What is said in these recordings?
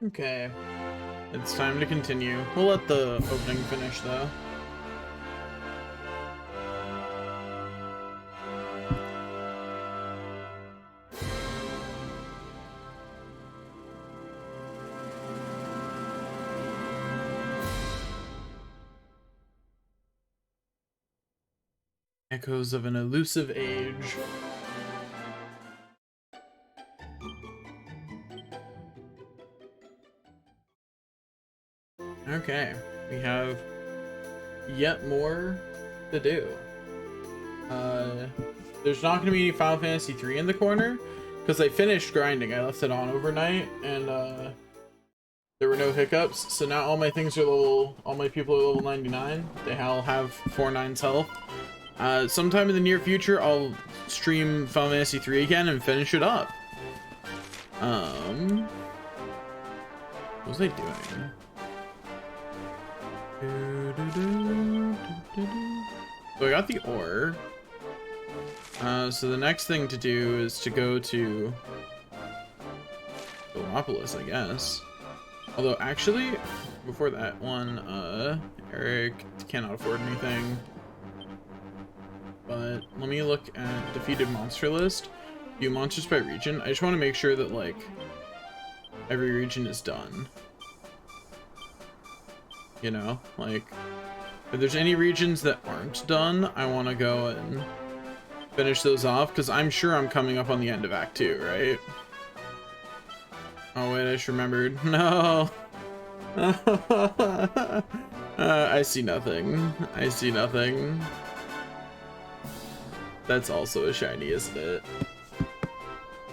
Okay. It's time to continue. We'll let the opening finish though. Echoes of an elusive age. Okay, we have yet more to do. There's not going to be any Final Fantasy 3 in the corner because I finished grinding. I left it on overnight and there were no hiccups. So now all my things are level, all my people are level 99. They all have 4/9 health. Sometime in the near future, I'll stream Final Fantasy 3 again and finish it up. What was I doing? So I got the ore. So the next thing to do is to go to Gallopolis, I guess. Although actually, before that one, Eric cannot afford anything. But let me look at defeated monster list. View monsters by region. I just want to make sure that like every region is done. You know, like if there's any regions that aren't done, I want to go and finish those off because I'm sure I'm coming up on the end of Act 2, right? Oh wait, I just remembered. No. I see nothing. I see nothing. That's also a shiny, isn't it?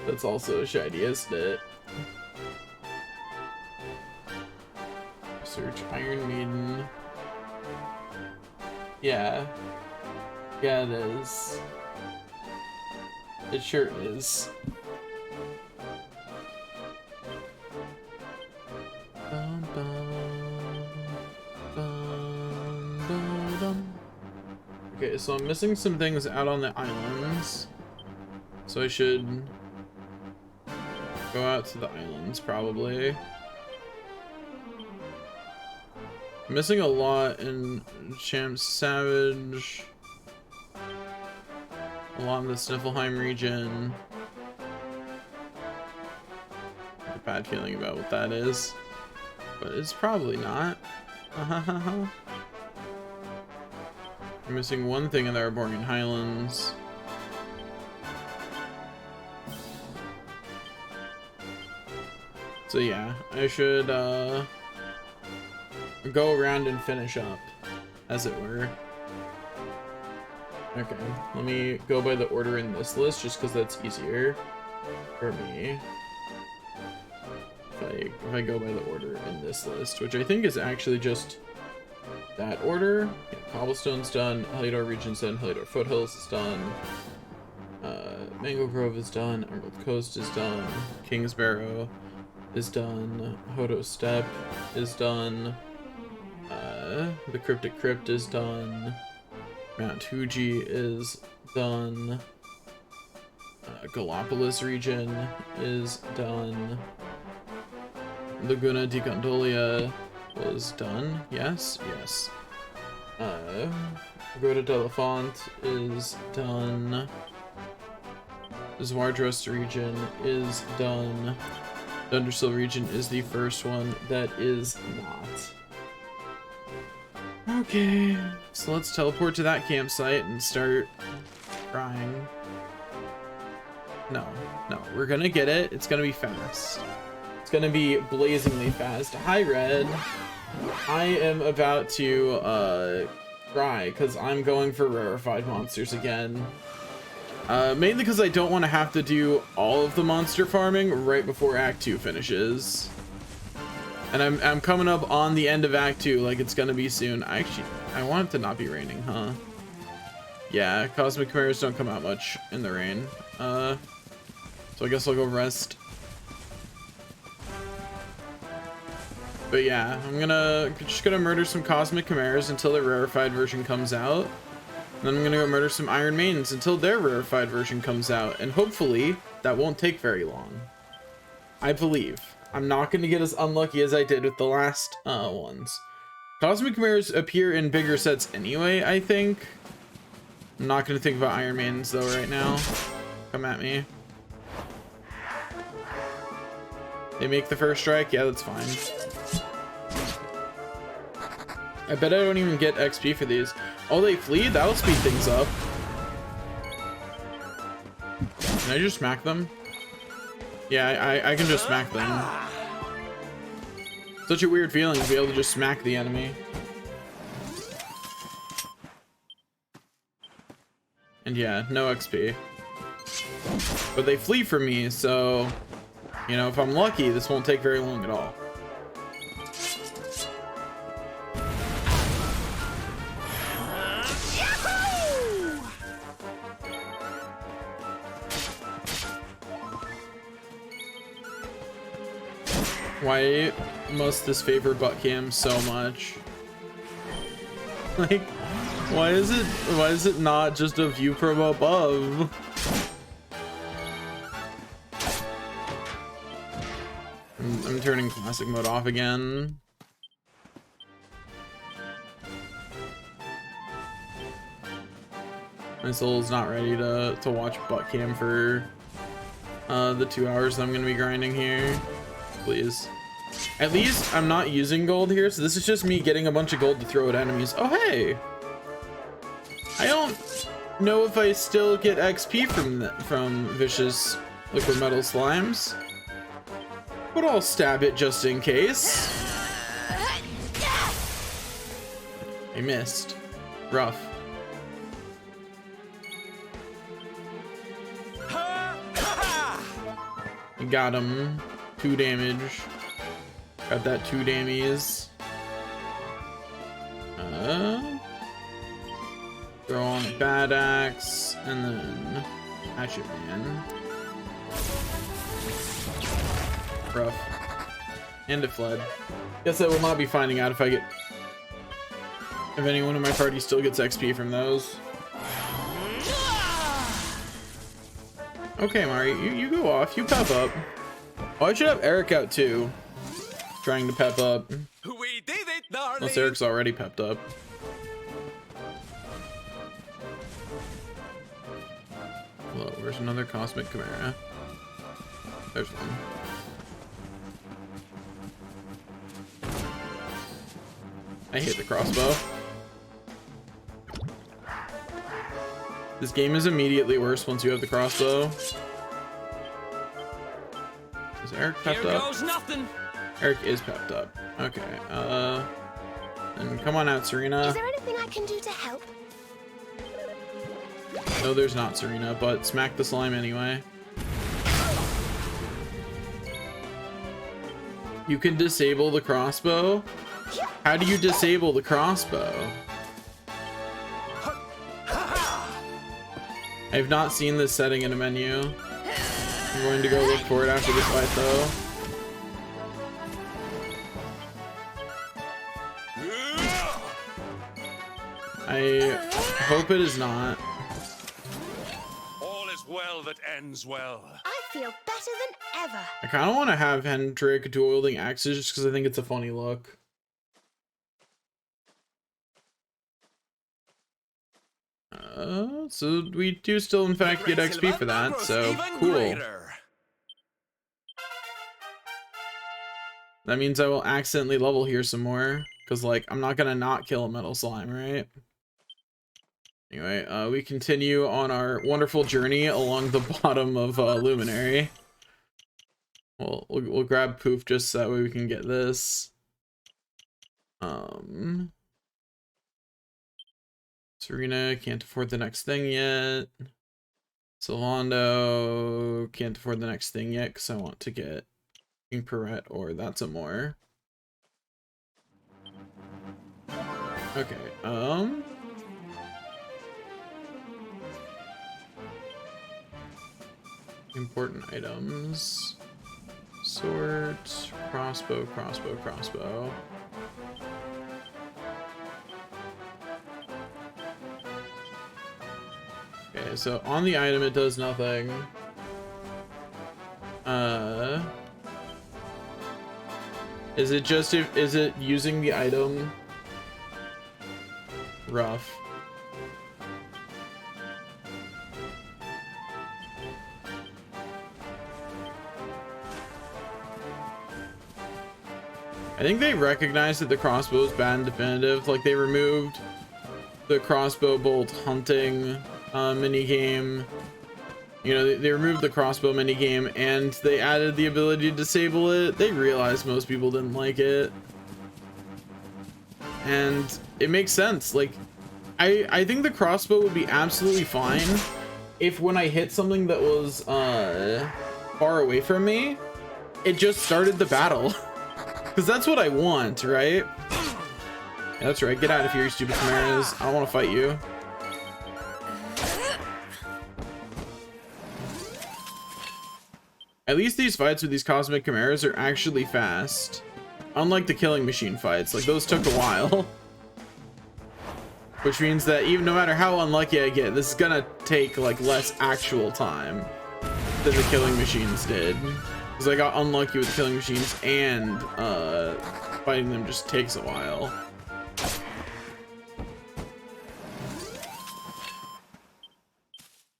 That's also a shiny, isn't it? Search Iron Maiden. Yeah. Yeah, it is. It sure is. Okay, so I'm missing some things out on the islands. So I should go out to the islands, probably. I'm missing a lot in Champ Savage. A lot in the Sniffelheim region. I have a bad feeling about what that is. But it's probably not. I'm missing one thing in the Arborian Highlands. So yeah, I should go around and finish up, as it were. Okay, let me go by the order in this list, just because that's easier for me. If I go by the order in this list, which I think is actually just that order. Yeah, Cobblestone's done, Heliodor region's done, Heliodor Foothills is done, Mango Grove is done, Emerald Coast is done, Kingsbarrow is done, Hodo Steppe is done, the Cryptic Crypt is done, Mount Fuji is done, Gallopolis region is done, Laguna di Gondolia was done, yes, yes. Grotta d'Elefant is done. Zwardrust region is done. Dundersill region is the first one that is not. Okay, so let's teleport to that campsite and start trying. No, we're gonna get it. It's gonna be fast. It's gonna be blazingly fast. Hi, Red. I am about to cry because I'm going for rarefied monsters again. Mainly because I don't want to have to do all of the monster farming right before Act 2 finishes. And I'm coming up on the end of Act 2, like it's gonna be soon. I want it to not be raining, huh? Yeah, Cosmic Chimeras don't come out much in the rain. So I guess I'll go rest. But yeah, I'm just gonna murder some Cosmic Chimeras until the rarefied version comes out. And then I'm gonna go murder some Iron Maidens until their rarefied version comes out. And hopefully, that won't take very long. I believe. I'm not going to get as unlucky as I did with the last ones. Cosmic Chimeras appear in bigger sets anyway, I think. I'm not going to think about Iron Maidens though right now. Come at me. They make the first strike? Yeah, that's fine. I bet I don't even get XP for these. Oh, they flee? That'll speed things up. Can I just smack them? Yeah, I can just smack them. Such a weird feeling to be able to just smack the enemy. And yeah, no XP. But they flee from me, so, you know, if I'm lucky, this won't take very long at all. Why must this favor butt cam so much? Like, why is it not just a view from above? I'm turning classic mode off again. My soul's not ready to watch butt cam for the 2 hours that I'm gonna be grinding here. Please. At least I'm not using gold here, so this is just me getting a bunch of gold to throw at enemies. Oh, hey! I don't know if I still get XP from vicious liquid metal slimes, but I'll stab it just in case. I missed. Rough. I got him. 2 damage. Got that 2 damage. Throw on a bad axe and then hatchet man. Rough. And it fled. Guess I will not be finding out if anyone in my party still gets XP from those. Okay, Mari, you go off. You pep up. Oh, I should have Eric out too. Trying to pep up. We did it, darling. Unless Eric's already pepped up. Hello, where's another Cosmic Chimera? There's one. I hate the crossbow. This game is immediately worse once you have the crossbow. Is Eric pepped up? Goes nothing. Eric is pepped up. Okay, and come on out, Serena. Is there anything I can do to help? No, there's not, Serena, but smack the slime anyway. You can disable the crossbow? How do you disable the crossbow? I have not seen this setting in a menu. I'm going to go look for it after this fight, though. I hope it is not. All is well that ends well. I feel better than ever. I kind of want to have Hendrik dual wielding axes just because I think it's a funny look. So we do still in fact get XP for that, so cool. That means I will accidentally level here some more, because like I'm not gonna not kill a metal slime, right? Anyway, we continue on our wonderful journey along the bottom of Luminary. We'll grab Poof just so that way we can get this. Serena can't afford the next thing yet. Solando can't afford the next thing yet because I want to get King Perrette or That's a More. Okay, important items. Sword, crossbow, crossbow, crossbow. Okay, so on the item it does nothing. Is it just is it using the item? Rough. I think they recognized that the crossbow is bad and definitive. Like, they removed the crossbow bolt hunting mini game. You know, they removed the crossbow mini game and they added the ability to disable it. They realized most people didn't like it, and it makes sense. Like, I think the crossbow would be absolutely fine if when I hit something that was far away from me, it just started the battle. Because that's what I want, right? Yeah, that's right. Get out of here, you stupid chimeras. I don't want to fight you. At least these fights with these cosmic chimeras are actually fast. Unlike the killing machine fights. Like, those took a while. Which means that even no matter how unlucky I get, this is gonna take, like, less actual time than the killing machines did. Because I got unlucky with the killing machines, and fighting them just takes a while.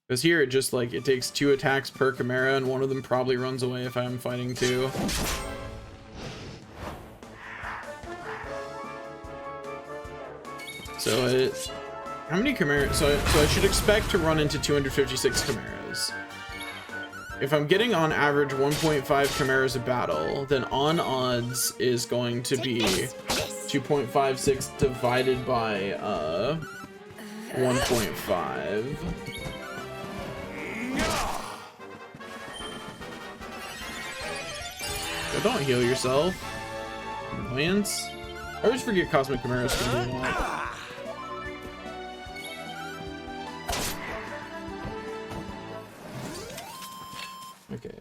Because here it just, like, it takes 2 attacks per chimera, and one of them probably runs away if I'm fighting 2. So it, how many chimeras? So I should expect to run into 256 chimeras. If I'm getting on average 1.5 chimeras a battle, then on odds is going to be 2.56 divided by 1.5. So don't heal yourself. Annoyance. I always forget cosmic chimeras can do a lot. Okay,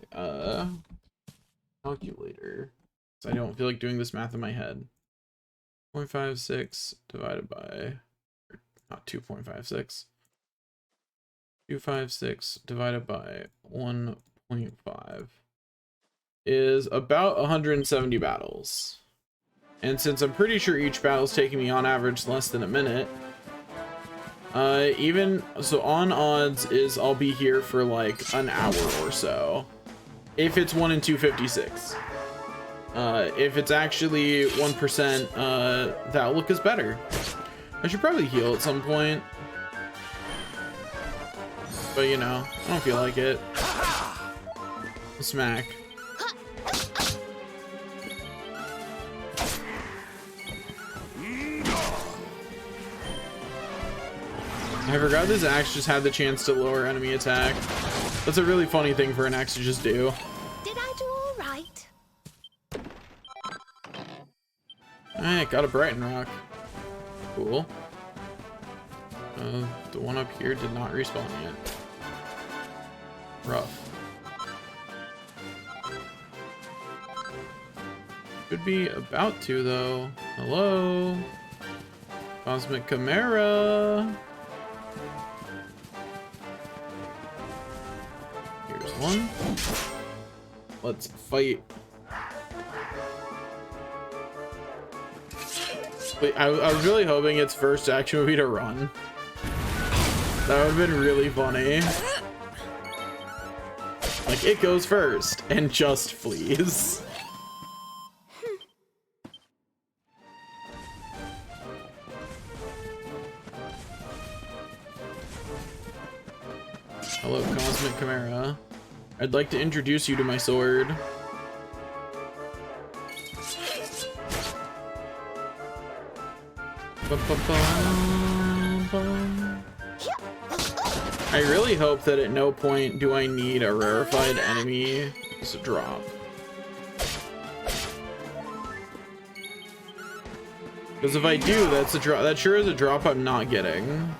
calculator. So I don't feel like doing this math in my head. 0.56 divided by, or not 2.56. 256 divided by 1.5 is about 170 battles. And since I'm pretty sure each battle is taking me on average less than a minute, even so, on odds is I'll be here for like an hour or so if it's 1 in 256. If it's actually 1%, that look is better. I should probably heal at some point, but you know, I don't feel like it. Smack. I forgot this axe just had the chance to lower enemy attack. That's a really funny thing for an axe to just do. Did I do all right? Alright, got a Brighton Rock. Cool. The one up here did not respawn yet. Rough. Could be about to though. Hello? Cosmic Chimera. Here's one. Let's fight. Wait, I was really hoping its first action would be to run. That would have been really funny. Like, it goes first and just flees. Hello, Cosmic Chimera. I'd like to introduce you to my sword. I really hope that at no point do I need a rarefied enemy to drop. Because if I do, that's a drop. That sure is a drop I'm not getting.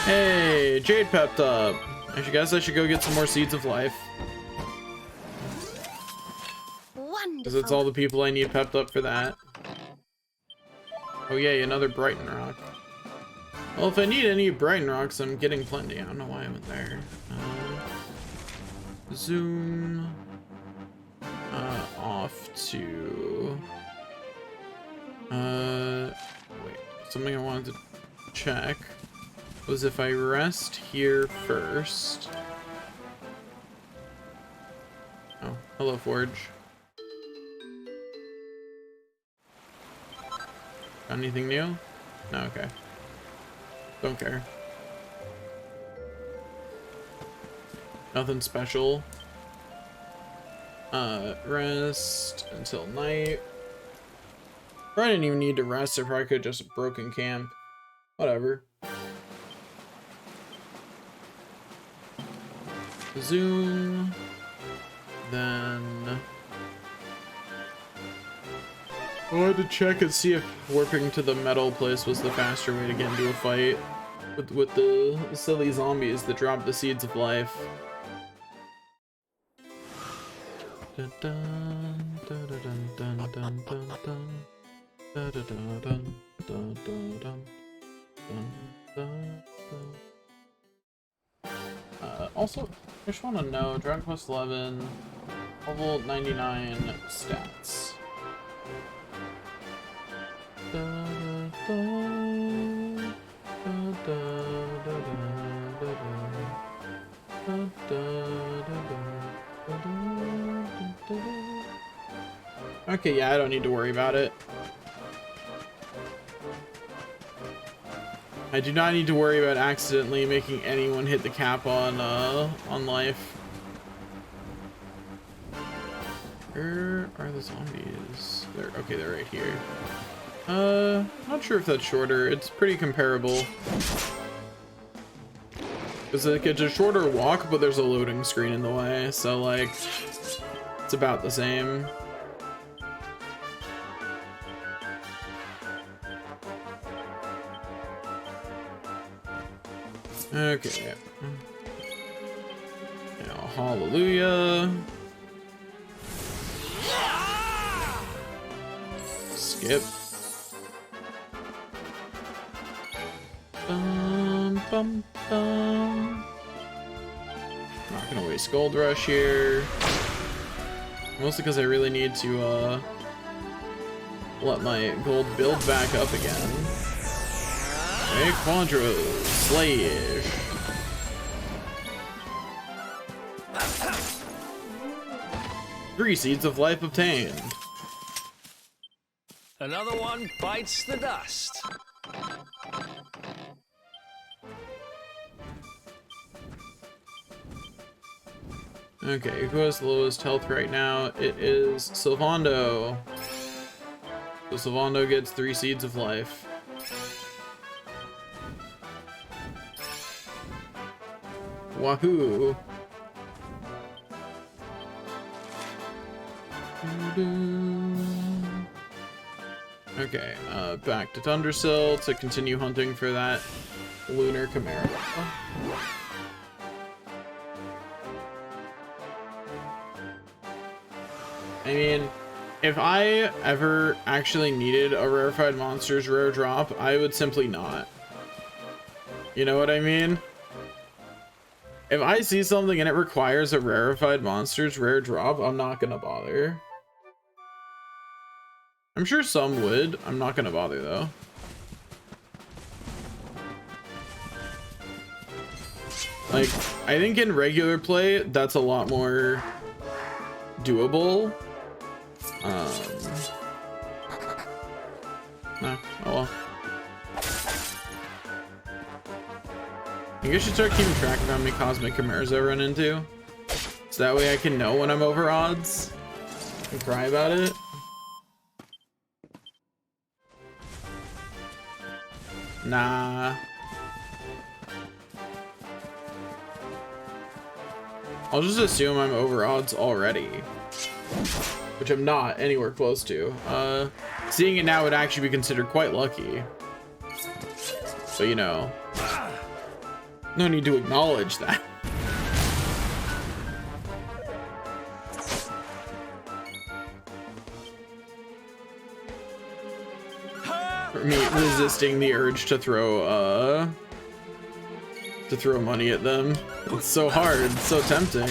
Hey, Jade pepped up. I guess I should go get some more Seeds of Life. Because it's all the people I need pepped up for that. Oh yay, another Brighton Rock. Well, if I need any Brighton Rocks, I'm getting plenty. I don't know why I went there. Zoom. off to wait, something I wanted to check was if I rest here first. Oh, hello, Forge. Got anything new? No, okay. Don't care. Nothing special. Rest until night. Probably didn't even need to rest. I probably could have just broken camp. Whatever. Zoom. Then I wanted to check and see if warping to the metal place was the faster way to get into a fight with the silly zombies that drop the seeds of life. Dun, dun, dun, dun, dun, dun, dun, dun. Dun, dun, dun, dun, dun, dun, dun, dun, dun. Also, I just want to know, Dragon Quest 11, level 99 stats. Da, da, da, da, da, da, da, da, da, da, da. Okay, yeah, I don't need to worry about it. I do not need to worry about accidentally making anyone hit the cap on life. Where are the zombies? They're okay, they're right here. Not sure if that's shorter. It's pretty comparable. It's like it's a shorter walk, but there's a loading screen in the way, so like it's about the same. Okay. Now, hallelujah. Skip. Bum, bum, bum. Not gonna waste gold rush here. Mostly because I really need to let my gold build back up again. Hey, Quandro, slash. 3 seeds of life obtained. Another one bites the dust. Okay, who has the lowest health right now? It is Sylvando. So Sylvando gets 3 seeds of life. Wahoo! Okay, back to Thundersill to continue hunting for that lunar chimera. I mean, if I ever actually needed a rarefied monster's rare drop, I would simply not. You know what I mean? If I see something and it requires a rarefied monster's rare drop, I'm not gonna bother. I'm sure some would. I'm not gonna bother though. Like, I think in regular play, that's a lot more doable. Oh well. I think I should start keeping track of how many cosmic chimeras I run into, so that way I can know when I'm over odds and cry about it. Nah. I'll just assume I'm over odds already, which I'm not anywhere close to. Seeing it now would actually be considered quite lucky. So, you know, no need to acknowledge that. For me resisting the urge to throw money at them. It's so hard, it's so tempting.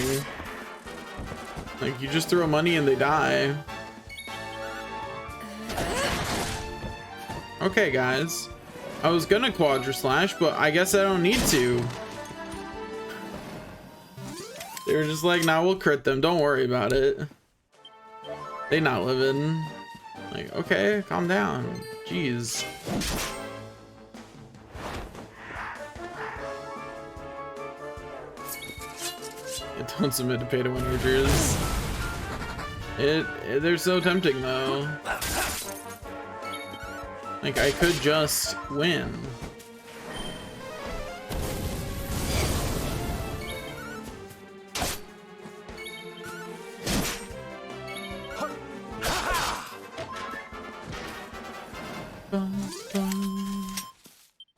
Like, you just throw money and they die. Okay, guys. I was gonna Quadra Slash, but I guess I don't need to. They were just like, nah, we'll crit them. Don't worry about it. They not living. Like, okay, calm down. Jeez. Don't submit to pay to win orders. They're so tempting though. Like, I could just win.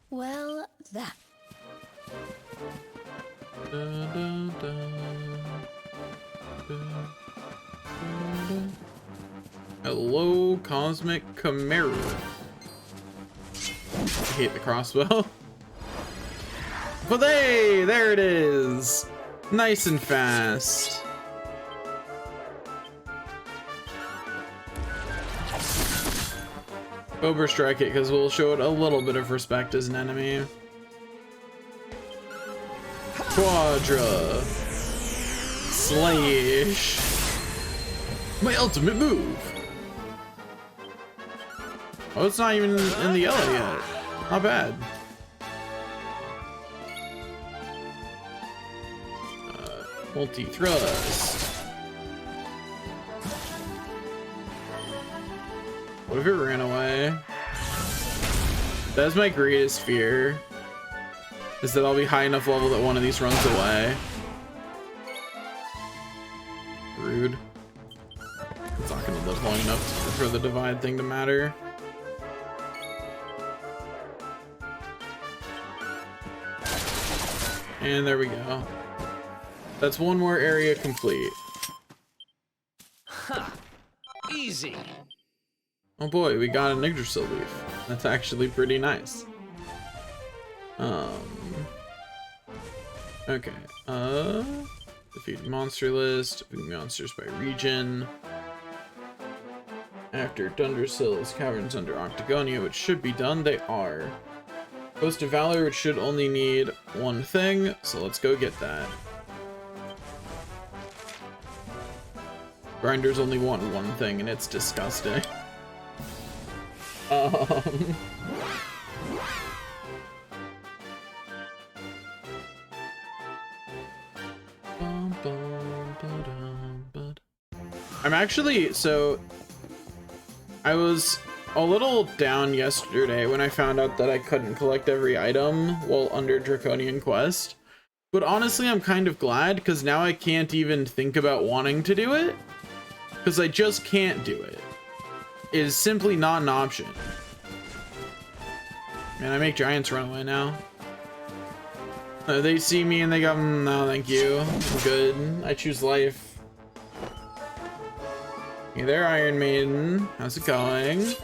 Well, that. Hello, Cosmic Chimera. I hate the crossbow. But hey, there it is. Nice and fast. Cobra strike it because we'll show it a little bit of respect as an enemy. Quadra Slash. My ultimate move. Oh, it's not even in the yellow yet. Not bad. Multi-thrust. What if it ran away? That's my greatest fear. Is that I'll be high enough level that one of these runs away. Rude. It's not gonna live long enough for the divide thing to matter. And there we go. That's one more area complete. Huh. Easy. Oh boy, we got an Yggdrasil leaf. That's actually pretty nice. Okay. Defeat monster list. Defeat monsters by region. After Dundersil's caverns under Octagonia, which should be done. They are. Ghost of Valor, which should only need one thing, so let's go get that. Grinders only want one thing, and it's disgusting. I'm actually, so I was a little down yesterday when I found out that I couldn't collect every item while under Draconian Quest. But honestly, I'm kind of glad because now I can't even think about wanting to do it because I just can't do it. It is simply not an option. Man, I make giants run away now. They see me and they go, no, thank you. I'm good. I choose life. Hey there, Iron Maiden. How's it going?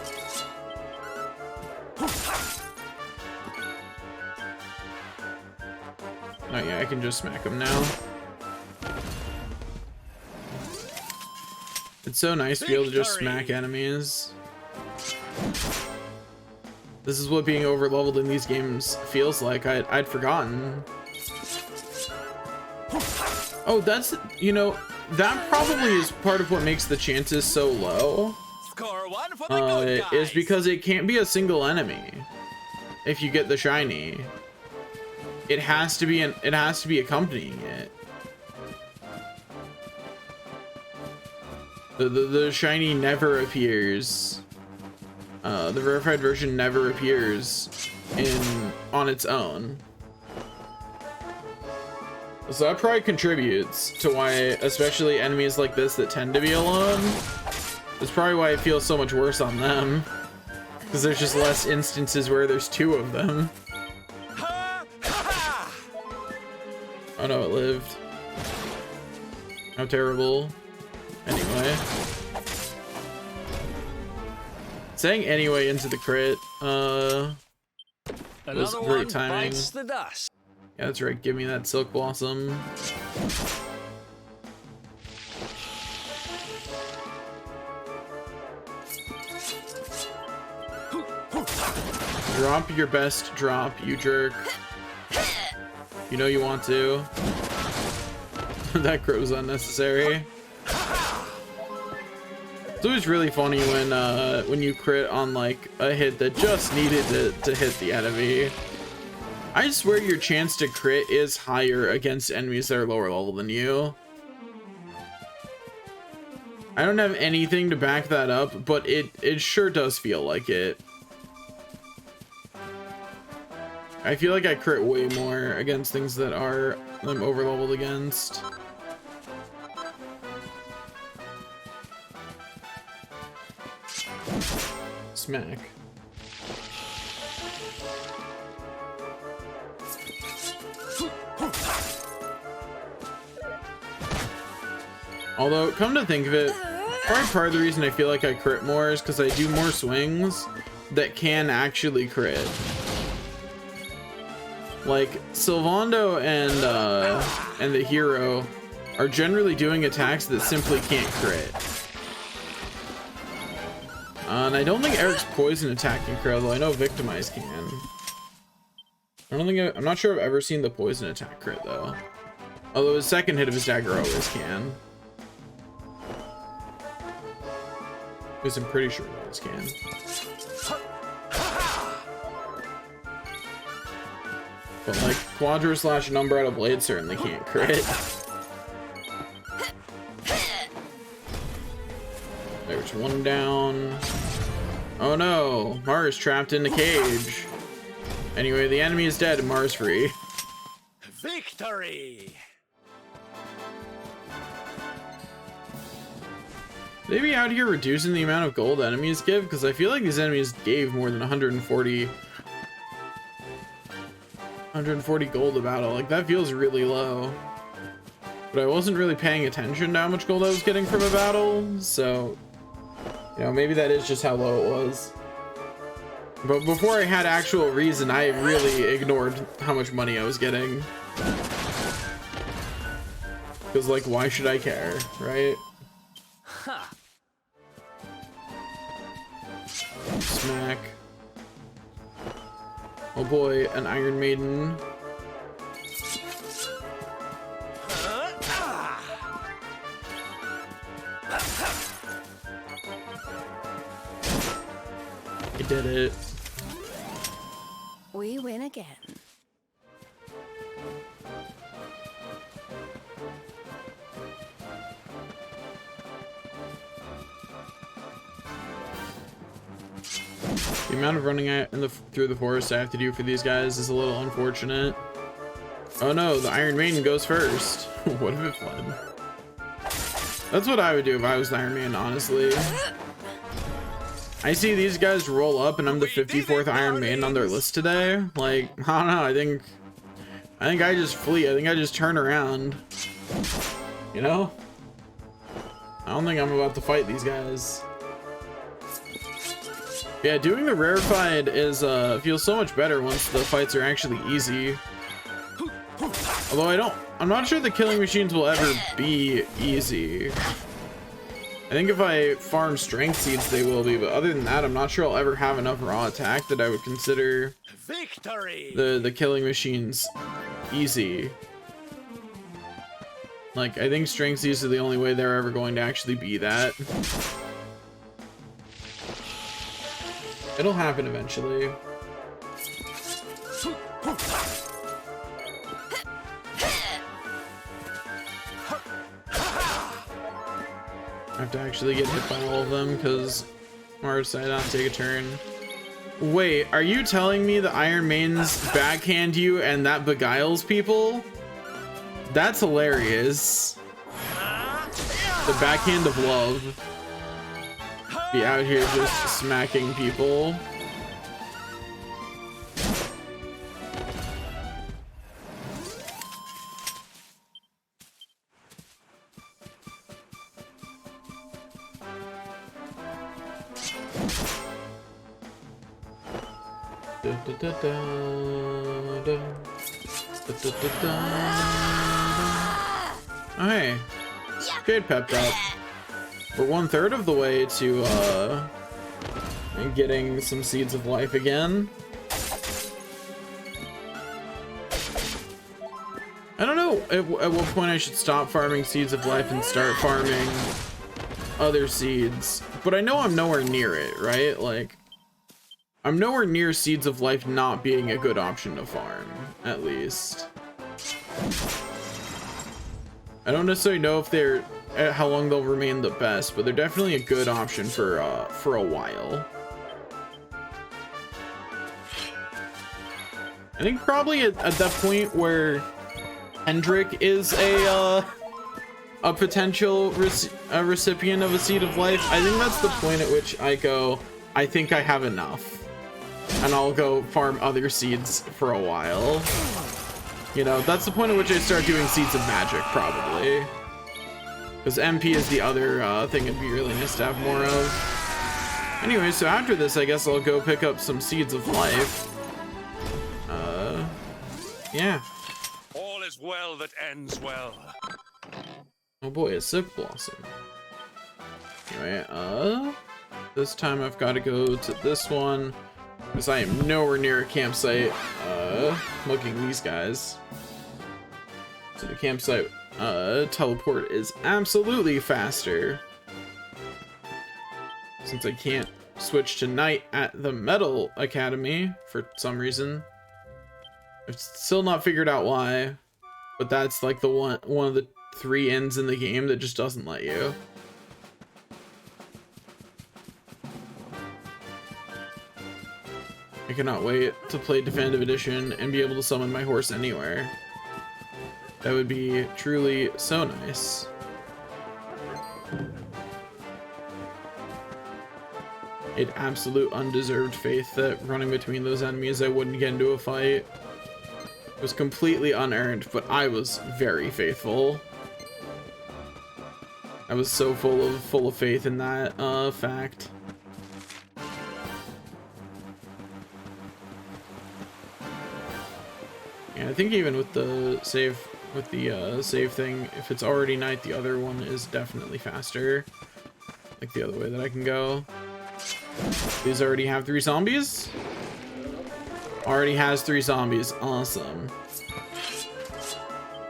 Oh yeah, I can just smack him now. It's so nice to be able to just smack enemies. This is what being over leveled in these games feels like. I'd forgotten. Oh, that's, you know, that probably is part of what makes the chances so low. Score one for the good guys. Is because it can't be a single enemy if you get the shiny. It has to be accompanying it. The shiny never appears. The verified version never appears on its own. So that probably contributes to why, especially enemies like this that tend to be alone, that's probably why it feels so much worse on them. Because there's just less instances where there's two of them. Oh no, it lived. How terrible. Anyway. Saying anyway into the crit, was great timing. Bites the dust. Yeah, that's right. Give me that Silk Blossom. Drop your best drop, you jerk. You know you want to. That crow's unnecessary. It's always really funny when you crit on like a hit that just needed to hit the enemy. I swear your chance to crit is higher against enemies that are lower level than you. I don't have anything to back that up, but it sure does feel like it. I feel like I crit way more against things that I'm over leveled against. Smack. Although, come to think of it, probably part of the reason I feel like I crit more is because I do more swings that can actually crit. Like, Sylvando and the hero are generally doing attacks that simply can't crit. And I don't think Eric's poison attack can crit, although I know Victimize can. I'm not sure I've ever seen the poison attack crit though. Although his second hit of his dagger always can. Because I'm pretty sure it always can. But like Quadro slash Number out of Blade certainly can't crit. There's one down. Oh no, Mars trapped in the cage. Anyway, the enemy is dead and Mars free. Victory! They be out here reducing the amount of gold enemies give? Because I feel like these enemies gave more than 140 gold a battle. Like, that feels really low. But I wasn't really paying attention to how much gold I was getting from a battle, so, you know, maybe that is just how low it was. But before I had actual reason, I really ignored how much money I was getting. Because, like, why should I care, right? Huh. Smack. Oh boy, an Iron Maiden. I did it. We win again. The amount of running through the forest I have to do for these guys is a little unfortunate. Oh no, the Iron Maiden goes first. What if it fled? That's what I would do if I was the Iron Maiden, honestly. I see these guys roll up and I'm the 54th Iron Maiden on their list today. Like, I don't know, I think I just flee. I think I just turn around. You know? I don't think I'm about to fight these guys. Yeah, doing the rarefied is feels so much better once the fights are actually easy. Although I'm not sure the killing machines will ever be easy. I think if I farm strength seeds they will be, but other than that I'm not sure I'll ever have enough raw attack that I would consider Victory! the killing machines easy. Like, I think strength seeds are the only way they're ever going to actually be that. It'll happen eventually. I have to actually get hit by all of them because Mars decided not to take a turn. Wait, are you telling me the Iron Maidens backhand you and that beguiles people? That's hilarious. The backhand of love. Be out here just smacking people. Hey, good pepped up. We're 1/3 of the way to getting some seeds of life again. know at what point I should stop farming Seeds of Life and start farming other seeds, but I know I'm nowhere near it, right? Like, I'm nowhere near Seeds of Life not being a good option to farm, at least. I don't necessarily know if they're how long they'll remain the best, but they're definitely a good option for a while. I think probably at that point where Hendrik is a potential recipient of a Seed of Life, I think that's the point at which I go, I think I have enough, and I'll go farm other seeds for a while. You know, that's the point at which I start doing Seeds of Magic, probably. Because MP is the other thing it'd be really nice to have more of. Anyway, so after this, I guess I'll go pick up some Seeds of Life. Yeah. All is well that ends well. Oh boy, a Silk Blossom. Anyway, this time I've got to go to this one, because I am nowhere near a campsite. Looking at these guys. So the campsite teleport is absolutely faster. Since I can't switch to night at the Metal Academy for some reason. I've still not figured out why, but that's like the one of the 3 ends in the game that just doesn't let you. I cannot wait to play Definitive Edition and be able to summon my horse anywhere. That would be truly so nice. I had absolute undeserved faith that running between those enemies I wouldn't get into a fight. It was completely unearned, but I was very faithful. I was so full of faith in that fact. Yeah, I think even with the save thing, if it's already night, the other one is definitely faster. Like the other way that I can go. These already have 3 zombies? Already has 3 zombies. Awesome.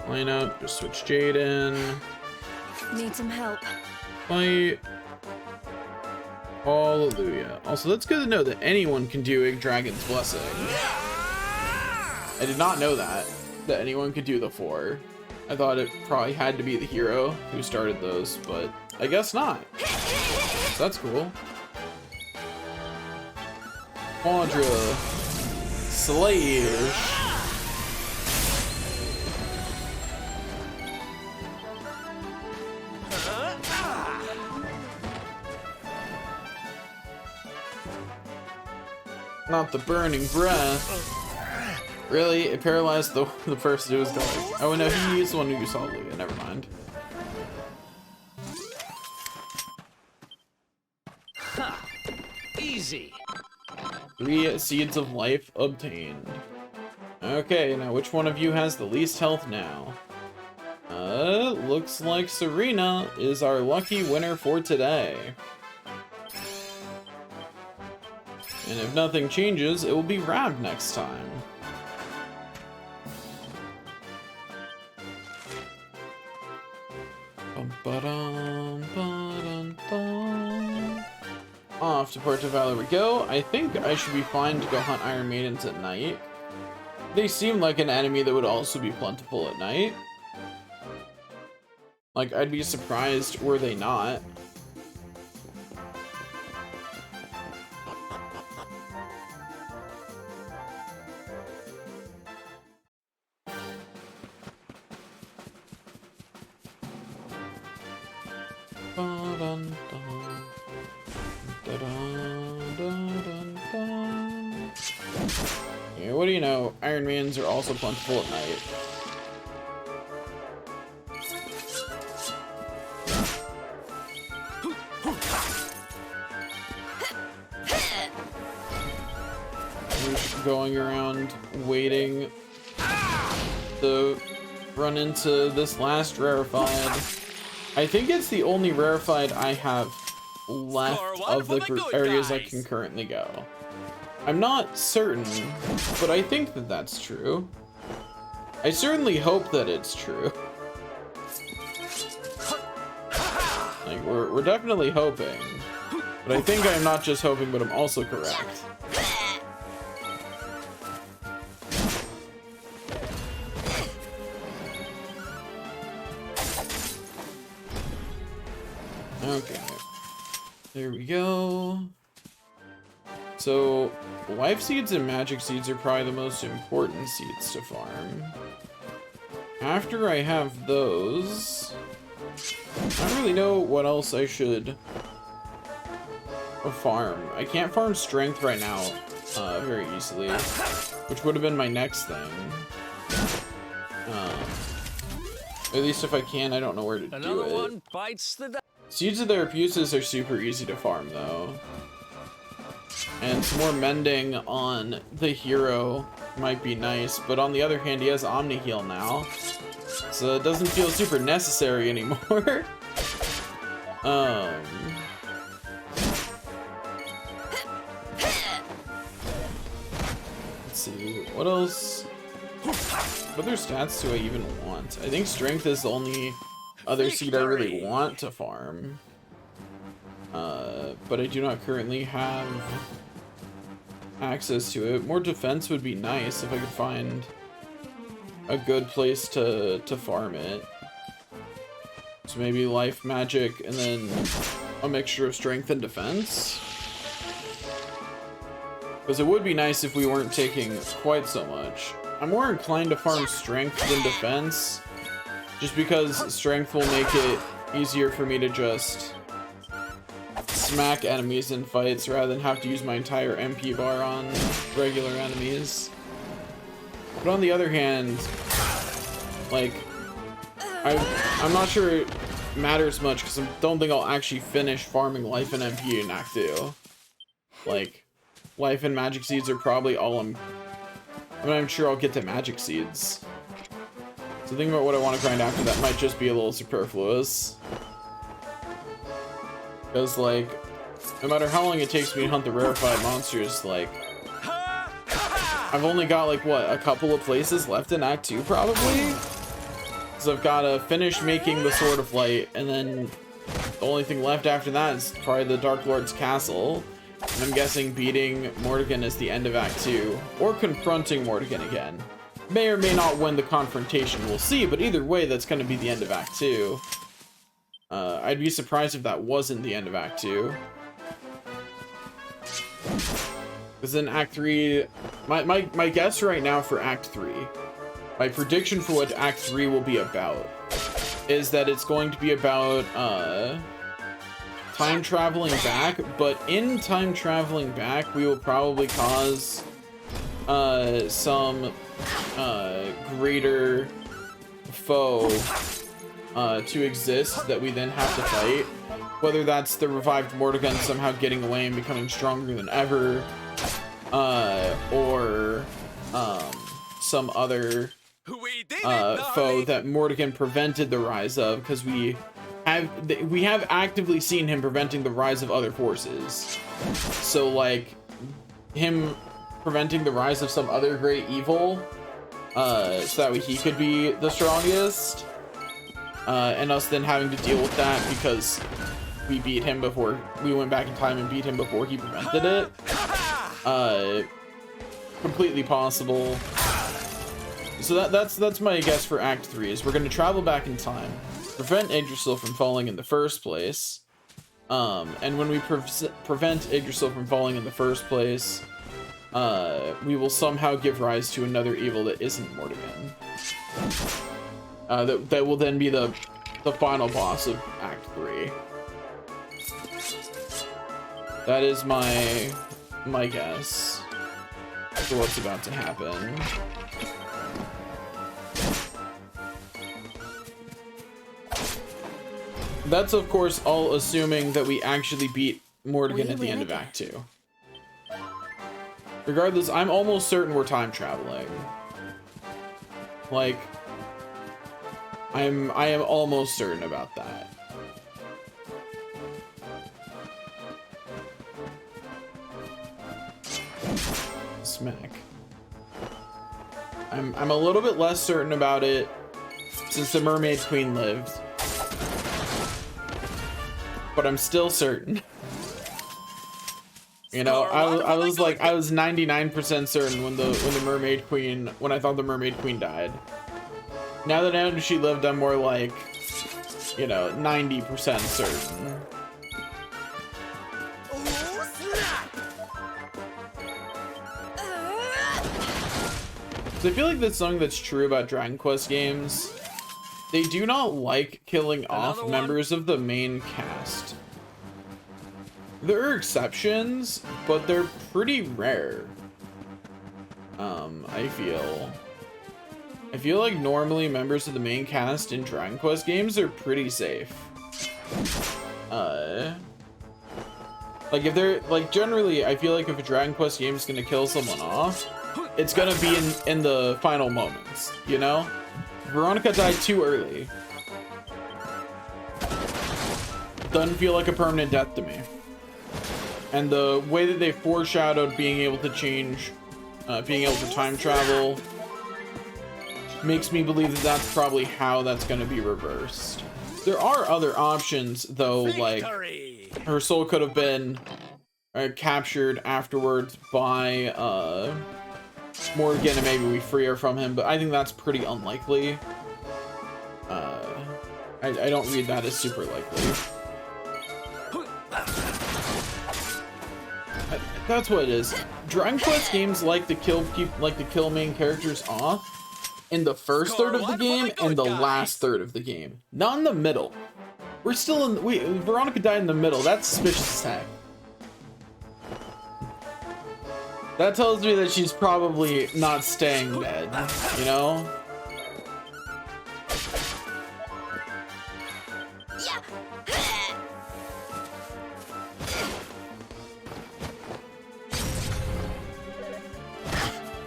Line up, just switch Jade in. Need some help. Fight. Hallelujah. Also, that's good to know that anyone can do Yggdragon's Blessing. I did not know that anyone could do the 4. I thought it probably had to be the hero who started those, but I guess not. So that's cool. Quadra. Slave. Not the burning breath. Really? It paralyzed the person who was going. Oh no, he used the one who used Hallelujah. Never mind. Ha! Easy. 3 Seeds of Life obtained. Okay, now which one of you has the least health now? Looks like Serena is our lucky winner for today. And if nothing changes, it will be Rab next time. Off to Port of Valor we go. I think I should be fine to go hunt Iron Maidens at night. They seem like an enemy that would also be plentiful at night. Like, I'd be surprised were they not. Yeah, what do you know? Iron Mans are also plentiful at night. Just going around waiting to run into this last rarefied. I think it's the only rarefied I have left of the areas I can currently go. I'm not certain, but I think that that's true. I certainly hope that it's true. Like, we're definitely hoping. But I think I'm not just hoping, but I'm also correct. Okay. There we go. So, life seeds and magic seeds are probably the most important seeds to farm. After I have those, I don't really know what else I should farm. I can't farm strength right now very easily, which would have been my next thing. At least if I can, I don't know where to do Another it. one bites the dust. Seeds of Therapeutics are super easy to farm though. And some more mending on the hero might be nice, but on the other hand, he has Omni Heal now. So it doesn't feel super necessary anymore. Let's see, what else? What other stats do I even want? I think strength is the only other seed I really want to farm. But I do not currently have access to it. More defense would be nice if I could find a good place to farm it. So maybe life, magic, and then a mixture of strength and defense. Because it would be nice if we weren't taking quite so much. I'm more inclined to farm strength than defense, just because strength will make it easier for me to just smack enemies in fights rather than have to use my entire MP bar on regular enemies. But on the other hand, like, I'm not sure it matters much because I don't think I'll actually finish farming life and MP in Act 2. Like, life and magic seeds are probably all I'm sure I'll get to magic seeds. So thinking about what I want to grind after that might just be a little superfluous. Because, like, no matter how long it takes me to hunt the rarefied monsters, like, I've only got, like, what, a couple of places left in Act 2, probably? So I've got to finish making the Sword of Light, and then the only thing left after that is probably the Dark Lord's Castle. And I'm guessing beating Mordegon is the end of Act 2, or confronting Mordegon again. May or may not win the confrontation, we'll see, but either way, that's going to be the end of Act 2. I'd be surprised if that wasn't the end of Act 2. Because in Act 3, my guess right now for Act 3, my prediction for what Act 3 will be about, is that it's going to be about, time traveling back, but in time traveling back, we will probably cause, some, greater foe to exist that we then have to fight. Whether that's the revived Mordegon somehow getting away and becoming stronger than ever, or some other foe that Mordegon prevented the rise of, because we have actively seen him preventing the rise of other forces. So like him preventing the rise of some other great evil, so that way he could be the strongest. And us then having to deal with that because we beat him before, we went back in time and beat him before he prevented it. Completely possible. So that's my guess for Act 3, is we're going to travel back in time, prevent Yggdrasil from falling in the first place. And when we prevent Yggdrasil from falling in the first place, we will somehow give rise to another evil that isn't Mordegon. That will then be the final boss of Act 3. That is my guess for what's about to happen. That's of course all assuming that we actually beat Mordegon at the end of Act 2. Regardless, I'm almost certain we're time traveling. Like, I am almost certain about that. Smack. I'm a little bit less certain about it since the Mermaid Queen lived. But I'm still certain. You know, I was 99% certain when the Mermaid Queen, when I thought the Mermaid Queen died. Now that I know she lived, I'm more like, you know, 90% certain. So I feel like that's something that's true about Dragon Quest games. They do not like killing off members of the main cast. There are exceptions, but they're pretty rare. I feel like normally members of the main cast in Dragon Quest games are pretty safe. Like if they're like generally, I feel like if a Dragon Quest game is gonna kill someone off, it's gonna be in the final moments, you know? Veronica died too early. Doesn't feel like a permanent death to me. And the way that they foreshadowed being able to change, being able to time travel, makes me believe that that's probably how that's going to be reversed. There are other options, though, like her soul could have been captured afterwards by Morgan, and maybe we free her from him, but I think that's pretty unlikely. I don't read that as super likely. That's what it is. Dragon Quest games like to kill main characters off in the first third of the game and the last third of the game, not in the middle. We're still in. Veronica died in the middle. That's suspicious as heck. That tells me that she's probably not staying dead. You know.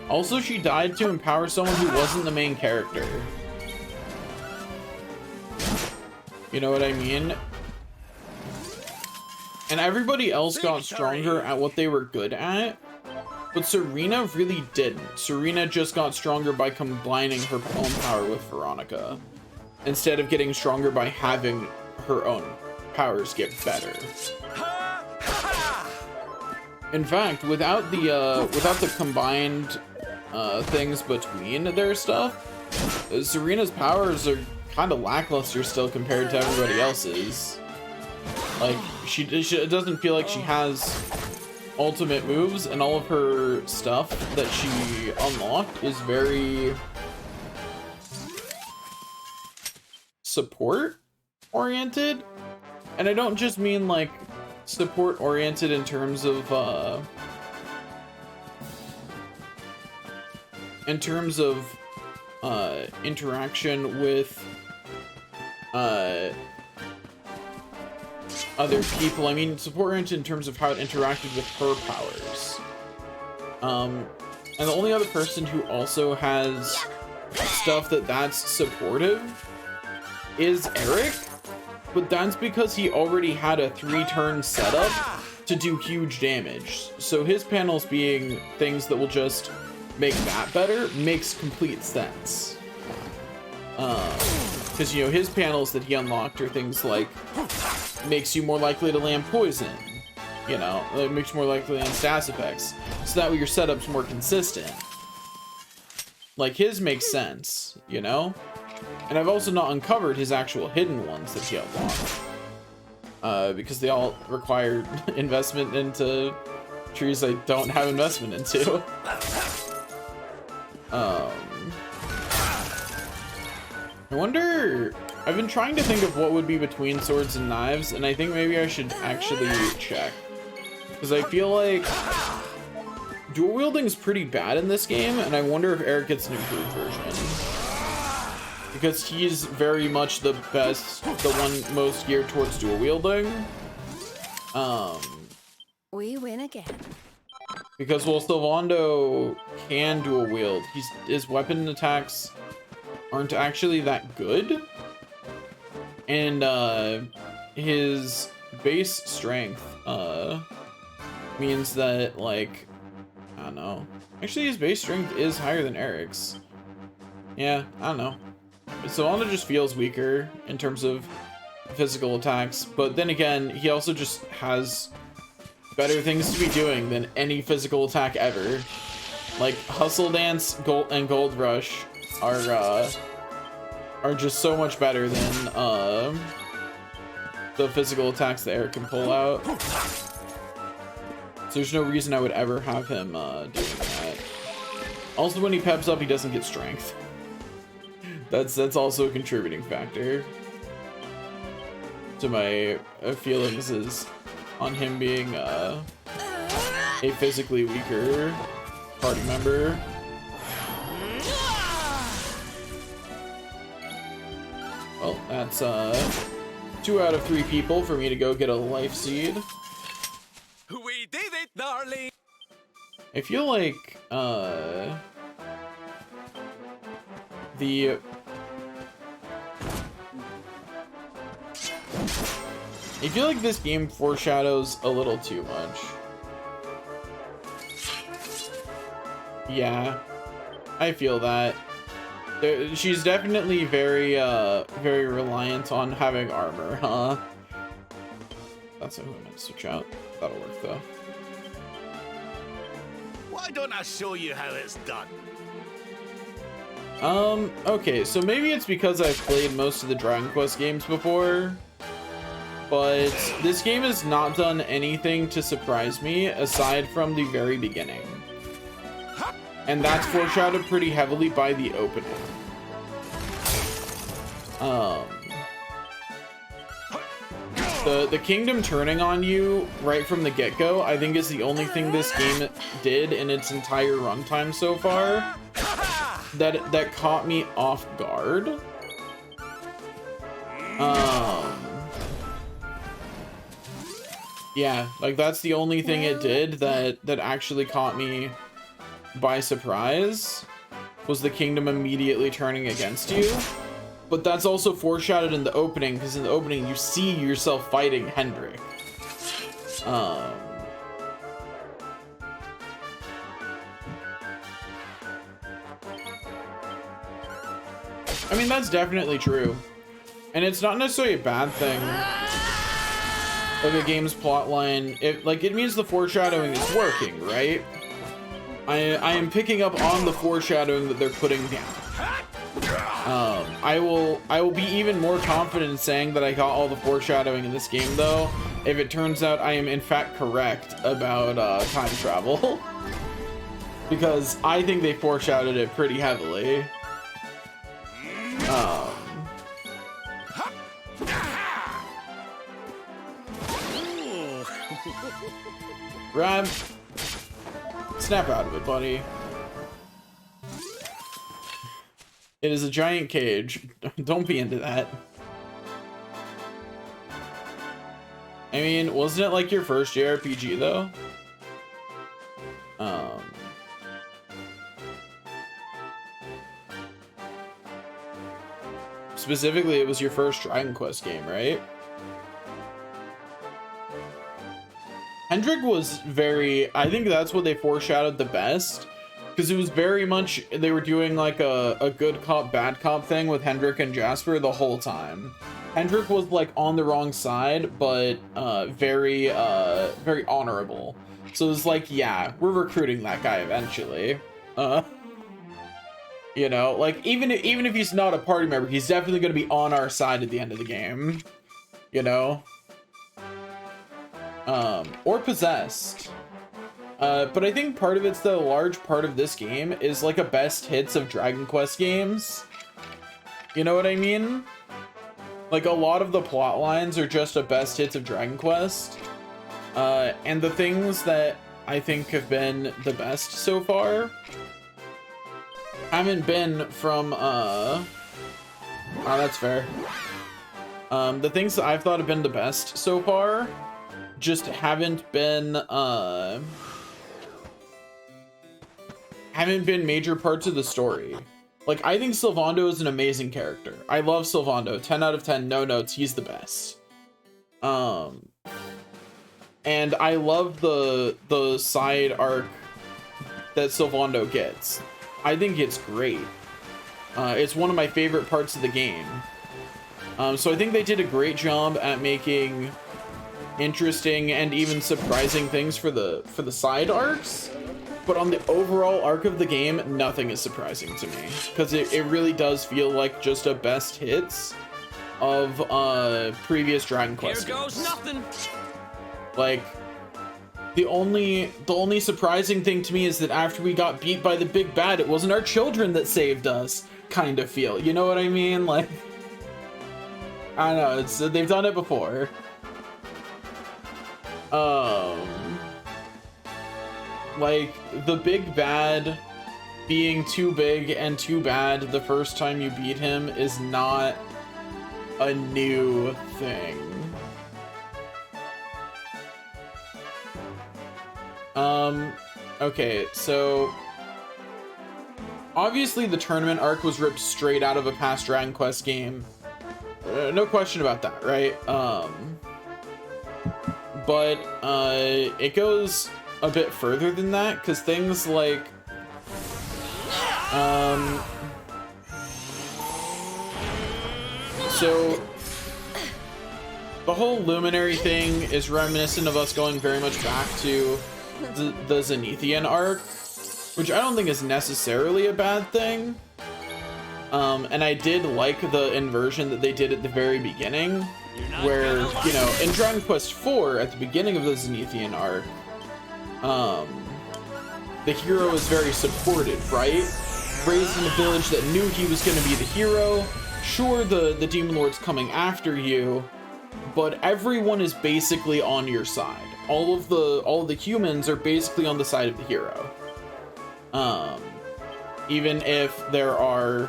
Also, she died to empower someone who wasn't the main character. You know what I mean? And everybody else got stronger at what they were good at, but Serena really didn't. Serena just got stronger by combining her own power with Veronica, instead of getting stronger by having her own powers get better. In fact, without the combined things between their stuff, Serena's powers are kind of lackluster still compared to everybody else's. Like, it doesn't feel like she has ultimate moves, and all of her stuff that she unlocked is very support oriented. And I don't just mean like support oriented in terms of interaction with other people. I mean support oriented in terms of how it interacted with her powers. And the only other person who also has stuff that's supportive is Eric, but that's because he already had a 3-turn setup to do huge damage. So his panels being things that will just make that better makes complete sense. Because, you know, his panels that he unlocked are things like makes you more likely to land poison, you know, it makes you more likely to land status effects, so that way your setup's more consistent. Like, his makes sense, you know? And I've also not uncovered his actual hidden ones that he unlocked, because they all require investment into trees I don't have investment into. I wonder, I've been trying to think of what would be between swords and knives, and I think maybe I should actually check, because I feel like dual wielding is pretty bad in this game, and I wonder if Eric gets an improved version, because he's very much the best, the one most geared towards dual wielding. We win again. Because while Sylvando can dual wield, his weapon attacks aren't actually that good, and his base strength means that, like, I don't know, actually his base strength is higher than Eric's, Yeah, I don't know. Sylvando just feels weaker in terms of physical attacks, but then again, he also just has better things to be doing than any physical attack ever. Like Hustle Dance, Gold Rush are just so much better than the physical attacks that Eric can pull out. So there's no reason I would ever have him doing that. Also, when he peps up, he doesn't get strength. That's also a contributing factor to my feelings is on him being a physically weaker party member. Well, that's 2 out of 3 people for me to go get a life seed. We did it, darling. I feel like I feel like this game foreshadows a little too much. Yeah, I feel that. She's definitely very reliant on having armor, huh? That's who I'm gonna switch out. That'll work though. Why don't I show you how it's done? Okay, so maybe it's because I've played most of the Dragon Quest games before, but this game has not done anything to surprise me aside from the very beginning. And that's foreshadowed pretty heavily by the opening. The kingdom turning on you right from the get-go, I think is the only thing this game did in its entire runtime so far that caught me off guard. Yeah, like that's the only thing it did that actually caught me by surprise, was the kingdom immediately turning against you. But that's also foreshadowed in the opening, because in the opening you see yourself fighting Hendrik. I mean, that's definitely true. And it's not necessarily a bad thing. Like a game's plotline, it means the foreshadowing is working, right? I am picking up on the foreshadowing that they're putting down. I will be even more confident in saying that I got all the foreshadowing in this game, though, if it turns out I am in fact correct about time travel. Because I think they foreshadowed it pretty heavily. Grab. Snap out of it, buddy. It is a giant cage. Don't be into that. I mean, wasn't it like your first JRPG though? Specifically, it was your first Dragon Quest game, right? Hendrik was I think that's what they foreshadowed the best. Because it was very much, they were doing like a good cop, bad cop thing with Hendrik and Jasper the whole time. Hendrik was like on the wrong side, but very honorable. So it was like, yeah, we're recruiting that guy eventually. You know, like even if he's not a party member, he's definitely going to be on our side at the end of the game. You know? Or possessed. But I think part of it's the large part of this game is like a best hits of Dragon Quest games. You know what I mean? Like a lot of the plot lines are just a best hits of Dragon Quest. And the things that I think have been the best so far haven't been from, oh, that's fair. The things that I've thought have been the best so far just haven't been major parts of the story. Like, I think Sylvando is an amazing character. I love Sylvando. 10 out of 10, no notes. He's the best. And I love the side arc that Sylvando gets. I think it's great. It's one of my favorite parts of the game. So I think they did a great job at making interesting and even surprising things for the side arcs. But on the overall arc of the game, nothing is surprising to me, because it really does feel like just a best hits of previous Dragon Quest Here goes games. nothing. Like, the only surprising thing to me is that after we got beat by the big bad, it wasn't our children that saved us, kind of feel. You know what I mean? Like, I don't know, they've done it before. Like, the big bad being too big and too bad the first time you beat him is not a new thing. Okay, so obviously the tournament arc was ripped straight out of a past Dragon Quest game. No question about that, right? But it goes a bit further than that, because things like so the whole Luminary thing is reminiscent of us going very much back to the Zenithian arc, which I don't think is necessarily a bad thing. And I did like the inversion that they did at the very beginning, where, you know, in Dragon Quest IV, at the beginning of the Zenithian arc, the hero is very supported, right? Raised in a village that knew he was going to be the hero. Sure, the Demon Lord's coming after you, but everyone is basically on your side. All of the humans are basically on the side of the hero. Even if there are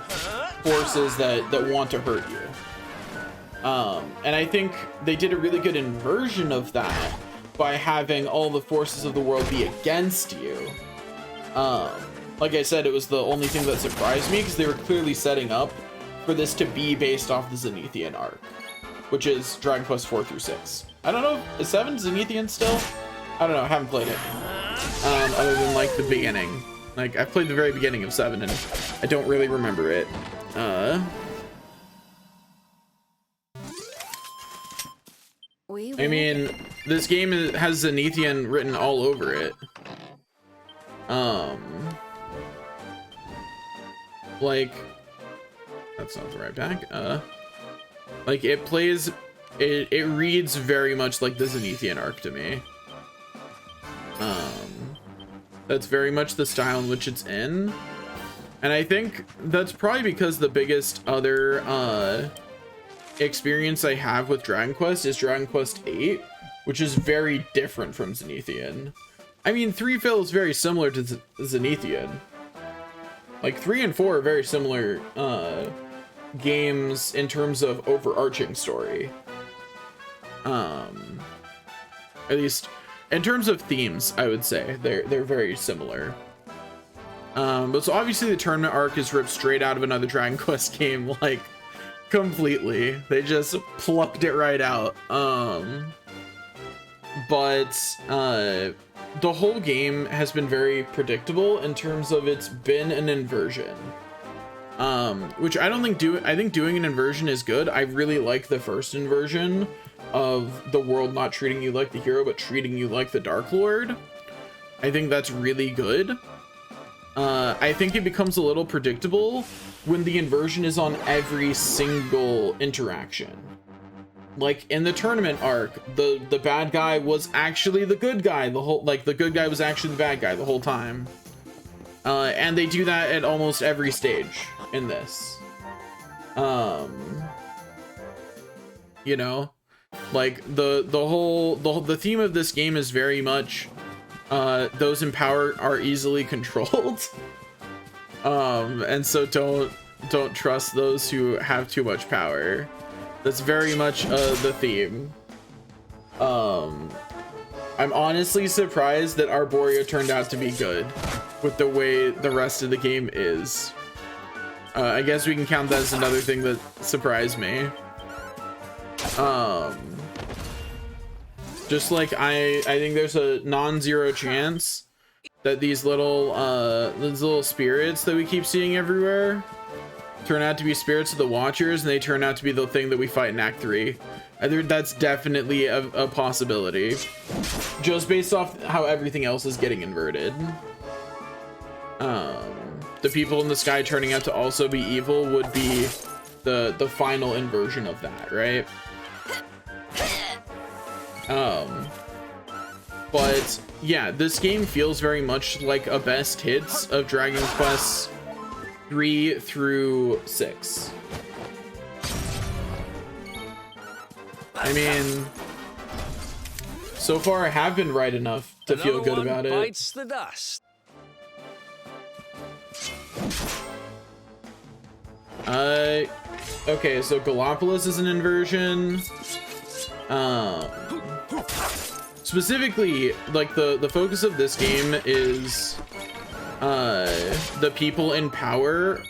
forces that want to hurt you. And I think they did a really good inversion of that by having all the forces of the world be against you. Like I said, it was the only thing that surprised me, because they were clearly setting up for this to be based off the Zenithian arc, which is Dragon Quest 4 through 6. I don't know, is 7 Zenithian still? I don't know, I haven't played it. Other than like the beginning. Like, I've played the very beginning of 7 and I don't really remember it. I mean, this game has Zenithian written all over it. Like, that's not the right back. Like, it plays, it reads very much like the Zenithian arc to me. That's very much the style in which it's in. And I think that's probably because the biggest other experience I have with Dragon Quest is Dragon Quest VIII, which is very different from Zenithian. I mean, 3 feels very similar to Zenithian. Like, 3 and 4 are very similar games in terms of overarching story. At least in terms of themes, I would say they're very similar. But so obviously the tournament arc is ripped straight out of another Dragon Quest game, like, completely. They just plucked it right out. But the whole game has been very predictable in terms of it's been an inversion. Which I don't think I think doing an inversion is good. I really like the first inversion of the world not treating you like the hero, but treating you like the Dark Lord. I think that's really good. I think it becomes a little predictable when the inversion is on every single interaction. Like in the tournament arc, the bad guy was actually the good guy the good guy was actually the bad guy the whole time. And they do that at almost every stage in this. You know, like the theme of this game is very much those in power are easily controlled. And so don't trust those who have too much power. That's very much the theme. I'm honestly surprised that Arborea turned out to be good with the way the rest of the game is. I guess we can count that as another thing that surprised me. Just like I think there's a non-zero chance that these little spirits that we keep seeing everywhere turn out to be spirits of the Watchers, and they turn out to be the thing that we fight in Act 3. That's definitely a possibility. Just based off how everything else is getting inverted. The people in the sky turning out to also be evil would be the final inversion of that, right? But yeah, this game feels very much like a best hits of Dragon Quest 3 through 6. I mean, so far I have been right enough to feel good about it. Bites the dust. Okay, so Gallopolis is an inversion. Specifically, like the focus of this game is the people in power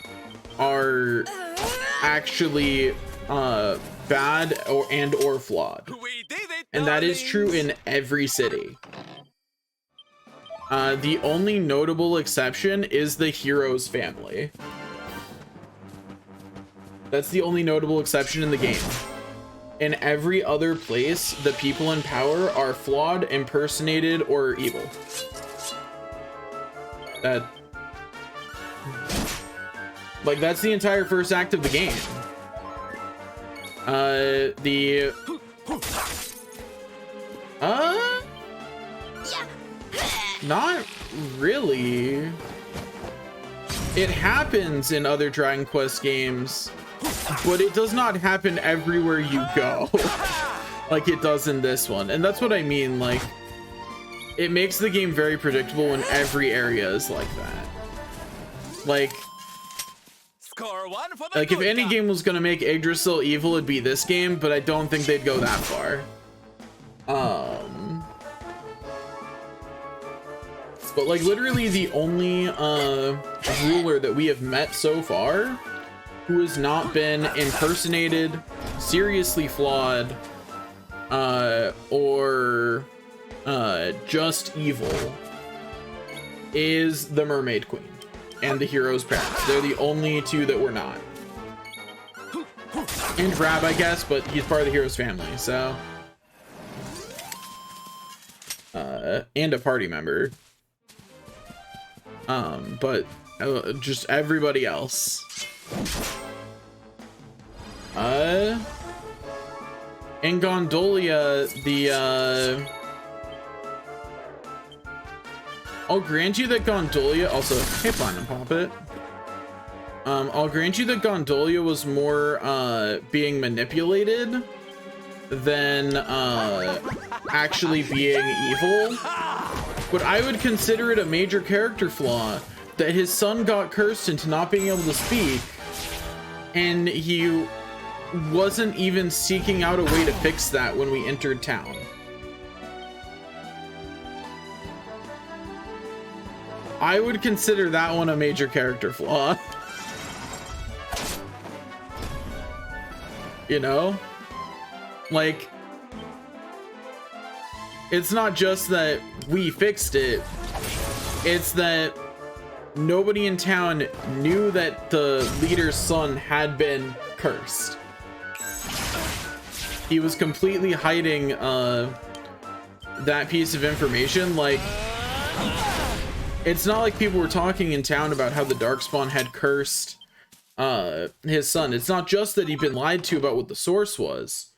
are actually bad or flawed, and that is true in every city. The only notable exception is the hero's family. That's the only notable exception in the game. In every other place, the people in power are flawed, impersonated, or evil. That's the entire first act of the game. Not really. It happens in other Dragon Quest games, but it does not happen everywhere you go like it does in this one. And that's what I mean, like, it makes the game very predictable when every area is like that. Like if any game was gonna make Yggdrasil evil, it'd be this game, but I don't think they'd go that far. But like literally the only ruler that we have met so far who has not been impersonated, seriously flawed, or just evil is the Mermaid Queen and the hero's parents. They're the only two that were not. And Rab, I guess, but he's part of the hero's family, so. And a party member. But just everybody else. In Gondolia, I'll grant you that Gondolia also, hey, Platinum Poppet. I'll grant you that Gondolia was more being manipulated than actually being evil. But I would consider it a major character flaw that his son got cursed into not being able to speak, and he wasn't even seeking out a way to fix that when we entered town. I would consider that one a major character flaw. You know? Like, it's not just that we fixed it, it's that nobody in town knew that the leader's son had been cursed. He was completely hiding that piece of information. Like, it's not like people were talking in town about how the Darkspawn had cursed his son. It's not just that he'd been lied to about what the source was.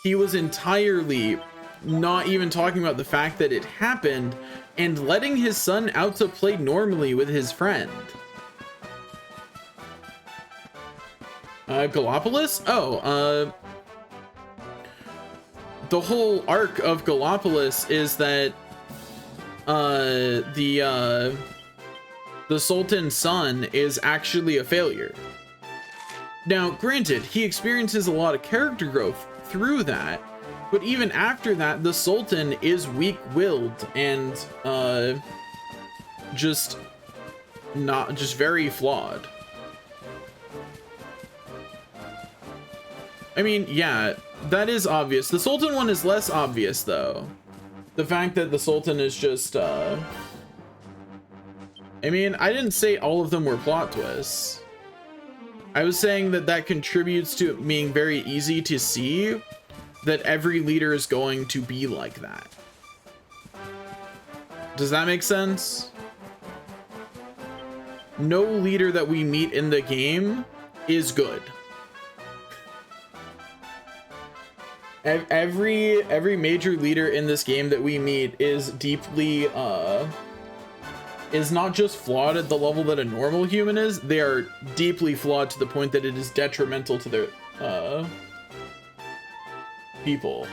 He was entirely not even talking about the fact that it happened and letting his son out to play normally with his friend. Gallopolis? Oh, the whole arc of Gallopolis is that the Sultan's son is actually a failure. Now, granted, he experiences a lot of character growth through that, but even after that, the Sultan is weak-willed and just very flawed. I mean, yeah, that is obvious. The Sultan one is less obvious, though. The fact that the Sultan is just, I mean, I didn't say all of them were plot twists. I was saying that that contributes to it being very easy to see that every leader is going to be like that. Does that make sense? No leader that we meet in the game is good. Every major leader in this game that we meet is deeply is not just flawed at the level that a normal human is, they are deeply flawed to the point that it is detrimental to their people.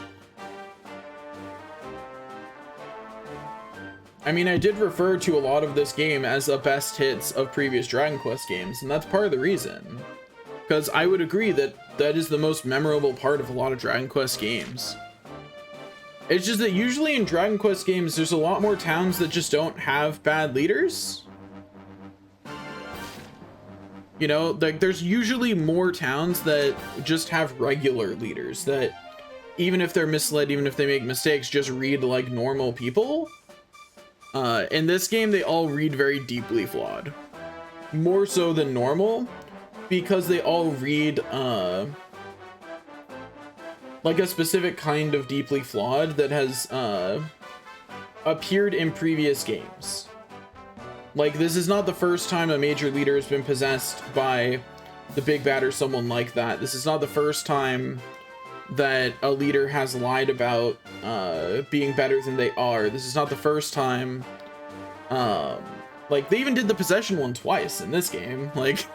I mean, I did refer to a lot of this game as the best hits of previous Dragon Quest games, and that's part of the reason. Because I would agree that that is the most memorable part of a lot of Dragon Quest games. It's just that usually in Dragon Quest games, there's a lot more towns that just don't have bad leaders. You know, like there's usually more towns that just have regular leaders that even if they're misled, even if they make mistakes, just read like normal people. In this game, they all read very deeply flawed. More so than normal, because they all read like a specific kind of deeply flawed that has appeared in previous games. Like, this is not the first time a major leader has been possessed by the big bad or someone like that. This is not the first time that a leader has lied about being better than they are. This is not the first time. Like, they even did the possession one twice in this game. Like,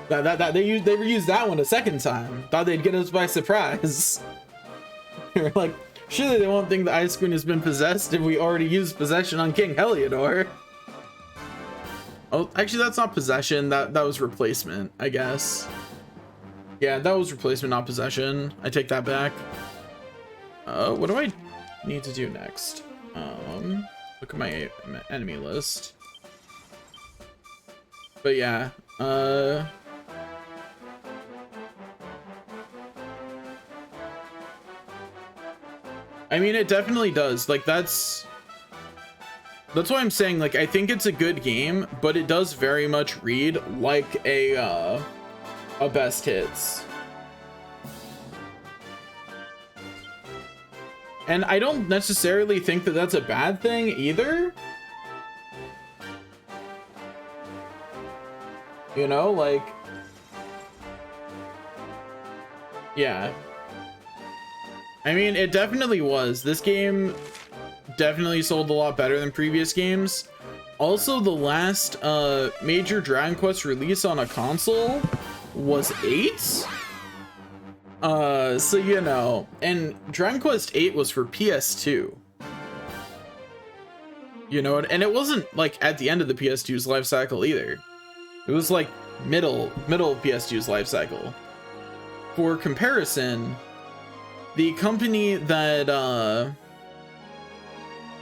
they reused that one a second time. Thought they'd get us by surprise. They're like, surely they won't think the Ice Queen has been possessed if we already used possession on King Heliodor. Oh, actually, that's not possession. That was replacement, I guess. Yeah, that was replacement, not possession. I take that back. What do I need to do next? Look at my enemy list. But yeah, I mean, it definitely does. Like, that's why I'm saying, like, I think it's a good game, but it does very much read like a best hits. And I don't necessarily think that that's a bad thing either. You know, like, yeah. I mean, it definitely was. This game definitely sold a lot better than previous games. Also, the last major Dragon Quest release on a console was 8? So you know, and Dragon Quest 8 was for PS2. You know, and it wasn't like at the end of the PS2's life cycle either. It was like middle of PS2's life cycle. For comparison, the company that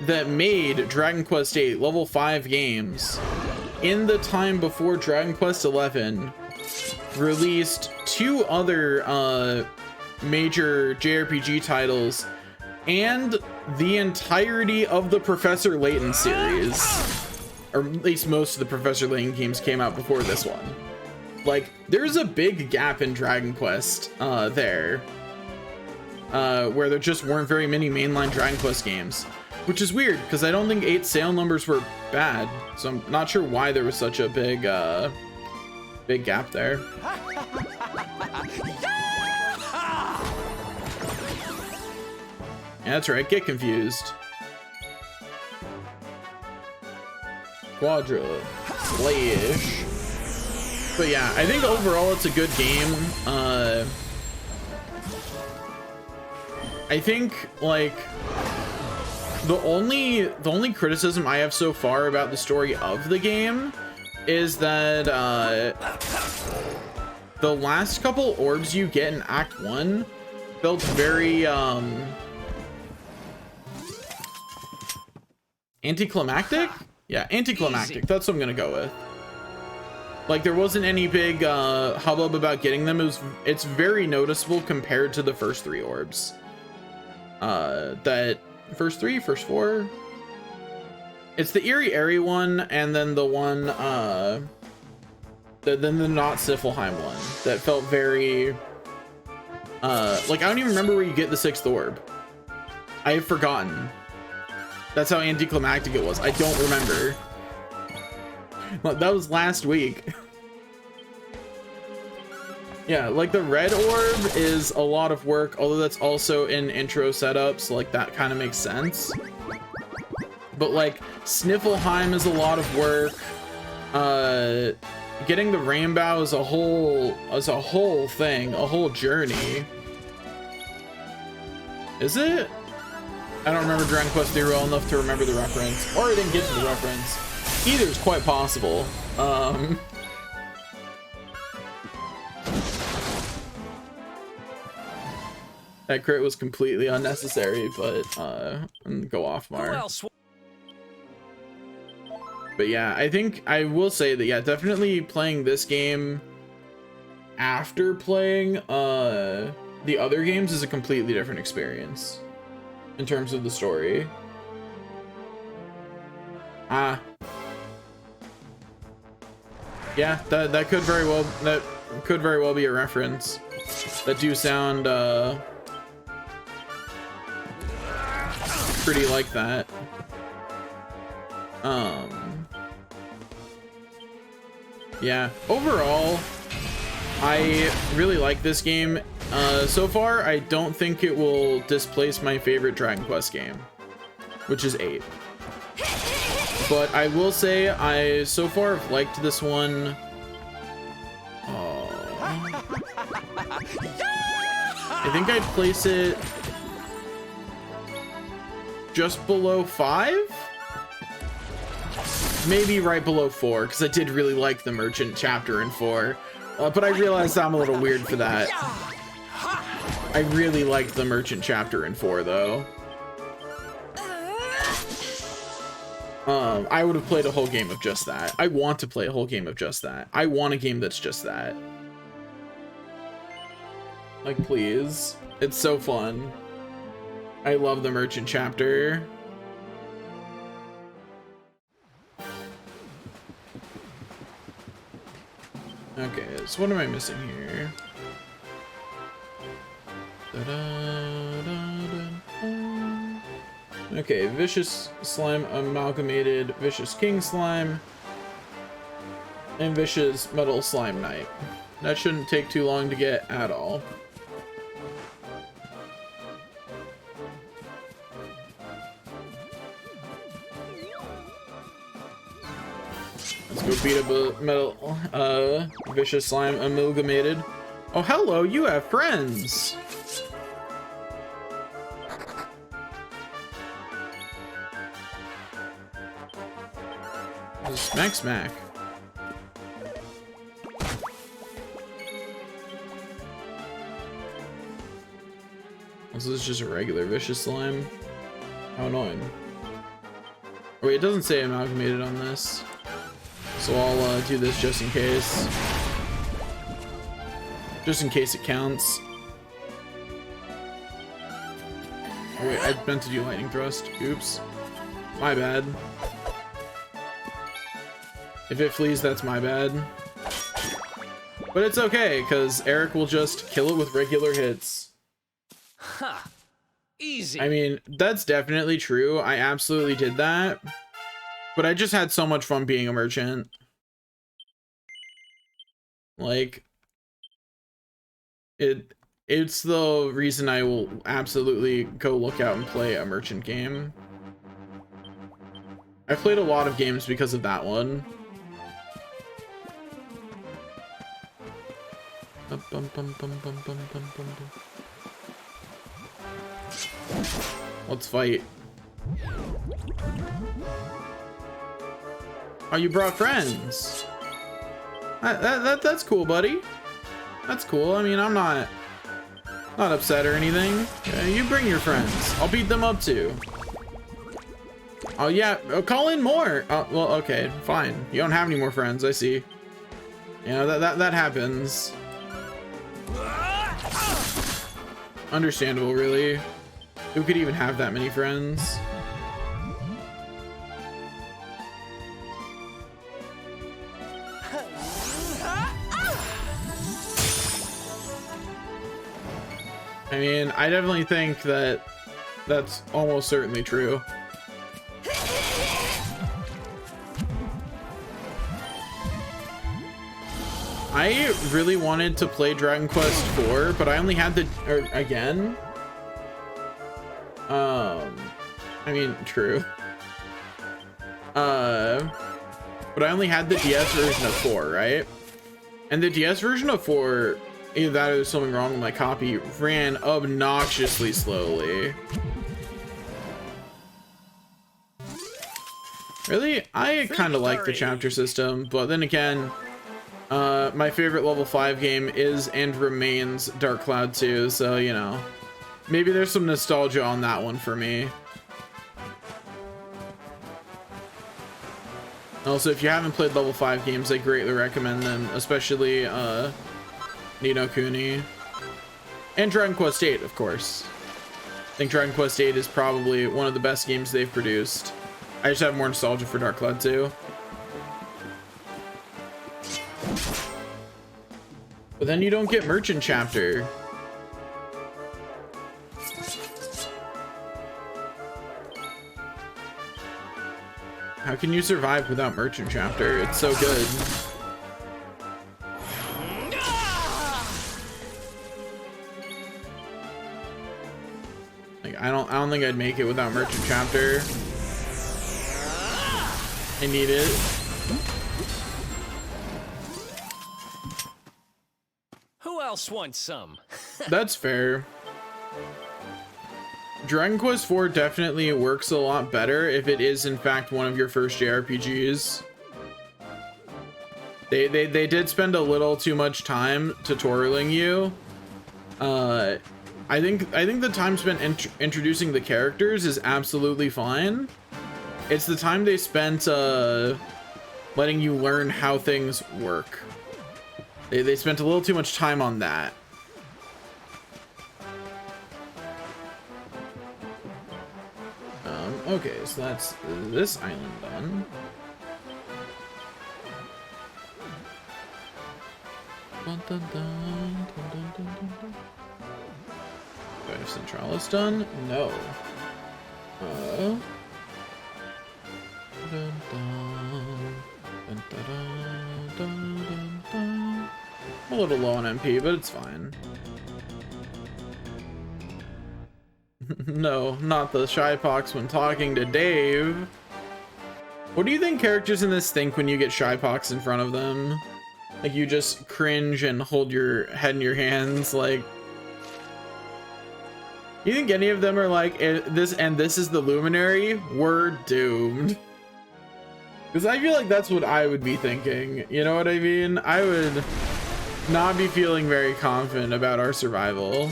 that made Dragon Quest 8 level 5 games in the time before Dragon Quest 11 released 2 other major JRPG titles and the entirety of the Professor Layton series, or at least most of the Professor Layton games came out before this one. Like, there's a big gap in Dragon Quest there, where there just weren't very many mainline Dragon Quest games, which is weird because I don't think 8 sale numbers were bad, so I'm not sure why there was such a big big gap there. Yeah, that's right, get confused. Quadra Slayish. But yeah, I think overall it's a good game. I think, like, the only criticism I have so far about the story of the game is that the last couple orbs you get in Act 1 felt very anticlimactic? Yeah, anticlimactic. That's what I'm gonna go with. Like, there wasn't any big hubbub about getting them. It's very noticeable compared to the first 3 orbs. That first 4. It's the Eerie Airy one, and then the one than the not Siflheim one. That felt very like I don't even remember where you get the 6th orb. I have forgotten. That's how anticlimactic it was. I don't remember. That was last week. Yeah, like the red orb is a lot of work, although that's also in intro setup, so like that kind of makes sense. But like Sniffleheim is a lot of work. Getting the rainbow is a whole thing, a whole journey. Is it? I don't remember Dragon Quest 3 well enough to remember the reference, or I didn't get to the reference. Either is quite possible. That crit was completely unnecessary, but go off, Mar. But yeah, I think I will say that, yeah, definitely playing this game after playing the other games is a completely different experience in terms of the story. Yeah, that could very well be a reference. That do sound pretty like that. Yeah, overall I really like this game. So far I don't think it will displace my favorite Dragon Quest game, which is 8. But I will say I so far have liked this one. I think I'd place it just below 5, maybe right below 4, because I did really like the merchant chapter in 4, but I realized I'm a little weird for that. I really liked the merchant chapter in 4 though. I would have played a whole game of just that. I want to play a whole game of just that. I want a game that's just that. Like, please. It's so fun. I love the merchant chapter. Okay, so what am I missing here? Okay, Vicious Slime Amalgamated, Vicious King Slime, and Vicious Metal Slime Knight. That shouldn't take too long to get at all. Let's go beat up a metal, Vicious Slime Amalgamated. Oh, hello, you have friends! Smack, smack. So this is just a regular Vicious Slime. How annoying. Oh, wait, it doesn't say amalgamated on this. So I'll do this just in case. Just in case it counts. Oh, wait, I meant to do lightning thrust. Oops. My bad. If it flees, that's my bad. But it's okay, because Eric will just kill it with regular hits. Huh. Easy. I mean, that's definitely true. I absolutely did that. But I just had so much fun being a merchant. Like, it's the reason I will absolutely go look out and play a merchant game. I've played a lot of games because of that one. Let's fight. Oh, you brought friends. That's cool, buddy. That's cool. I mean, I'm not upset or anything. You bring your friends. I'll beat them up too. Oh yeah, call in more. Well, okay, fine. You don't have any more friends. I see. You know, that happens. Understandable, really. Who could even have that many friends? I mean, I definitely think that that's almost certainly true. I really wanted to play Dragon Quest IV, but I only had the, again. I mean, true. But I only had the DS version of 4, right? And the DS version of 4, either that or there's something wrong with my copy, ran obnoxiously slowly. Really? I kind of like the chapter system, but then again, my favorite level 5 game is and remains Dark Cloud 2, so you know, maybe there's some nostalgia on that one for me. Also, if you haven't played level 5 games, I greatly recommend them, especially Ni no Kuni and Dragon Quest VIII, of course. I think Dragon Quest VIII is probably one of the best games they've produced. I just have more nostalgia for Dark Cloud 2. But then you don't get Merchant Chapter. How can you survive without Merchant Chapter? It's so good. Like I don't think I'd make it without Merchant Chapter. I need it. Who else wants some? That's fair. Dragon Quest IV definitely works a lot better if it is in fact one of your first JRPGs. They did spend a little too much time tutorialing you. I think the time spent introducing the characters is absolutely fine. It's the time they spent letting you learn how things work. They spent a little too much time on that. Okay, so that's this island done. Dun, dun, dun, dun, dun, dun, dun. Do I have Centralis done? No. Dun, dun, dun, dun, dun, dun, dun. A little low on MP, but it's fine. No, not the shy pox when talking to Dave. What do you think characters in this think when you get shy pox in front of them? Like you just cringe and hold your head in your hands, like. You think any of them are like, this is the Luminary? We're doomed. Because I feel like that's what I would be thinking. You know what I mean? I would not be feeling very confident about our survival.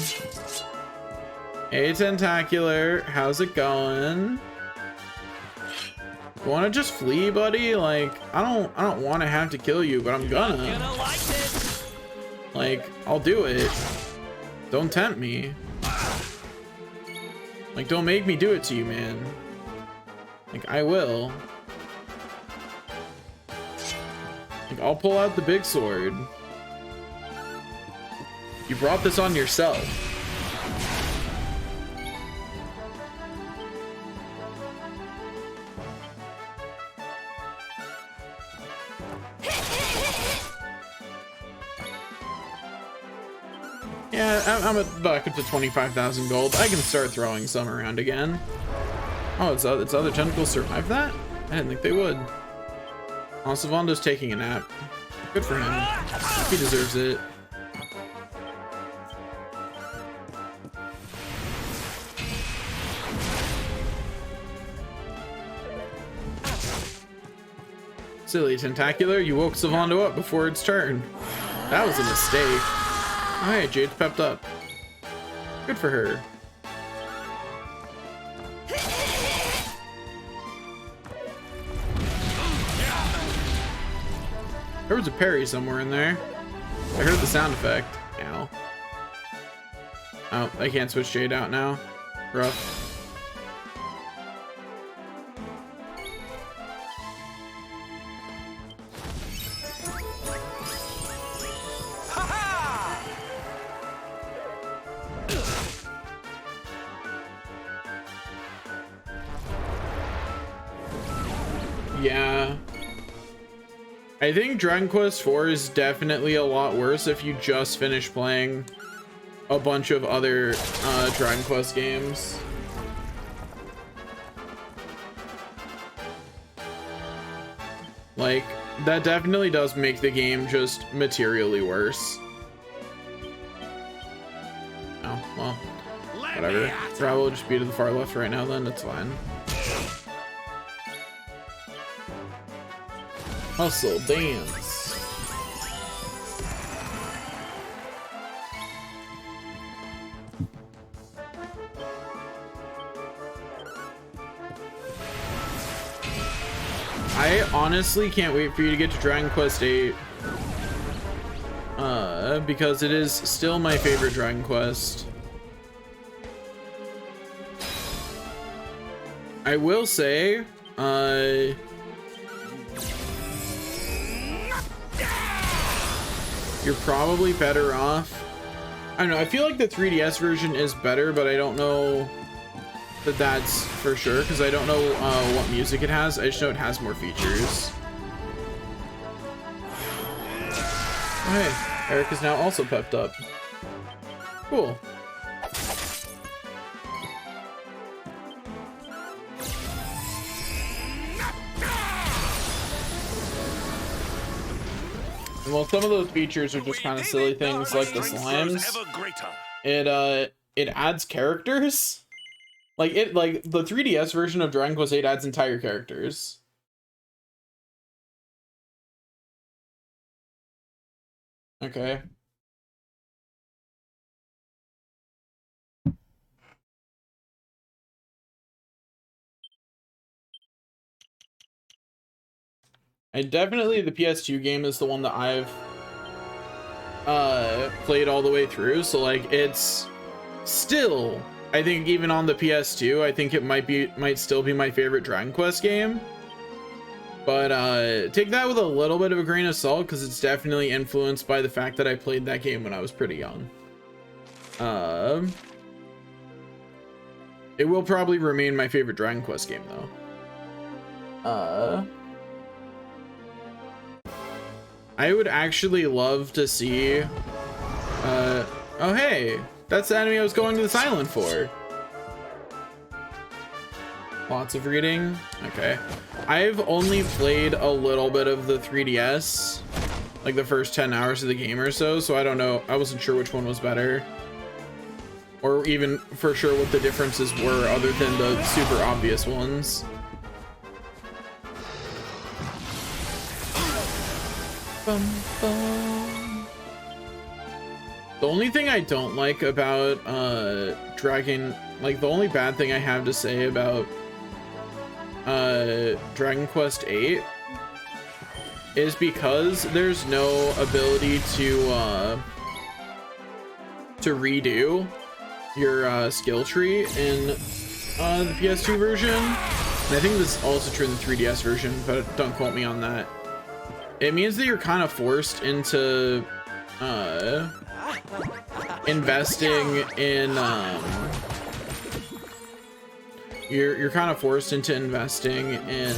Hey, Tentacular, how's it going? You want to just flee, buddy? Like, I don't want to have to kill you, but I'm gonna. Like, I'll do it. Don't tempt me. Like, don't make me do it to you, man. Like, I will. Like, I'll pull out the big sword. You brought this on yourself. Yeah, I'm back up to 25,000 gold. I can start throwing some around again. Oh, its other tentacles survived that? I didn't think they would. Oh, Savondo's taking a nap. Good for him. He deserves it. Silly Tentacular, you woke Savondo up before its turn. That was a mistake. Alright, Jade's pepped up. Good for her. There was a parry somewhere in there. I heard the sound effect. Ow. Oh, I can't switch Jade out now. Rough. Yeah. I think Dragon Quest IV is definitely a lot worse if you just finish playing a bunch of other Dragon Quest games. Like, that definitely does make the game just materially worse. Oh, well, whatever. Probably will just be to the far left right now then, it's fine. Hustle, dance. I honestly can't wait for you to get to Dragon Quest VIII. Because it is still my favorite Dragon Quest. I will say, you're probably better off. I don't know, I feel like the 3DS version is better, but I don't know that that's for sure because I don't know what music it has. I just know it has more features. Oh, hey, Eric is now also pepped up. Cool. And while some of those features are just kind of silly things like the slimes, it adds characters. Like the 3DS version of Dragon Quest VIII adds entire characters. Okay. And definitely the PS2 game is the one that I've played all the way through, so like it's still, I think even on the PS2, I think it might still be my favorite Dragon Quest game. But take that with a little bit of a grain of salt because it's definitely influenced by the fact that I played that game when I was pretty young. It will probably remain my favorite Dragon Quest game though. I would actually love to see oh hey, that's the enemy I was going to this island for. Lots of reading. Okay, I've only played a little bit of the 3DS, like the first 10 hours of the game or so, so I don't know, I wasn't sure which one was better or even for sure what the differences were other than the super obvious ones. The only thing I don't like about the only bad thing I have to say about Dragon Quest VIII is because there's no ability to redo your skill tree in the PS2 version. And I think this is also true in the 3DS version, but don't quote me on that. It means that you're kind of investing in you're kind of forced into investing in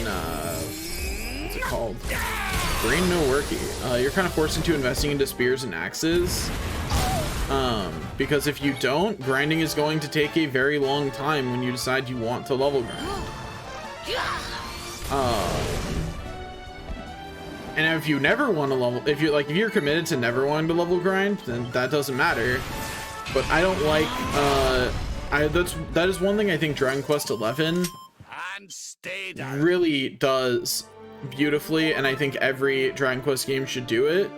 what's it called? Brain no worky. You're kind of forced into investing into spears and axes. Because if you don't, grinding is going to take a very long time when you decide you want to level grind. And if you never want to level, if you're committed to never wanting to level grind, then that doesn't matter. But I don't like, that is one thing I think Dragon Quest XI really does beautifully, and I think every Dragon Quest game should do it.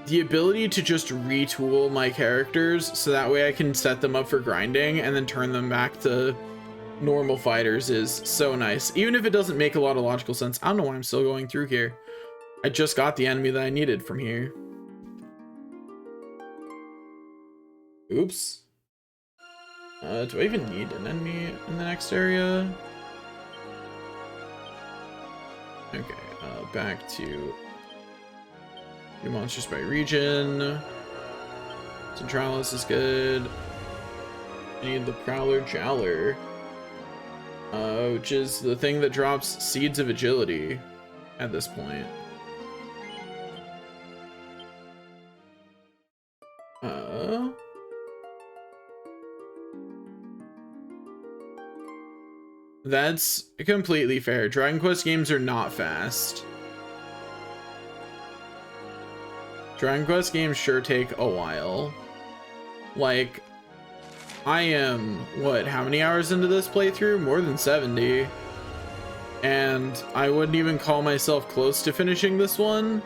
The ability to just retool my characters so that way I can set them up for grinding and then turn them back to normal fighters is so nice. Even if it doesn't make a lot of logical sense. I don't know why I'm still going through here. I just got the enemy that I needed from here. Oops. Do I even need an enemy in the next area? Okay, back to new monsters by region. Centralis is good. I need the Prowler Jowler, which is the thing that drops seeds of agility. at this point. That's completely fair. Dragon Quest games are not fast. Dragon Quest games sure take a while. Like, I am, what, how many hours into this playthrough? More than 70. And I wouldn't even call myself close to finishing this one.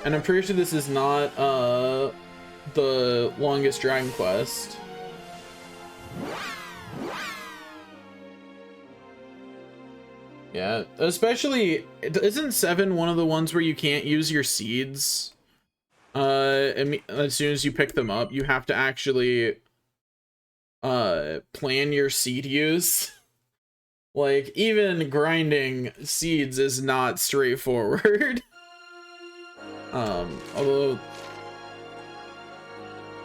And I'm pretty sure this is not the longest Dragon Quest. Yeah, especially, isn't 7 one of the ones where you can't use your seeds? As soon as you pick them up, you have to actually plan your seed use. Like, even grinding seeds is not straightforward. Although,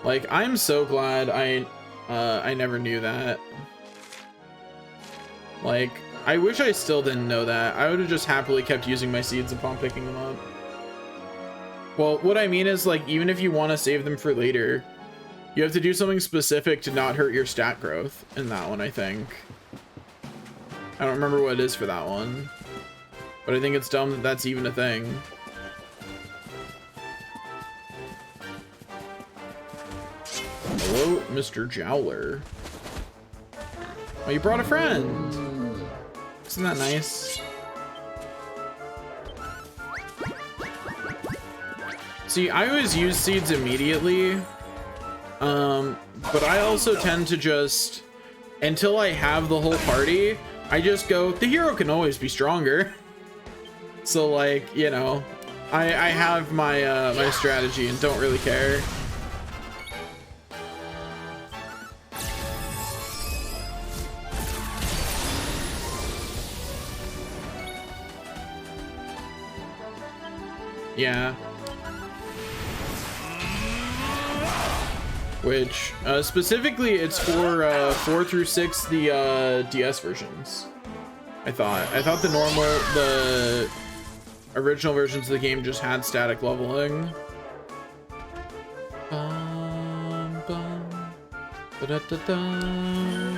like, I'm so glad I never knew that. Like, I wish I still didn't know that. I would have just happily kept using my seeds upon picking them up. Well, what I mean is, like, even if you want to save them for later, you have to do something specific to not hurt your stat growth in that one, I think. I don't remember what it is for that one, but I think it's dumb that that's even a thing. Hello, Mr. Jowler. Oh, you brought a friend. Isn't that nice? See, I always use seeds immediately, but I also tend to just, until I have the whole party, I just go, the hero can always be stronger. So, like, you know, I have my my strategy and don't really care. Yeah. Which, specifically, it's for 4 through 6, the DS versions. I thought the original versions of the game just had static leveling. Bum, bum, ba-da-da-da.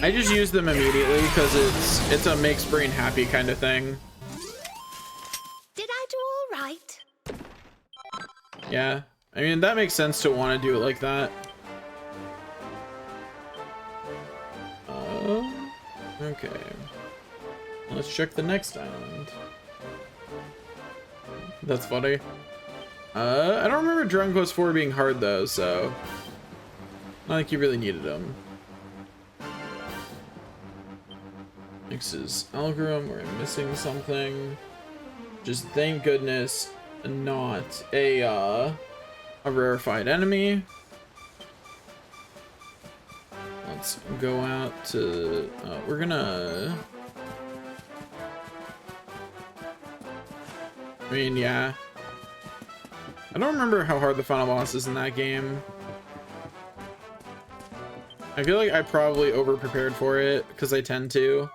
I just use them immediately because it's a makes brain happy kind of thing. Did I do all right? Yeah, I mean, that makes sense to want to do it like that. Okay. Let's check the next island. That's funny. I don't remember Dragon Quest IV being hard though, so not like you really needed them. Mixes algorithm, or I'm missing something. Just thank goodness not a rarefied enemy. Let's go out to we're gonna, I mean, yeah, I don't remember how hard the final boss is in that game. I feel like I probably over prepared for it because I tend to.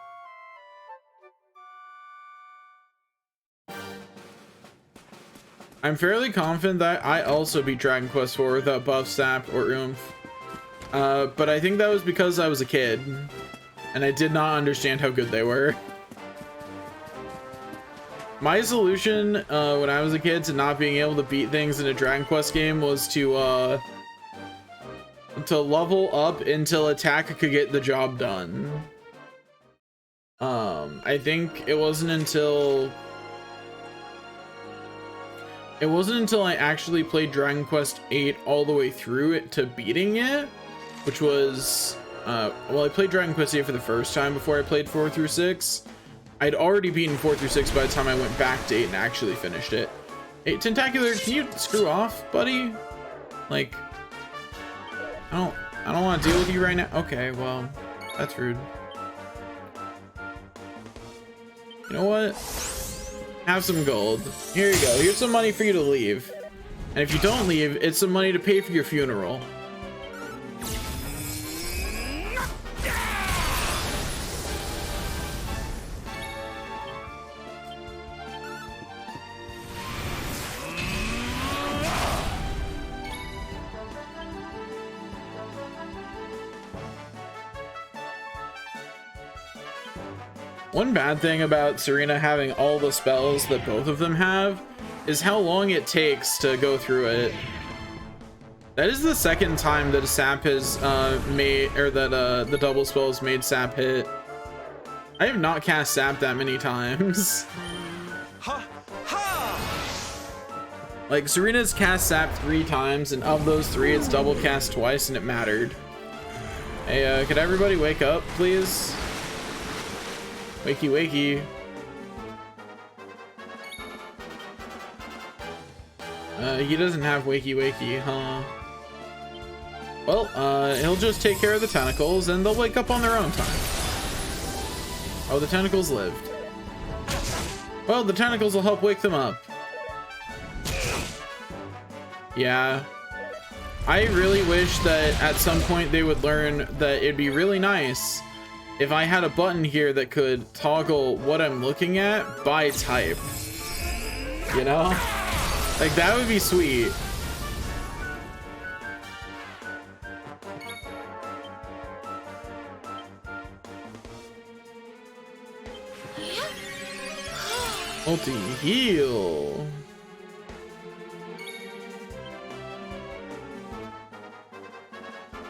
I'm fairly confident that I also beat Dragon Quest IV without buff, sap, or oomph. But I think that was because I was a kid and I did not understand how good they were. My solution when I was a kid to not being able to beat things in a Dragon Quest game was to level up until attack could get the job done. I think it wasn't until I actually played Dragon Quest VIII all the way through it to beating it, which was, well, I played Dragon Quest VIII for the first time before I played 4 through 6. I'd already beaten 4 through 6 by the time I went back to 8 and actually finished it. Hey, Tentacular, can you screw off, buddy? Like, I don't want to deal with you right now. Okay, well, that's rude. You know what? Have some gold. Here you go. Here's some money for you to leave. And if you don't leave, it's some money to pay for your funeral. One bad thing about Serena having all the spells that both of them have is how long it takes to go through it. That is the second time that a sap has made, or that the double spell has made sap hit. I have not cast sap that many times. Ha ha! Like, Serena's cast sap 3 times, and of those 3, it's double cast twice, and it mattered. Hey, could everybody wake up, please? Wakey, wakey. He doesn't have wakey, wakey, huh? Well, he'll just take care of the tentacles, and they'll wake up on their own time. Oh, the tentacles lived. Well, the tentacles will help wake them up. Yeah. I really wish that at some point they would learn that it'd be really nice if I had a button here that could toggle what I'm looking at by type. You know? Like, that would be sweet. Multi-heal.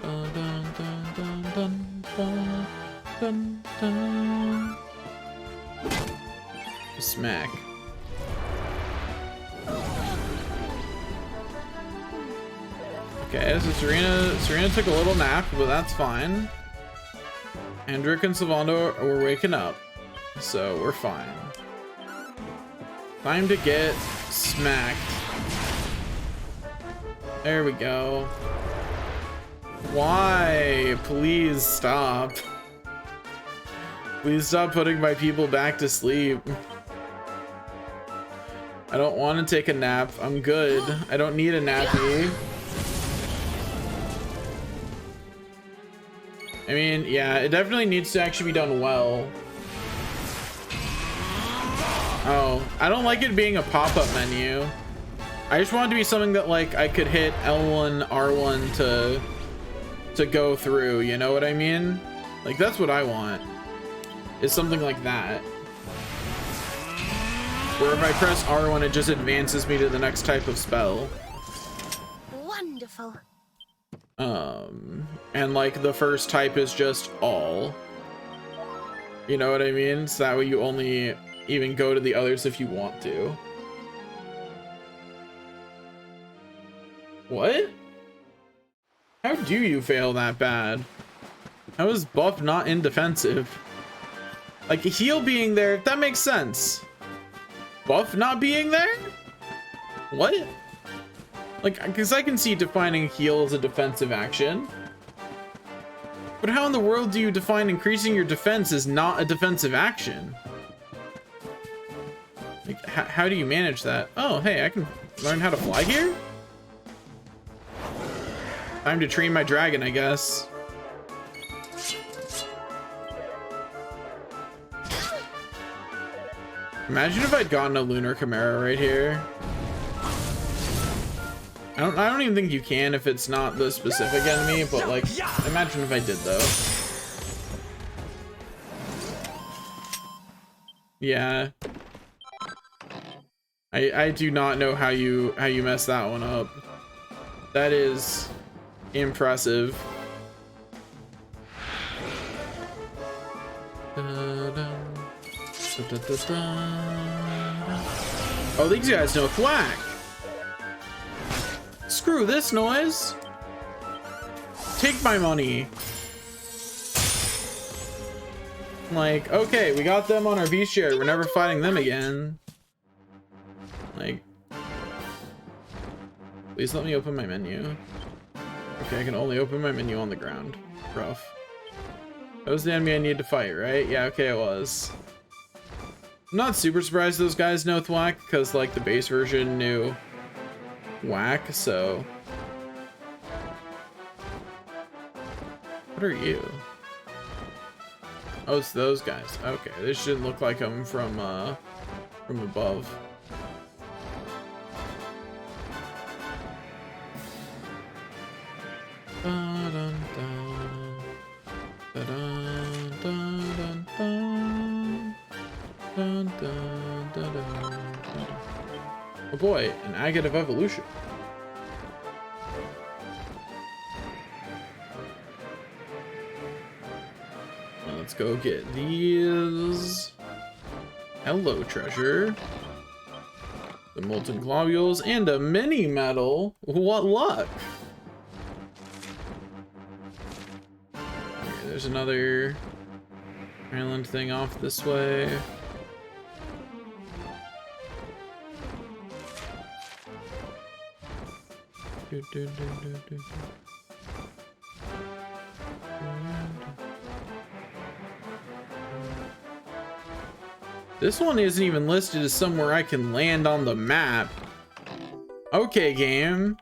Dun, dun, dun, dun, dun, dun. Dun, dun. Smack. Okay, so Serena took a little nap, but that's fine. Hendrik and Sylvando were waking up, so we're fine. Time to get smacked. There we go. Why? Please stop. Please stop putting my people back to sleep. I don't want to take a nap. I'm good. I don't need a nappy. I mean, yeah, it definitely needs to actually be done well. Oh, I don't like it being a pop-up menu. I just want it to be something that, like, I could hit L1, R1 to go through, you know what I mean? Like, that's what I want. Is something like that. Where if I press R1, it just advances me to the next type of spell. Wonderful. And like the first type is just all. You know what I mean? So that way you only even go to the others if you want to. What? How do you fail that bad? How is buff not indefensive? Like, heal being there, that makes sense. Buff not being there? What? Like, because I can see defining heal as a defensive action. But how in the world do you define increasing your defense as not a defensive action? Like, how do you manage that? Oh, hey, I can learn how to fly here? Time to train my dragon, I guess. Imagine if I'd gotten a lunar chimera right here. I don't even think you can if it's not the specific enemy, but like, imagine if I did though. Yeah. I do not know how you mess that one up. That is impressive. Oh, these guys know thwack. Screw this noise. Take my money. Like, okay, we got them on our V-share. We're never fighting them again. Like, please let me open my menu. Okay, I can only open my menu on the ground. Rough. That was the enemy I needed to fight, right? Yeah, okay, it was. I'm not super surprised those guys know thwack, because like the base version knew whack, so... What are you? Oh, it's those guys. Okay, this shouldn't look like I'm from above. Dun, dun, dun. Dun, dun, dun, dun, dun, dun, dun. Oh boy, an agate of evolution. Well, let's go get these. Hello, treasure. The molten globules and a mini medal. What luck! Okay, there's another island thing off this way. This one isn't even listed as somewhere I can land on the map. Okay, game.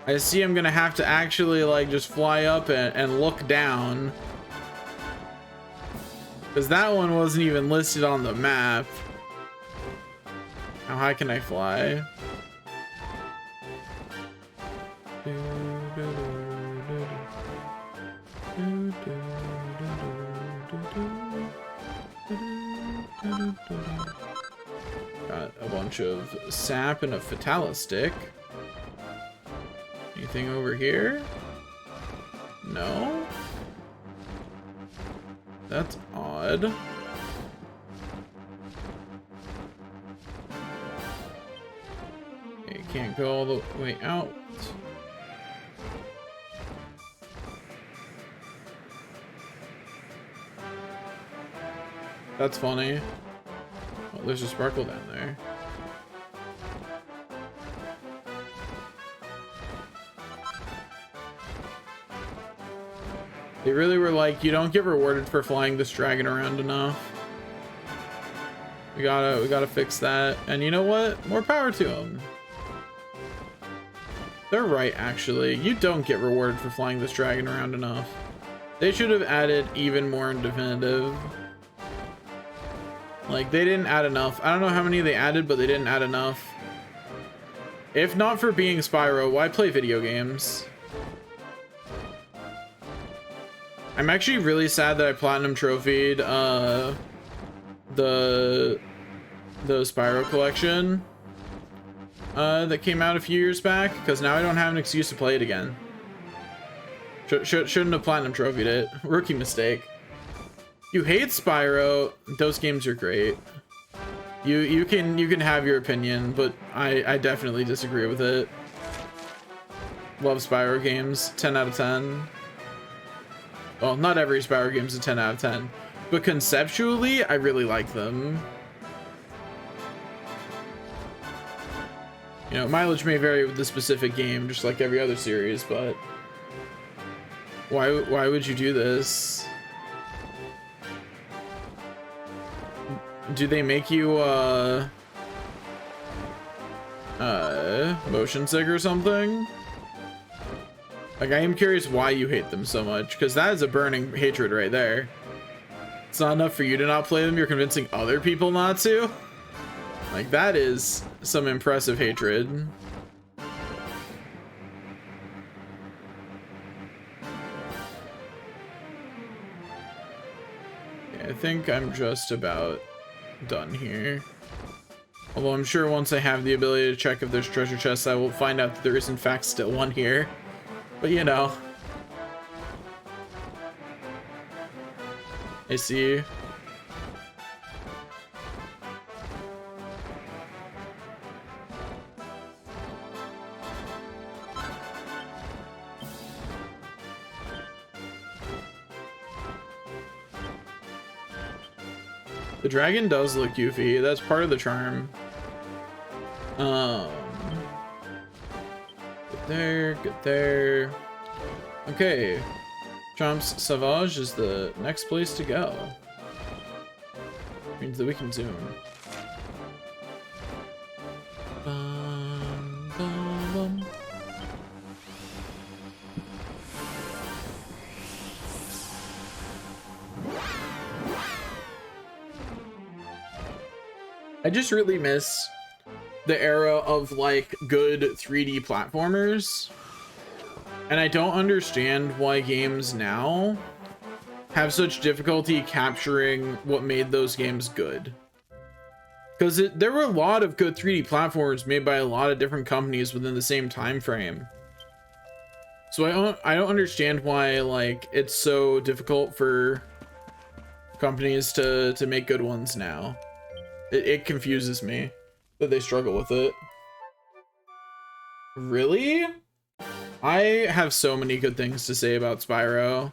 I see I'm gonna have to actually like just fly up and look down. Because that one wasn't even listed on the map. How high can I fly? Got a bunch of sap and a fatalistic. Anything over here? No? That's odd. Okay, can't go all the way out. That's funny. Oh, there's a sparkle down there. They really were like, you don't get rewarded for flying this dragon around enough. We gotta fix that. And you know what? More power to them. They're right, actually. You don't get rewarded for flying this dragon around enough. They should have added even more in definitive. Like, they didn't add enough. I don't know how many they added, but they didn't add enough. If not for being Spyro, why play video games? I'm actually really sad that I platinum trophied the Spyro collection that came out a few years back, because now I don't have an excuse to play it again. Shouldn't have platinum trophied it. Rookie mistake. You hate Spyro, those games are great. You can have your opinion, but I definitely disagree with it. Love Spyro games, 10 out of 10. Well, not every Spyro game is a 10 out of 10, but conceptually, I really like them. You know, mileage may vary with the specific game, just like every other series, but why would you do this? Do they make you motion sick or something? Like, I am curious why you hate them so much, because that is a burning hatred right there. It's not enough for you to not play them, you're convincing other people not to? Like, that is some impressive hatred. Okay, I think I'm just about done here. Although I'm sure once I have the ability to check if there's treasure chests, I will find out that there is in fact still one here. But you know. I see. The dragon does look goofy. That's part of the charm. Good there. Okay. Champs Sauvage is the next place to go. Means that we can zoom. I just really miss the era of like good 3D platformers. And I don't understand why games now have such difficulty capturing what made those games good. Because there were a lot of good 3D platforms made by a lot of different companies within the same time frame. So I don't understand why like it's so difficult for companies to make good ones now. It confuses me that they struggle with it. Really? I have so many good things to say about Spyro.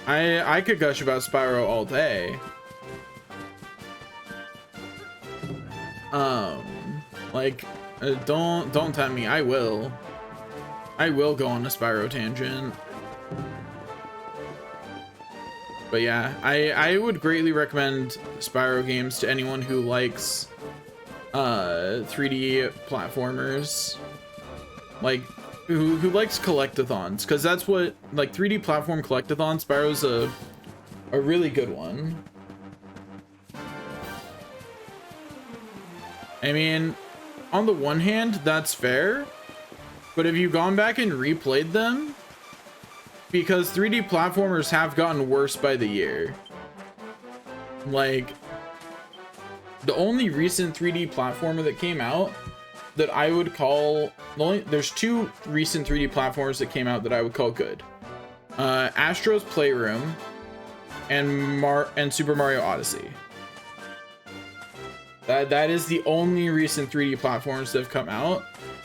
I could gush about Spyro all day. Like, don't tempt me. I will go on a Spyro tangent. But yeah, I would greatly recommend Spyro games to anyone who likes 3D platformers, like who likes collectathons, because that's what, like, 3D platform collectathon. Spyro's a really good one. I mean, on the one hand, that's fair, but have you gone back and replayed them? Because 3D platformers have gotten worse by the year. Like, the only recent 3D platformer that came out that I would call, there's two recent 3D platformers that came out that I would call good. Astro's Playroom and Super Mario Odyssey. That is the only recent 3D platforms that have come out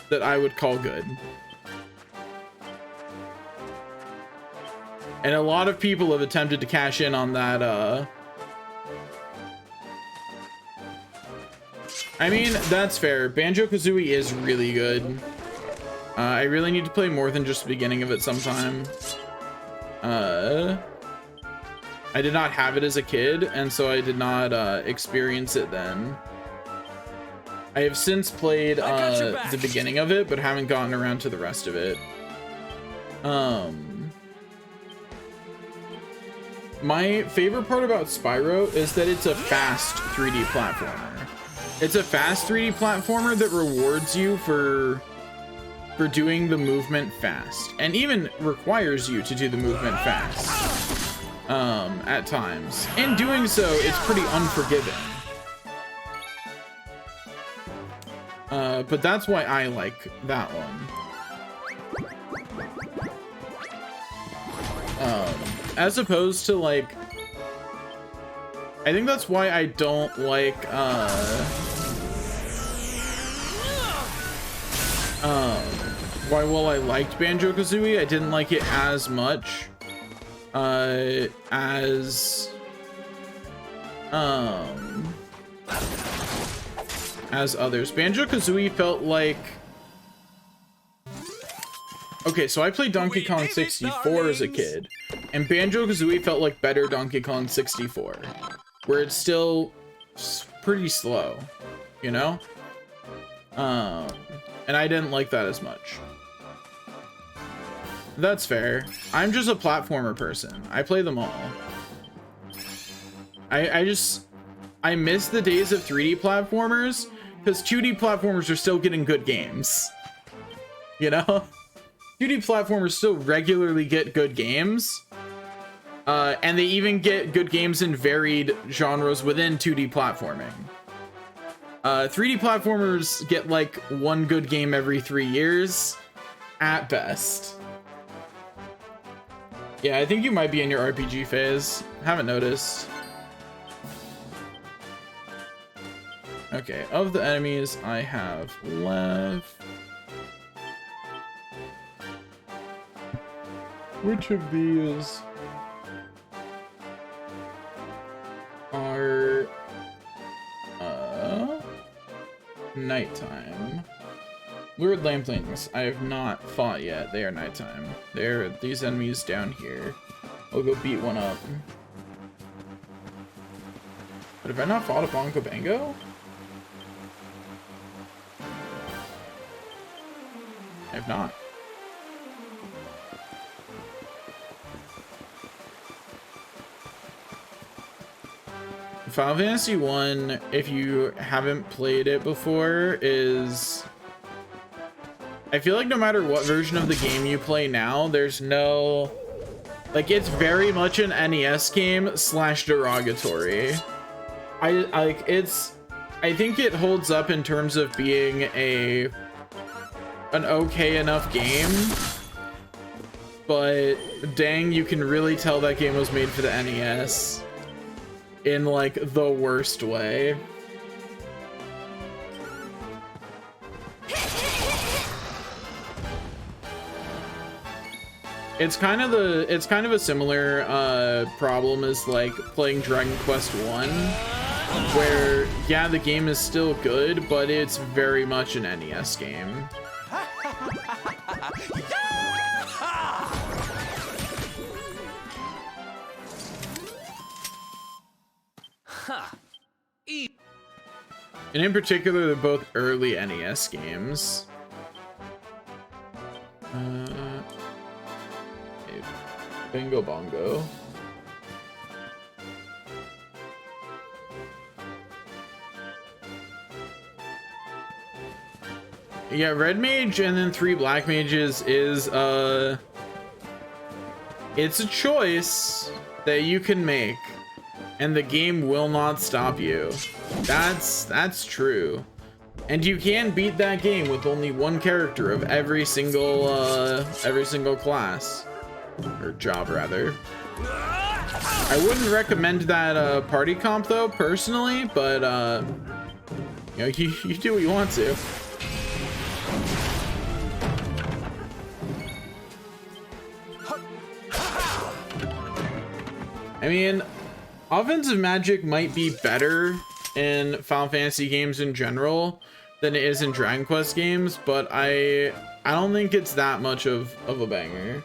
that I would call good. And a lot of people have attempted to cash in on that. I mean, that's fair. Banjo-Kazooie is really good. I really need to play more than just the beginning of it sometime. I did not have it as a kid, and so I did not experience it then. I have since played the beginning of it, but haven't gotten around to the rest of it. My favorite part about Spyro is that it's a fast 3D platformer. It's a fast 3D platformer that rewards you for doing the movement fast, and even requires you to do the movement fast at times. In doing so, it's pretty unforgiving. But that's why I like that one. As opposed to, like, I think that's why I don't like why, while I liked Banjo-Kazooie, I didn't like it as much as others. Banjo-Kazooie felt like, okay, so I played Donkey Kong 64 as a kid, and Banjo-Kazooie felt like better Donkey Kong 64, where it's still pretty slow, you know? And I didn't like that as much. That's fair. I'm just a platformer person. I play them all. I miss the days of 3D platformers, because 2D platformers are still getting good games. You know? 2D platformers still regularly get good games. And they even get good games in varied genres within 2D platforming. 3D platformers get like one good game every 3 years, at best. Yeah, I think you might be in your RPG phase. Haven't noticed. Okay, of the enemies I have left, which of these are nighttime? Lurid Lamplings, I have not fought yet. They are nighttime. They're these enemies down here. I'll go beat one up. But have I not fought a Bongo Bango? I have not. Final Fantasy 1, if you haven't played it before, is... I feel like no matter what version of the game you play now, there's no... Like, it's very much an NES game / derogatory. I think it holds up in terms of being an okay enough game, but dang, you can really tell that game was made for the NES in like the worst way. It's kind of a similar problem as like playing Dragon Quest 1, where yeah, the game is still good, but it's very much an NES game. And in particular, they're both early NES games. Bingo bongo. Yeah, red mage and then 3 black mages is it's a choice that you can make, and the game will not stop you. That's true. And you can beat that game with only one character of every single class. Or job, rather. I wouldn't recommend that party comp, though, personally, but, you know, you do what you want to. I mean, offensive magic might be better in Final Fantasy games in general than it is in Dragon Quest games, but I don't think it's that much of a banger.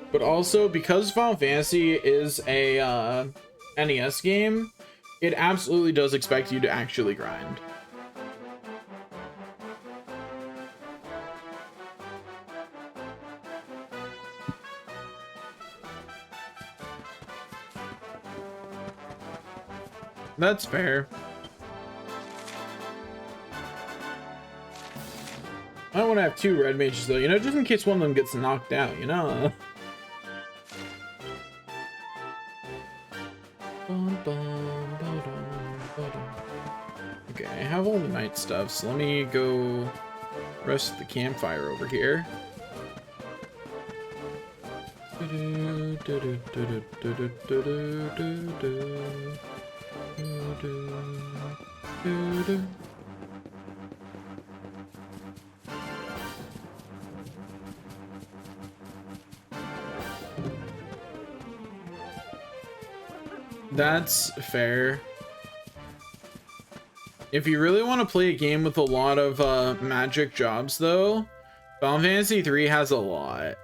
But also, because Final Fantasy is a NES game, it absolutely does expect you to actually grind. That's fair. I don't want to have 2 red mages though, you know, just in case one of them gets knocked out, you know? Okay, I have all the night stuff, so let me go rest the campfire over here. That's fair. If you really want to play a game with a lot of magic jobs, though, Final Fantasy 3 has a lot.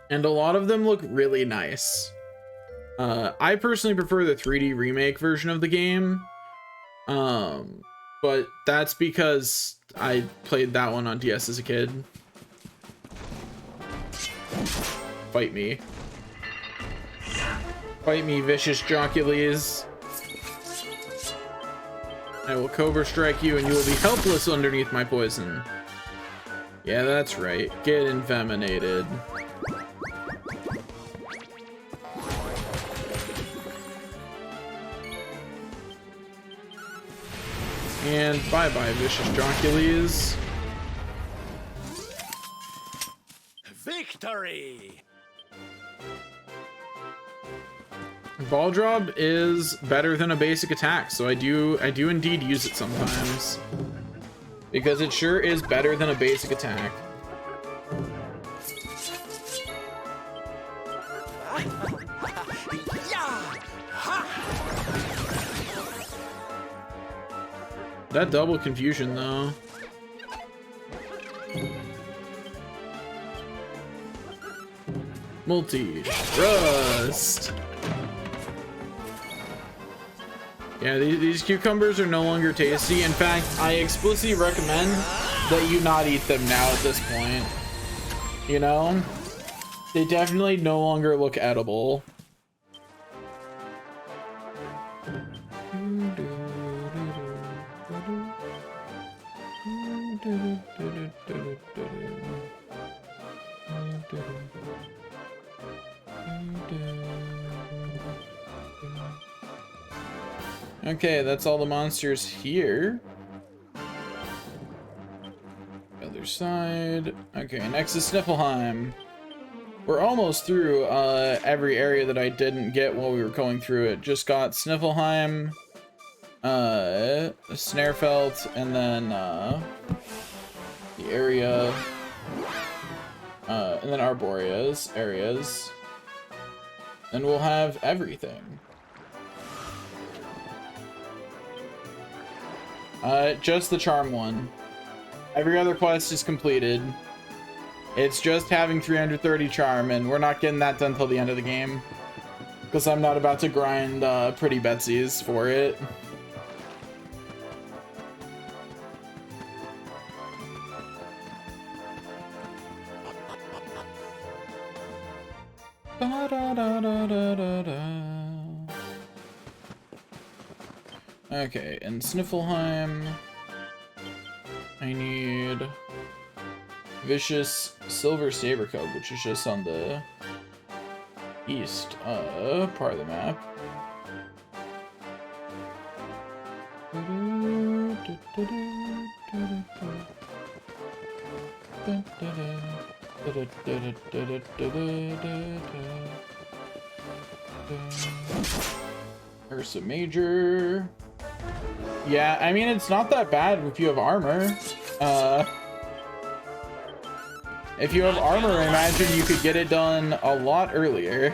And a lot of them look really nice. I personally prefer the 3D remake version of the game. But that's because I played that one on DS as a kid. Fight me. Fight me, vicious Draconian. I will Cobra Strike you and you will be helpless underneath my poison. Yeah, that's right. Get envenenated. And bye-bye, vicious Dracula's. Victory! Ball drop is better than a basic attack, so I do indeed use it sometimes. Because it sure is better than a basic attack. That double confusion, though. Multi-thrust. Yeah, these cucumbers are no longer tasty. In fact, I explicitly recommend that you not eat them now at this point. You know? They definitely no longer look edible. Okay, that's all the monsters here. Other side. Okay, next is Sniffleheim. We're almost through every area that I didn't get while we were going through it. Just got Sniffleheim, Snarefelt, and then the area, and then Arboria's areas. And we'll have everything. Just the charm one. Every other quest is completed. It's just having 330 charm, and we're not getting that done till the end of the game. Because I'm not about to grind Pretty Betsy's for it. Da, da, da, da, da, da, da. Okay, in Sniffleheim, I need Vicious Silver Saber Cub, which is just on the east part of the map. Ursa Major. Yeah, I mean, it's not that bad if you have armor. If you have armor, I imagine you could get it done a lot earlier.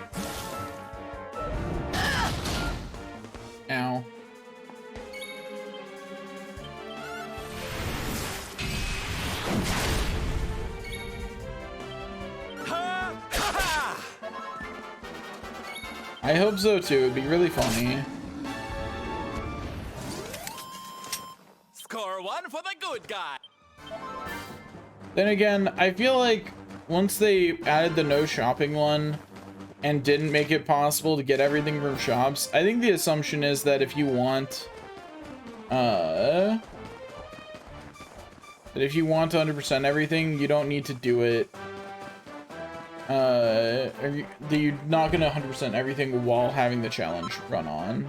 Ow. I hope so too. It'd be really funny. Score one for the good guy. Then again, I feel like once they added the no shopping one and didn't make it possible to get everything from shops, I think the assumption is that if you want, that if you want 100% everything, you don't need to do it. You're not gonna 100% everything while having the challenge run on.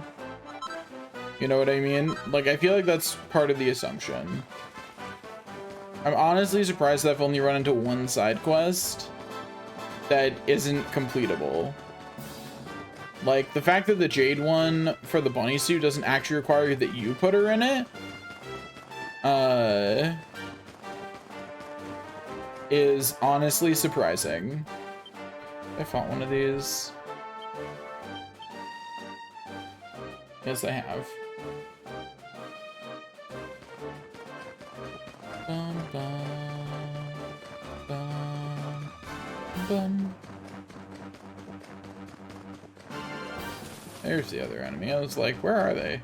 You know what I mean? Like, I feel like that's part of the assumption. I'm honestly surprised that I've only run into one side quest that isn't completable. Like, the fact that the Jade one for the bunny suit doesn't actually require that you put her in it, is honestly surprising. I fought one of these. Yes, I have. Bum, bum, bum, bum. There's the other enemy. I was like, where are they?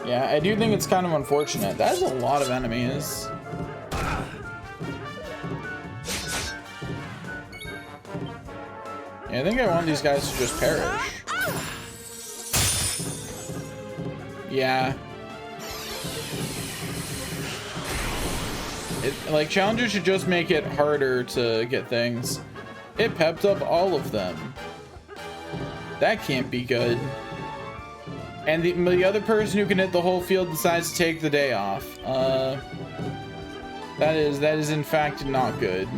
Yeah, I do think it's kind of unfortunate. That's a lot of enemies. Yeah, I think I want these guys to just perish. Yeah. Like, challenges should just make it harder to get things. It pepped up all of them. That can't be good. And the other person who can hit the whole field decides to take the day off. That is in fact not good.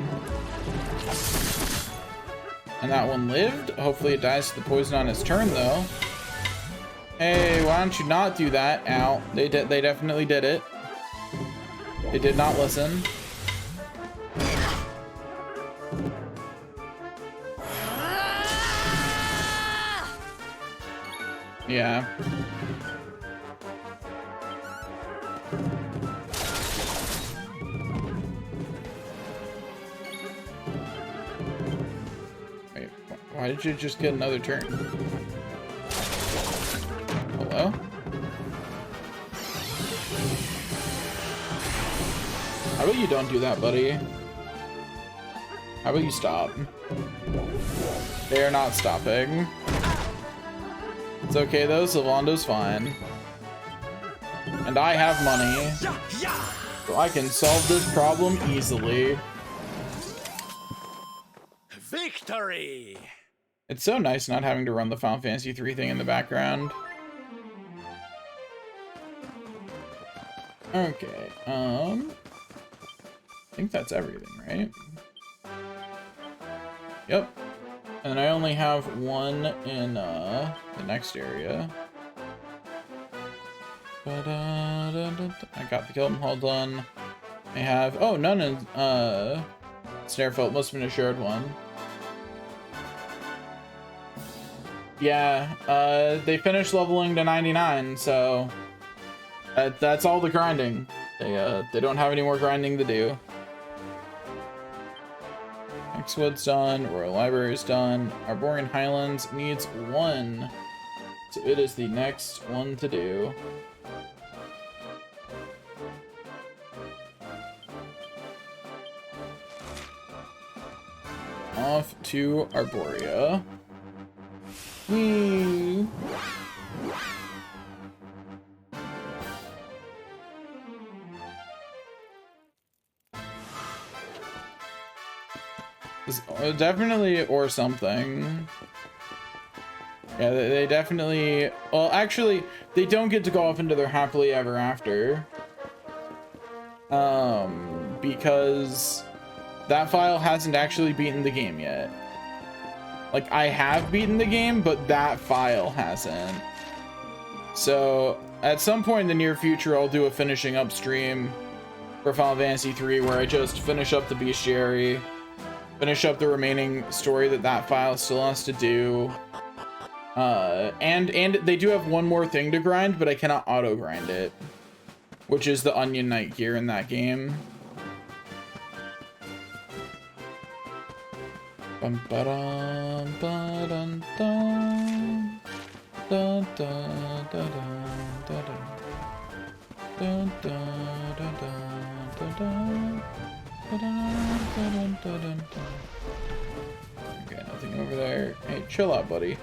And that one lived. Hopefully it dies to the poison on its turn, though. Hey, why don't you not do that? Ow. They definitely did it. They did not listen. Yeah. Why did you just get another turn? Hello? How about you don't do that, buddy? How about you stop? They are not stopping. It's okay though, Sylvando's fine. And I have money, so I can solve this problem easily. Victory! It's so nice not having to run the Final Fantasy III thing in the background. Okay, I think that's everything, right? Yep. And I only have one in the next area. I got the Kilton Hall done. I have none in Snarefelt. Must have been a shared one. Yeah, they finished leveling to 99, so that's all the grinding. They don't have any more grinding to do. Xwood's done, Royal Library's done. Arborian Highlands needs one, so it is the next one to do. Off to Arborea. Whee! Definitely or something. Yeah, they definitely... Well, actually, they don't get to go off into their happily ever after. Because that file hasn't actually beaten the game yet. Like, I have beaten the game, but that file hasn't. So, at some point in the near future, I'll do a finishing up stream for Final Fantasy III where I just finish up the bestiary, finish up the remaining story that file still has to do. And they do have one more thing to grind, but I cannot auto grind it, which is the Onion Knight gear in that game. Bum ba dum ba dum dum da da da da da da. Okay, nothing over there. Hey, chill out, buddy.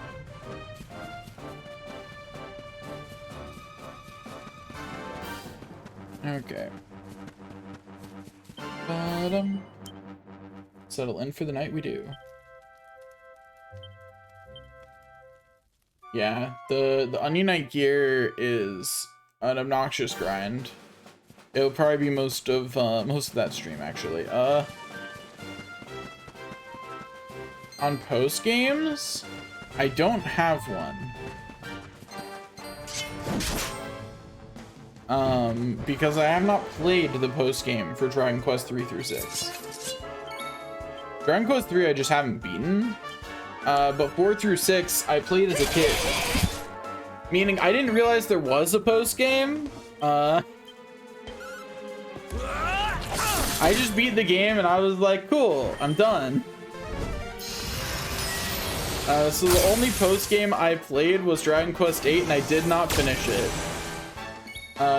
Okay. Settle in for the night we do. Yeah, the Onion Knight gear is an obnoxious grind. It'll probably be most of that stream actually. On post games, I don't have one. Because I have not played the post game for Dragon Quest 3 through 6. Dragon Quest 3 I just haven't beaten. But 4 through 6 I played as a kid. Meaning I didn't realize there was a post game. I just beat the game and I was like, cool, I'm done. So the only post game I played was Dragon Quest 8 and I did not finish it.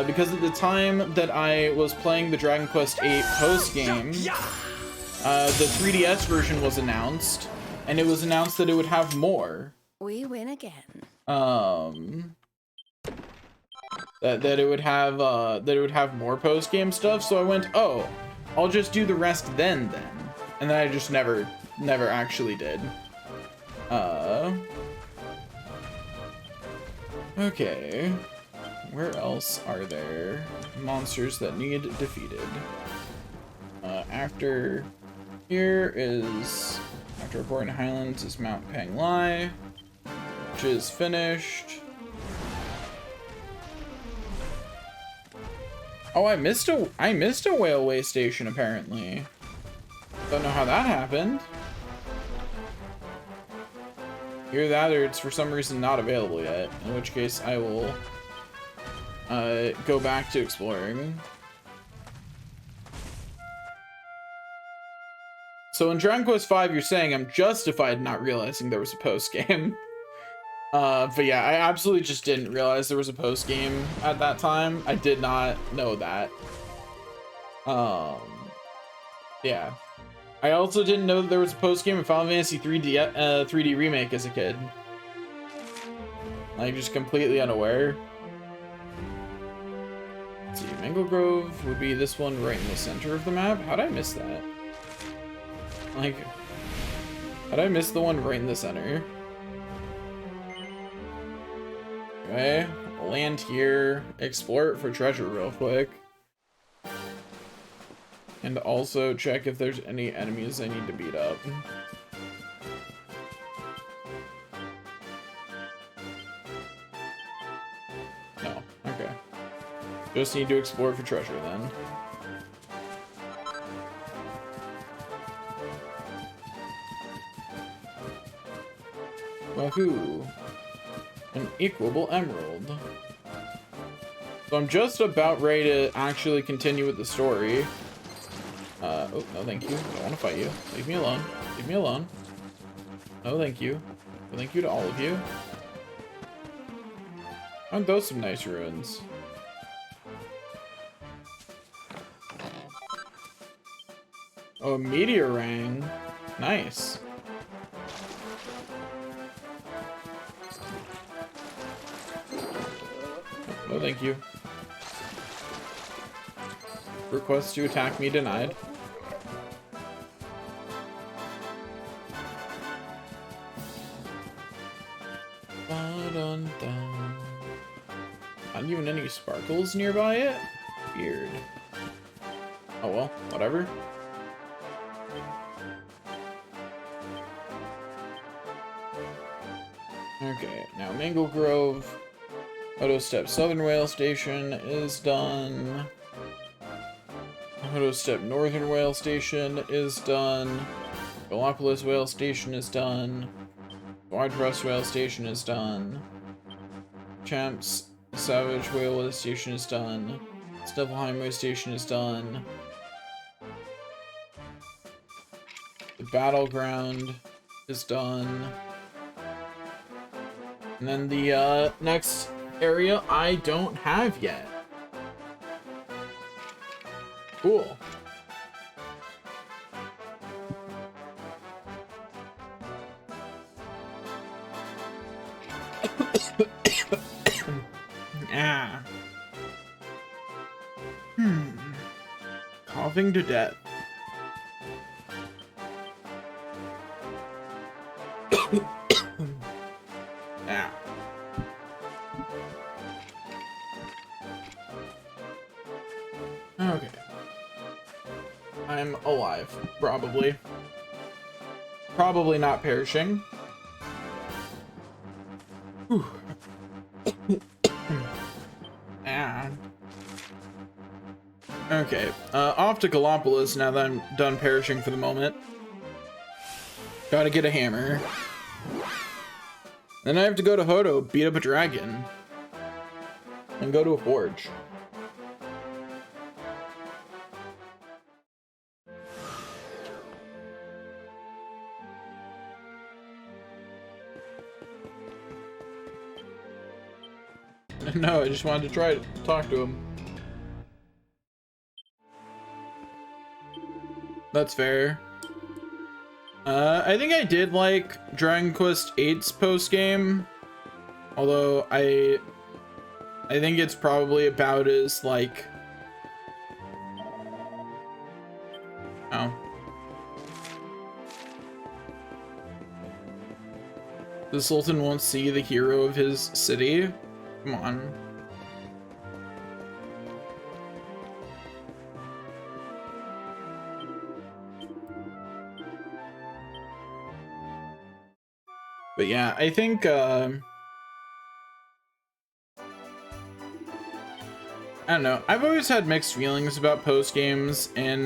Because at the time that I was playing the Dragon Quest 8 post game, the 3DS version was announced, and it was announced that it would have more. We win again. That it would have more post game stuff. So I went, oh, I'll just do the rest then, and then I just never actually did. Okay. Where else are there monsters that need defeated? After Arborian Highlands is Mount Panglai, which is finished. Oh, I missed a whaleway station apparently. Don't know how that happened. Either that or it's for some reason not available yet, in which case I will go back to exploring. So in Dragon Quest V, you're saying I'm justified in not realizing there was a post game. But yeah, I absolutely just didn't realize there was a post game at that time. I did not know that. Yeah. I also didn't know that there was a post game in Final Fantasy 3D remake as a kid. Like, just completely unaware. Let's see, Mango Grove would be this one right in the center of the map. How'd I miss that? Like, how'd I miss the one right in the center? Okay, land here, explore it for treasure real quick. And also check if there's any enemies I need to beat up. No, okay. Just need to explore for treasure then. Wahoo! An equable emerald. So I'm just about ready to actually continue with the story. Oh, no thank you. I don't want to fight you. Leave me alone. Leave me alone. No thank you. No thank you to all of you. Aren't those some nice ruins? Oh, a meteorang. Nice. No thank you. Request to attack me denied. Ba-dun-dun. Not even any sparkles nearby it? Weird. Oh well, whatever. Okay, now Mango Grove. Hodo Step Southern Rail Station is done. Hodo Step Northern Rail Station is done. Gallopolis Rail Station is done. Wardrust Rail Station is done. Champs Savage Railway Station is done. Sniffelheim Rail Station is done. The Battleground is done. And then the next area I don't have yet. Cool. Ah. Coughing to death. Ah. Okay. I'm alive, probably. Probably not perishing. Whew. Ah. Okay, off to Gallopolis now that I'm done perishing for the moment. Gotta get a hammer. Then I have to go to Hodo, beat up a dragon. And go to a forge. No, I just wanted to try to talk to him. That's fair. I think I did like Dragon Quest VIII's post-game. Although I think it's probably about as like... Oh. The Sultan won't see the hero of his city? Come on. But yeah, I think I don't know. I've always had mixed feelings about post games in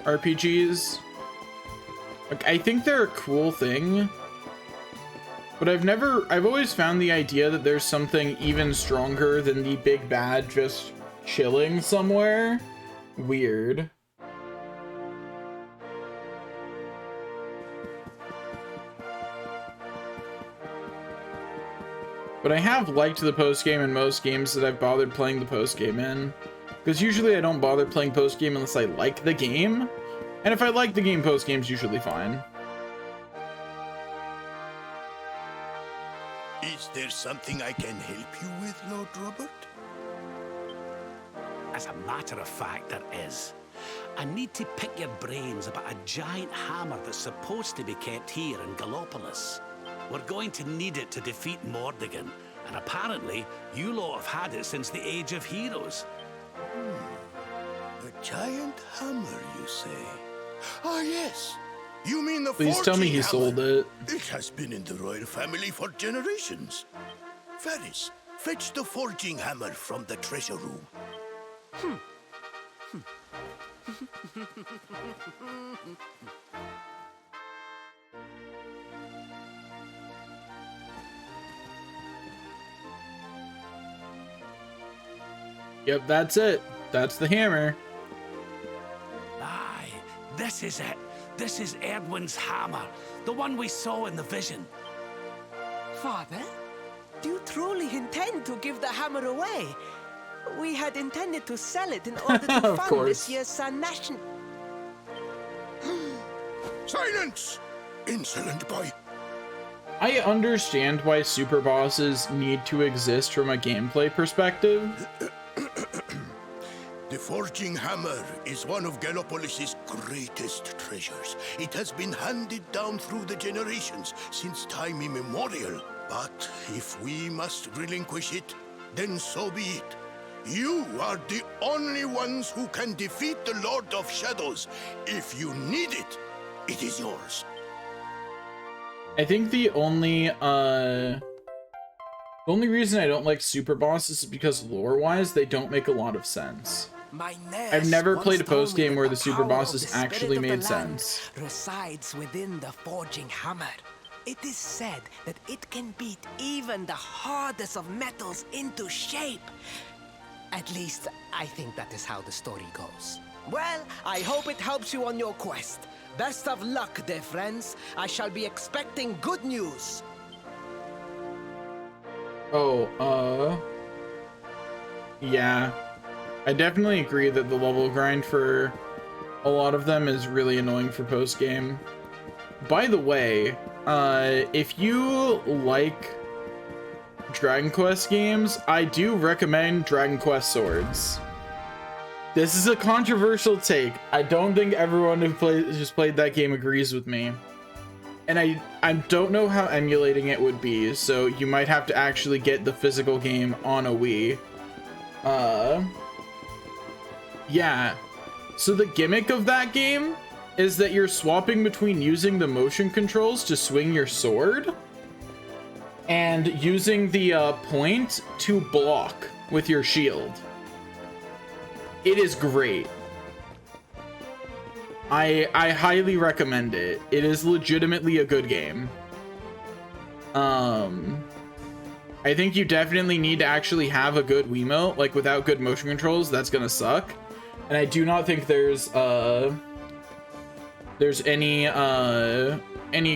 RPGs. Like, I think they're a cool thing. But I've always found the idea that there's something even stronger than the big bad just chilling somewhere weird. But I have liked the post-game in most games that I've bothered playing the post-game in. Because usually I don't bother playing post-game unless I like the game. And if I like the game, post-game's usually fine. Is there something I can help you with, Lord Robert? As a matter of fact, there is. I need to pick your brains about a giant hammer that's supposed to be kept here in Gallopolis. We're going to need it to defeat Mordegon, and apparently you lot have had it since the Age of Heroes. A giant hammer, you say? Ah, yes. You mean the Please tell me he sold it. It has been in the royal family for generations. Ferris, fetch the forging hammer from the treasure room. Yep, that's it. That's the hammer. Aye, this is it. This is Erdwin's hammer, the one we saw in the vision. Father, do you truly intend to give the hammer away? We had intended to sell it in order to Of fund course. this year's National... Silence! Insolent boy. I understand why super bosses need to exist from a gameplay perspective. The forging hammer is one of Gallopolis' greatest treasures. It has been handed down through the generations since time immemorial. But if we must relinquish it, then so be it. You are the only ones who can defeat the Lord of Shadows. If you need it, it is yours. I think the only reason I don't like super bosses is because lore-wise, they don't make a lot of sense. I've never played a post-game where the super bosses actually made sense. Resides within the forging hammer. It is said that it can beat even the hardest of metals into shape. At least, I think that is how the story goes. Well, I hope it helps you on your quest. Best of luck, dear friends. I shall be expecting good news. Oh, yeah. I definitely agree that the level grind for a lot of them is really annoying for post-game. By the way, if you like Dragon Quest games, I do recommend Dragon Quest Swords. This is a controversial take. I don't think everyone who just played that game agrees with me. And I don't know how emulating it would be, so you might have to actually get the physical game on a Wii. Yeah. So the gimmick of that game is that you're swapping between using the motion controls to swing your sword and using the point to block with your shield. It is great. I highly recommend it. It is legitimately a good game. I think you definitely need to actually have a good Wiimote. Like, without good motion controls, that's gonna suck. And I do not think there's any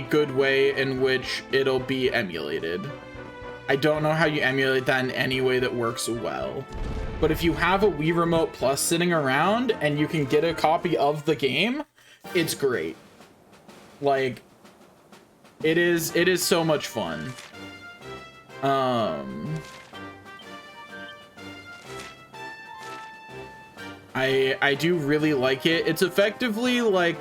good way in which it'll be emulated. I don't know how you emulate that in any way that works well. But if you have a Wii Remote Plus sitting around and you can get a copy of the game, it's great. Like, it is so much fun. I do really like it. It's effectively like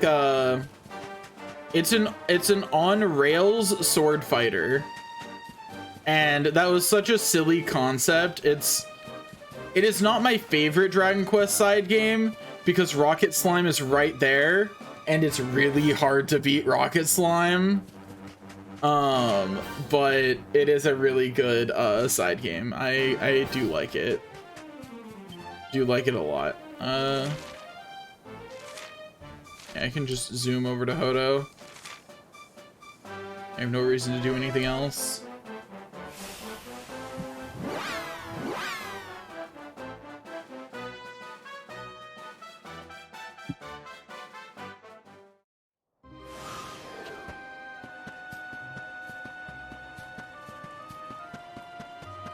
it's an on rails sword fighter. And that was such a silly concept. It is not my favorite Dragon Quest side game because Rocket Slime is right there and it's really hard to beat Rocket Slime. But it is a really good side game. I do like it. Do like it a lot. Yeah, I can just zoom over to Hodo. I have no reason to do anything else.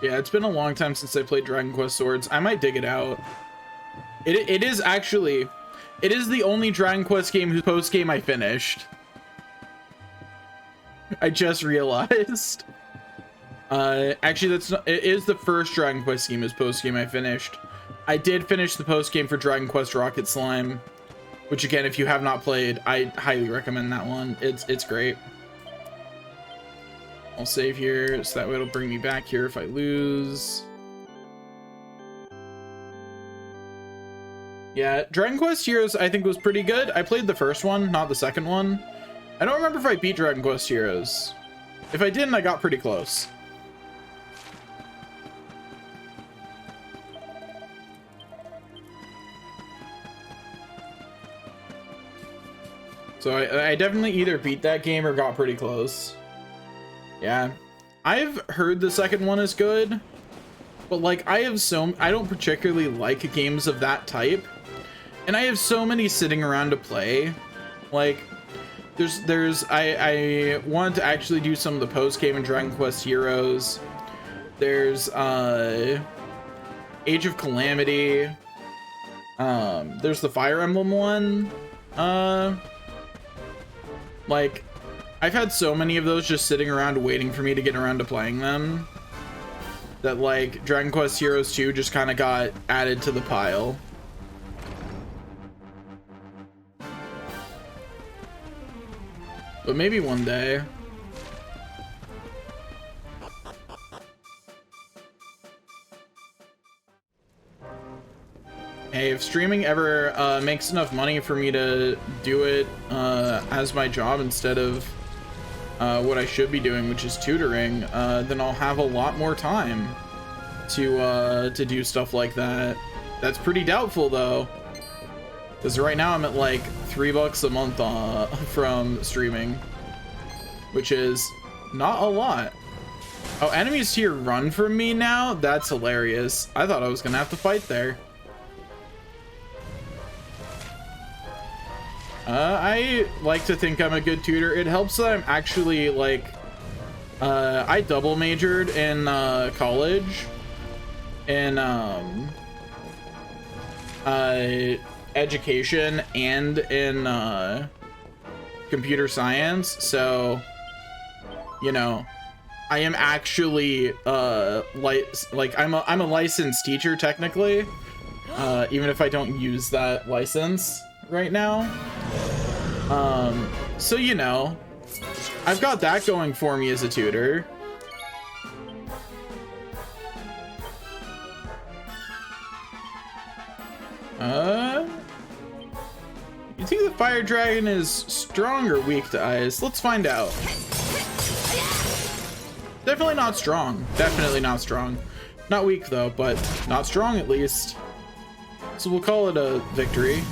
Yeah, it's been a long time since I played Dragon Quest Swords. I might dig it out. It is actually, it is the only Dragon Quest game whose post game I finished. I just realized. Actually, that's not, it is the first Dragon Quest game whose post game I finished. I did finish the post game for Dragon Quest Rocket Slime, which again, if you have not played, I highly recommend that one. It's great. I'll save here so that way it'll bring me back here if I lose. Yeah, Dragon Quest Heroes I think was pretty good. I played the first one, not the second one. I don't remember if I beat Dragon Quest Heroes. If I didn't, I got pretty close. So I definitely either beat that game or got pretty close. Yeah. I've heard the second one is good, but like I don't particularly like games of that type. And I have so many sitting around to play. Like I want to actually do some of the post game in Dragon Quest Heroes. There's Age of Calamity. There's the Fire Emblem one. Like, I've had so many of those just sitting around waiting for me to get around to playing them, that like Dragon Quest Heroes 2 just kind of got added to the pile. But maybe one day. Hey, if streaming ever makes enough money for me to do it as my job instead of what I should be doing, which is tutoring, then I'll have a lot more time to do stuff like that. That's pretty doubtful though, because right now I'm at like $3 a month from streaming, which is not a lot. Oh, enemies here run from me now? That's hilarious. I thought I was gonna have to fight there. I like to think I'm a good tutor. It helps that I'm actually like, I double majored in college in education and in computer science. So, you know, I am actually like I'm a licensed teacher technically, even if I don't use that license right now. So you know, I've got that going for me as a tutor. You think the fire dragon is strong or weak to ice? Let's find out. Definitely not strong. Definitely not strong. Not weak though, but not strong at least. So we'll call it a victory.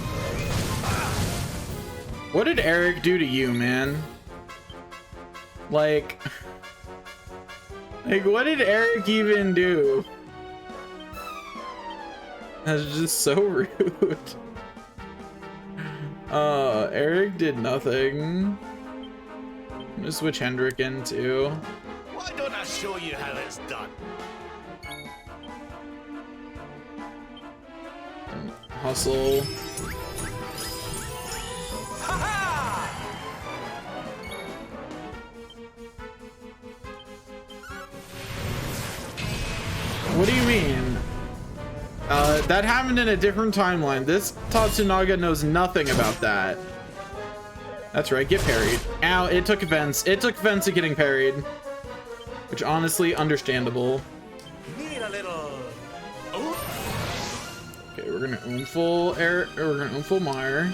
What did Eric do to you, man? Like what did Eric even do? That's just so rude. Eric did nothing. I'm gonna switch Hendrik in too. Why don't I show you how it's done? Hustle. What do you mean? That happened in a different timeline. This Tatsunaga knows nothing about that. That's right, get parried. Ow, it took offense. It took offense at getting parried. Which honestly, understandable. Need a little. Okay, we're gonna Oomful air, or we're gonna Oomful Mire.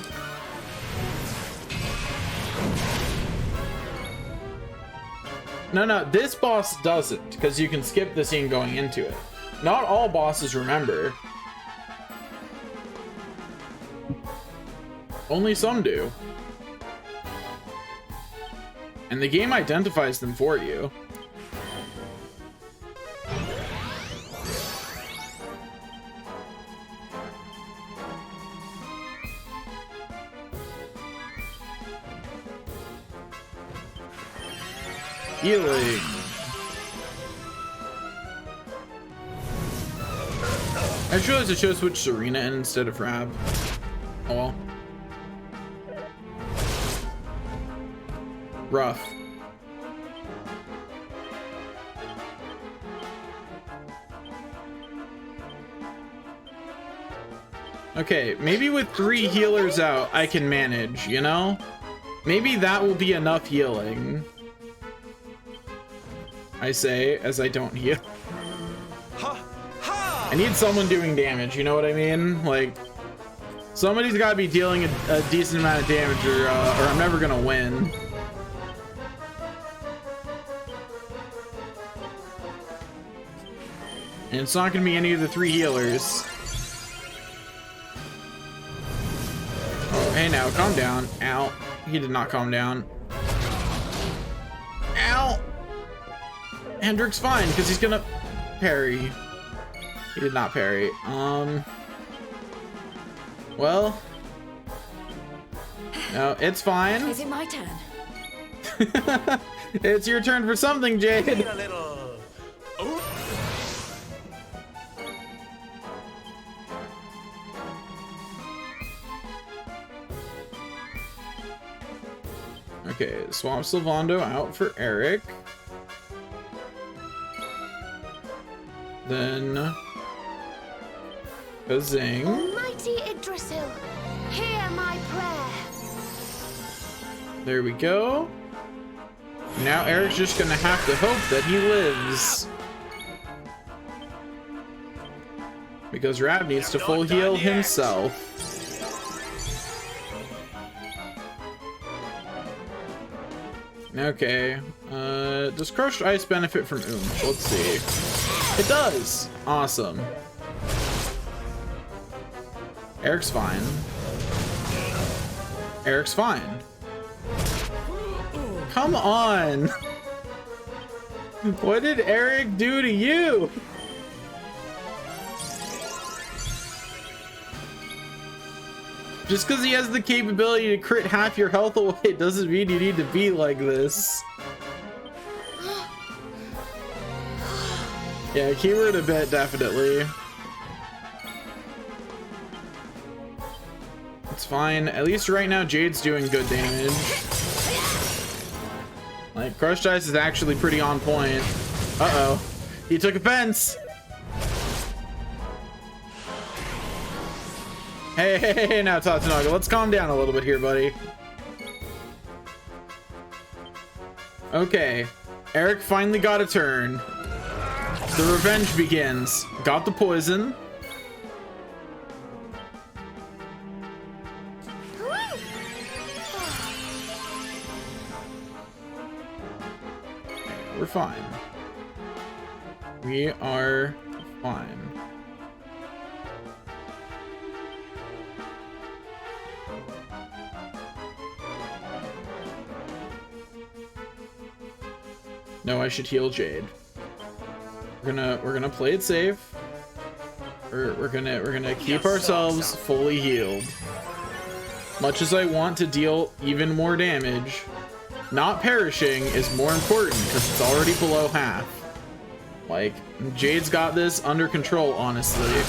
No, this boss doesn't, because you can skip the scene going into it. Not all bosses remember. Only some do. And the game identifies them for you. Healing. I just realized I should have switched Serena in instead of Rab. Oh well. Rough. Okay, maybe with 3 healers out, I can manage, you know? Maybe that will be enough healing. I say, as I don't heal. I need someone doing damage, you know what I mean? Like, somebody's got to be dealing a decent amount of damage or I'm never gonna win. And it's not gonna be any of the 3 healers. Oh, hey now, calm down. Ow. He did not calm down. Ow! Hendrick's fine, because he's gonna parry. He did not parry. Well. No, it's fine. Is it my turn? It's your turn for something, Jade. Okay, swap Sylvando out for Eric. Then Kazing. Almighty Yggdrasil, hear my prayer. There we go. Now Eric's just gonna have to hope that he lives. Because Rab needs to full heal himself. Okay, does Crushed Ice benefit from Oomph? Let's see. It does! Awesome. Eric's fine. Eric's fine. Come on! What did Eric do to you? Just because he has the capability to crit half your health away doesn't mean you need to be like this. Yeah, keyword a bit, definitely. It's fine. At least right now, Jade's doing good damage. Like, Crushed Ice is actually pretty on point. Uh-oh. He took offense! Hey, now Tatsunaga, let's calm down a little bit here, buddy. Okay, Eric finally got a turn. The revenge begins. Got the poison. We're fine. We are fine. No, I should heal Jade. We're gonna play it safe. We're gonna keep ourselves fully healed. Much as I want to deal even more damage, not perishing is more important because it's already below half. Like, Jade's got this under control, honestly.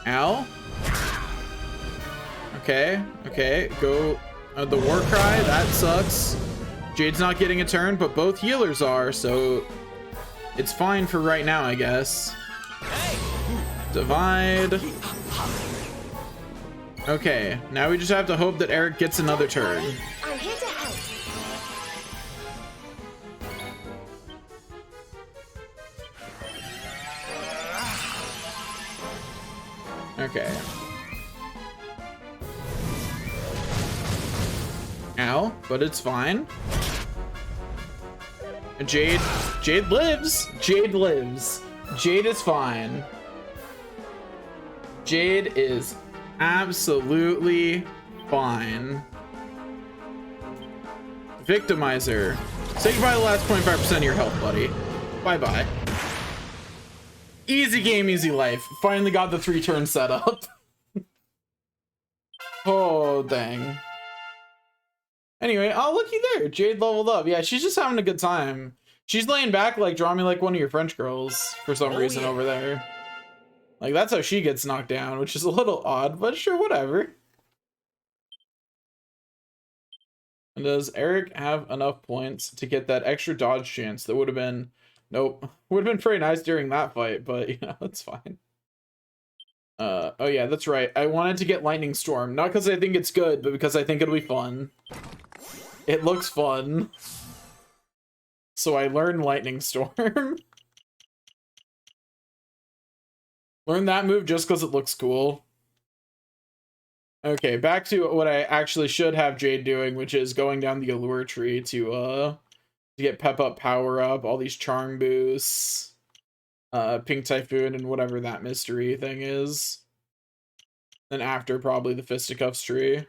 Ow. Okay, go. The war cry, that sucks. Jade's not getting a turn, but both healers are, so it's fine for right now, I guess. Divide. Okay, now we just have to hope that Eric gets another turn. I'm here to help. Okay. Ow, but it's fine. Jade lives. Jade lives. Jade is fine. Jade is absolutely fine. Victimizer. Say goodbye to the last 0.5% of your health, buddy. Bye-bye. Easy game, easy life. Finally got the 3-turn setup. Oh, dang. Anyway, oh, looky there. Jade leveled up. Yeah, she's just having a good time. She's laying back, like, draw me like one of your French girls for some reason over there. Like, that's how she gets knocked down, which is a little odd, but sure, whatever. And does Eric have enough points to get that extra dodge chance? That would have been... Nope. Would have been pretty nice during that fight, but, you know, it's fine. Oh yeah, that's right. I wanted to get Lightning Storm. Not because I think it's good, but because I think it'll be fun. It looks fun. So I learned Lightning Storm. Learn that move just because it looks cool. Okay, back to what I actually should have Jade doing, which is going down the Allure tree to get Pep Up, Power Up, all these Charm boosts, Pink Typhoon, and whatever that mystery thing is. Then after, probably the Fisticuffs tree.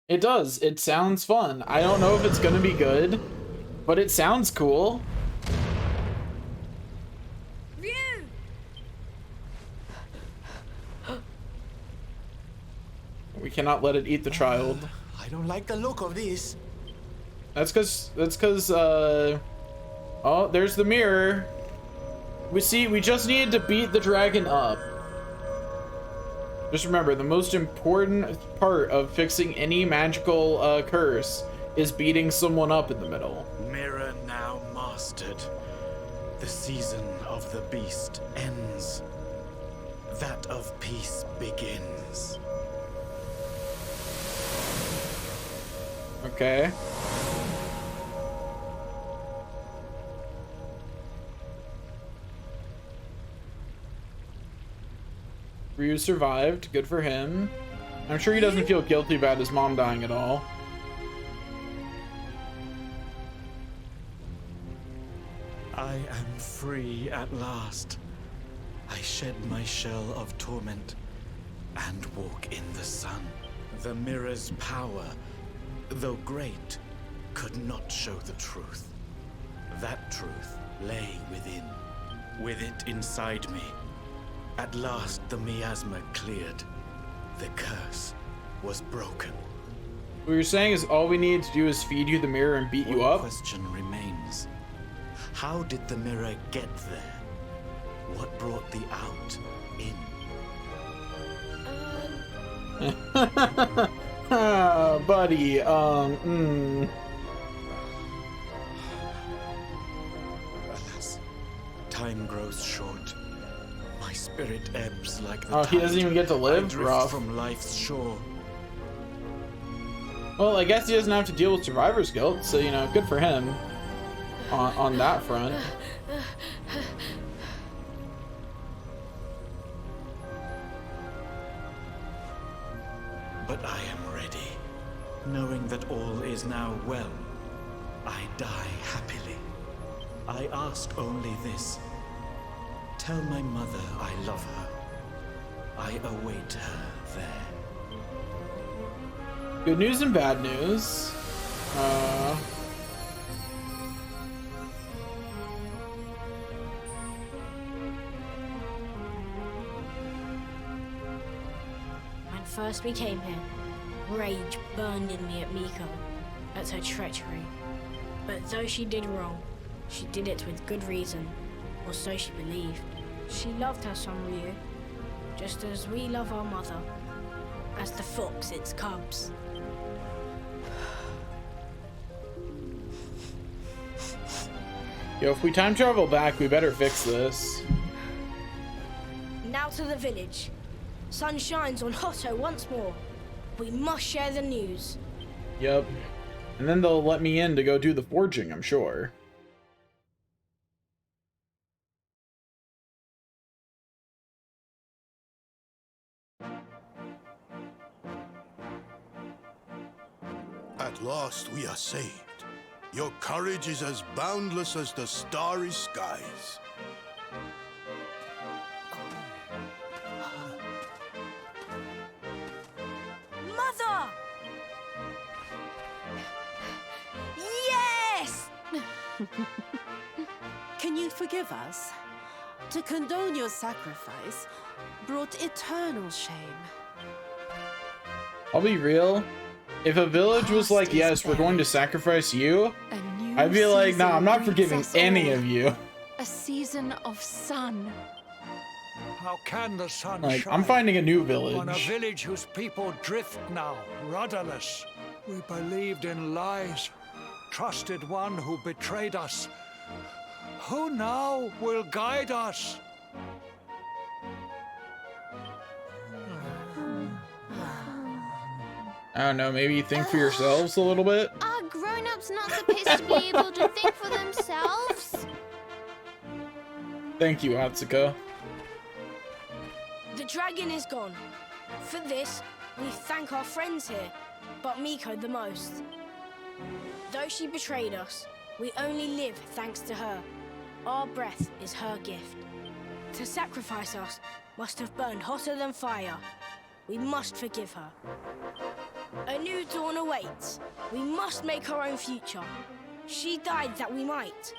It does. It sounds fun. I don't know if it's gonna be good, but it sounds cool. We cannot let it eat the child. I don't like the look of this. That's cause, oh, there's the mirror. We just needed to beat the dragon up. Just remember, the most important part of fixing any magical curse is beating someone up in the middle. Mirror now mastered. The season of the beast ends. That of peace begins. Okay. Ryu survived. Good for him. I'm sure he doesn't feel guilty about his mom dying at all. I am free at last. I shed my shell of torment and walk in the sun. The mirror's power, though great, could not show the truth. That truth lay within. With it inside me, at last the miasma cleared. The curse was broken. What you're saying is all we need to do is feed you the mirror and beat you up? One question remains. How did the mirror get there? What brought the out in? Buddy, Alas, time grows short. My spirit ebbs like the Oh, he doesn't tide. even get to live? I drift Rough. from life's shore. Well, I guess he doesn't have to deal with survivor's guilt, so, you know, good for him on that front. But I am ready. Knowing that all is now well, I die happily. I ask only this. Tell my mother I love her. I await her there. Good news and bad news. When first we came here, rage burned in me at Miko, at her treachery. But though she did wrong, she did it with good reason, or so she believed. She loved her son Ryu, just as we love our mother, as the fox its cubs. Yo, if we time travel back, we better fix this. Now to the village. Sun shines on Hotto once more. We must share the news. Yep. And then they'll let me in to go do the forging, I'm sure. At last we are saved. Your courage is as boundless as the starry skies. Mother! Yes! Can you forgive us? To condone your sacrifice brought eternal shame. I'll be real. If a village was like, yes, we're going to sacrifice you, I'd be like, nah, I'm not forgiving any of you. a season of sun. How can the sun Like, shine I'm finding a new on a village. village whose people drift now, rudderless? We believed in lies, trusted one who betrayed us. Who now will guide us? I don't know, maybe think for yourselves a little bit? Are grown-ups not supposed to be able to think for themselves? Thank you, Atsuko. The dragon is gone. For this, we thank our friends here, but Miko the most. Though she betrayed us, we only live thanks to her. Our breath is her gift. To sacrifice us must have burned hotter than fire. We must forgive her. A new dawn awaits. We must make our own future. She died that we might.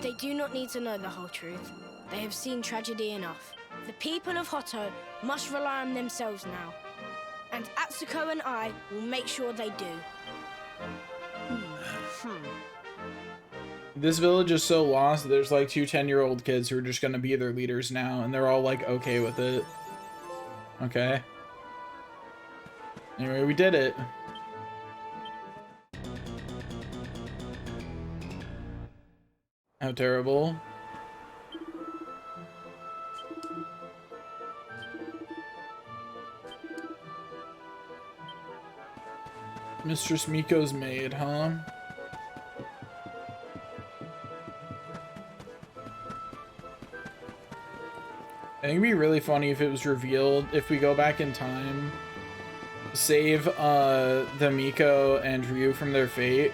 They do not need to know the whole truth. They have seen tragedy enough. The people of Hotto must rely on themselves now. And Atsuko and I will make sure they do. This village is so lost that there's like two 10-year-old kids who are just gonna be their leaders now, and they're all like okay with it. Okay. Anyway, we did it. How terrible. Mistress Miko's maid, huh? I think it'd be really funny if it was revealed, if we go back in time, save the Miko and Ryu from their fate,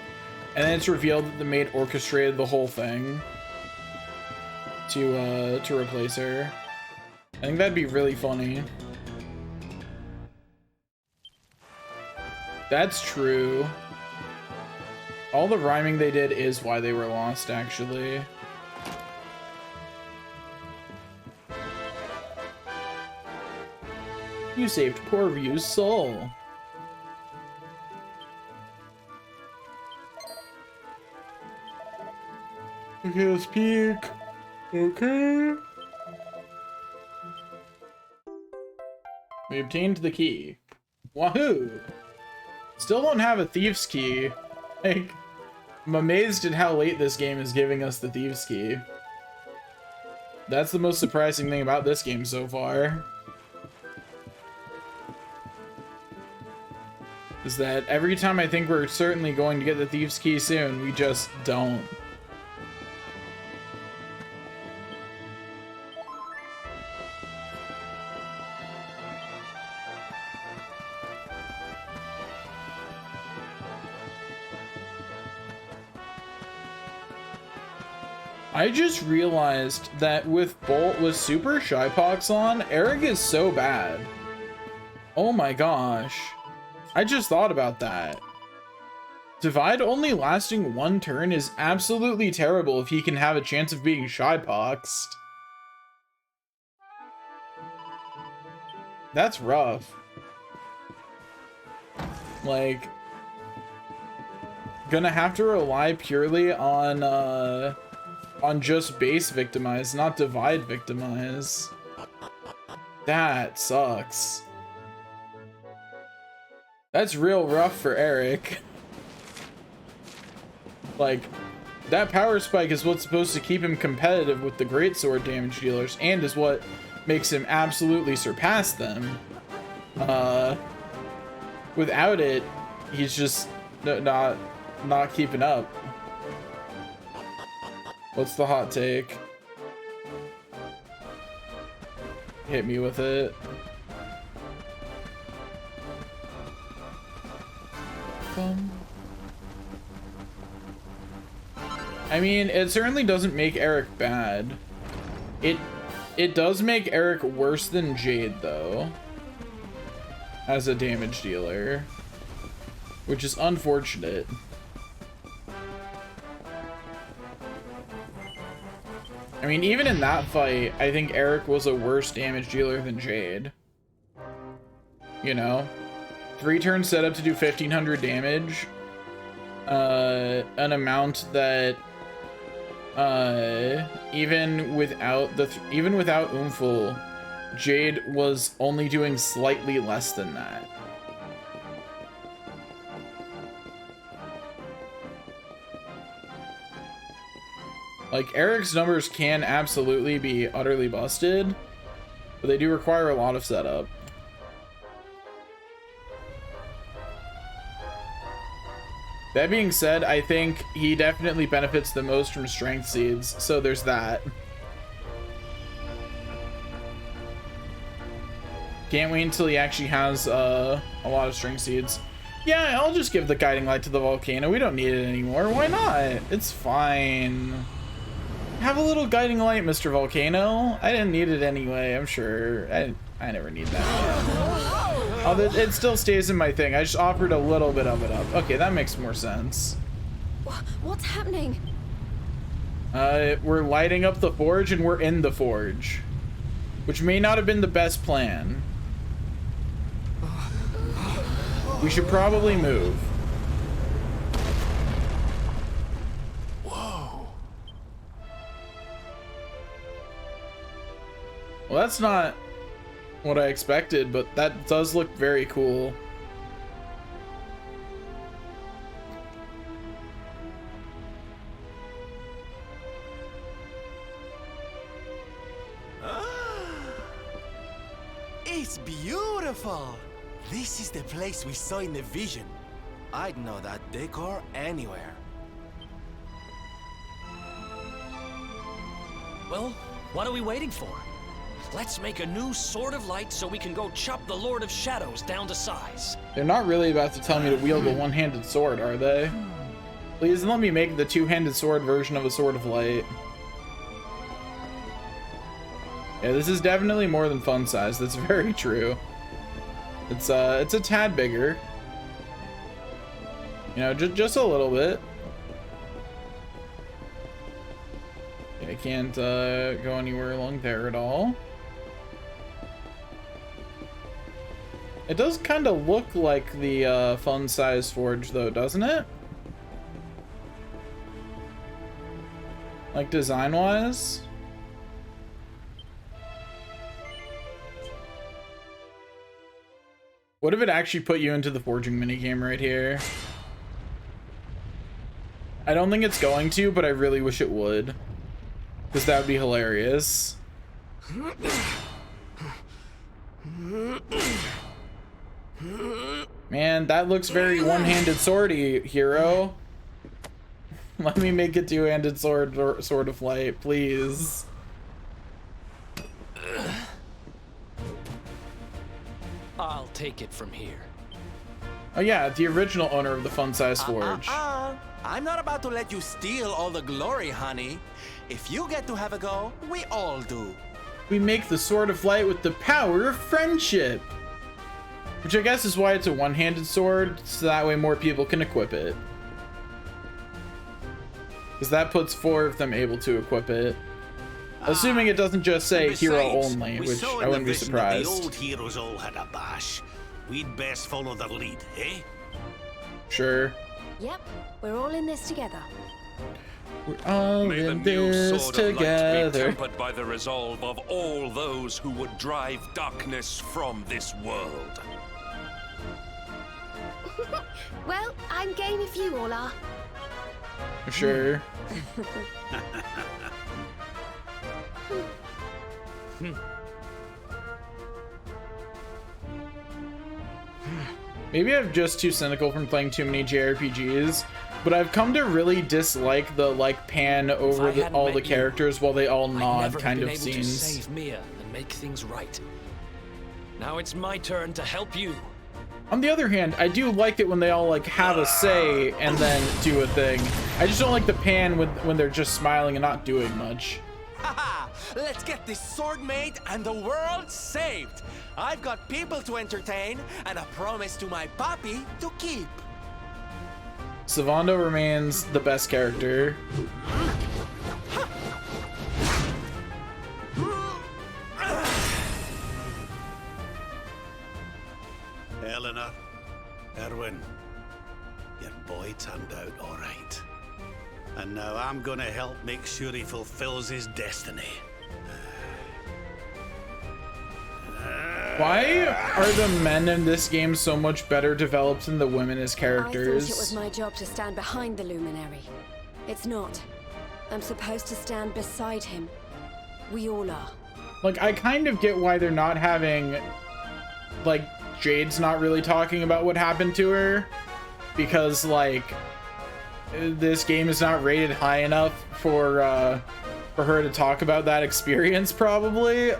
and then it's revealed that the maid orchestrated the whole thing to replace her. I think that'd be really funny. That's true. All the rhyming they did is why they were lost, actually. You saved poor Ryu's soul. Okay, let's peek. Okay. We obtained the key. Wahoo! Still don't have a thief's key. Like, I'm amazed at how late this game is giving us the thief's key. That's the most surprising thing about this game so far. Is that every time I think we're certainly going to get the thief's key soon, we just don't. I just realized that with Super Shy Pox on, Eric is so bad. Oh my gosh. I just thought about that. Divide only lasting one turn is absolutely terrible if he can have a chance of being Shy Poxed. That's rough. Like, gonna have to rely purely on just base victimize, not divide victimize. That sucks. That's real rough for Eric. Like, that power spike is what's supposed to keep him competitive with the greatsword damage dealers, and is what makes him absolutely surpass them. Without it, he's just not keeping up. What's the hot take? Hit me with it. I mean, it certainly doesn't make Eric bad. It does make Eric worse than Jade, though, as a damage dealer, which is unfortunate. I mean, even in that fight, I think Eric was a worse damage dealer than Jade. You know? 3 turns set up to do 1500 damage. an amount that even without Umful, Jade was only doing slightly less than that. Like, Eric's numbers can absolutely be utterly busted, but they do require a lot of setup. That being said, I think he definitely benefits the most from strength seeds, so there's that. Can't wait until he actually has a lot of strength seeds. Yeah, I'll just give the guiding light to the volcano. We don't need it anymore. Why not? It's fine. Have a little guiding light, Mr. Volcano. I didn't need it anyway, I'm sure. I never need that. Oh, it still stays in my thing. I just offered a little bit of it up. Okay, that makes more sense. What's happening? We're lighting up the forge and we're in the forge, which may not have been the best plan. We should probably move. Whoa. Well, that's not what I expected, but that does look very cool. It's beautiful. This is the place we saw in the vision. I'd know that decor anywhere. Well, what are we waiting for? Let's make a new Sword of Light so we can go chop the Lord of Shadows down to size. They're not really about to tell me to wield a one-handed sword, are they? Please let me make the two-handed sword version of a Sword of Light. Yeah, this is definitely more than fun size. That's very true. It's a tad bigger. You know, just a little bit. I can't go anywhere along there at all. It does kind of look like the fun size forge though, doesn't it? Like design wise. What if it actually put you into the forging minigame right here? I don't think it's going to, but I really wish it would. Because that would be hilarious. Man, that looks very one-handed swordy, hero. Let me make a two-handed sword of light, please. I'll take it from here. Oh yeah, the original owner of the fun-size forge. I'm not about to let you steal all the glory, honey. If you get to have a go, we all do. We make the Sword of Light with the power of friendship. Which I guess is why it's a one-handed sword, so that way more people can equip it. Because that puts 4 of them able to equip it. Assuming it doesn't just say hero only, which I wouldn't be surprised. The old heroes all had a bash. We'd best follow their lead, eh? Sure. Yep, we're all in this together. We're all May the in new this Sword of Light be together. tempered by the resolve of all those who would drive darkness from this world. Well, I'm game if you all are. Sure. Maybe I'm just too cynical from playing too many JRPGs, but I've come to really dislike the pan over all the characters while they all nod kind of scenes. To save Mia and make things right. Now it's my turn to help you. On the other hand, I do like it when they all have a say and then do a thing. I just don't like the pan when they're just smiling and not doing much. Haha! Let's get this sword made and the world saved. I've got people to entertain and a promise to my papi to keep. Savando remains the best character. Eleanor, Erwin, Your boy turned out all right. And now I'm gonna help make sure he fulfills his destiny. Why are the men in this game so much better developed than the women as characters? I thought it was my job to stand behind the luminary. It's not. I'm supposed to stand beside him. We all are. Like, I kind of get why they're not having, like, Jade's not really talking about what happened to her, because, like, this game is not rated high enough for her to talk about that experience, probably.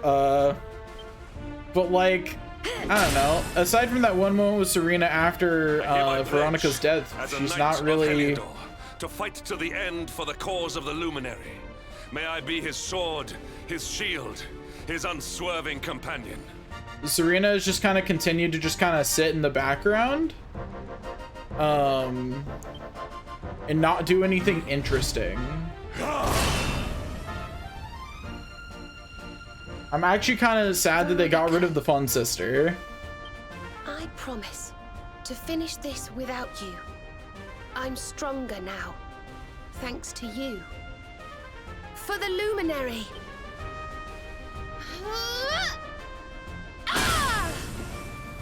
But, like, I don't know. Aside from that one moment with Serena after Veronica's death, she's not really... To fight to the end for the cause of the Luminary. May I be his sword, his shield, his unswerving companion. Serena has just kind of continued to just kind of sit in the background. And not do anything interesting. I'm actually kind of sad that they got rid of the fun sister. I promise to finish this without you. I'm stronger now, thanks to you. For the Luminary.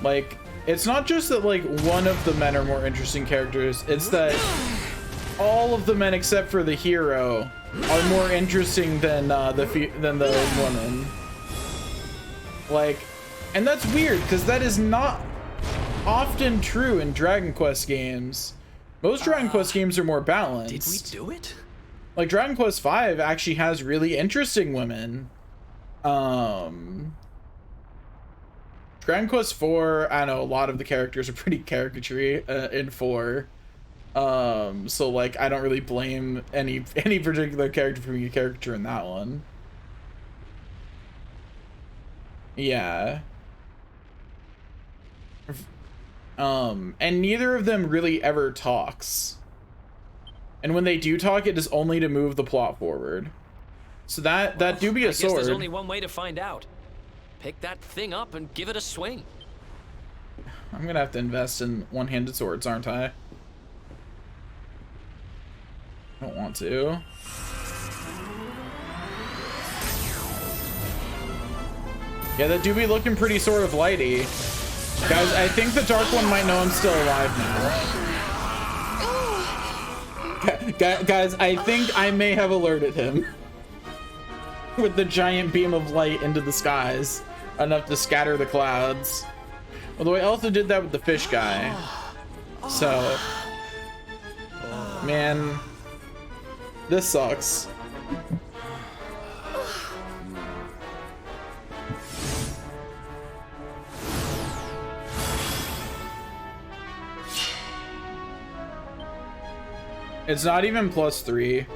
Like, it's not just that, like, one of the men are more interesting characters, it's that all of the men except for the hero are more interesting than the woman. Like, and that's weird because that is not often true in Dragon Quest games. Most Dragon Quest games are more balanced. Did we do it? Like, Dragon Quest V actually has really interesting women. Dragon Quest IV, I know a lot of the characters are pretty caricature in 4. So, like, I don't really blame any particular character for being a caricature in that one. Yeah. And neither of them really ever talks. And when they do talk, it is only to move the plot forward. So that do be a sword. I guess there's only one way to find out. Pick that thing up and give it a swing. I'm gonna have to invest in one-handed swords, aren't I? I don't want to. Yeah, that do be looking pretty sort of lighty. Guys, I think the Dark One might know I'm still alive now. Guys, I think I may have alerted him. With the giant beam of light into the skies. Enough to scatter the clouds. Although I also did that with the fish guy. So... Man... This sucks. It's not even +3.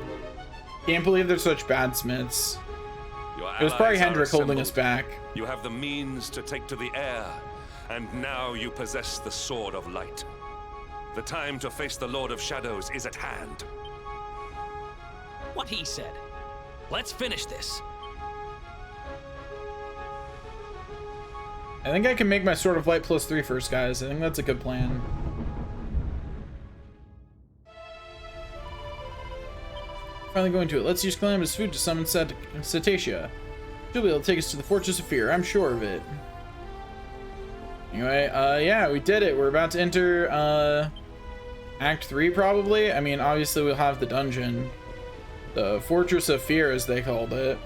Can't believe they're such bad smiths. It was probably Hendrik holding us back. You have the means to take to the air, and now you possess the Sword of Light. The time to face the Lord of Shadows is at hand. What he said. Let's finish this. I think I can make my Sword of Light +3 first, guys. I think that's a good plan. Finally going to it. Let's use Calamitous food to summon Cetacea. She'll be able to take us to the Fortress of Fear. I'm sure of it. Anyway, yeah, we did it. We're about to enter, Act 3, probably. I mean, obviously we'll have the dungeon. The Fortress of Fear, as they called it.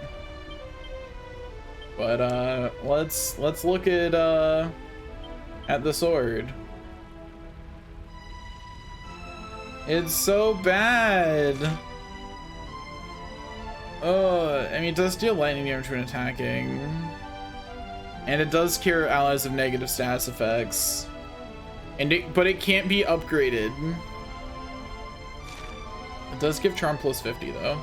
But, let's look at the sword. It's so bad. Oh, I mean, it does deal lightning damage when attacking. And it does cure allies of negative status effects. But it can't be upgraded. It does give charm +50 though.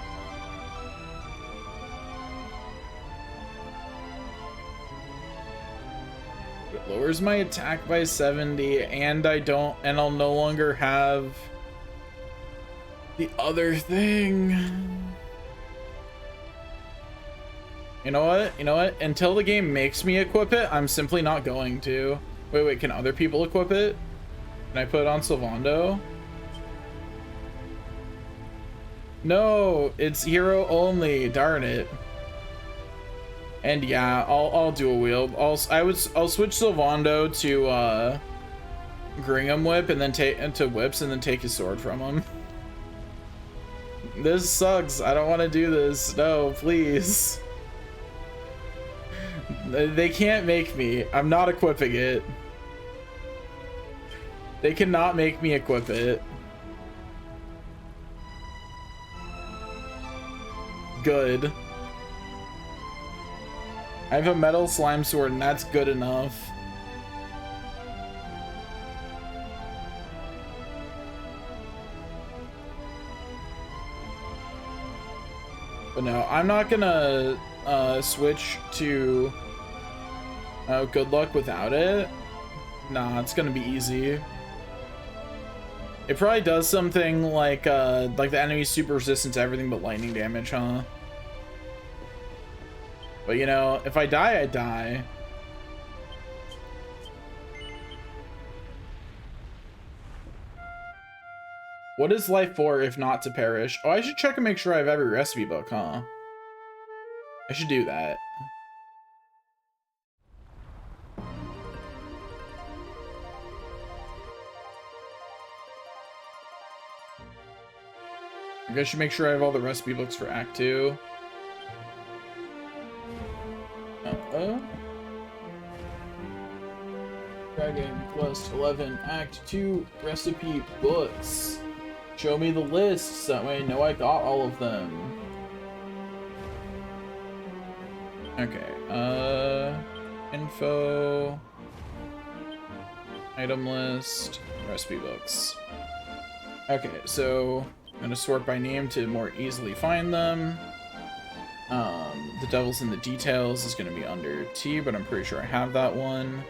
It lowers my attack by 70, and I'll no longer have the other thing. You know what? You know what? Until the game makes me equip it, I'm simply not going to. Wait, can other people equip it? Can I put it on Sylvando? No, it's hero only. Darn it. And yeah, I'll do a wield. I'll switch Sylvando to Gringham Whip and then take into whips and then take his sword from him. This sucks. I don't want to do this. No, please. They can't make me. I'm not equipping it. They cannot make me equip it. Good. I have a metal slime sword and that's good enough. But no, I'm not gonna switch to good luck without it. Nah, it's gonna be easy. It probably does something like the enemy's super resistant to everything but lightning damage, huh? But you know, if I die, I die. What is life for if not to perish? Oh, I should check and make sure I have every recipe book, huh? I should do that. I should make sure I have all the recipe books for Act 2. Dragon Quest 11 Act 2 recipe books. Show me the lists, that way I know I got all of them. Okay, info, item list, recipe books. Okay, so I'm gonna sort by name to more easily find them. The Devil's in the Details is gonna be under T, but I'm pretty sure I have that one.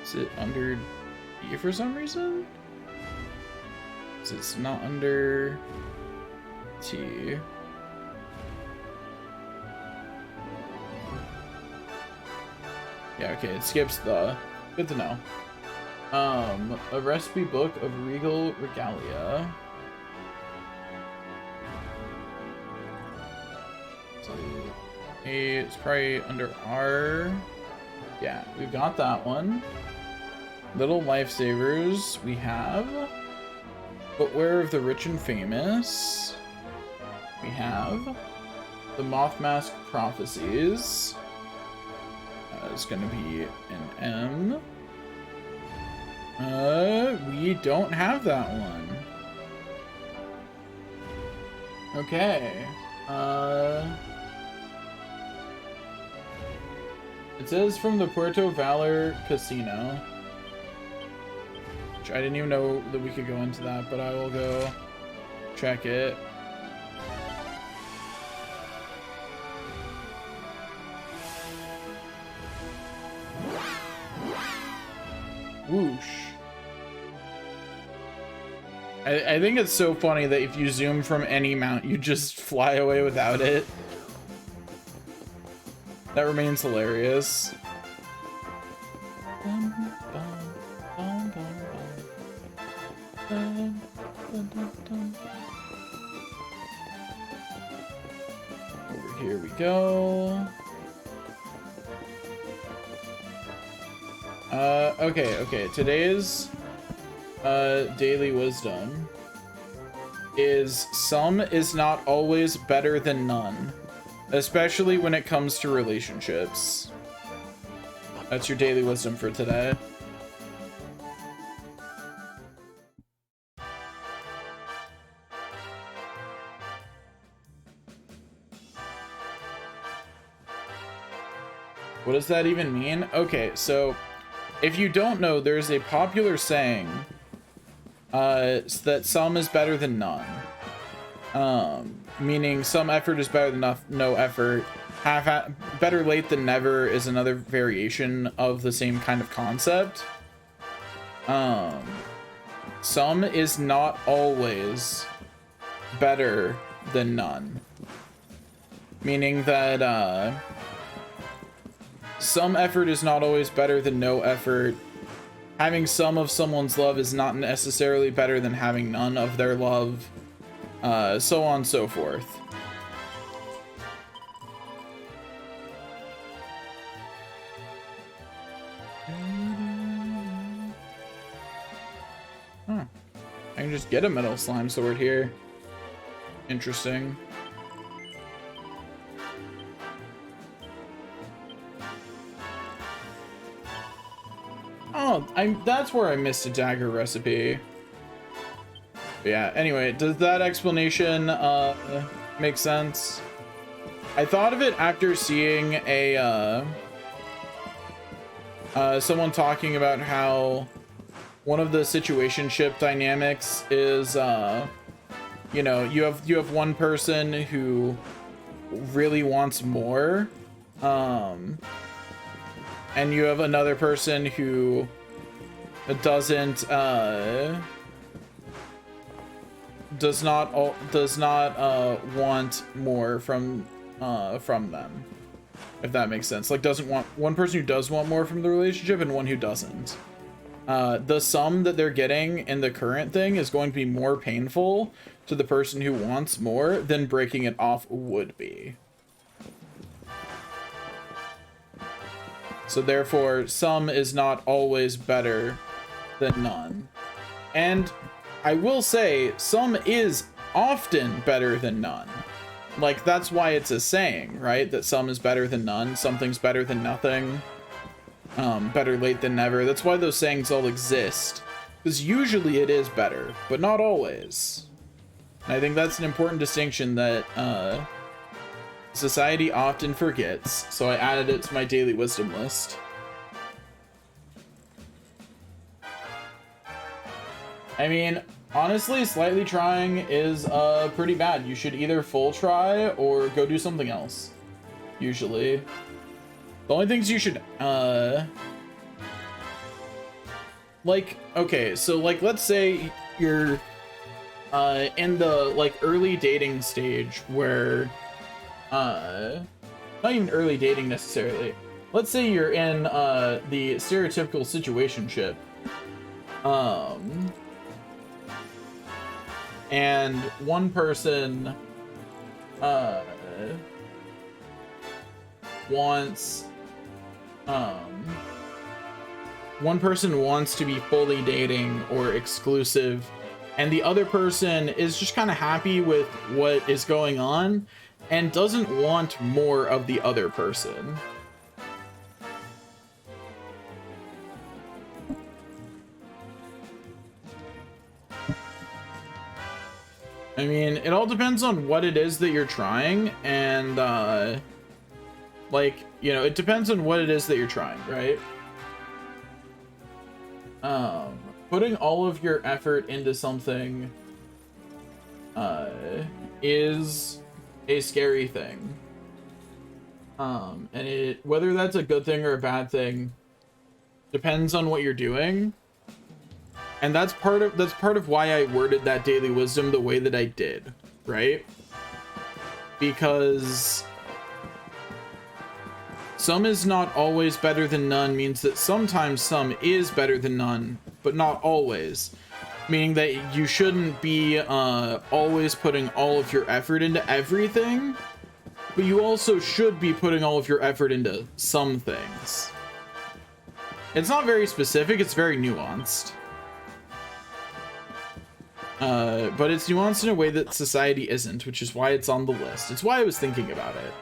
Is it under E for some reason? So it's not under T. Yeah, okay, it skips the. Good to know. A recipe book of Regal Regalia. So, it's probably under R. Yeah, we've got that one. Little Lifesavers, we have. Footwear of the Rich and Famous. We have. The Moth Mask Prophecies. It's gonna be an M. We don't have that one. Okay. It says from the Puerto Valor Casino. Which I didn't even know that we could go into that, but I will go check it. Whoosh. I think it's so funny that if you zoom from any mount, you just fly away without it. That remains hilarious. Over here we go. Okay. Today's daily wisdom is some is not always better than none, especially when it comes to relationships. That's your daily wisdom for today. What does that even mean? Okay, so if you don't know, there's a popular saying that some is better than none. Meaning some effort is better than no effort. Better late than never is another variation of the same kind of concept. Some is not always better than none. Meaning that some effort is not always better than no effort. having some of someone's love is not necessarily better than having none of their love, so on and so forth. Huh. I can just get a metal slime sword here. Interesting. Oh, that's where I missed a dagger recipe. But yeah, anyway, does that explanation make sense? I thought of it after seeing a someone talking about how one of the situationship dynamics is you know, you have one person who really wants more, and you have another person who doesn't does not want more from them, if that makes sense. Like, doesn't want, one person who does want more from the relationship and one who doesn't. The sum that they're getting in the current thing is going to be more painful to the person who wants more than breaking it off would be. So therefore, some is not always better than none. And I will say, some is often better than none. Like, that's why it's a saying, right? That some is better than none, something's better than nothing. Better late than never. That's why those sayings all exist. Because usually it is better, but not always. And I think that's an important distinction that society often forgets, so I added it to my daily wisdom list. I mean, honestly, slightly trying is pretty bad. You should either full try or go do something else, usually. The only things you should, like, okay, so, like, let's say you're, in the, like, early dating stage where, not even early dating necessarily. Let's say you're in, the stereotypical situationship, and one person, wants, one person wants to be fully dating or exclusive, and the other person is just kind of happy with what is going on and doesn't want more of the other person. I mean, it all depends on what it is that you're trying, and like, you know, it depends on what it is that you're trying, right? Putting all of your effort into something is a scary thing. And it, whether that's a good thing or a bad thing, depends on what you're doing. And that's part of why I worded that daily wisdom the way that I did, right? Because some is not always better than none means that sometimes some is better than none, but not always. Meaning that you shouldn't be always putting all of your effort into everything, but you also should be putting all of your effort into some things. It's not very specific, it's very nuanced. But it's nuanced in a way that society isn't, which is why it's on the list. It's why I was thinking about it.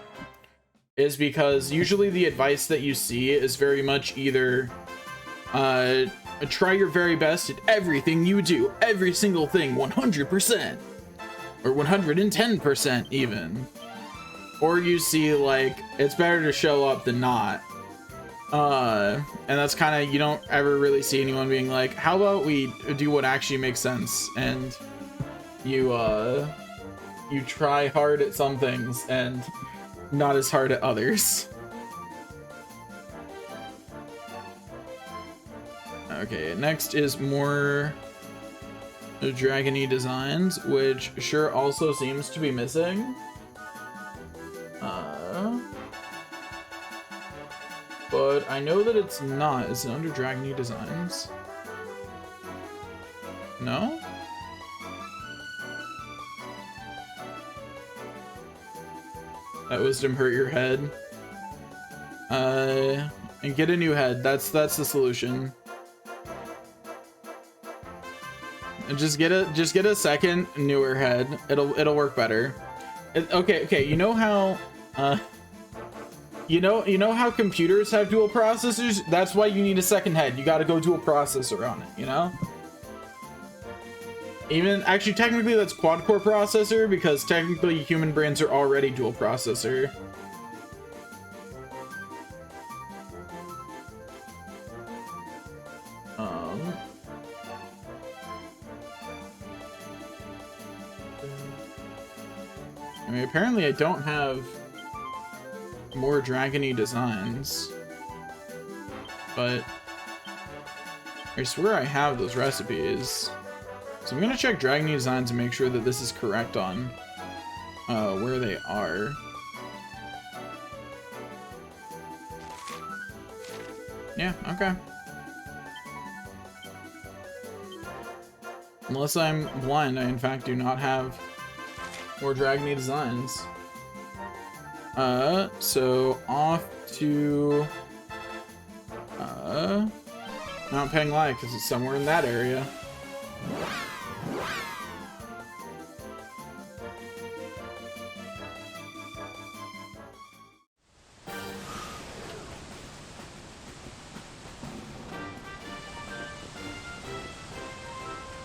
Is because usually the advice that you see is very much either try your very best at everything you do, every single thing, 100%, or 110% even. Or you see, like, it's better to show up than not. And that's kind of, you don't ever really see anyone being like, how about we do what actually makes sense, and you try hard at some things and not as hard at others. Okay, next is more dragony designs, which sure also seems to be missing. But I know that it's not. Is it under dragony designs? No? That wisdom hurt your head. And get a new head. That's the solution. And just get a second newer head. It'll work better. Okay. You know how you know how computers have dual processors? That's why you need a second head. You got to go dual processor on it, you know? Even actually technically that's quad core processor because technically human brains are already dual processor. I mean, apparently I don't have more dragony designs, but I swear I have those recipes. So I'm gonna check dragony designs and make sure that this is correct on where they are. Yeah, okay. Unless I'm blind, I in fact do not have more dragony designs. So off to Mount Penglai, because it's somewhere in that area.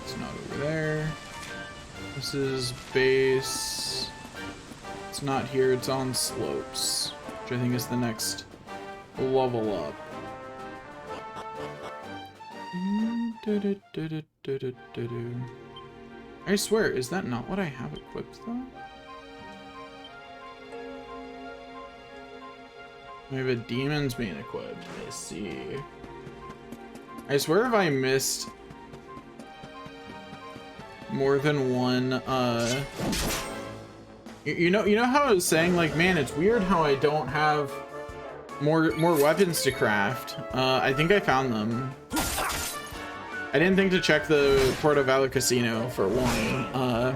It's not over there. This is base. It's not here, it's on slopes, which I think is the next level up. I swear, is that not what I have equipped though? I have a demon's being equipped. I see. I swear if I missed more than one, you know how I was saying, like, man, it's weird how I don't have more weapons to craft. I think I found them. I didn't think to check the Porto Valor Casino for one,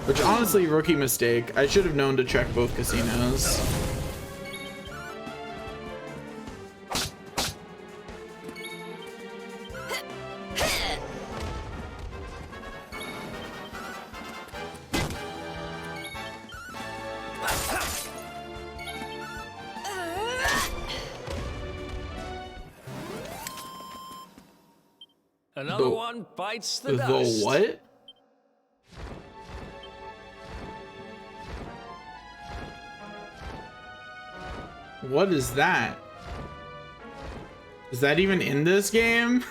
which honestly, rookie mistake. I should have known to check both casinos. Another one bites the dust. The what? What is that? Is that even in this game?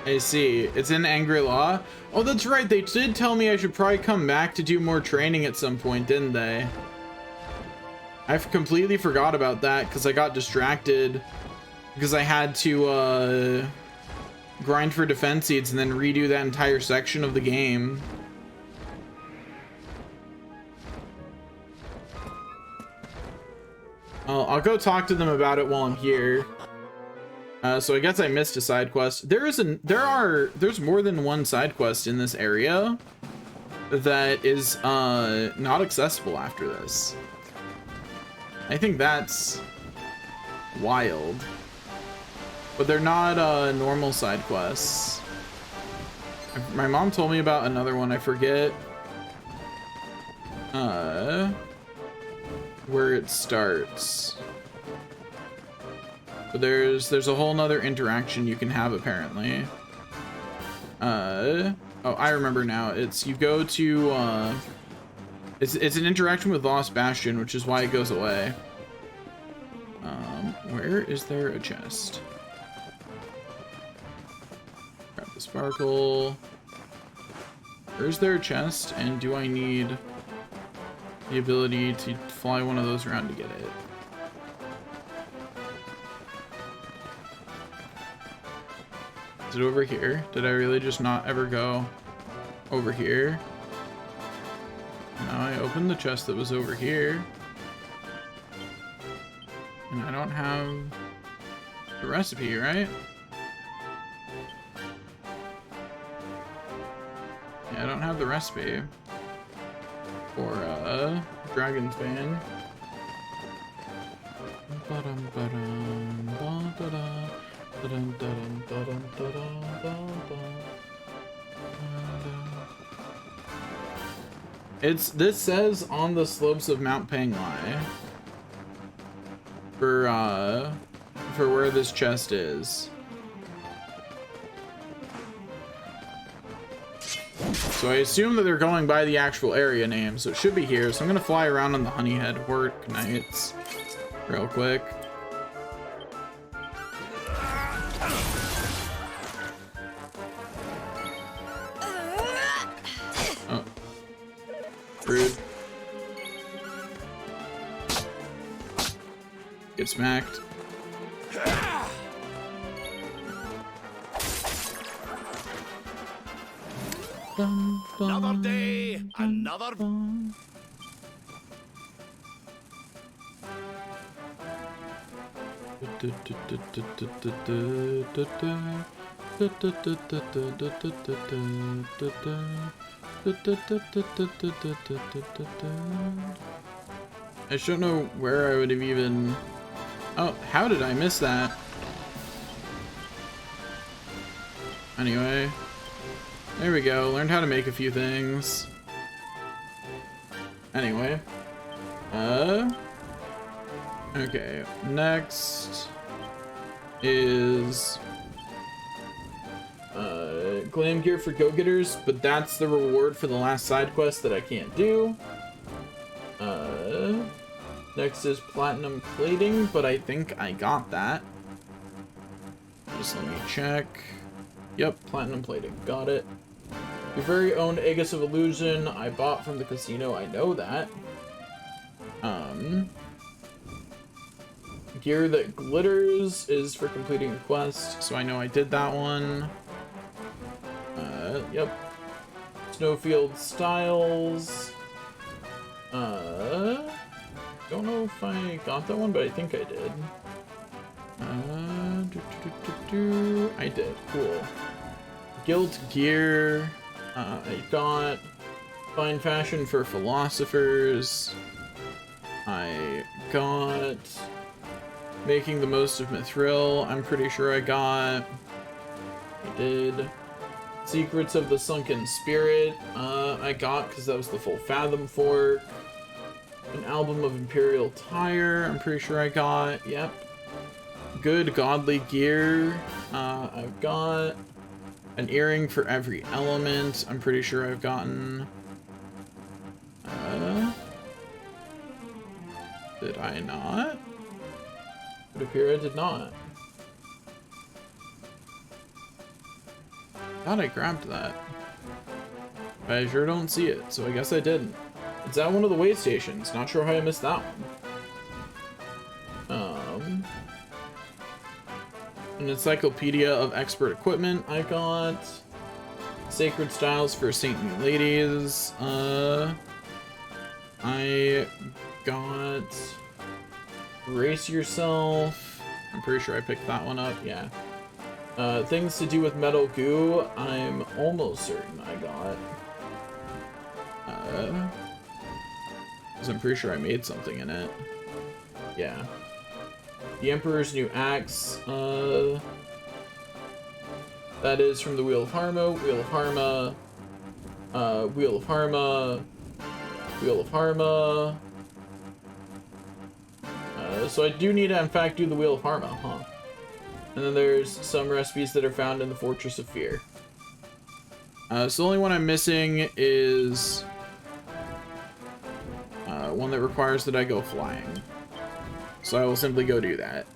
I see. It's in Angri-La. Oh, that's right. They did tell me I should probably come back to do more training at some point, didn't they? I've completely forgot about that because I got distracted because I had to grind for defense seeds and then redo that entire section of the game. I'll go talk to them about it while I'm here. So I guess I missed a side quest. There's more than one side quest in this area that is not accessible after this. I think that's wild. But they're not normal side quests. My mom told me about another one, I forget where it starts. But there's a whole nother interaction you can have apparently. Oh, I remember now. It's you go to it's an interaction with Lost Bastion, which is why it goes away. Where is there a chest? Grab the sparkle. Where's there a chest, and do I need the ability to fly one of those around to get it? Is it over here? Did I really just not ever go over here? opened the chest that was over here. And I don't have the recipe, right? Yeah, I don't have the recipe for Dragon's Bane. This says on the slopes of Mount Panglai for where this chest is. So I assume that they're going by the actual area name, so it should be here. So I'm gonna fly around on the Honeyhead Hort Knights real quick. Oh. Rude. Get smacked. Another day, another... I just don't know where I would have even... Oh, how did I miss that? Anyway. There we go. Learned how to make a few things. Anyway. Okay. Next is glam gear for go-getters, but that's the reward for the last side quest that I can't do. Next is platinum plating, but I think I got that. Just let me check. Yep, platinum plating. Got it. Your very own Aegis of Illusion I bought from the casino, I know that. Gear that glitters is for completing a quest, so I know I did that one. Yep. Snowfield Styles. Don't know if I got that one, but I think I did. I did. Cool. Guild gear. I got fine fashion for philosophers. I got making the most of Mithril. I'm pretty sure I got. I did. Secrets of the Sunken Spirit. I got because that was the full Fathom fork. An album of Imperial Tire. I'm pretty sure I got. Yep. Good godly gear. I've got an earring for every element. I'm pretty sure I've gotten. Did I not? It would appear I did not. Thought I grabbed that. But I sure don't see it, so I guess I didn't. It's at one of the way stations. Not sure how I missed that one. An encyclopedia of expert equipment I got. Sacred styles for saintly ladies. I got Brace Yourself. I'm pretty sure I picked that one up, yeah. Things to do with metal goo, I'm almost certain I got. Because I'm pretty sure I made something in it. Yeah. The Emperor's New Axe, that is from the Wheel of Harma, Wheel of Harma, Wheel of Harma, Wheel of Harma. So I do need to, in fact, do the Wheel of Harma, huh? And then there's some recipes that are found in the Fortress of Fear. So the only one I'm missing is one that requires that I go flying. So I will simply go do that.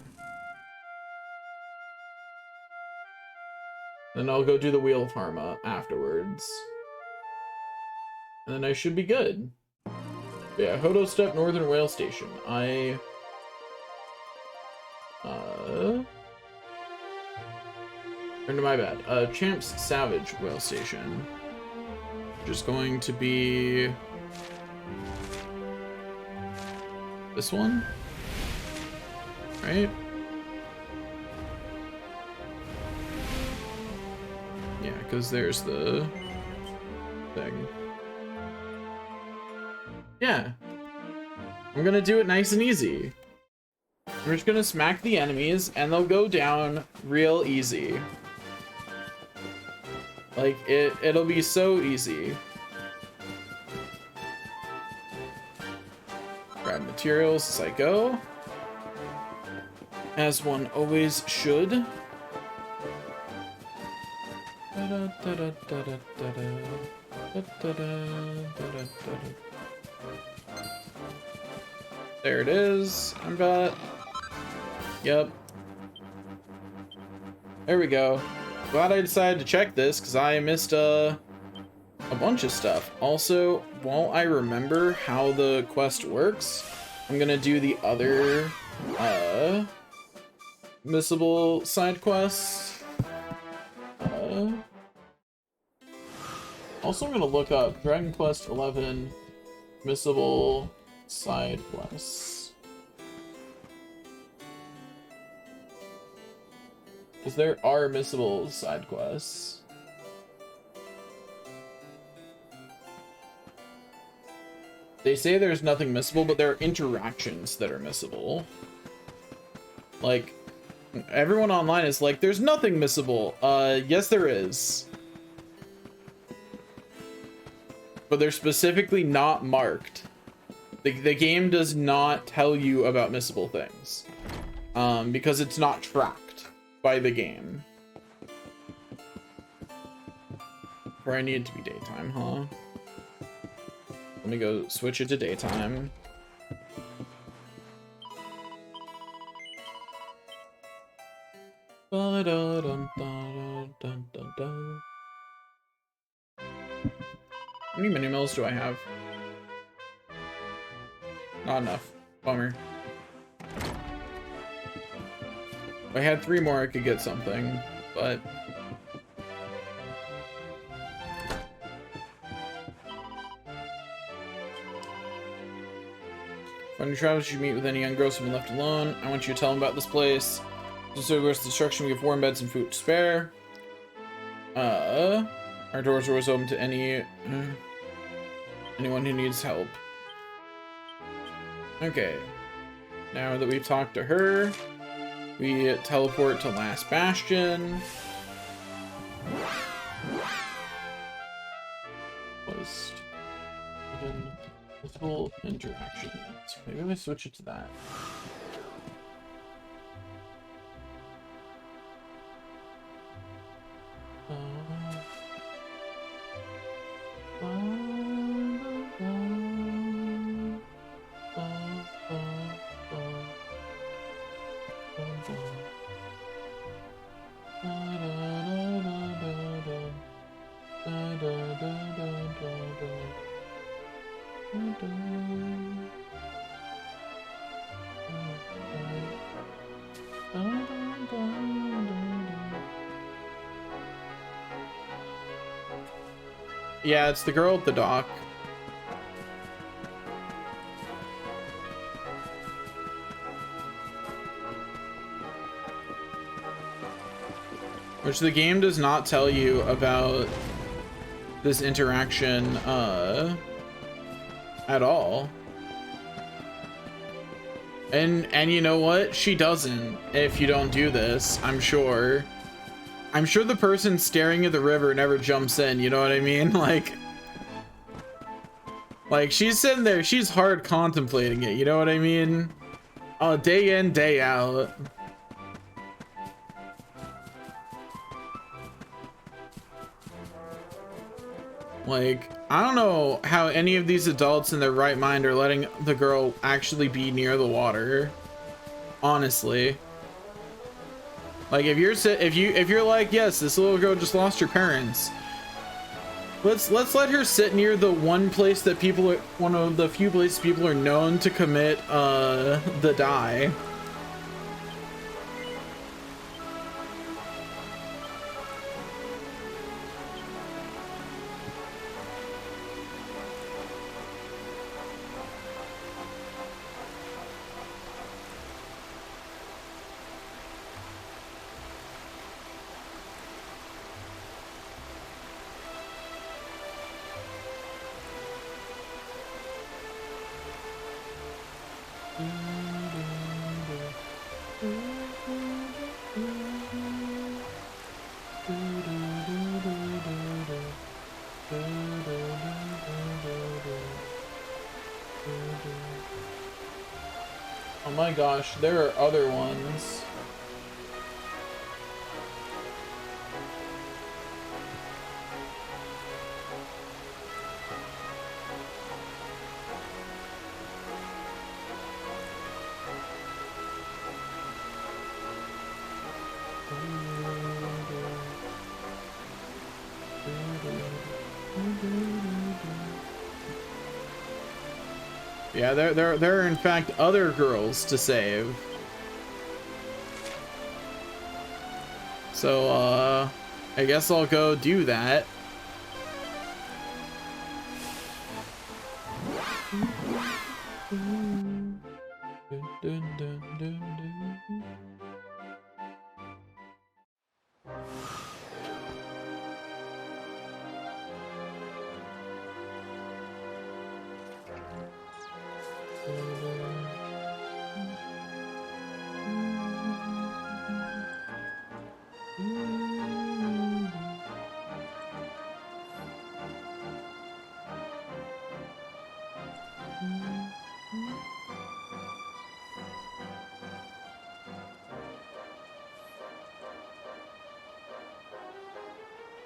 Then I'll go do the Wheel of Harma afterwards. And then I should be good. Yeah, Hodo Step Northern Rail Station. Or no, my bad. Champ's Savage Rail Station. Just going to be This one? Right? Yeah, because there's the thing. Yeah. I'm gonna do it nice and easy. We're just gonna smack the enemies and they'll go down real easy. Like, it'll be so easy. Grab materials as I go. As one always should. There it is. I'm got. Yep. There we go. Glad I decided to check this because I missed a bunch of stuff. Also, while I remember how the quest works, I'm gonna do the other missable side quests. Also, I'm gonna look up Dragon Quest 11 missable side quests, because there are missable side quests. They say there's nothing missable, but there are interactions that are missable. Like, everyone online is like, there's nothing missable. Yes there is. But they're specifically not marked. The game does not tell you about missable things. Because it's not tracked by the game. Where I need it to be daytime, huh? Let me go switch it to daytime. How many mini mills do I have? Not enough. Bummer. If I had 3 more, I could get something, but... When you travel, you meet with any young girls who've been left alone. I want you to tell them about this place. So where's the destruction? We have warm beds and food to spare. Our doors are always open to anyone who needs help. Okay. Now that we've talked to her, we teleport to Last Bastion. Post. Visible interaction. Maybe we switch it to that. Yeah, it's the girl at the dock. Which the game does not tell you about this interaction at all. And you know what? She doesn't if you don't do this, I'm sure. I'm sure the person staring at the river never jumps in, you know what I mean? Like she's sitting there, she's hard contemplating it, you know what I mean? Oh, day in, day out. Like, I don't know how any of these adults in their right mind are letting the girl actually be near the water. Honestly. Like, if you're like, yes, this little girl just lost her parents. Let's let her sit near the one place that one of the few places people are known to commit the die. my gosh, there are other ones. Yeah, there are in fact other girls to save. So, I guess I'll go do that.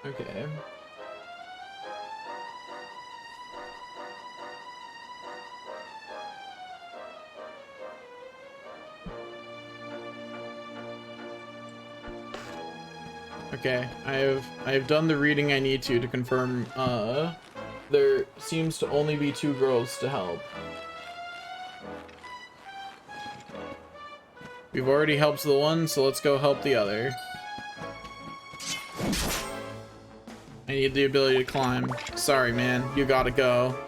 Okay. Okay, I have done the reading I need to confirm there seems to only be 2 girls to help. We've already helped the one, so let's go help the other. I need the ability to climb. Sorry, man. You gotta go.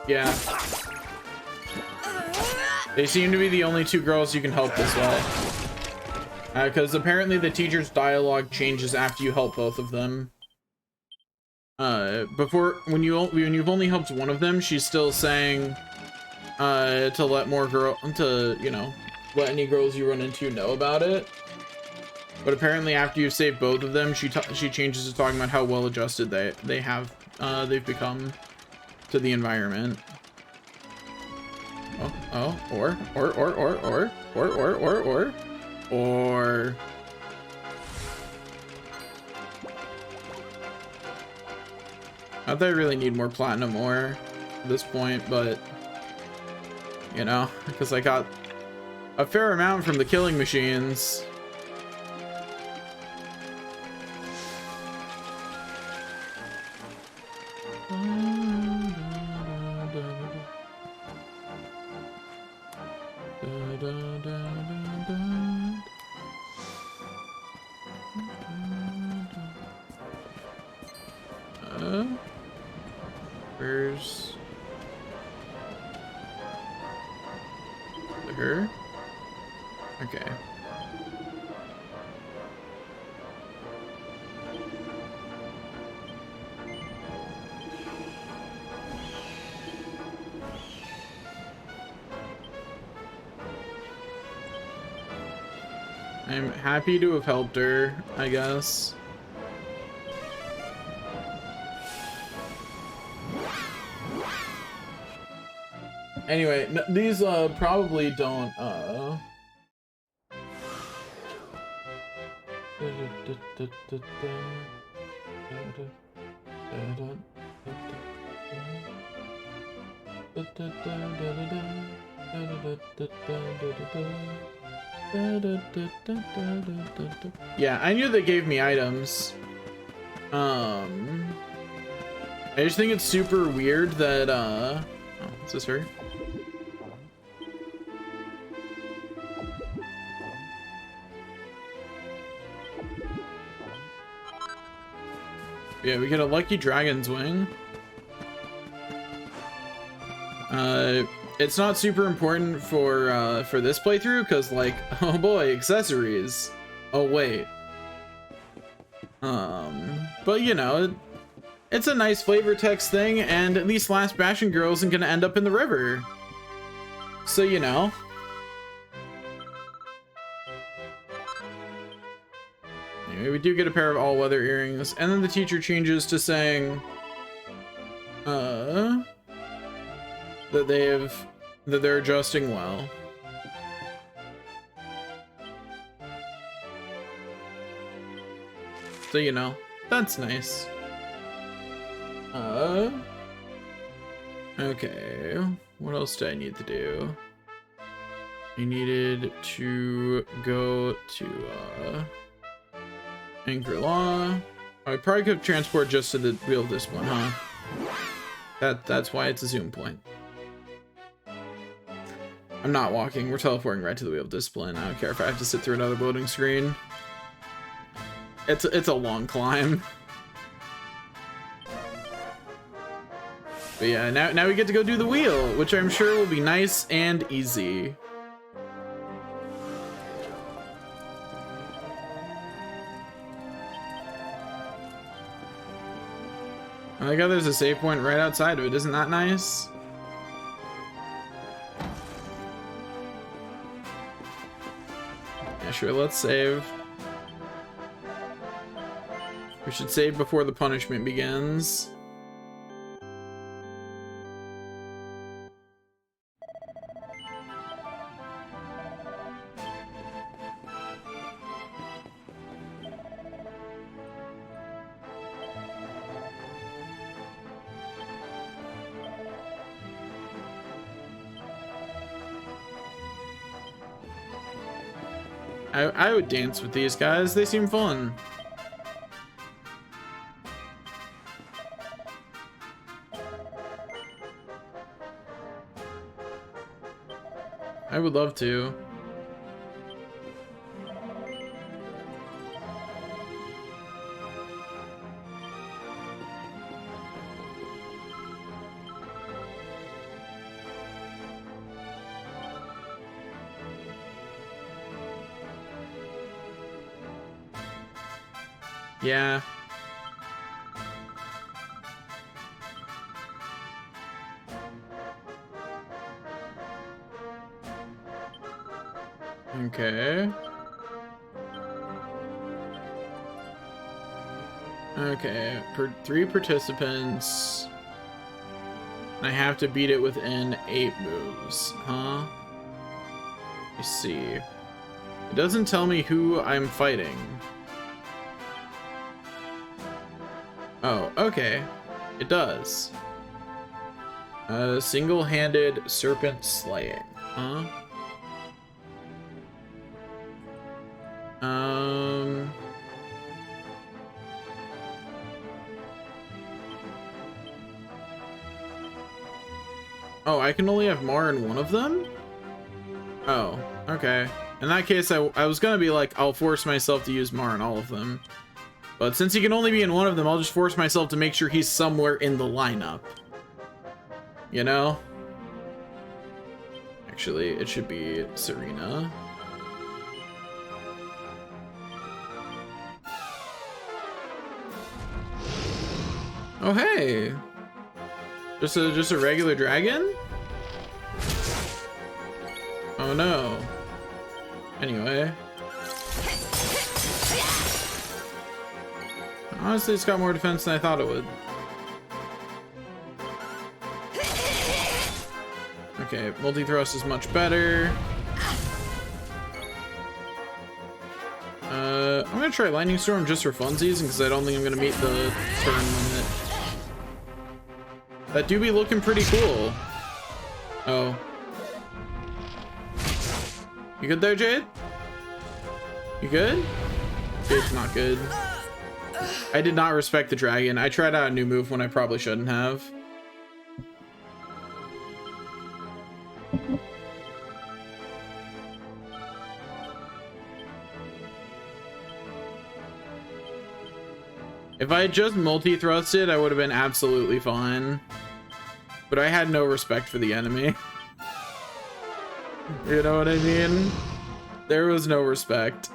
Yeah. They seem to be the only 2 girls you can help this way. Because apparently the teacher's dialogue changes after you help both of them. When you've only helped one of them, she's still saying to let let any girls you run into know about it. But apparently after you've saved both of them, she changes to talking about how well adjusted they've become to the environment. Or not that I really need more platinum ore at this point, but you know, because I got a fair amount from the killing machines. Where's her? Okay. I'm happy to have helped her, I guess. Anyway, these probably don't yeah, I knew they gave me items. I just think it's super weird that oh, is this her? Yeah, we get a lucky dragon's wing. It's not super important for this playthrough because, like, oh boy, accessories. Oh wait. But you know, it's a nice flavor text thing, and at least Last Bastion Girl isn't gonna end up in the river. So you know. Anyway, we do get a pair of all-weather earrings, and then the teacher changes to saying, that they're adjusting well. So, you know, that's nice. Okay, what else do I need to do? I needed to go to Anchor Law. I probably could transport just to the Wheel of Discipline, huh? That's why it's a zoom point. I'm not walking, we're teleporting right to the Wheel of Discipline. I don't care if I have to sit through another loading screen. It's a long climb. But yeah, now we get to go do the wheel, which I'm sure will be nice and easy. I like how there's a save point right outside of it. Isn't that nice? Yeah, sure, let's save. We should save before the punishment begins. I would dance with these guys. They seem fun. I would love to. Yeah. Okay. Okay, for 3 participants, I have to beat it within 8 moves, huh? Let me see. It doesn't tell me who I'm fighting. Oh, okay. It does. Single-handed serpent slaying, huh? Oh, I can only have Mar in one of them? Oh, okay. In that case, I was gonna be like, I'll force myself to use Mar in all of them. But since he can only be in one of them, I'll just force myself to make sure he's somewhere in the lineup. You know? Actually, it should be Serena. Oh, hey! Just a regular dragon? Oh no. Anyway. Honestly, it's got more defense than I thought it would. Okay, multi-thrust is much better. I'm gonna try Lightning Storm just for funsies, because I don't think I'm gonna meet the turn limit. That do be looking pretty cool. Oh. You good there, Jade? You good? Jade's not good. I did not respect the dragon. I tried out a new move when I probably shouldn't have. If I had just multi-thrusted, I would have been absolutely fine. But I had no respect for the enemy. You know what I mean? There was no respect.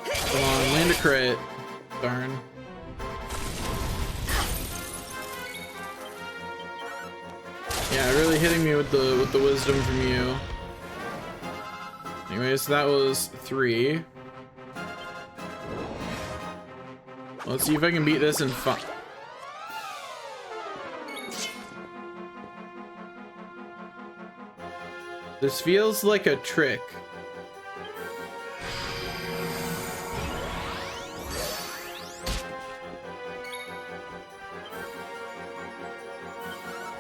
Come on, land a crit. Darn. Yeah, really hitting me with the wisdom from you. Anyways, that was 3. Let's see if I can beat this in 5. This feels like a trick.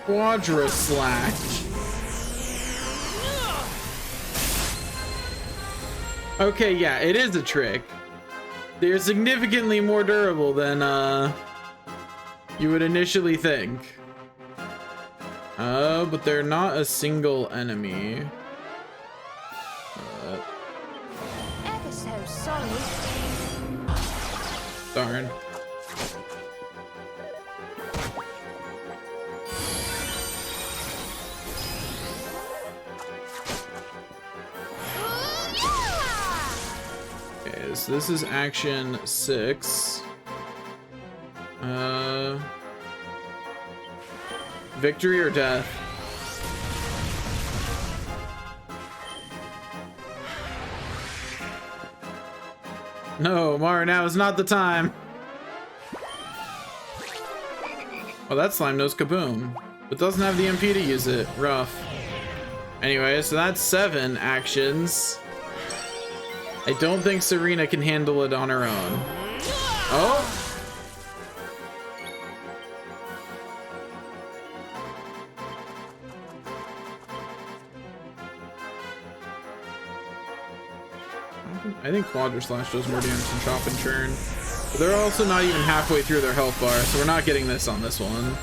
Quadra slack. Okay, yeah, it is a trick. They're significantly more durable than you would initially think. But they're not a single enemy. Ever so sorry. Darn. Okay, so this is action 6. Victory or death? No, Mar, now is not the time. Oh, that slime knows kaboom, but doesn't have the MP to use it. Rough. Anyway, so that's 7 actions. I don't think Serena can handle it on her own. Oh! I think Quadra Slash does more damage than Chop and Churn. But they're also not even halfway through their health bar, so we're not getting this on this one.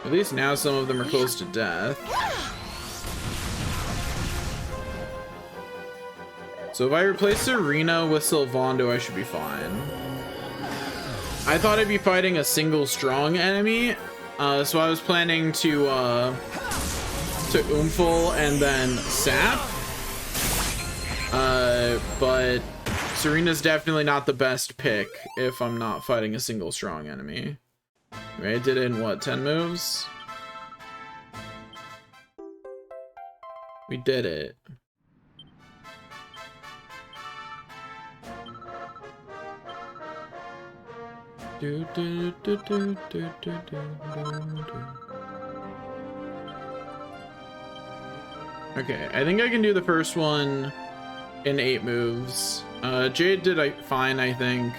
At least now some of them are close to death. So if I replace Serena with Sylvando, I should be fine. I thought I'd be fighting a single strong enemy, so I was planning to Umful and then Sap. But Serena's definitely not the best pick if I'm not fighting a single strong enemy. Right, did it in what, 10 moves? We did it. Okay, I think I can do the first one in 8 moves. Jade did fine, I think.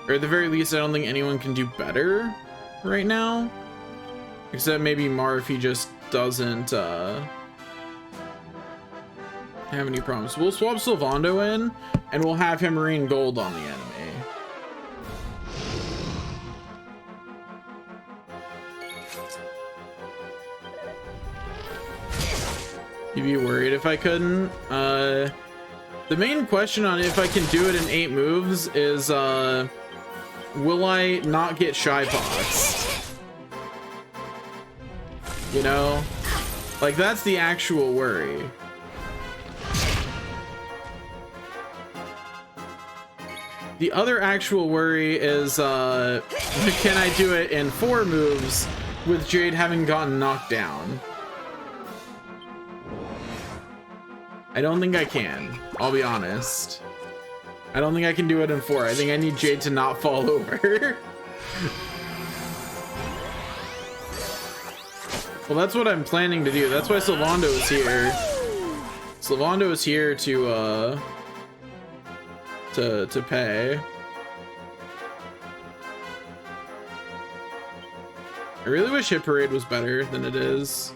Or at the very least, I don't think anyone can do better right now. Except maybe Mar if he just doesn't have any problems. We'll swap Sylvando in, and we'll have him Marine Gold on the enemy. You'd be worried if I couldn't. The main question on if I can do it in 8 moves is, will I not get Shy Pots? You know? Like, that's the actual worry. The other actual worry is, can I do it in 4 moves with Jade having gotten knocked down? I don't think I can. I'll be honest. I don't think I can do it in 4. I think I need Jade to not fall over. Well, that's what I'm planning to do. That's why Sylvando is here. Sylvando is here to pay. I really wish Hit Parade was better than it is.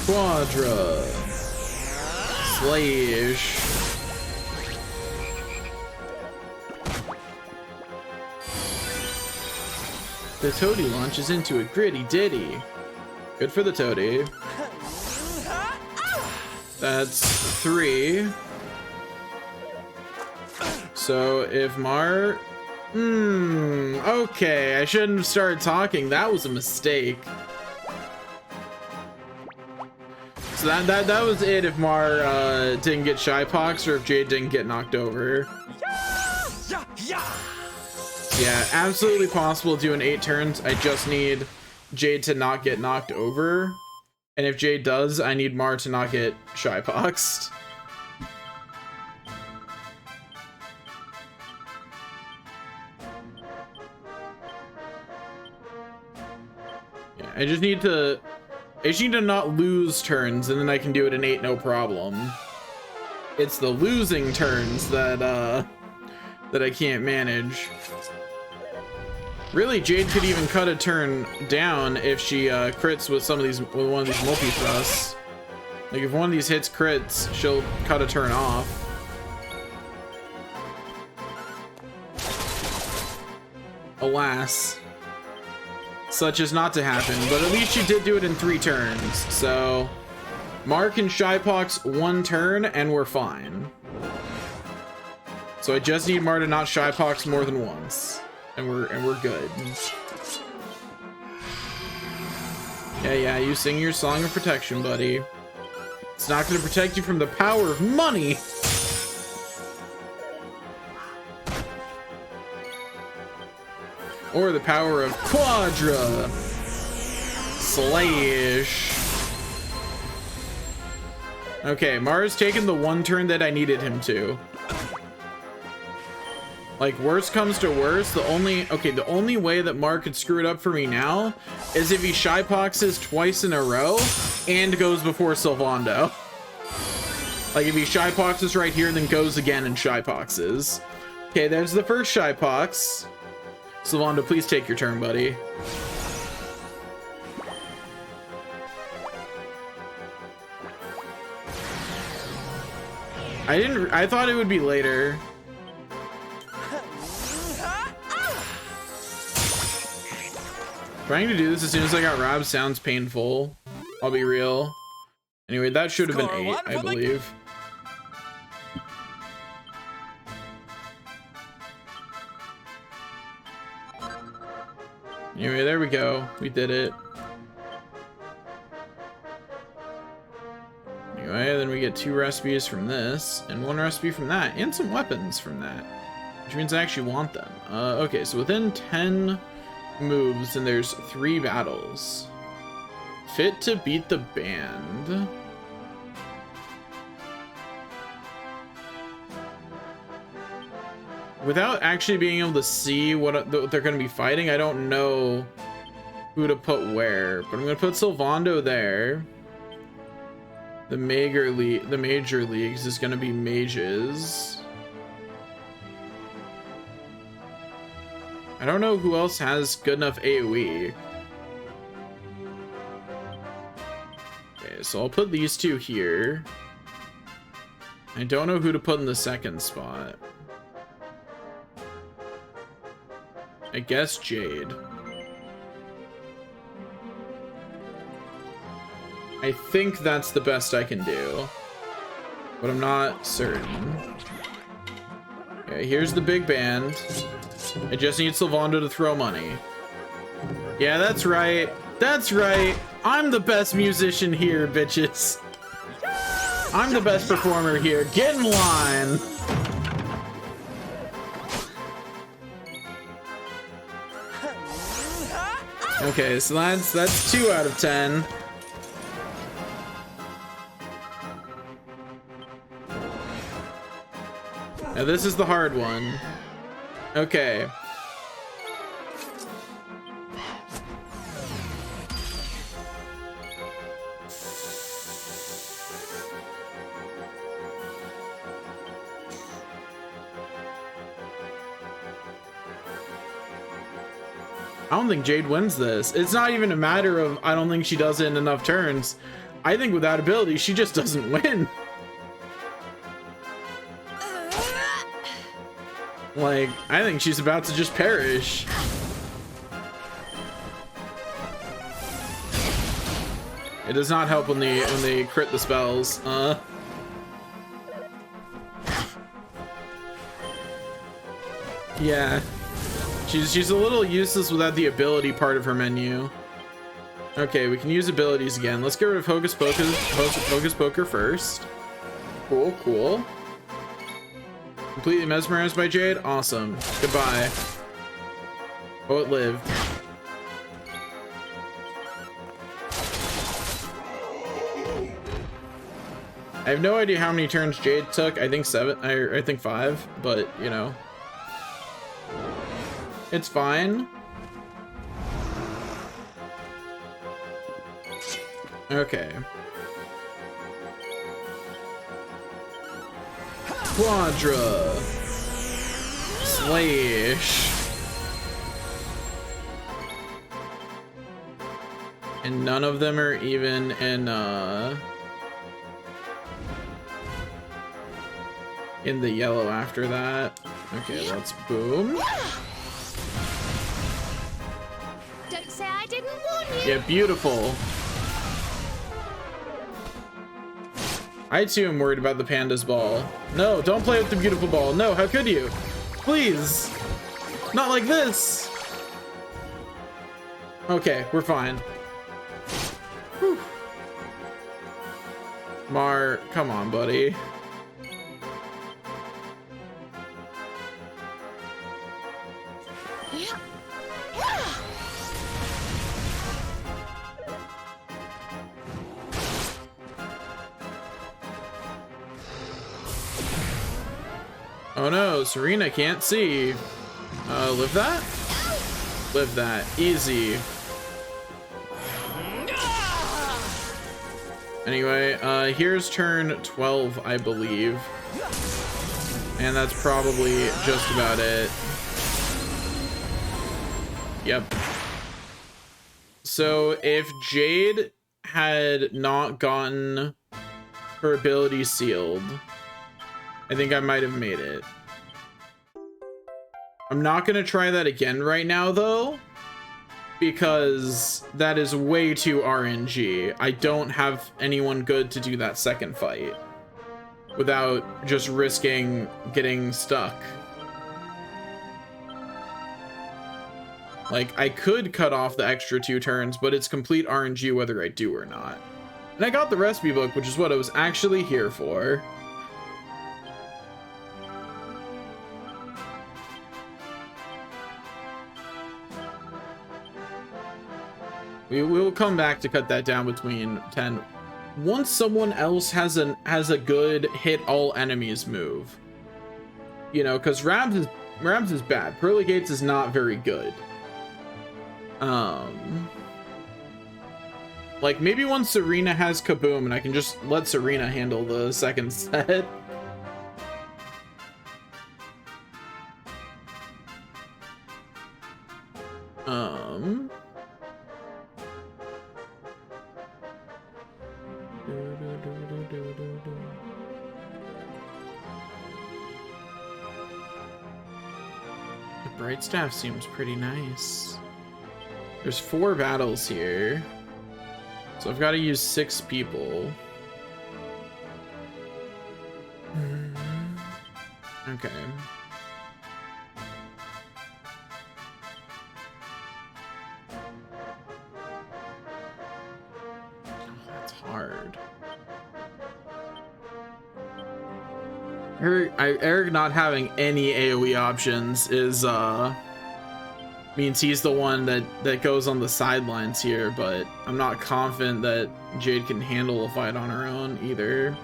Quadra Slash. The Toady launches into a gritty ditty. Good for the Toady. That's 3. So if Mar... okay, I shouldn't have started talking. That was a mistake. so that was it if Mar didn't get Shy Pox or if Jade didn't get knocked over. Yeah, absolutely possible to do in 8 turns. I just need Jade to not get knocked over. And if Jade does, I need Mar to not get Shy Poxed. Yeah, I just need to not lose turns, and then I can do it in 8 no problem. It's the losing turns that I can't manage. Really, Jade could even cut a turn down if she crits with one of these multi thrusts. Like if one of these hits crits, she'll cut a turn off. Alas, such is not to happen, but at least she did do it in 3 turns. So Mar can Shy Pox 1 turn and we're fine. So I just need Mar to not Shy Pox more than once. And we're good. Yeah, you sing your song of protection, buddy. It's not gonna protect you from the power of money. Or the power of Quadra. Slash. Okay, Mar's taken the 1 turn that I needed him to. Like, worst comes to worst, the only way that Mar could screw it up for me now is if he Shy Poxes twice in a row and goes before Sylvando. Like, if he Shy Poxes right here, then goes again and Shy Poxes. Okay, there's the first Shy Pox. Sylvando, please take your turn, buddy. I thought it would be later. Trying to do this as soon as I got robbed sounds painful. I'll be real. Anyway, that should have been 8, I believe. Anyway, there we go. We did it. Anyway, then we get 2 recipes from this, and 1 recipe from that, and some weapons from that. Which means I actually want them. Okay, so within 10 moves, and there's 3 battles. Fit to beat the band. Without actually being able to see what they're going to be fighting, I don't know who to put where. But I'm going to put Sylvando there. The major leagues is going to be mages. I don't know who else has good enough AoE. Okay, so I'll put these 2 here. I don't know who to put in the second spot. I guess Jade. I think that's the best I can do, but I'm not certain. Okay, here's the big band. I just need Sylvando to throw money. Yeah, that's right. That's right. I'm the best musician here, bitches. I'm the best performer here. Get in line. Okay, so that's 2 out of 10. Now this is the hard one. Okay. I don't think Jade wins this. It's not even a matter of I don't think she does it in enough turns. I think with that ability, she just doesn't win. Like, I think she's about to just perish. It does not help when they crit the spells. Yeah. She's a little useless without the ability part of her menu. Okay, we can use abilities again. Let's get rid of Hocus Poker first. Cool, cool. Completely mesmerized by Jade? Awesome. Goodbye. Oh, it lived. I have no idea how many turns Jade took. I think 7. I think 5, but you know. It's fine. Okay. Quadra. Slash. And none of them are even in the yellow after that. Okay, let's boom. Don't say I didn't warn you. Yeah, beautiful. I too am worried about the panda's ball. No, don't play with the beautiful ball. No, how could you? Please. Not like this. Okay, we're fine. Whew. Mar, come on, buddy. Oh no, Serena can't see. Live that? Live that. Easy. Anyway, here's turn 12, I believe. And that's probably just about it. Yep. So if Jade had not gotten her ability sealed, I think I might have made it. I'm not gonna try that again right now though, because that is way too RNG. I don't have anyone good to do that second fight without just risking getting stuck. Like, I could cut off the extra 2 turns, but it's complete RNG whether I do or not. And I got the recipe book, which is what I was actually here for. We will come back to cut that down between 10. Once someone else has a good hit all enemies move, you know, because Rabs is bad. Pearly Gates is not very good. Like maybe once Serena has Kaboom and I can just let Serena handle the second set. The Bright Staff seems pretty nice. There's 4 battles here. So I've got to use 6 people. Okay. Oh, that's hard. Eric not having any AoE options is means he's the one that goes on the sidelines here, but I'm not confident that Jade can handle a fight on her own either.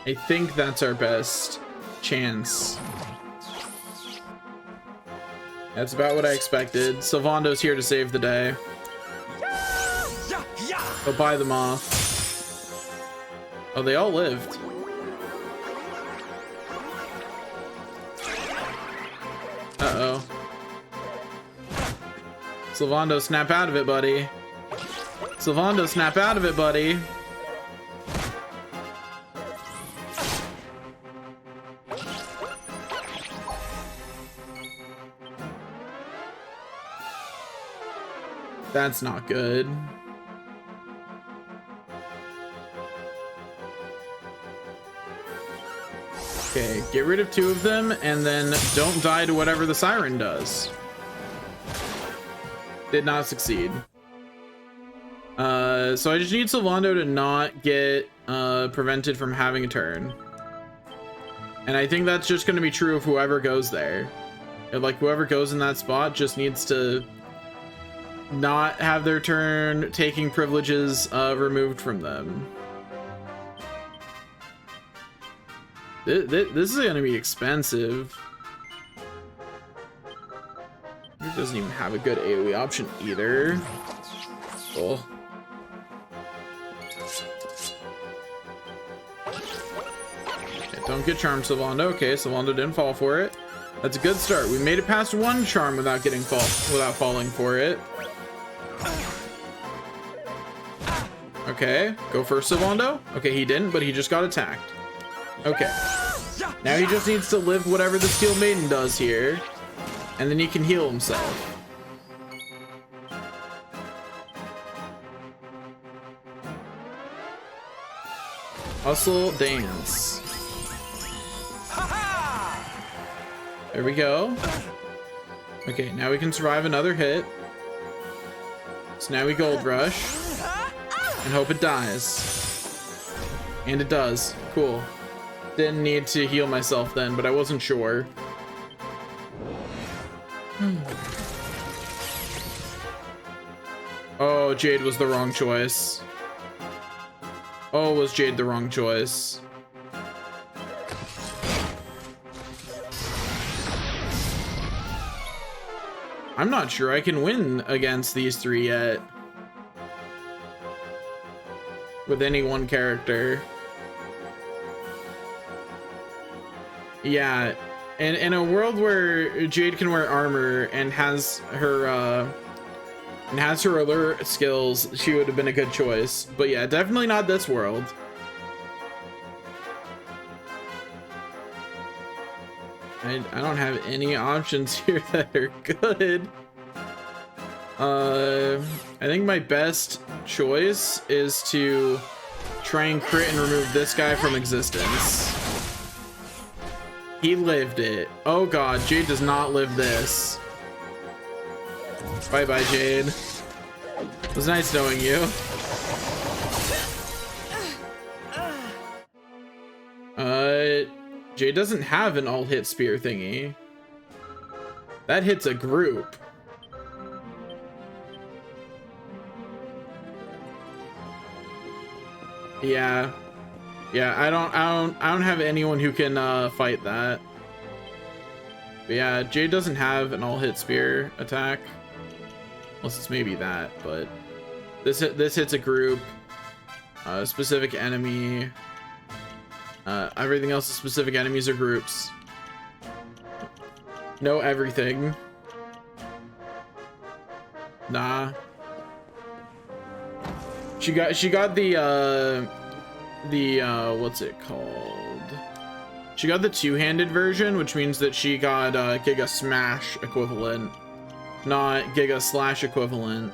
I think that's our best chance. That's about what I expected. Sylvando's here to save the day. Go buy them off. Oh, they all lived. Uh-oh. Sylvando, snap out of it, buddy. Sylvando, snap out of it, buddy. That's not good. Okay, get rid of 2 of them, and then don't die to whatever the siren does. Did not succeed. So I just need Sylvando to not get prevented from having a turn. And I think that's just going to be true of whoever goes there. Like, whoever goes in that spot just needs to not have their turn taking privileges removed from them. This is going to be expensive. It doesn't even have a good AoE option either. Cool. Okay, don't get charmed, Sylvando. Okay, Sylvando didn't fall for it. That's a good start. We made it past 1 charm without falling for it. Okay, go first, Sylvando. Okay, he didn't, but he just got attacked. Okay. Now he just needs to live whatever the Steel Maiden does here, and then he can heal himself. Hustle, dance. There we go. Okay, now we can survive another hit. So now we gold rush and hope it dies. And it does. Cool. Didn't need to heal myself then, but I wasn't sure. Oh, Jade was the wrong choice. Oh, was Jade the wrong choice? I'm not sure I can win against these 3 yet. With any one character. Yeah, and in a world where Jade can wear armor and has her alert skills, she would have been a good choice. But yeah, definitely not this world. I don't have any options here that are good. I think my best choice is to try and crit and remove this guy from existence. He lived it. Oh god, Jade does not live this. Bye bye, Jade. It was nice knowing you. Jade doesn't have an all-hit spear thingy. That hits a group. Yeah. Yeah, I don't have anyone who can fight that. But yeah, Jade doesn't have an all-hit spear attack. Unless it's maybe that, but this hits a group, specific enemy. Everything else is specific enemies or groups. No everything. Nah. She got the what's it called? She got the two-handed version, which means that she got Giga Smash equivalent, not Giga Slash equivalent.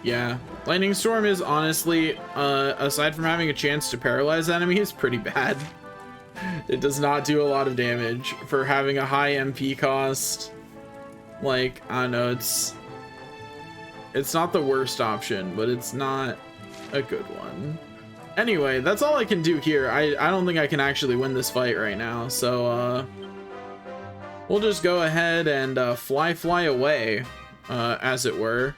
Yeah, Lightning Storm is honestly, aside from having a chance to paralyze enemies, pretty bad. It does not do a lot of damage for having a high MP cost. Like, I don't know, it's not the worst option, but it's not a good one. Anyway, that's all I can do here. I don't think I can actually win this fight right now, so we'll just go ahead and fly away, as it were.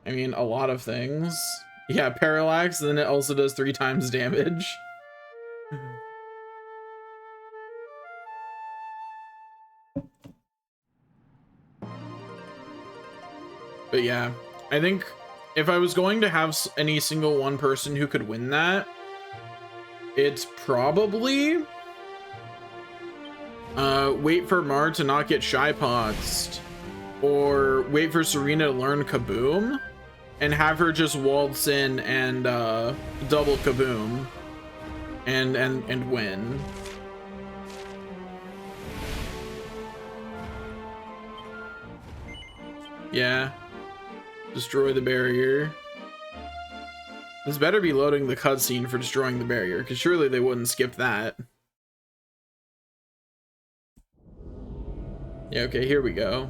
I mean, a lot of things. Yeah, parallax, and then it also does 3 times damage. But yeah, I think if I was going to have any single one person who could win that, it's probably wait for Mar to not get shy-poxed, or wait for Serena to learn Kaboom and have her just waltz in and double Kaboom and win. Yeah. Destroy the barrier. This better be loading the cutscene for destroying the barrier, because surely they wouldn't skip that. Yeah, okay, here we go.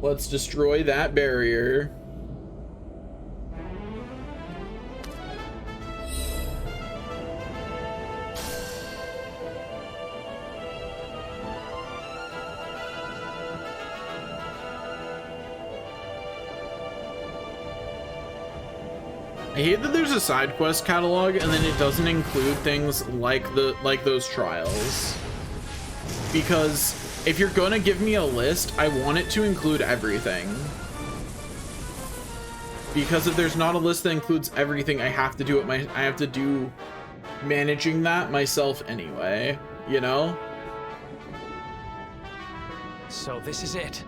Let's destroy that barrier. I hate that there's a side quest catalog and then it doesn't include things like those trials. Because if you're gonna give me a list, I want it to include everything. Because if there's not a list that includes everything, I have to do managing that myself anyway, you know? So this is it.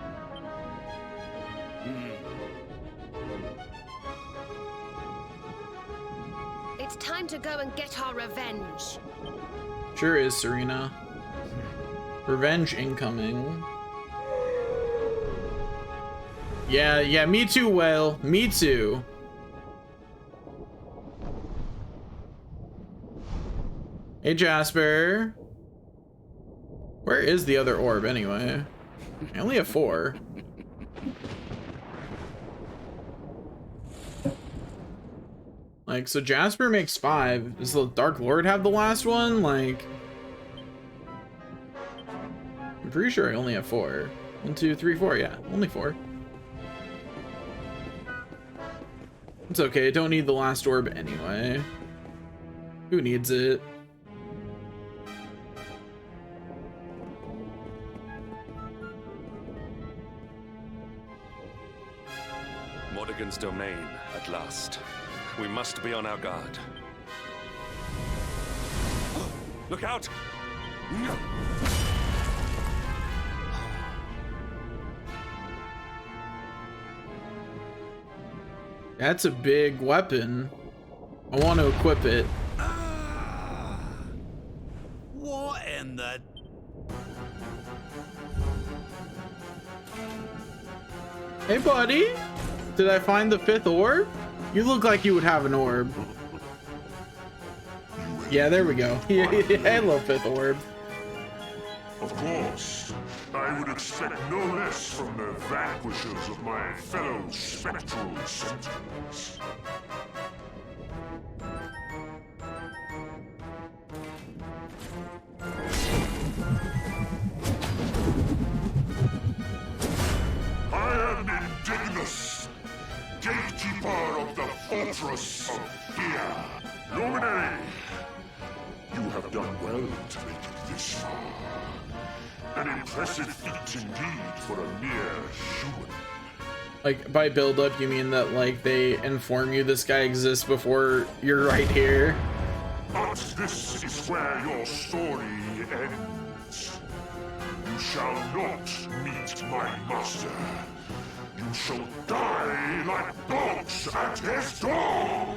It's time to go and get our revenge. Sure is, Serena. Revenge incoming. Yeah, me too, Whale. Me too. Hey, Jasper. Where is the other orb, anyway? I only have 4. Like, so Jasper makes 5. Does the Dark Lord have the last one? Like... I'm pretty sure I only have 4. 1, 2, 3, 4. Yeah, only 4. It's okay. I don't need the last orb anyway. Who needs it? Mordegon's domain, at last. We must be on our guard. Look out! That's a big weapon. I want to equip it. What in the... Hey, buddy. Did I find the 5th orb? You look like you would have an orb. Yeah, there we go. I love 5th orb. Of course. I would expect no less from the vanquishers of my fellow spectral sentinels. I am Indignus, gatekeeper of the Fortress of Fear. Luminary, you have done well to make it this far. An impressive feat indeed for a mere human. Like, by build up, you mean that, like, they inform you this guy exists before you're right here? But this is where your story ends. You shall not meet my master. You shall die like dogs at his door!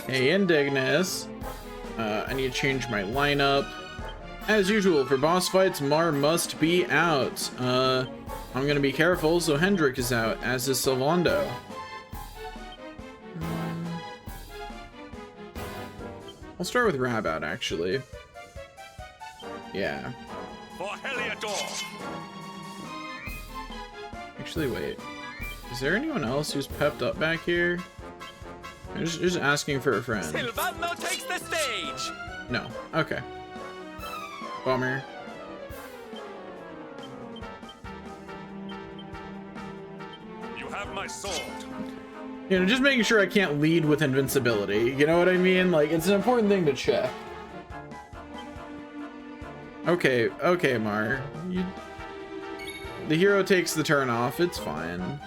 Hey, Indignus. I need to change my lineup. As usual, for boss fights, Mar must be out. I'm gonna be careful, so Hendrik is out, as is Sylvando. I'll start with Rabat, actually. Yeah. For Heliodor! Actually, wait. Is there anyone else who's pepped up back here? I'm just asking for a friend. Sylvando takes the stage! No. Okay. Bummer. You have my sword. You know, just making sure I can't lead with invincibility. You know what I mean? Like, it's an important thing to check. Okay, Mar. The hero takes the turn off. It's fine.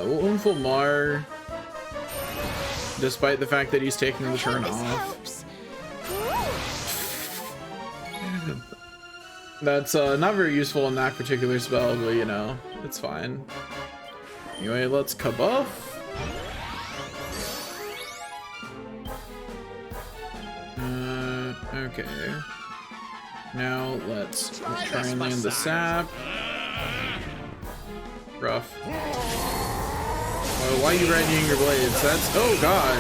We'll Umful Mar, despite the fact that he's taking the turn off. That's not very useful in that particular spell, but you know, it's fine. Anyway, let's kabuff. Okay. Now let's try and land the sap. Rough. Oh, why are you readying your blades? That's... oh god.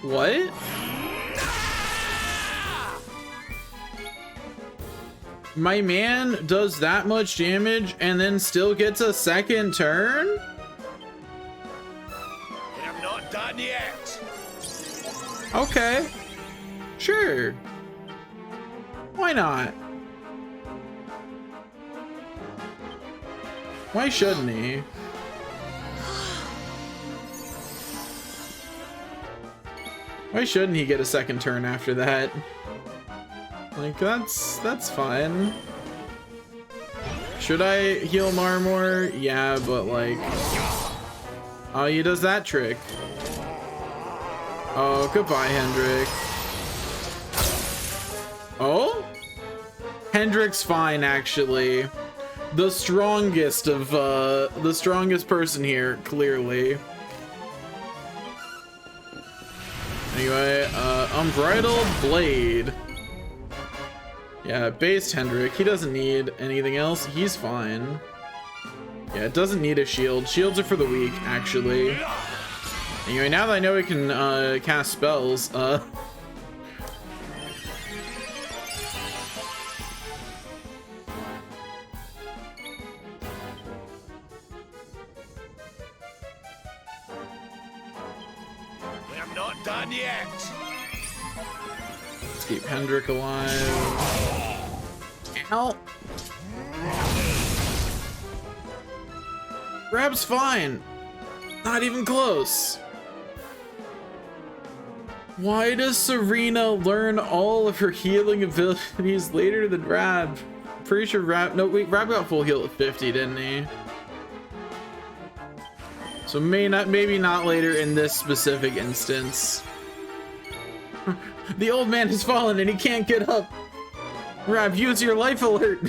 What? My man does that much damage and then still gets a second turn? I'm not done yet. Okay. Sure. Why not? Why shouldn't he? Why shouldn't he get a second turn after that? Like, that's fine. Should I heal Marmor? Yeah, but like... oh, he does that trick. Oh, goodbye, Hendrik. Oh? Hendrik's fine, actually. The strongest of, the strongest person here, clearly. Anyway, Unbridled Blade. Yeah, based Hendrik. He doesn't need anything else. He's fine. Yeah, it doesn't need a shield. Shields are for the weak, actually. Anyway, now that I know we can, cast spells, I'm not done yet. let's keep Hendrik alive. Ow. Rab's fine. Not even close. Why does Serena learn all of her healing abilities later than Rab? Pretty sure Rab... no, wait, Rab got full heal at 50, didn't he? So maybe not later in this specific instance. The old man has fallen and he can't get up. Rab, use your life alert.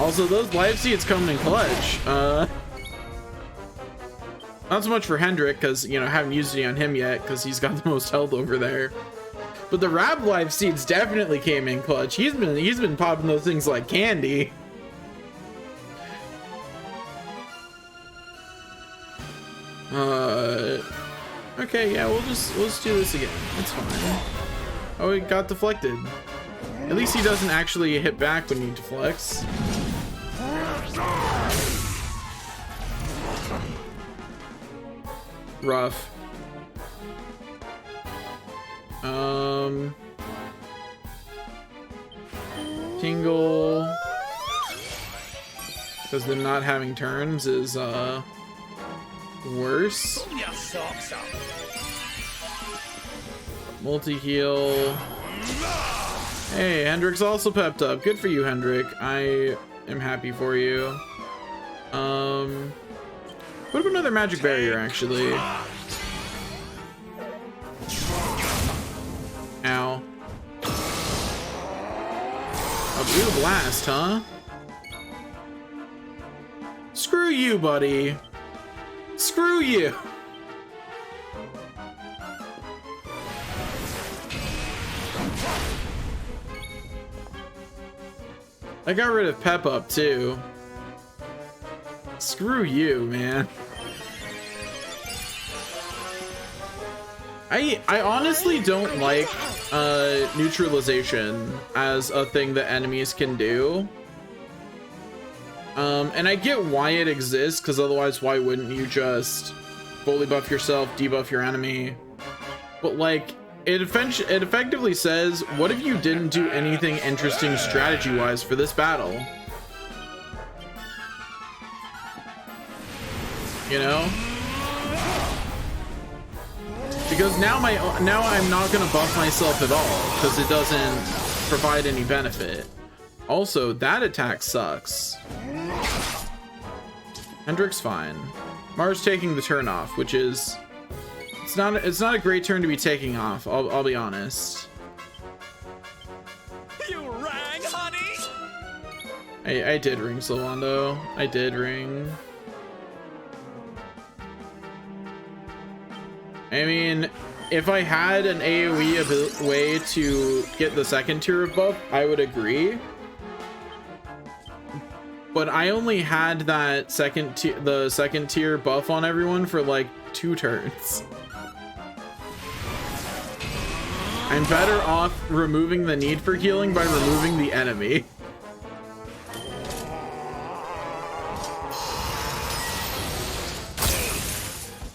Also, those life seeds come in clutch. Not so much for Hendrik, because, you know, I haven't used any on him yet, because he's got the most health over there. But the Rab life seeds definitely came in clutch. He's been popping those things like candy. Okay, yeah, we'll just do this again. It's fine. Oh, it got deflected. At least he doesn't actually hit back when he deflects. Rough. Tingle. Because them not having turns is, worse. Multi-heal. Hey, Hendrik's also pepped up. Good for you, Hendrik. I am happy for you. What about another magic barrier, actually? Ow. A blue blast, huh? Screw you, buddy. Screw you. I got rid of Pep Up too. Screw you, man. I honestly don't like neutralization as a thing that enemies can do. And I get why it exists, because otherwise why wouldn't you just fully buff yourself, debuff your enemy? But like, it effectively says, what if you didn't do anything interesting strategy-wise for this battle? You know? Because now I'm not gonna buff myself at all, because it doesn't provide any benefit. Also, that attack sucks. Hendrik's fine. Mars taking the turn off, which is it's not a great turn to be taking off. I'll be honest. You rang, honey? I did ring Sylvando. I did ring. I mean, if I had an AoE way to get the second tier of buff, I would agree. But I only had that second tier buff on everyone for like 2 turns. I'm better off removing the need for healing by removing the enemy.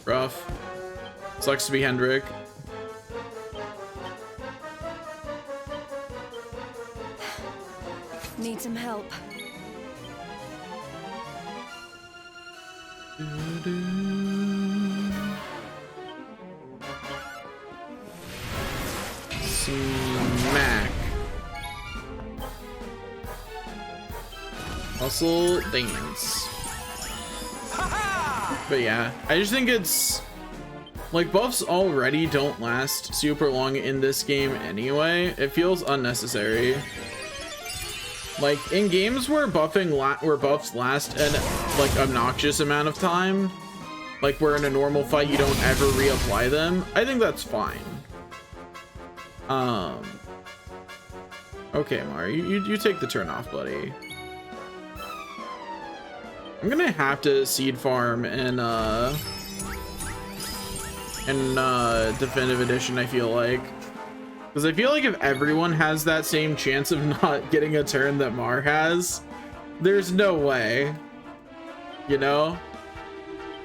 Rough. Sucks to be Hendrik. Need some help. Smack. Hustle dance. But yeah, I just think it's like buffs already don't last super long in this game anyway. It feels unnecessary. Like in games where buffs last an like obnoxious amount of time, like where in a normal fight you don't ever reapply them, I think that's fine. Okay, Mario, you take the turn off, buddy. I'm gonna have to seed farm in Definitive Edition, I feel like. Because I feel like if everyone has that same chance of not getting a turn that Mar has, there's no way. You know?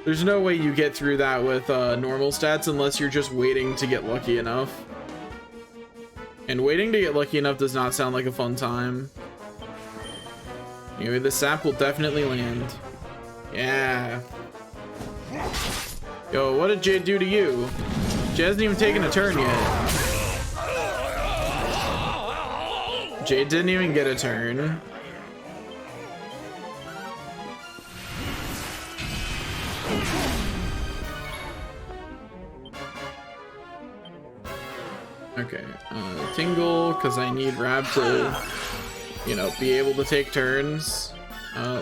There's no way you get through that with normal stats unless you're just waiting to get lucky enough. And waiting to get lucky enough does not sound like a fun time. Anyway, the sap will definitely land. Yeah. Yo, what did Jade do to you? She hasn't even taken a turn yet. Jade didn't even get a turn. Okay, Tingle, because I need Rab to, you know, be able to take turns.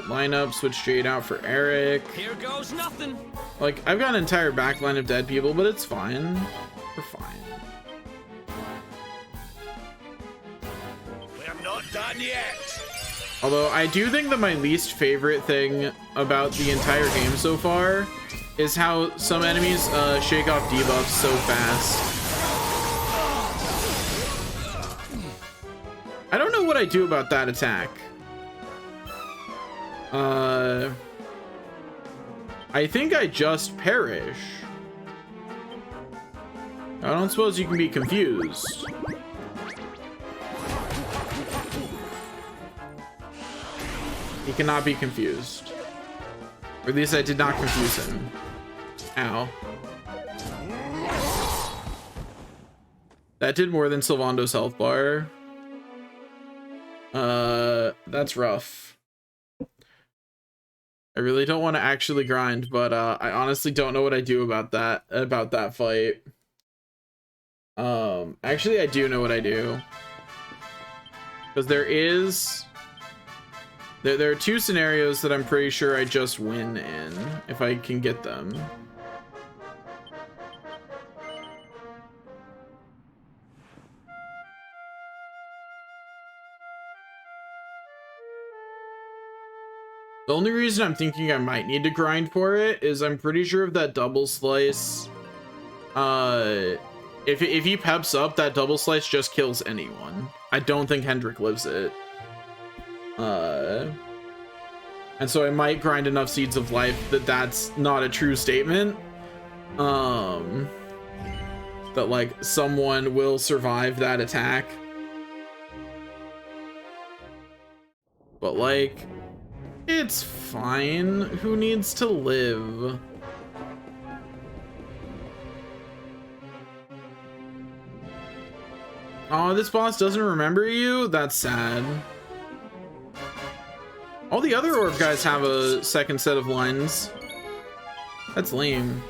Line up, switch Jade out for Eric. Here goes nothing. Like, I've got an entire backline of dead people, but it's fine. We're fine. We're not done yet. Although, I do think that my least favorite thing about the entire game so far is how some enemies shake off debuffs so fast. I don't know what I do about that attack. I think I just perish. I don't suppose you can be confused. He cannot be confused. Or at least I did not confuse him. Ow. That did more than Sylvando's health bar. That's rough. I really don't want to actually grind, but I honestly don't know what I do about that fight. Actually I do know what I do. Because there are 2 scenarios that I'm pretty sure I just win in, if I can get them. The only reason I'm thinking I might need to grind for it is I'm pretty sure if that double slice, if he peps up, that double slice just kills anyone. I don't think Hendrik lives it. And so I might grind enough Seeds of Life that that's not a true statement. That like someone will survive that attack. But like, it's fine. Who needs to live? Oh, this boss doesn't remember you? That's sad. All the other orb guys have a second set of lines. That's lame.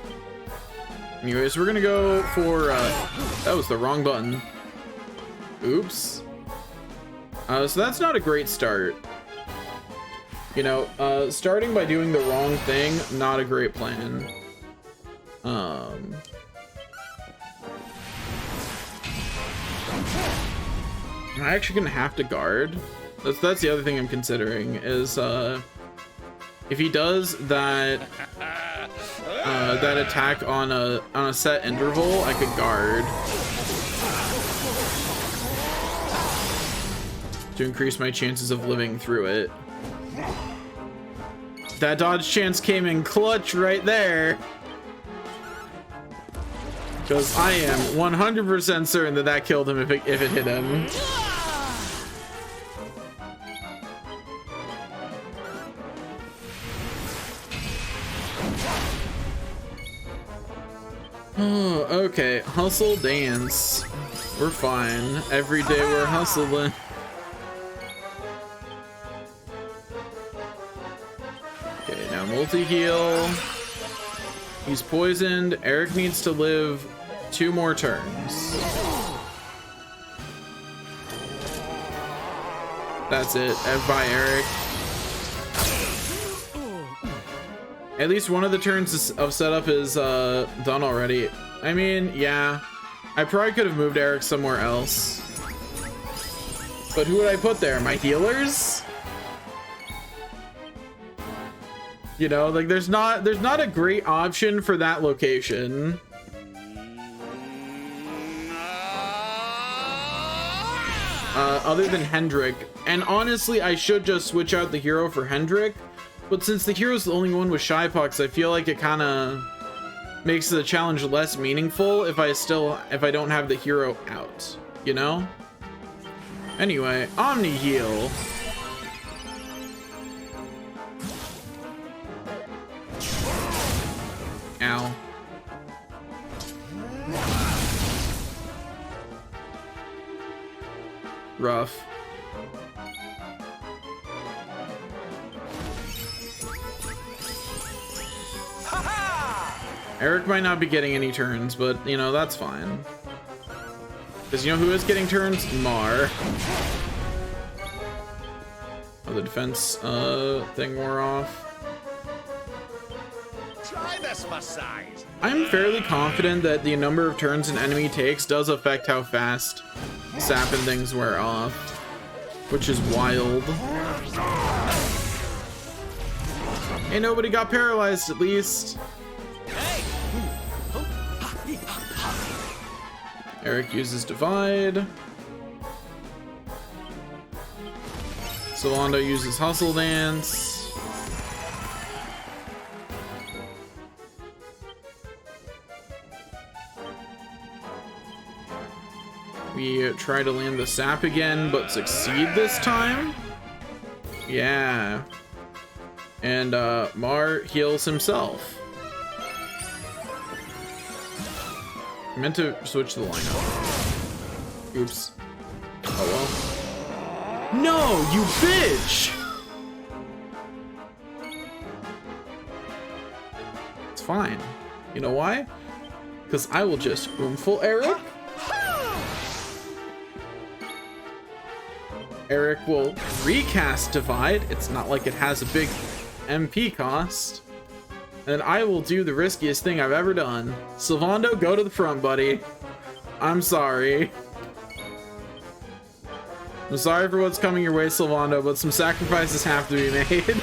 Anyways, we're gonna go for, that was the wrong button. Oops. So that's not a great start. You know, starting by doing the wrong thing, not a great plan. I'm actually gonna have to guard. That's the other thing I'm considering is, if he does that, that attack on a set interval, I could guard to increase my chances of living through it. That dodge chance came in clutch right there, because I am 100% certain that that killed him if it hit him. Oh, okay. Hustle dance. We're fine. Every day we're hustling. Okay, now multi-heal. He's poisoned. Eric needs to live 2 more turns. That's it. Bye, Eric. At least one of the turns of setup is done already. I mean, yeah. I probably could have moved Eric somewhere else. But who would I put there? My healers? You know, like there's not a great option for that location. Other than Hendrik. And honestly, I should just switch out the hero for Hendrik. But since the hero's the only one with Shy Pucks, I feel like it kind of makes the challenge less meaningful if I don't have the hero out, you know? Anyway, Omni Heal. Ow. Rough. Eric might not be getting any turns, but you know, that's fine. Because you know who is getting turns? Mar. Oh, the defense thing wore off. Try this for size. I'm fairly confident that the number of turns an enemy takes does affect how fast sap and things wear off, which is wild. Hey, nobody got paralyzed at least. Eric uses Divide. Solando uses Hustle Dance. We try to land the sap again, but succeed this time. Yeah. And Mar heals himself. I meant to switch the lineup. Oops. Oh well. No, you bitch! It's fine. You know why? Because I will just Oomful Eric. Eric will recast Divide. It's not like it has a big MP cost. And I will do the riskiest thing I've ever done. Sylvando, go to the front, buddy. I'm sorry. I'm sorry for what's coming your way, Sylvando, but some sacrifices have to be made.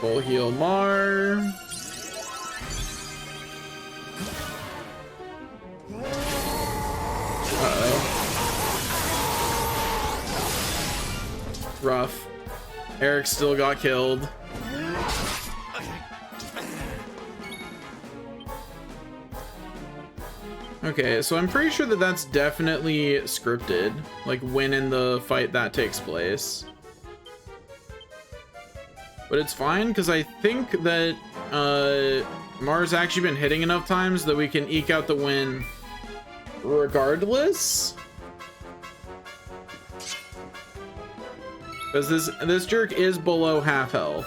Full heal Mar. Uh-oh. Rough. Eric still got killed. Okay, so I'm pretty sure that that's definitely scripted, like when in the fight that takes place. But it's fine, because I think that Mar's actually been hitting enough times that we can eke out the win regardless. Because this jerk is below half health.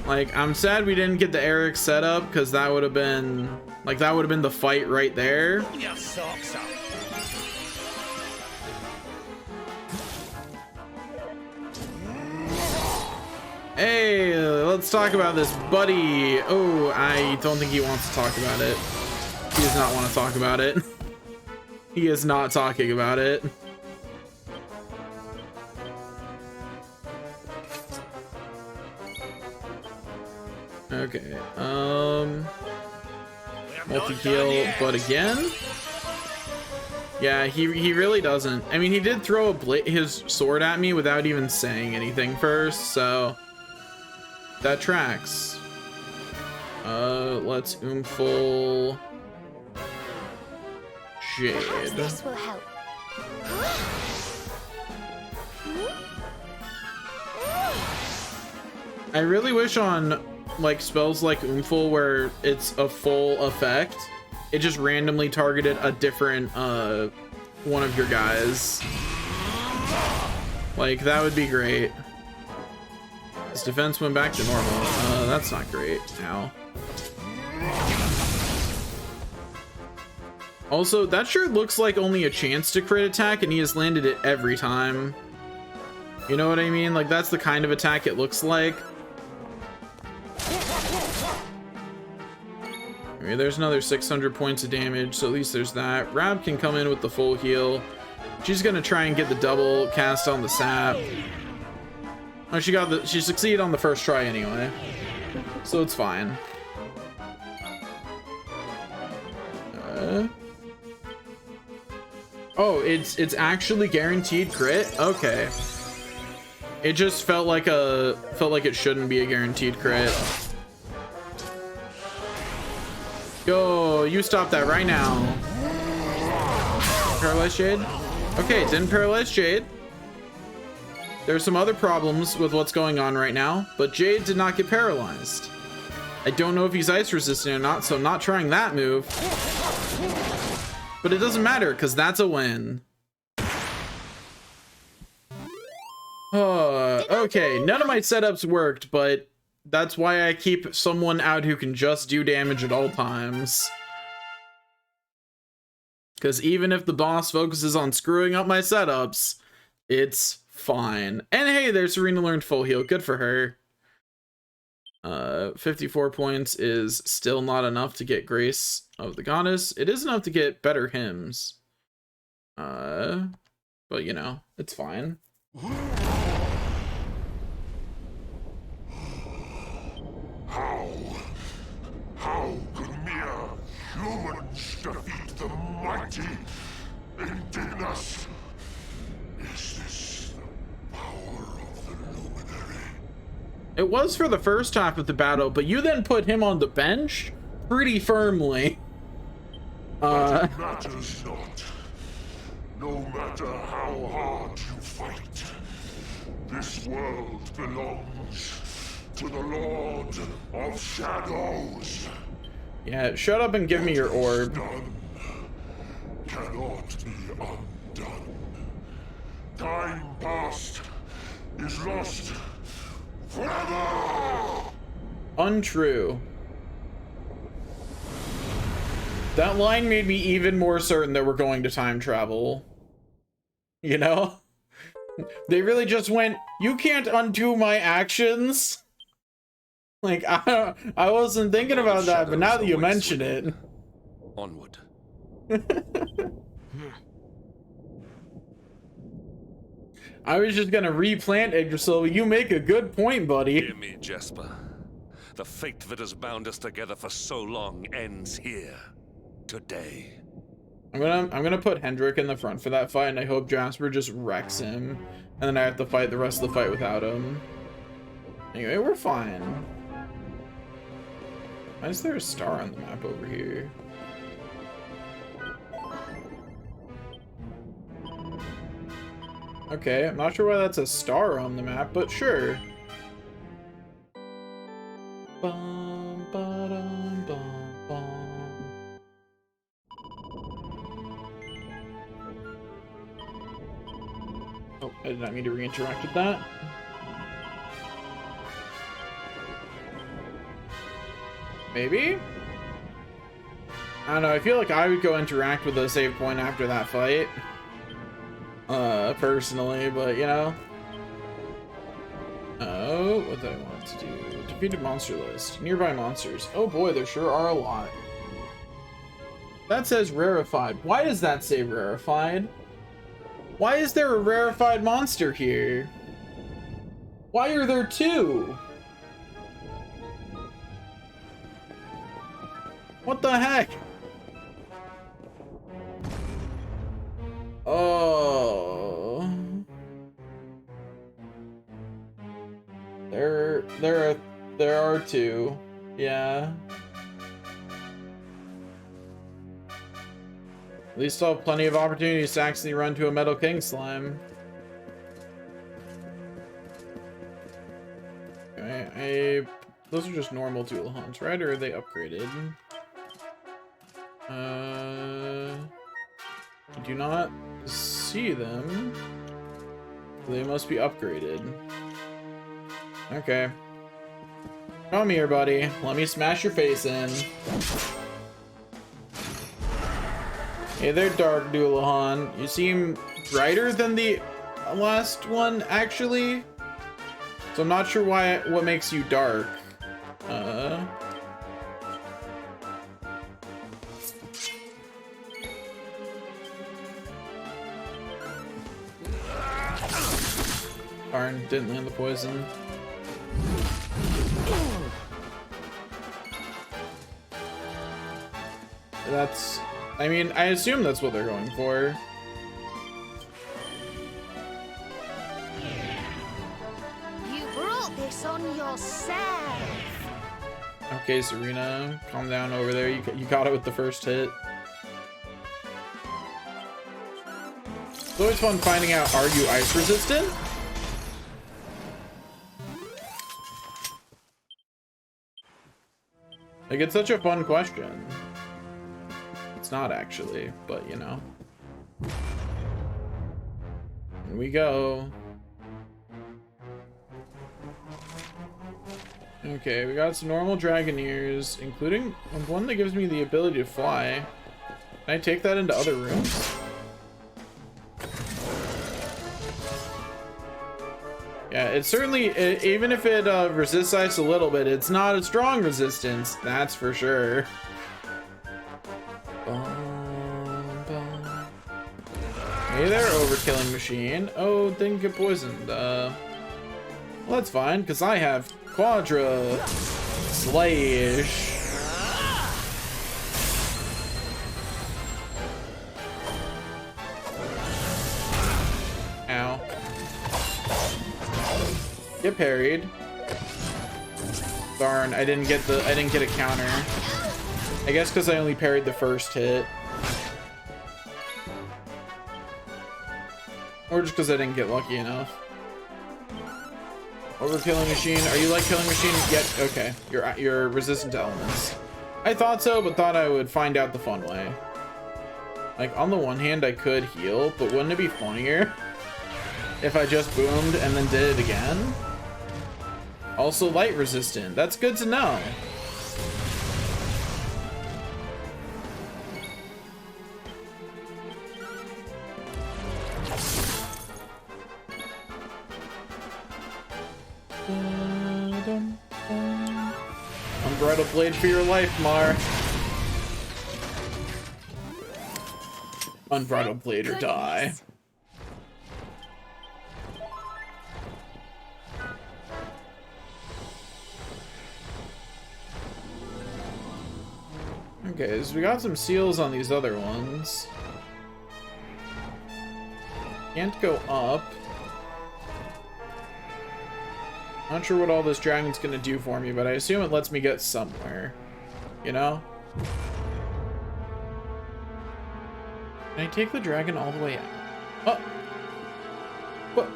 Like, I'm sad we didn't get the Eric set up, because that would have been, like, that would have been the fight right there. Hey, let's talk about this, buddy. Oh, I don't think he wants to talk about it. He does not want to talk about it. He is not talking about it. Okay, multi-heal, but again? Yeah, he really doesn't. I mean, he did throw his sword at me without even saying anything first, so that tracks. Let's oomful Jade. Perhaps this will help. I really wish on like spells like Oomful where it's a full effect, it just randomly targeted a different one of your guys. Like that would be great. His defense went back to normal. That's not great now. Also, that sure looks like only a chance to crit attack, and he has landed it every time. You know what I mean? Like that's the kind of attack it looks like. Okay, there's another 600 points of damage, so at least there's that. Rab can come in with the full heal. She's gonna try and get the double cast on the sap. Oh, she succeeded on the first try anyway, so it's fine. Oh, it's actually guaranteed crit. Okay, it just felt like it shouldn't be a guaranteed crit. Yo, you stop that right now. Paralyze Jade? Okay, it didn't paralyze Jade. There's some other problems with what's going on right now, but Jade did not get paralyzed. I don't know if he's ice resistant or not, so I'm not trying that move. But it doesn't matter, because that's a win. Okay, none of my setups worked, but that's why I keep someone out who can just do damage at all times. Because even if the boss focuses on screwing up my setups, it's fine. And hey, there's Serena learned full heal. Good for her. 54 points is still not enough to get Grace of the Goddess. It is enough to get better hymns. But you know, it's fine. How could mere humans defeat the mighty Indignus? Is this the power of the Luminary? It was for the first half of the battle, but you then put him on the bench pretty firmly. But it matters not. No matter how hard you fight, this world belongs to the Lord of Shadows. Yeah, shut up and give me your orb. Done cannot be undone. Time past is lost forever. Untrue. That line made me even more certain that we're going to time travel. You know? They really just went, you can't undo my actions. Like, I wasn't thinking about that, but now that you mention it. Onward. I was just gonna replant Yggdrasil. You make a good point, buddy. Hear me, Jesper. The fate that has bound us together for so long ends here. Today. I'm gonna put Hendrik in the front for that fight, and I hope Jasper just wrecks him. And then I have to fight the rest of the fight without him. Anyway, we're fine. Why is there a star on the map over here? Okay, I'm not sure why that's a star on the map, but sure. Bum, ba-dum, bum, bum. did not mean to re-interact with that. Maybe? I don't know, I feel like I would go interact with the save point after that fight. Personally, but you know. Oh, what do I want to do? Defeated monster list. Nearby monsters. Oh boy, there sure are a lot. That says rarefied. Why does that say rarefied? Why is there a rarefied monster here? Why are there two? What the heck? Oh. There are two. Yeah. At least I'll have plenty of opportunities to actually run to a Metal King slime. Okay, those are just normal tool hunts, right? Or are they upgraded? I do not see them. They must be upgraded. Okay. Come here, buddy. Let me smash your face in. Hey there, Dark Doulahan. You seem brighter than the last one, actually. So I'm not sure what makes you dark. Darn, didn't land the poison. That's... I mean, I assume that's what they're going for. You brought this on yourself. Okay, Serena, calm down over there. You got it with the first hit. It's always fun finding out, are you ice resistant? Like, it's such a fun question. It's not actually, but you know. Here we go. Okay, we got some normal Dragoneers, including one that gives me the ability to fly. Can I take that into other rooms? Yeah, it's certainly, even if it resists ice a little bit, it's not a strong resistance, that's for sure. Hey there, overkilling machine. Oh, didn't get poisoned. Well, that's fine, because I have Quadra Slash. Ow. Get parried. Darn, I didn't get a counter. I guess because I only parried the first hit. Or just because I didn't get lucky enough. Overkilling machine. Are you like killing machine? Yet okay. You're resistant to elements. I thought so, but thought I would find out the fun way. Like, on the one hand, I could heal, but wouldn't it be funnier if I just boomed and then did it again? Also light resistant. That's good to know. Unbridled blade for your life, Mar. Unbridled blade or die. Okay, so we got some seals on these other ones. Can't go up. Not sure what all this dragon's gonna do for me, but I assume it lets me get somewhere. You know? Can I take the dragon all the way out? Oh! What?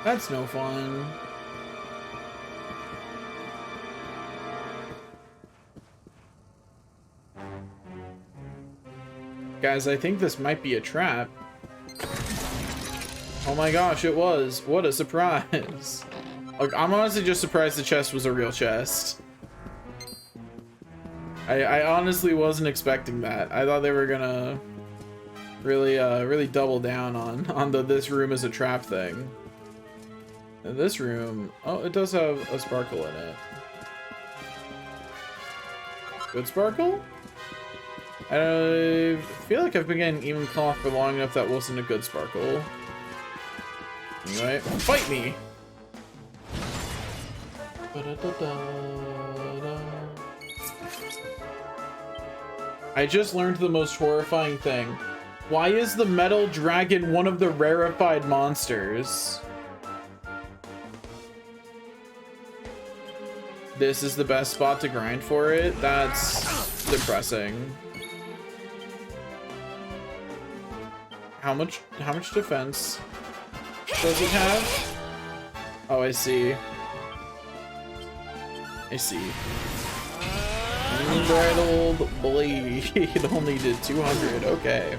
That's no fun. Guys, I think this might be a trap. Oh my gosh, it was. What a surprise. Like, I'm honestly just surprised the chest was a real chest. I honestly wasn't expecting that. I thought they were gonna really double down on this room as a trap thing. And this room, oh, it does have a sparkle in it. Good sparkle? I feel like I've been getting even cloth for long enough that wasn't a good sparkle. Anyway, fight me! I just learned the most horrifying thing. Why is the metal dragon one of the rarefied monsters? This is the best spot to grind for it? That's depressing. How much defense does it have? Oh, I see. I see. Unbridled blade only did 200. Okay.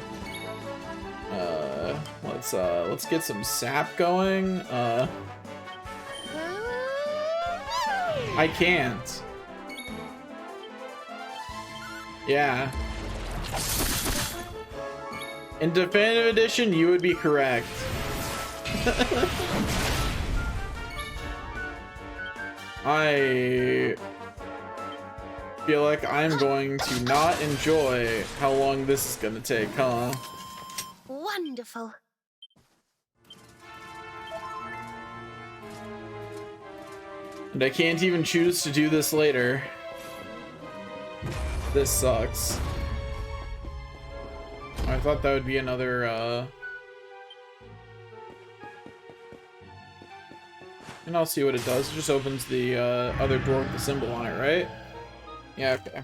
Let's get some sap going. I can't. Yeah. In Definitive Edition, you would be correct. I feel like I'm going to not enjoy how long this is gonna take, huh? Wonderful. And I can't even choose to do this later. This sucks. I thought that would be another, and I'll see what it does. It just opens the, other door with the symbol on it, right? Yeah, okay.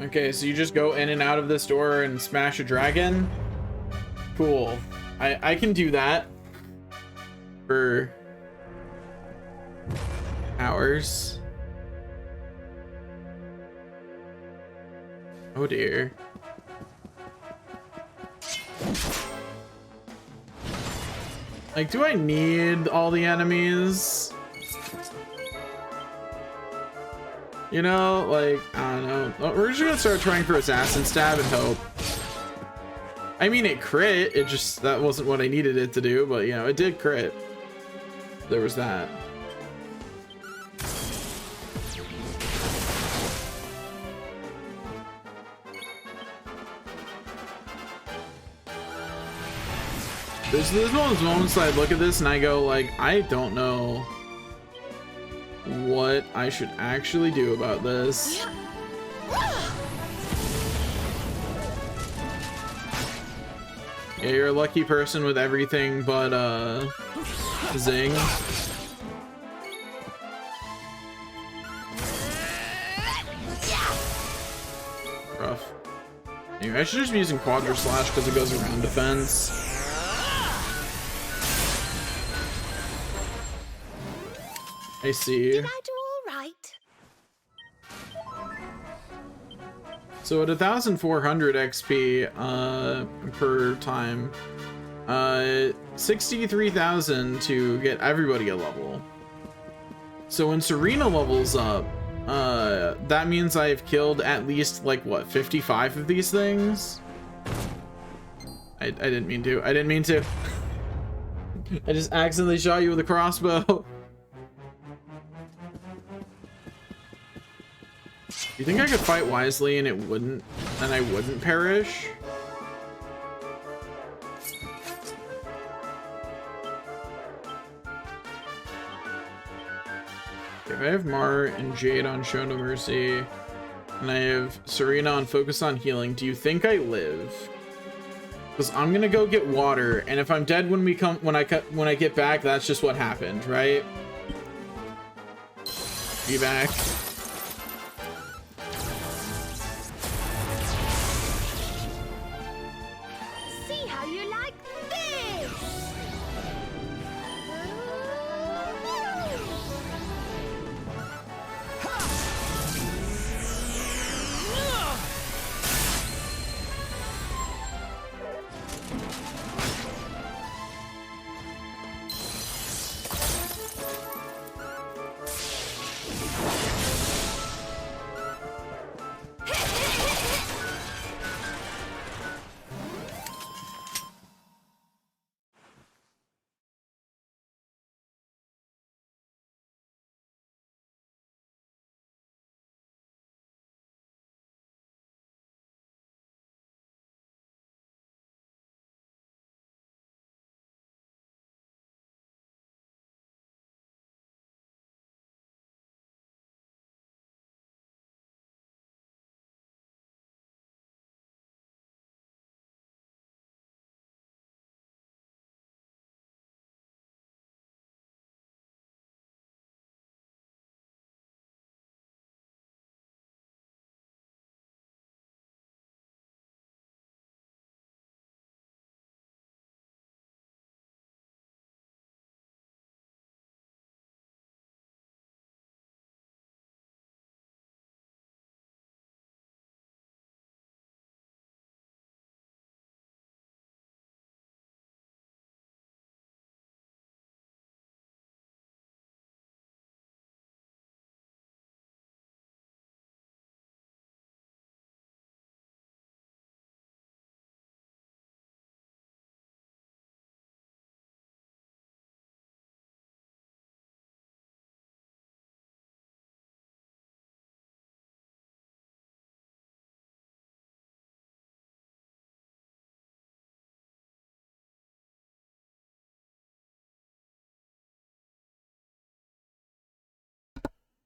Okay, so you just go in and out of this door and smash a dragon? Cool. I can do that for hours. Oh dear. Like, do I need all the enemies? You know, like, I don't know. We're just gonna start trying for Assassin Stab and hope. I mean, it crit. It just, that wasn't what I needed it to do, but, you know, it did crit. There was that. There's moments I look at this and I go, like, I don't know what I should actually do about this. Yeah, you're a lucky person with everything but zing. Rough. Anyway, I should just be using Quadra Slash because it goes around defense. I see. Did I do all right? So at 1,400 XP per time, 63,000 to get everybody a level. So when Serena levels up, that means I've killed at least, like, what, 55 of these things? I didn't mean to. I didn't mean to. I just accidentally shot you with a crossbow. You think I could fight wisely and I wouldn't perish? If I have Mar and Jade on Show No Mercy, and I have Serena on Focus on Healing, do you think I live? Because I'm gonna go get water, and if I'm dead when I get back, that's just what happened, right? Be back.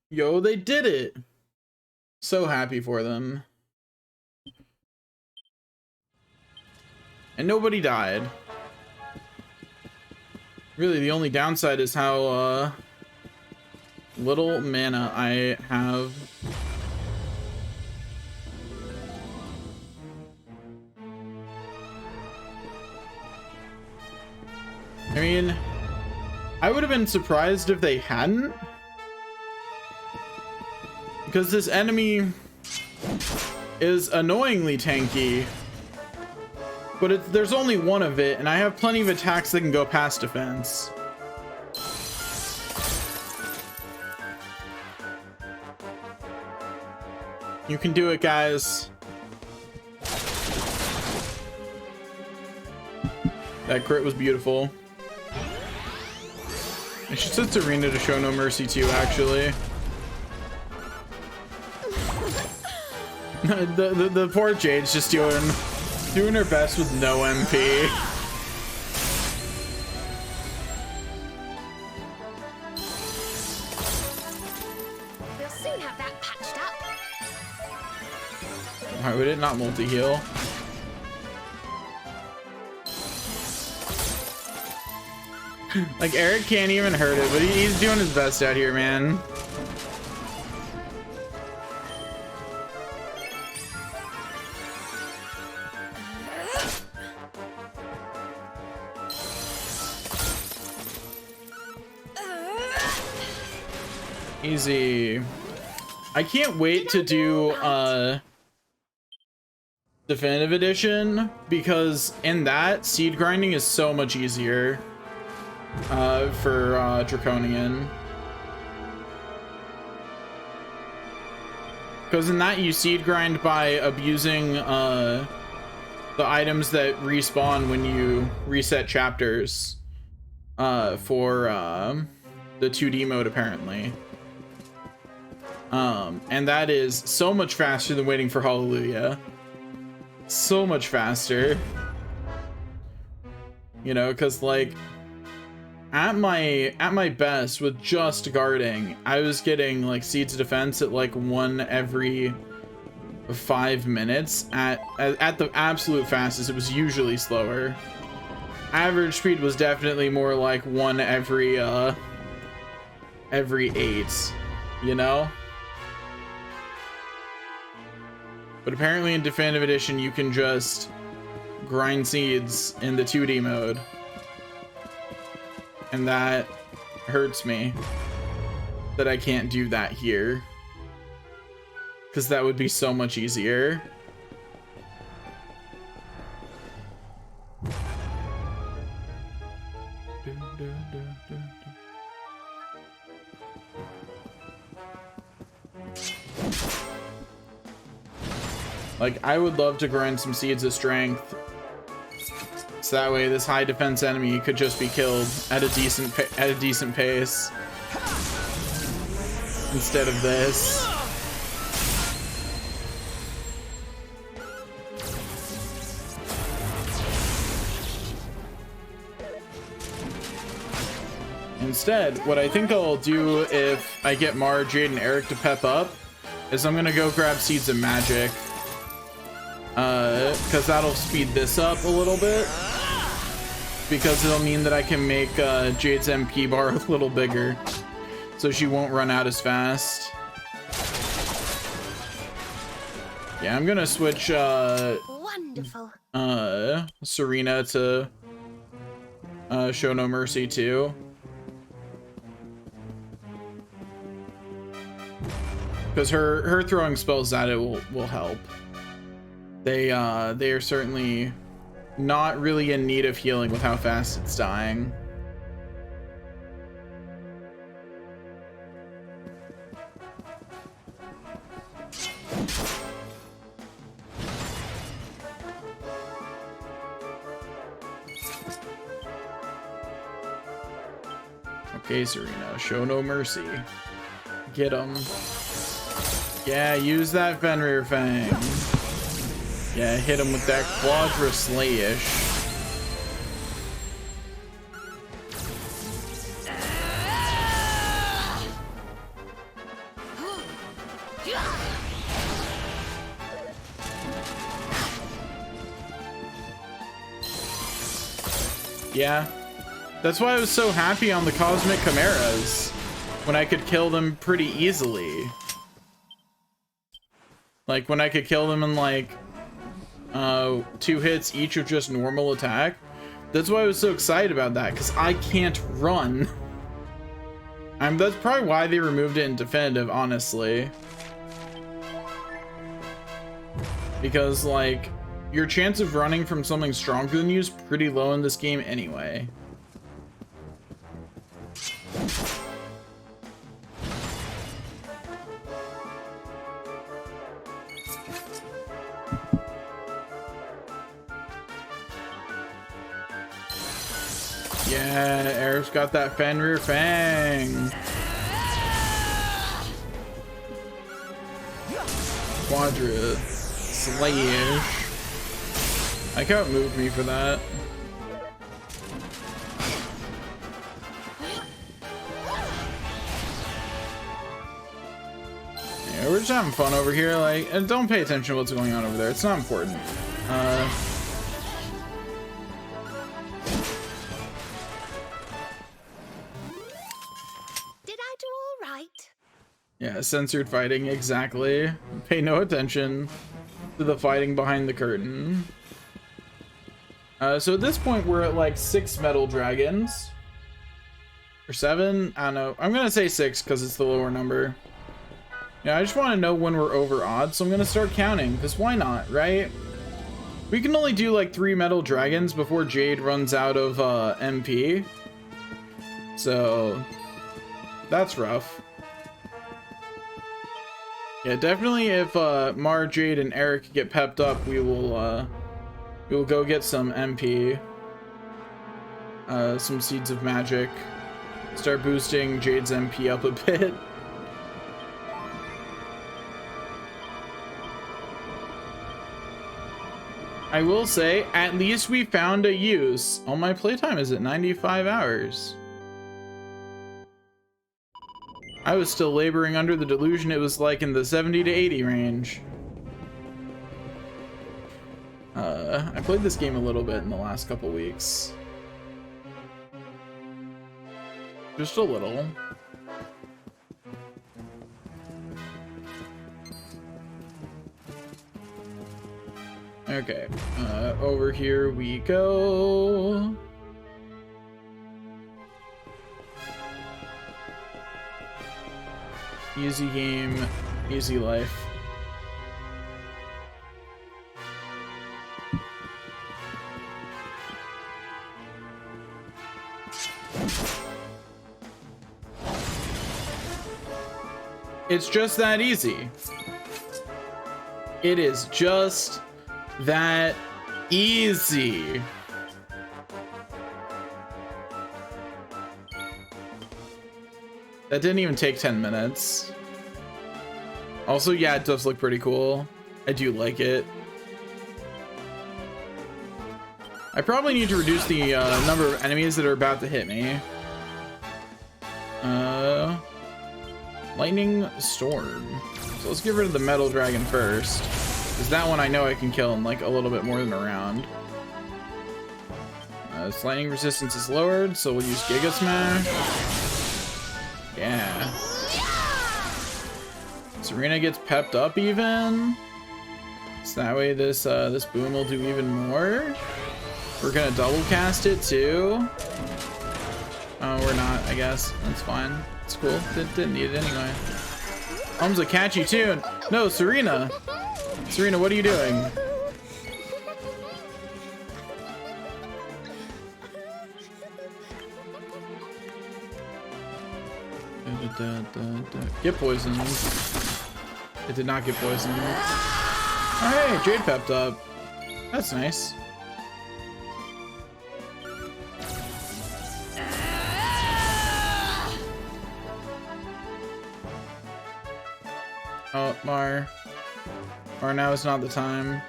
Yo, they did it. So happy for them. And nobody died. Really, the only downside is how little mana I have. I mean, I would have been surprised if they hadn't. Because this enemy is annoyingly tanky. But there's only one of it, and I have plenty of attacks that can go past defense. You can do it, guys. That crit was beautiful. I should set Serena to show no mercy too, actually. the poor Jade's just doing her best with no MP. We'll soon have that patched up. Why would it not multi-heal? Like, Eric can't even hurt it, but he's doing his best out here, man. Easy. I can't wait to do definitive edition, because in that seed grinding is so much easier for Draconian, because in that you seed grind by abusing the items that respawn when you reset chapters for the 2D mode, apparently. And that is so much faster than waiting for Hallelujah. So much faster. You know, because like at my best with just guarding, I was getting like Seeds of Defense at like 1 every 5 minutes. At the absolute fastest, it was usually slower. Average speed was definitely more like 1 every 8, you know? But apparently in Definitive Edition, you can just grind seeds in the 2D mode. And that hurts me that I can't do that here. Because that would be so much easier. Like, I would love to grind some Seeds of Strength, so that way this high defense enemy could just be killed at a decent pace instead of this. Instead, what I think I'll do if I get Mara, Jade, and Eric to pep up is I'm gonna go grab Seeds of Magic. Because that'll speed this up a little bit. Because it'll mean that I can make Jade's MP bar a little bigger. So she won't run out as fast. Yeah, I'm gonna switch Wonderful. Serena to Show No Mercy too. Because her throwing spells at it will help. They are certainly not really in need of healing with how fast it's dying. Okay, Serena, show no mercy. Get him. Yeah, use that Fenrir Fang. Yeah, hit him with that Quadra Slayish. Yeah. That's why I was so happy on the Cosmic Chimeras, when I could kill them pretty easily. Like, when I could kill them in, like, 2 hits each of just normal attack. That's why I was so excited about that, because I can't run. That's probably why they removed it in Definitive, honestly. Because, like, your chance of running from something stronger than you is pretty low in this game anyway. Yeah, Eric's got that Fenrir Fang. Quadra Slash. I like how it moved me for that. Yeah, we're just having fun over here, like, and don't pay attention to what's going on over there. It's not important. Did I do all right? Yeah, censored fighting, exactly. Pay no attention to the fighting behind the curtain. So at this point, we're at like 6 metal dragons. Or 7? I don't know. I'm gonna say 6 because it's the lower number. Yeah, I just want to know when we're over odds, so I'm gonna start counting, because why not, right? We can only do like 3 metal dragons before Jade runs out of MP. So that's rough. Yeah, definitely if Mar, Jade, and Eric get pepped up, we will go get some MP. Some Seeds of Magic. Start boosting Jade's MP up a bit. I will say, at least we found a use. Oh, my playtime is at 95 hours. I was still laboring under the delusion it was like in the 70 to 80 range. I played this game a little bit in the last couple weeks. Just a little. Okay, over here we go. Easy game, easy life. It's just that easy. It is just that easy. That didn't even take 10 minutes. Also, yeah, it does look pretty cool. I do like it. I probably need to reduce the number of enemies that are about to hit me. Lightning Storm. So let's get rid of the Metal Dragon first, because that one I know I can kill in like a little bit more than a round. Its lightning resistance is lowered, so we'll use Giga Smash. Yeah. Serena gets pepped up even. So that way this this boom will do even more. We're gonna double cast it too. Oh, we're not, I guess. That's fine. It's cool. Didn't need it anyway. Almost a catchy tune. No, Serena. Serena, what are you doing? Get poisoned. It did not get poisoned. Oh, hey, Jade pepped up. That's nice. Oh, Mar, now is not the time.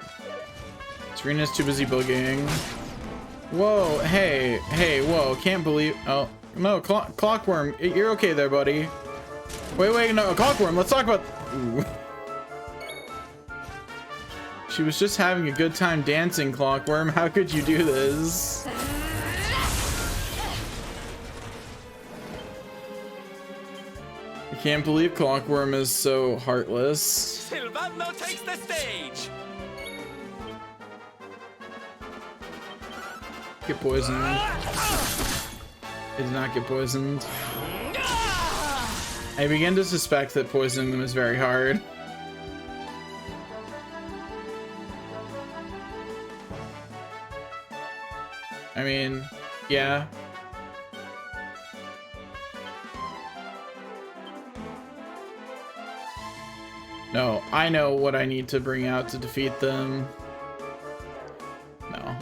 Serena's too busy boogieing. Whoa, hey, whoa, can't believe. Oh, no, Clockworm, you're okay there, buddy. Wait, no, Clockworm, let's talk about. Ooh. She was just having a good time dancing, Clockworm. How could you do this? I can't believe Clockworm is so heartless. Silvano takes the stage. Get poisoned. He did not get poisoned. I begin to suspect that poisoning them is very hard. I mean, yeah. No, I know what I need to bring out to defeat them. No,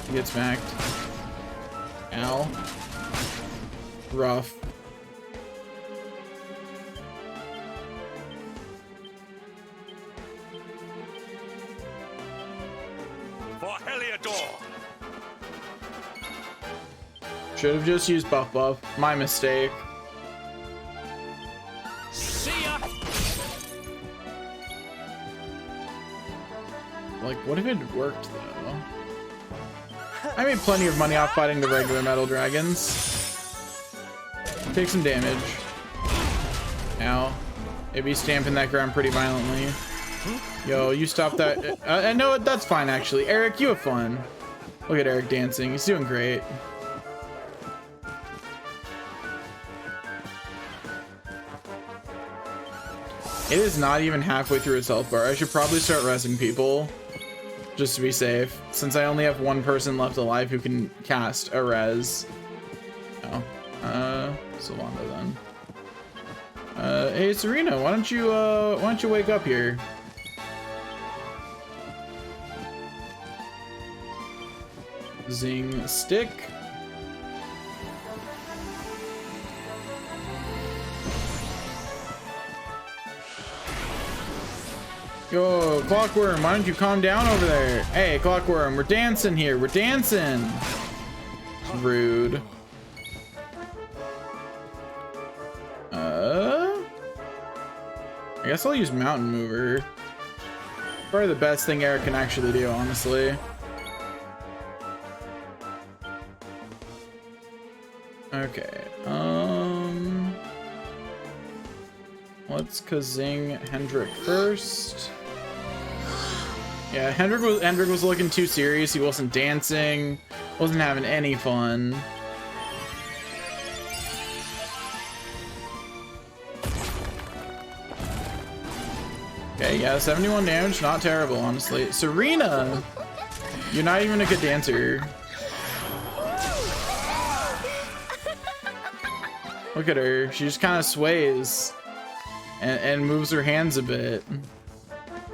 he gets smacked. Ow. Rough. For Heliodor! Should have just used Buff Buff. My mistake. See ya. Like, what if it worked, though? I made plenty of money off fighting the regular metal dragons. Take some damage. Ow. Maybe stamping that ground pretty violently. Yo, you stop that. I know that's fine, actually. Eric, you have fun. Look at Eric dancing. He's doing great. It is not even halfway through its health bar. I should probably start resing people just to be safe, since I only have one person left alive who can cast a res. Oh, Sylvando then. Hey Serena, why don't you wake up here? Zing stick. Yo, Clockworm, why don't you calm down over there? Hey, Clockworm, we're dancing here. We're dancing. Rude. I guess I'll use Mountain Mover. Probably the best thing Eric can actually do, honestly. Okay, let's Kazing Hendrik first. Yeah, Hendrik was looking too serious. He wasn't dancing, wasn't having any fun. Okay, yeah, 71 damage, not terrible, honestly. Serena, you're not even a good dancer. Look at her. She just kind of sways and moves her hands a bit.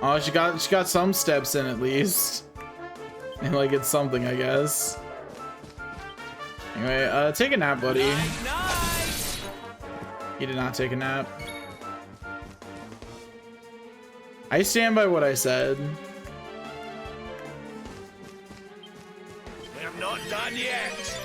Oh, she got some steps in at least. And like it's something, I guess. Anyway, take a nap, buddy. He did not take a nap. I stand by what I said. We're not done yet.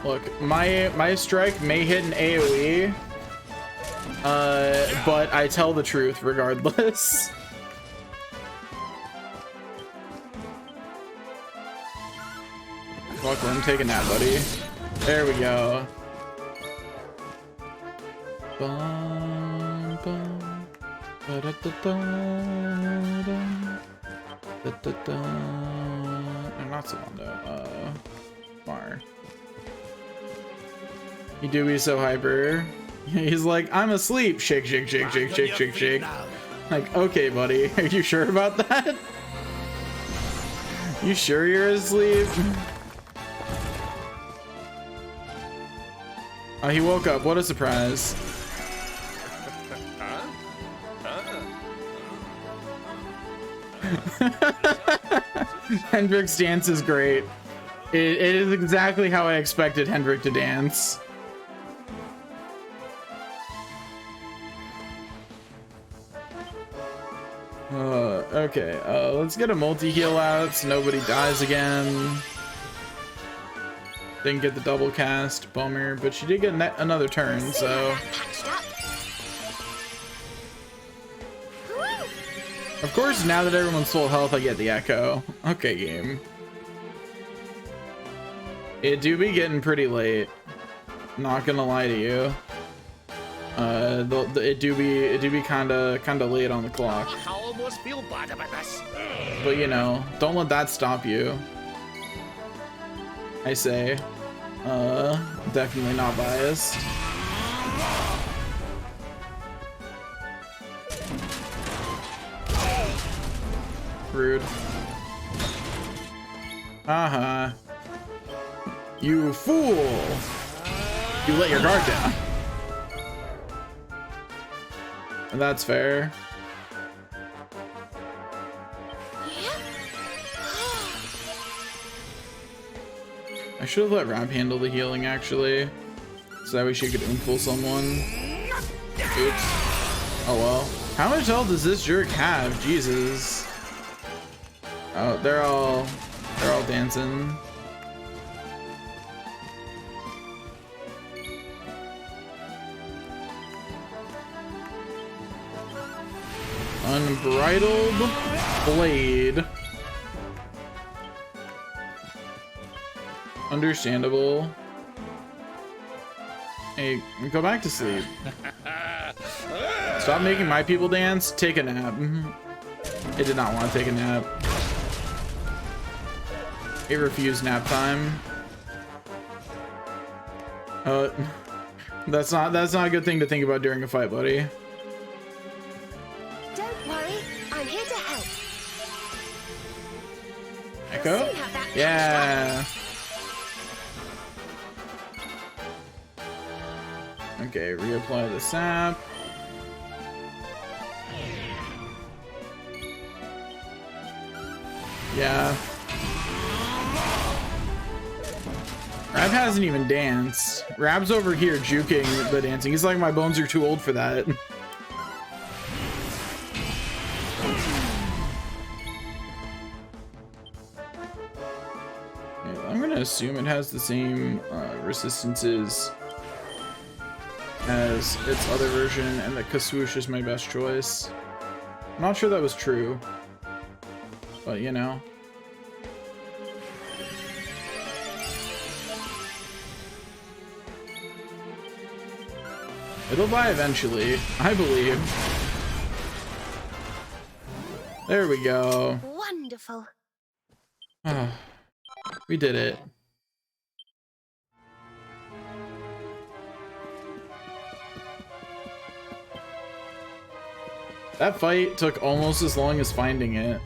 Look, my strike may hit an AoE, but I tell the truth regardless. Fuck, I'm taking that, buddy. There we go. Bum, bum, I'm not Sylvando. Mar. You do be so hyper. He's like, I'm asleep. Shake, shake, shake, shake, shake, shake, shake. Like, okay, buddy. Are you sure about that? You sure you're asleep? Oh, he woke up. What a surprise. Hendrik's dance is great. It is exactly how I expected Hendrik to dance. Okay, let's get a multi-heal out so nobody dies again. Didn't get the double cast, bummer, but she did get another turn, so... Of course, now that everyone's full health, I get the echo. Okay, game. It do be getting pretty late. Not gonna lie to you. It do be kinda late on the clock. I almost feel bad about this. But you know, don't let that stop you. I say. Definitely not biased. Rude. Uh-huh. You fool! You let your guard down. And that's fair. I should have let Rap handle the healing, actually. So that way she could info someone. Oops. Oh well. How much health does this jerk have? Jesus. Oh, they're all dancing. Unbridled blade. Understandable. Hey, go back to sleep. Stop making my people dance. Take a nap. It did not want to take a nap. It refused nap time. That's not a good thing to think about during a fight, buddy. Don't worry, I'm here to help. Echo? Yeah. Okay, reapply the sap. Yeah. Rab hasn't even danced. Rab's over here juking the dancing. He's like, my bones are too old for that. Yeah, I'm gonna assume it has the same resistances as its other version, and that Kaswoosh is my best choice. I'm not sure that was true, but you know. It'll buy eventually, I believe. There we go. Wonderful. Oh, we did it. That fight took almost as long as finding it.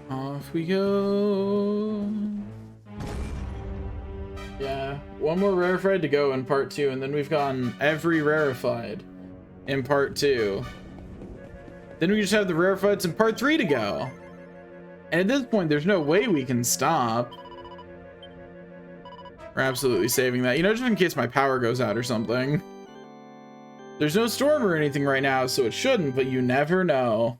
Off we go. Yeah, one more rarefied to go in part 2, and then we've gotten every rarefied in part 2. Then we just have the rarefieds in part 3 to go. And at this point, there's no way we can stop. We're absolutely saving that, you know, just in case my power goes out or something. There's no storm or anything right now, so it shouldn't, but you never know.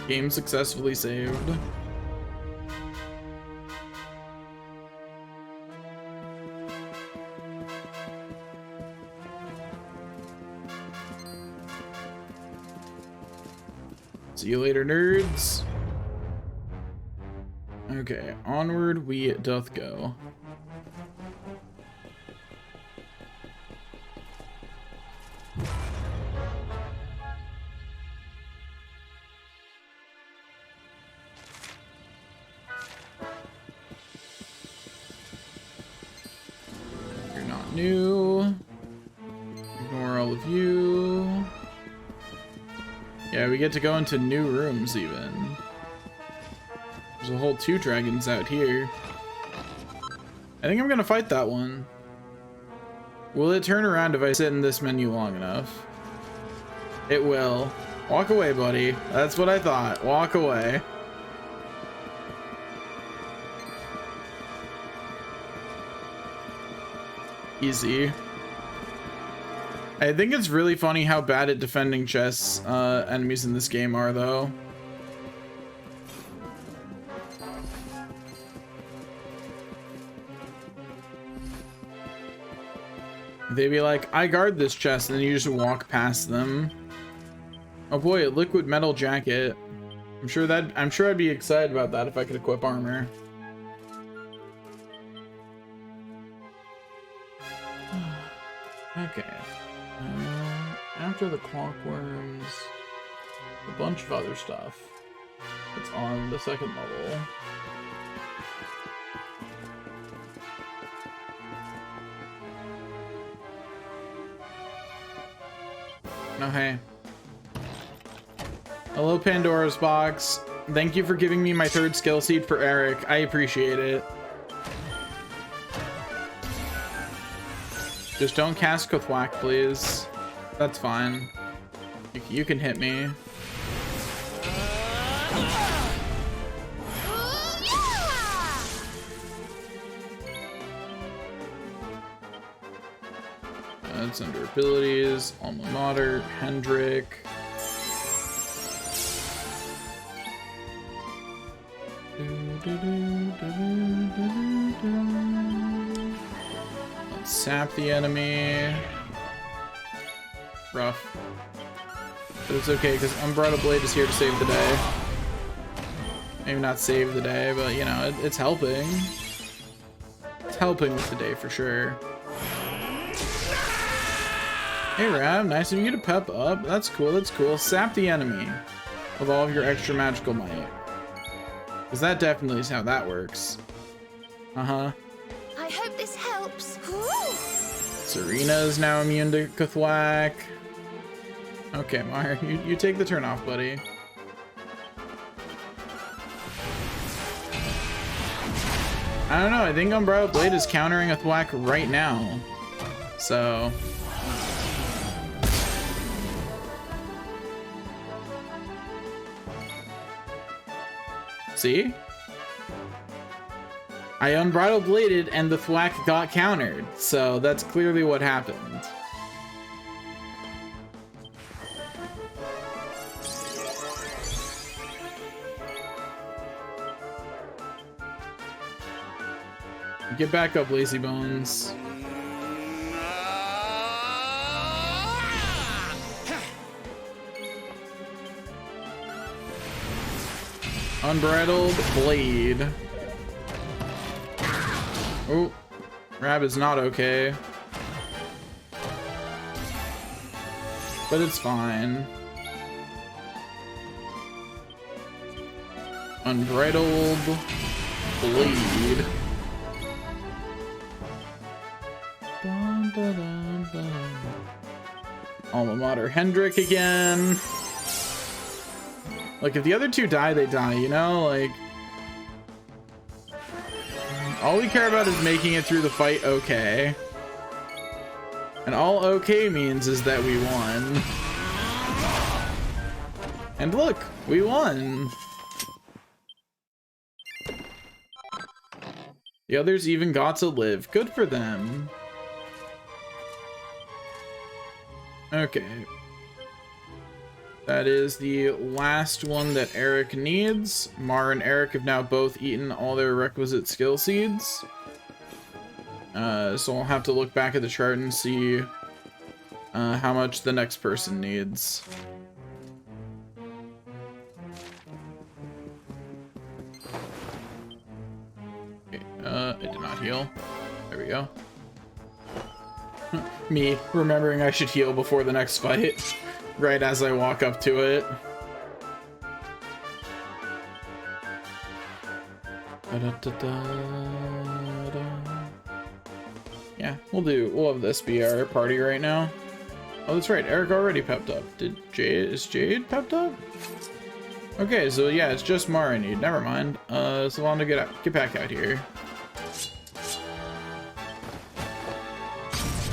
Game successfully saved. See you later, nerds. Okay, onward we doth go. You're not new. Ignore all of you. Yeah, we get to go into new rooms even. There's a whole 2 dragons out here. I think I'm gonna fight that one. Will it turn around if I sit in this menu long enough? It will. Walk away, buddy. That's what I thought. Walk away. Easy. I think it's really funny how bad at defending chess enemies in this game are, though. They'd be like, I guard this chest, and then you just walk past them. Oh boy, a liquid metal jacket. I'm sure I'd be excited about that if I could equip armor. Okay. After the clockworms, a bunch of other stuff. It's on the 2nd level. Oh, hey. Hello, Pandora's box. Thank you for giving me my 3rd skill seed for Eric. I appreciate it. Just don't cast Kothwak, please. That's fine. You can hit me. That's under abilities. Alma Mater. Hendrik. Let's sap the enemy. Rough. But it's okay, because Umbrella Blade is here to save the day. Maybe not save the day, but you know, it's helping. It's helping with the day for sure. Hey Rab, nice of you to pep up. That's cool, that's cool. Sap the enemy with all of your extra magical might. Because that definitely is how that works. Uh-huh. I hope this helps. Serena is now immune to Kothwak. Okay, Mar, you take the turn off, buddy. I don't know, I think Umbrella Blade is countering a thwack right now. So... See? I Unbridled Bladed and the thwack got countered, so that's clearly what happened. Get back up, Lazy Bones. Unbridled Blade. Oh, Rab is not okay. But it's fine. Unbridled Blade. Dun, dun, dun, dun. Alma Mater Hendrik again. Like, if the other two die, they die, you know? Like, all we care about is making it through the fight okay. And all okay means is that we won. And look, we won. The others even got to live. Good for them. Okay. That is the last one that Eric needs. Mar and Eric have now both eaten all their requisite skill seeds. So I'll have to look back at the chart and see how much the next person needs. Okay, it did not heal. There we go. Me remembering I should heal before the next fight. Right as I walk up to it. Yeah, we'll have this be our party right now. Oh, that's right, Eric already pepped up. Is Jade pepped up? Okay, so yeah, it's just Mara I need. Never mind. Sylvando, get back out here.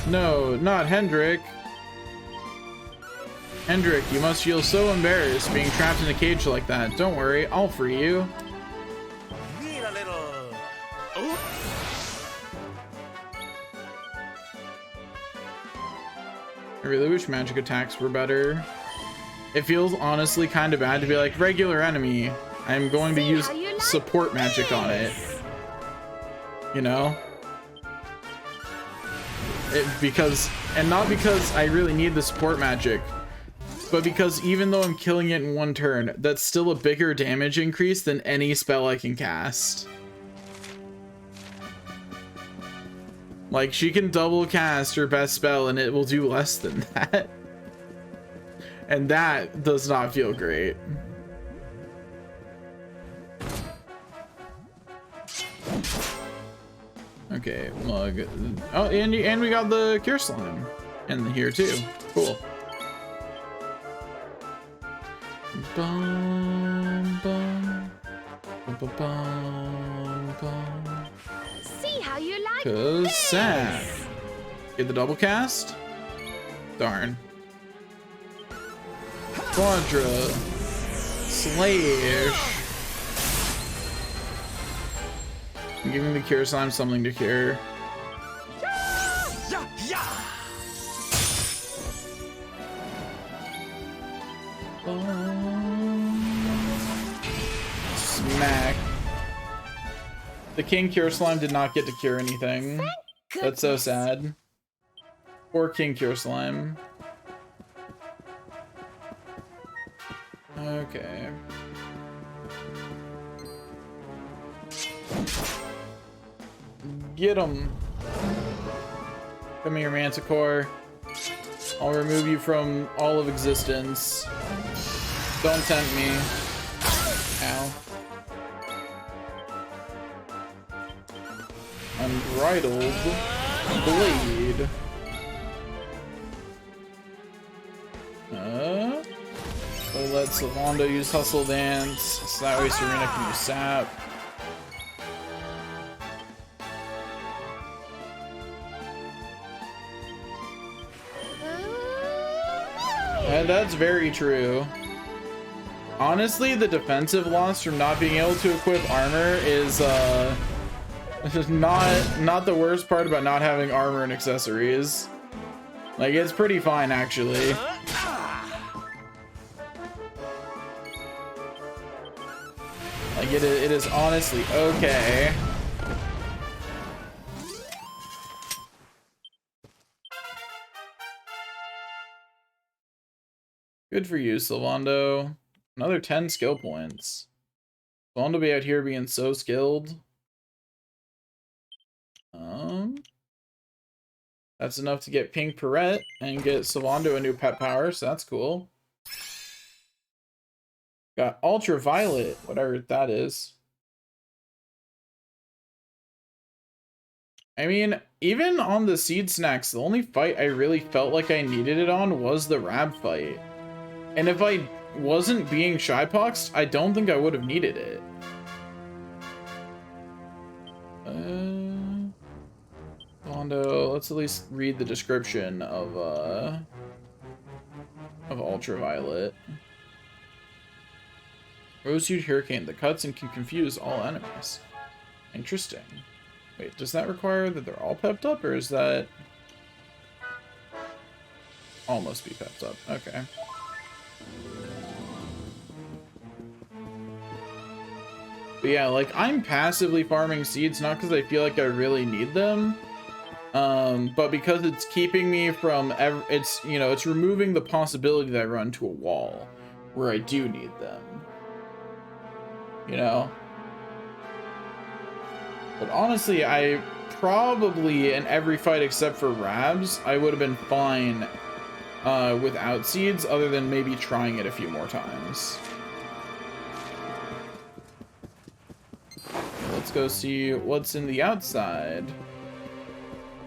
No, not Hendrik. Hendrik, you must feel so embarrassed being trapped in a cage like that. Don't worry, I'll free you. Need a little... I really wish magic attacks were better. It feels honestly kind of bad to be like, regular enemy, I'm going to use support magic on it. You know? And not because I really need the support magic, but because even though I'm killing it in one turn, that's still a bigger damage increase than any spell I can cast. Like, she can double cast her best spell and it will do less than that. And that does not feel great. Okay, mug. Oh, and we got the cure slime in here too. Cool. Bum, bum, bum, bum, bum, bum. See how you like Cause sad. Get the double cast. Darn. Quadra. Slash. I'm giving the cure slime something to cure. Smack. The King Cure Slime did not get to cure anything. That's so sad. Poor King Cure Slime. Okay. Get him. Come here, Manticore. I'll remove you from all of existence. Don't tempt me. Ow. Unbridled Blade. We'll let Sylvando use Hustle Dance, so that way Serena can use Sap. And that's very true. Honestly, the defensive loss from not being able to equip armor is not the worst part about not having armor and accessories. Like, it's pretty fine actually. Like, it is honestly okay. Good for you, Sylvando. Another 10 skill points. Sylvando be out here being so skilled. That's enough to get Pink Perrette and get Sylvando a new pet power, so that's cool. Got Ultraviolet, whatever that is. I mean, even on the Seed Snacks, the only fight I really felt like I needed it on was the Rab fight. And if I wasn't being Shypoxed, I don't think I would have needed it. Sylvando, let's at least read the description of Ultraviolet. Rose-hued hurricane that cuts and can confuse all enemies. Interesting. Wait, does that require that they're all pepped up, or is that... All must be pepped up. Okay. But yeah, like, I'm passively farming seeds, not because I feel like I really need them, but because it's keeping me from, it's removing the possibility that I run to a wall where I do need them. You know? But honestly, I probably, in every fight except for Rabs, I would have been fine without seeds, other than maybe trying it a few more times. Let's go see what's in the outside.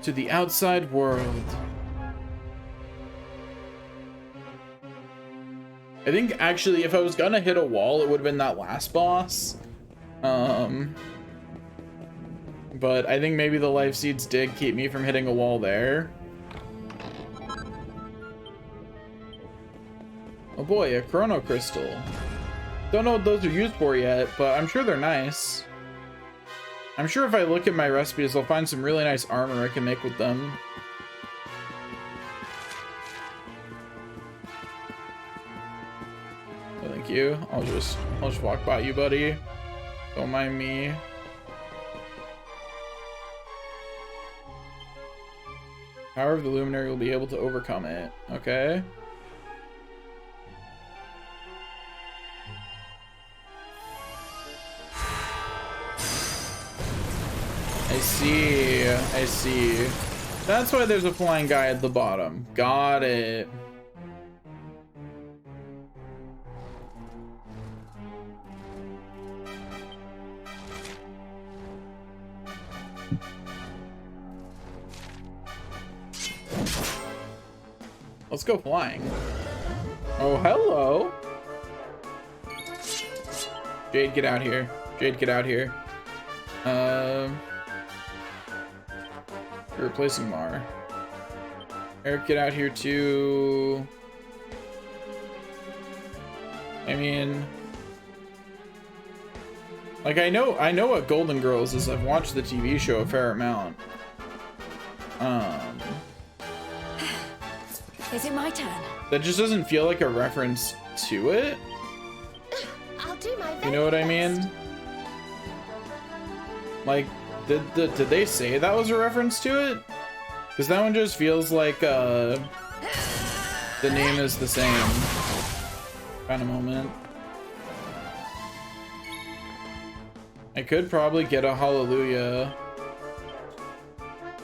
To the outside world. I think actually if I was gonna hit a wall, it would have been that last boss. But I think maybe the life seeds did keep me from hitting a wall there. Oh boy, a chrono crystal. Don't know what those are used for yet, but I'm sure they're nice. I'm sure if I look at my recipes, I'll find some really nice armor I can make with them. Oh, thank you. I'll just walk by you, buddy. Don't mind me. Power of the Luminary will be able to overcome it. Okay. I see. I see. That's why there's a flying guy at the bottom. Got it. Let's go flying. Oh, hello. Jade, get out here. Jade, get out here. You're replacing Mar. Eric, get out here too. I mean, like, I know what Golden Girls is. I've watched the TV show a fair amount. Is it my turn? That just doesn't feel like a reference to it. I'll do my very You know what I mean? Like, did they say that was a reference to it? Because that one just feels like the name is the same kind of moment. I could probably get a Hallelujah.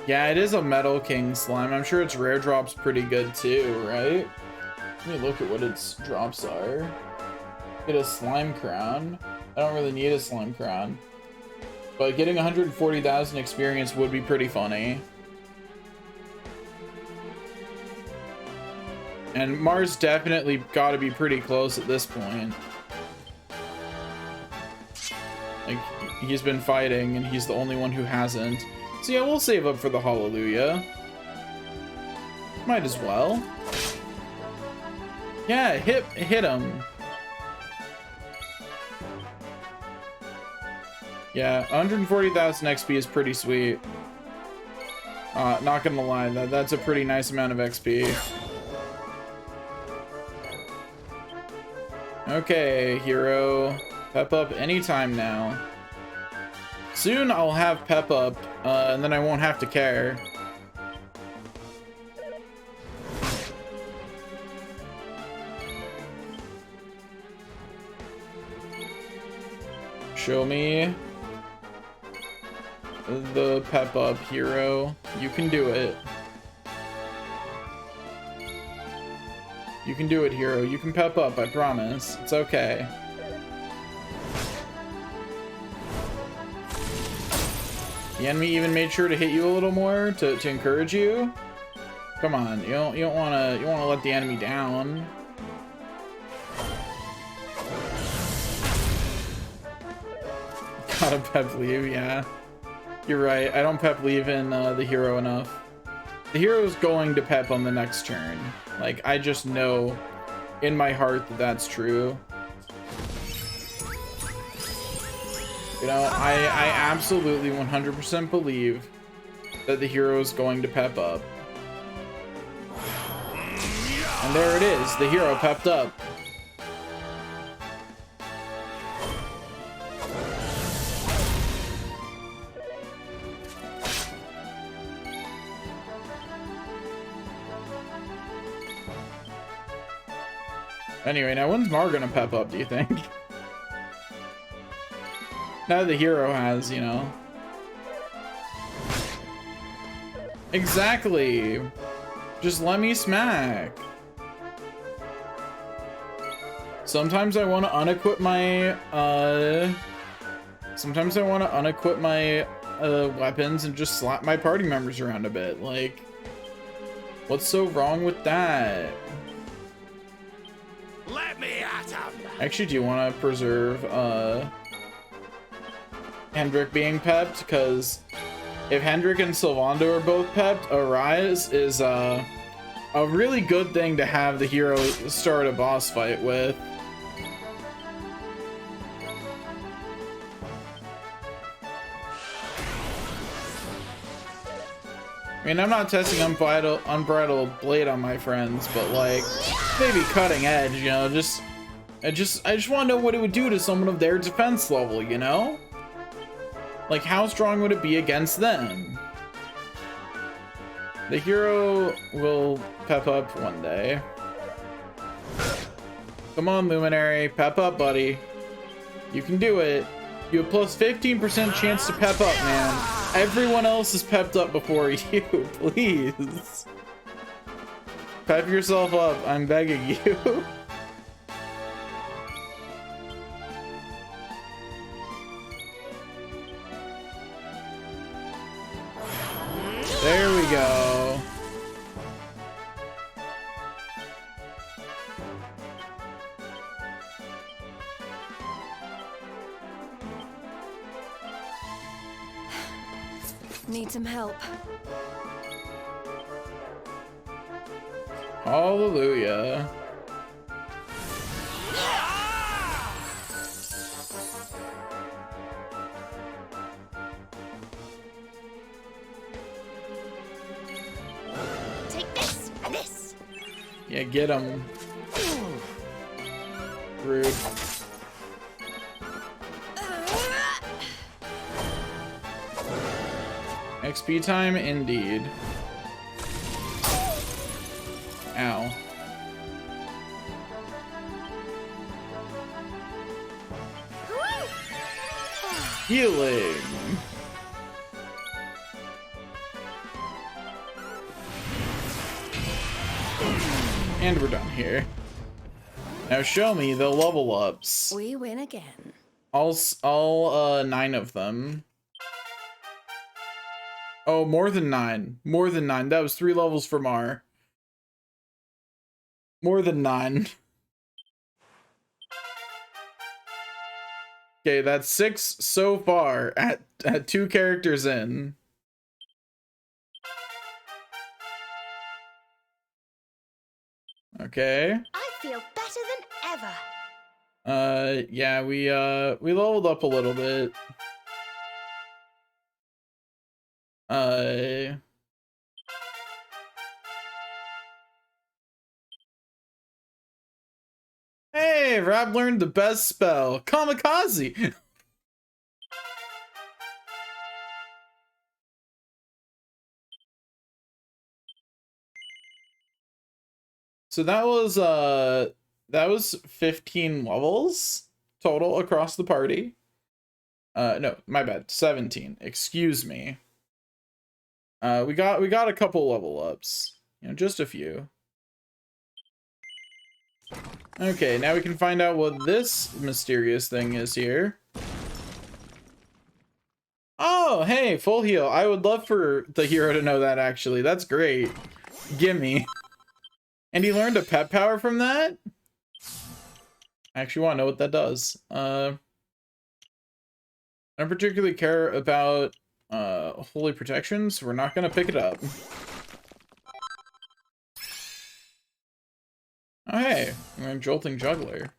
Yeah, it is a Metal King slime. I'm sure its rare drop's pretty good too, right? Let me look at what its drops are. Get a slime crown. I don't really need a slime crown. But getting 140,000 experience would be pretty funny. And Mars definitely got to be pretty close at this point. Like, he's been fighting and he's the only one who hasn't. So yeah, we'll save up for the Hallelujah. Might as well. Yeah, hit him. Yeah, 140,000 XP is pretty sweet. Not gonna lie, that's a pretty nice amount of XP. Okay, hero. Pep up anytime now. Soon I'll have pep up, and then I won't have to care. Show me the pep up, hero. You can do it. You can do it, hero. You can pep up, I promise. It's okay. The enemy even made sure to hit you a little more to encourage you. Come on, you don't wanna let the enemy down. Gotta pep leave, yeah. You're right. I don't pep leave in the hero enough. The hero's going to pep on the next turn. Like, I just know in my heart that that's true. You know, I absolutely 100% believe that the hero is going to pep up. And there it is, the hero pepped up. Anyway, now when's Mar gonna pep up, do you think? Now the hero has, you know. Exactly. Just let me smack. Sometimes I want to unequip my, sometimes I want to unequip my, weapons and just slap my party members around a bit. Like, what's so wrong with that? Let me at him! Actually, do you want to preserve Hendrik being pepped? Because if Hendrik and Sylvando are both pepped, Arise is a really good thing to have the hero start a boss fight with. I mean, I'm not testing unbridled blade on my friends, but like maybe cutting edge, you know, I just want to know what it would do to someone of their defense level, you know? Like, how strong would it be against them? The hero will pep up one day. Come on, Luminary, pep up, buddy. You can do it. You have plus 15% chance to pep up, man. Everyone else is pepped up before you, please. Pep yourself up, I'm begging you. There we go. Need some help. Hallelujah. Take this and this. Yeah, get him. Rude. XP time, indeed. Ow. Healing. And we're done here. Now show me the level ups. We win again. All 9 of them. Oh, more than 9. More than 9. That was 3 levels for Mar. More than 9. Okay, that's 6 so far at 2 characters in. Okay. I feel better than ever. Yeah, we leveled up a little bit. Hey, Rob learned the best spell, Kamikaze. So that was 15 levels total across the party. No, my bad, 17. Excuse me. We got a couple level ups, you know, just a few. Okay, now we can find out what this mysterious thing is here. Oh, hey, full heal. I would love for the hero to know that, actually. That's great. Gimme. And he learned a pet power from that? I actually want to know what that does. I don't particularly care about holy protection, so we're not gonna pick it up. Oh hey, we're a jolting juggler.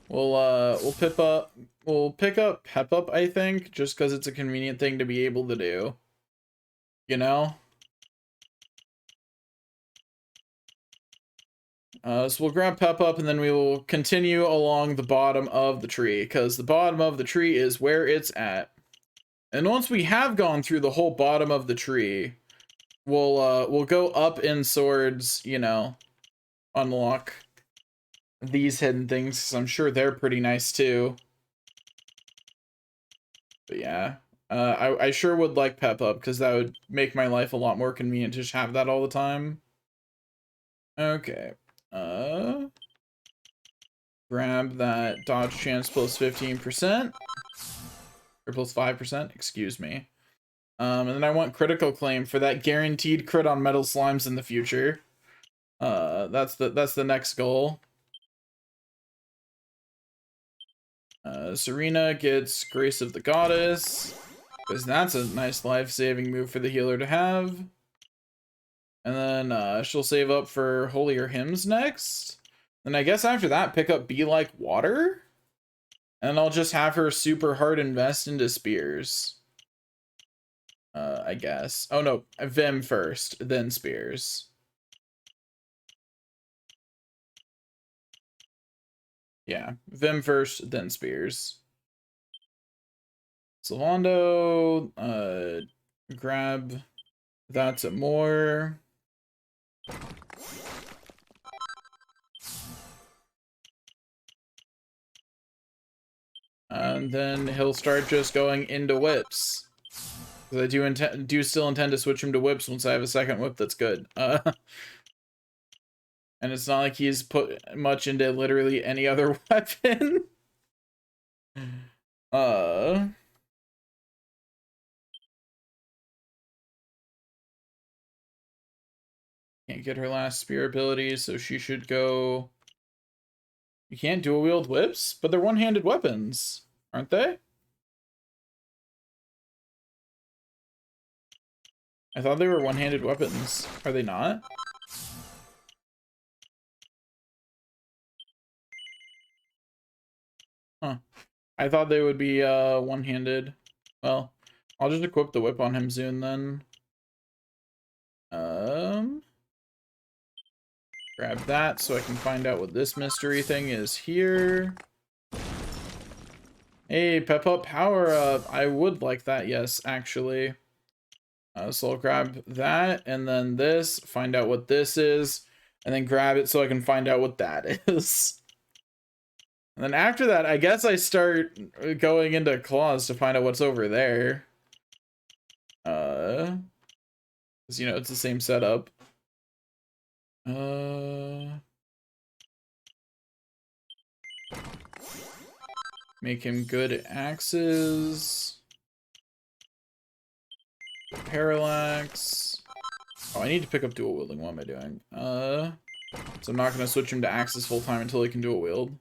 We'll pick up pep up, I think, just because it's a convenient thing to be able to do. You know? So we'll grab pep up and then we will continue along the bottom of the tree, because the bottom of the tree is where it's at. And once we have gone through the whole bottom of the tree, we'll go up in swords, you know, unlock these hidden things, because I'm sure they're pretty nice too. But yeah, I sure would like pep up, because that would make my life a lot more convenient to just have that all the time. Okay. Grab that dodge chance plus 15%. Or plus 5%, excuse me. And then I want critical claim for that guaranteed crit on metal slimes in the future. That's the next goal. Serena gets Grace of the Goddess, because that's a nice life-saving move for the healer to have. And then she'll save up for Holier Hymns next. And I guess after that, pick up Be Like Water. And I'll just have her super hard invest into Spears. I guess. Oh no, Vim first, then Spears. Yeah, Vim first, then Spears. Sylvando, grab that some more. And then he'll start just going into whips. Because I do still intend to switch him to whips once I have a second whip that's good. And it's not like he's put much into literally any other weapon. Can't get her last spear ability, so she should go... You can't dual wield whips? But they're one-handed weapons, aren't they? I thought they were one-handed weapons. Are they not? Huh. I thought they would be one-handed. Well, I'll just equip the whip on him soon then. Grab that so I can find out what this mystery thing is here. Hey, pep up power up. I would like that, yes, actually. So I'll grab that and then this, find out what this is, and then grab it so I can find out what that is. And then after that, I guess I start going into claws to find out what's over there. 'Cause, you know, it's the same setup. Make him good at axes. Parallax. Oh, I need to pick up dual wielding. What am I doing? So I'm not gonna switch him to axes full time until he can dual wield.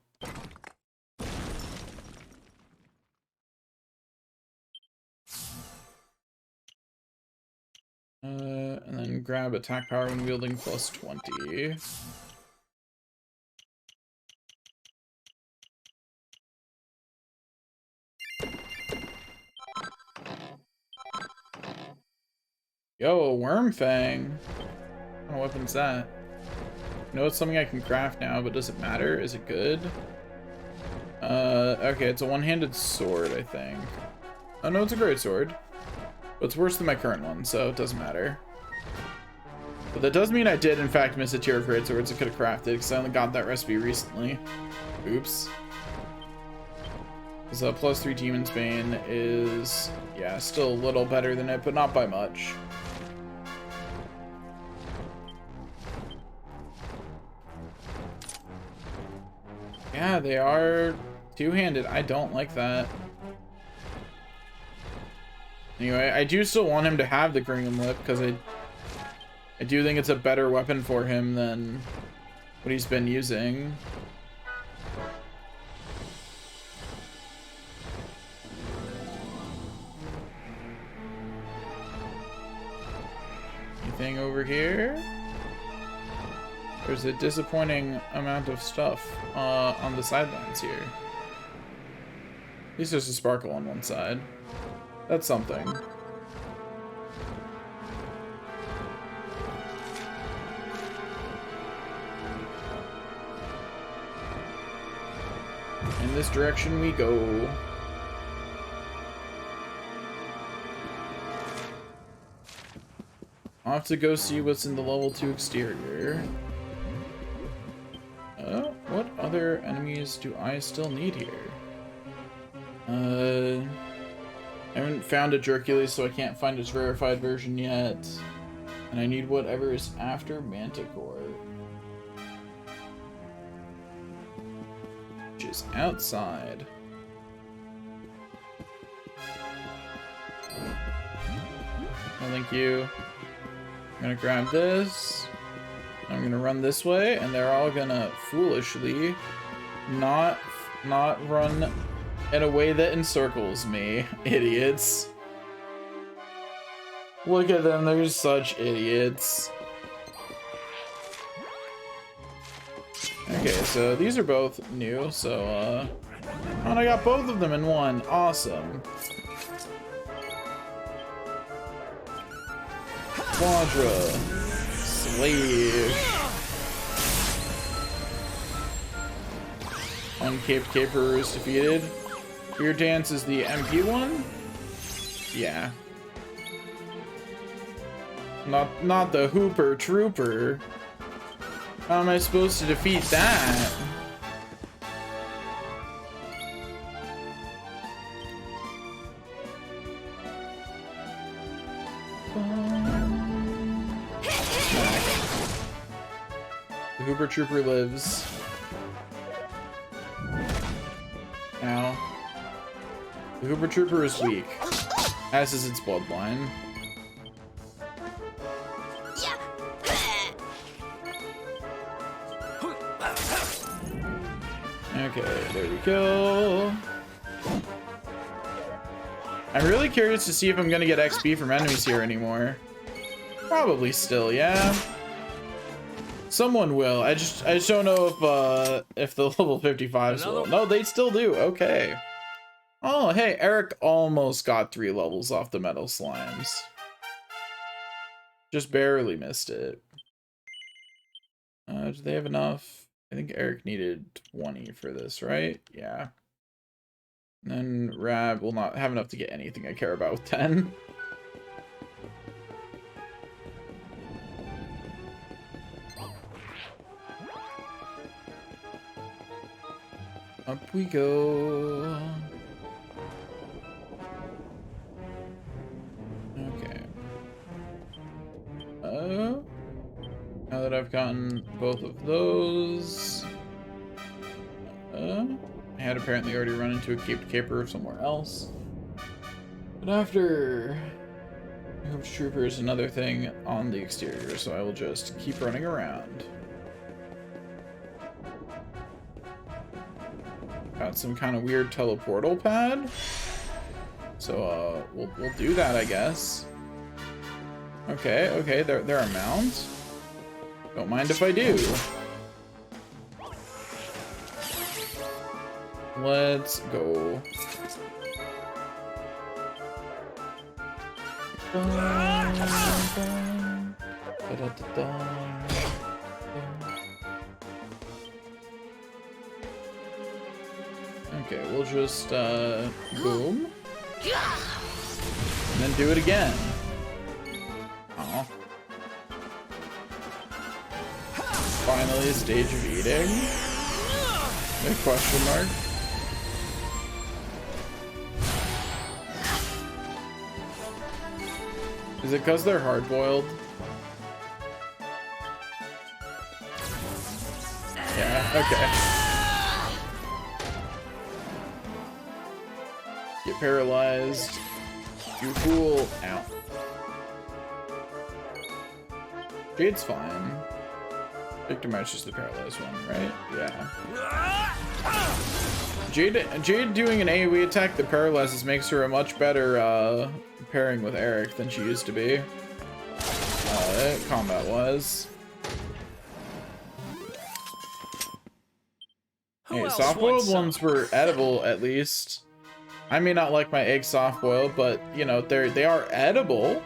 And then grab attack power when wielding plus 20. Yo, Worm Fang. What kind of weapon's that? I know it's something I can craft now, but does it matter? Is it good? Okay, it's a one-handed sword, I think. Oh no, it's a great sword. But it's worse than my current one, so it doesn't matter. But that does mean I did, in fact, miss a tier of great swords I could have crafted, because I only got that recipe recently. Oops. So +3 Demon's Bane is, yeah, still a little better than it, but not by much. Yeah, they are two-handed. I don't like that. Anyway, I do still want him to have the Green Lip, because I do think it's a better weapon for him than what he's been using. Anything over here? There's a disappointing amount of stuff on the sidelines here. At least there's a sparkle on one side. That's something. In this direction we go. I'll have to go see what's in the level 2 exterior. What other enemies do I still need here? I haven't found a Dracula, so I can't find its verified version yet. And I need whatever is after Manticore. Which is outside. No, thank you. I'm gonna grab this. I'm gonna run this way, and they're all gonna foolishly not run in a way that encircles me. Idiots. Look at them, they're such idiots. Okay, so these are both new, so, and I got both of them in one. Awesome. Quadra. Slave. Uncaped Caper is defeated. Your dance is the MP one? Yeah. Not the Hooper Trooper. How am I supposed to defeat that? The Hooper Trooper lives. Now, the Hooper Trooper is weak, as is its bloodline. Okay, there we go. I'm really curious to see if I'm gonna get XP from enemies here anymore. Probably still, yeah. Someone will. I just don't know if the level 55s will. No, they still do. Okay. Oh, hey, Eric almost got 3 levels off the metal slimes. Just barely missed it. Do they have enough? I think Eric needed 20 for this, right? Yeah. And then Rab will not have enough to get anything I care about with 10. Up we go. Okay. Now that I've gotten both of those, I had apparently already run into a caped caper somewhere else. But after Hoops Trooper is another thing on the exterior, so I will just keep running around. Got some kind of weird teleportal pad, so we'll do that, I guess. Okay, there are mounds. Don't mind if I do. Let's go. Okay, we'll just boom. And then do it again. Aw. Finally a stage of eating? A question mark? Is it because they're hard-boiled? Yeah, okay. Get paralyzed. You fool. Ow. Jade's fine. Victor matches the paralyzed one, right? Yeah. Jade doing an AoE attack that paralyzes makes her a much better pairing with Eric than she used to be. Combat was. Hey, soft-boiled ones were edible at least. I may not like my egg soft-boiled, but you know they are edible.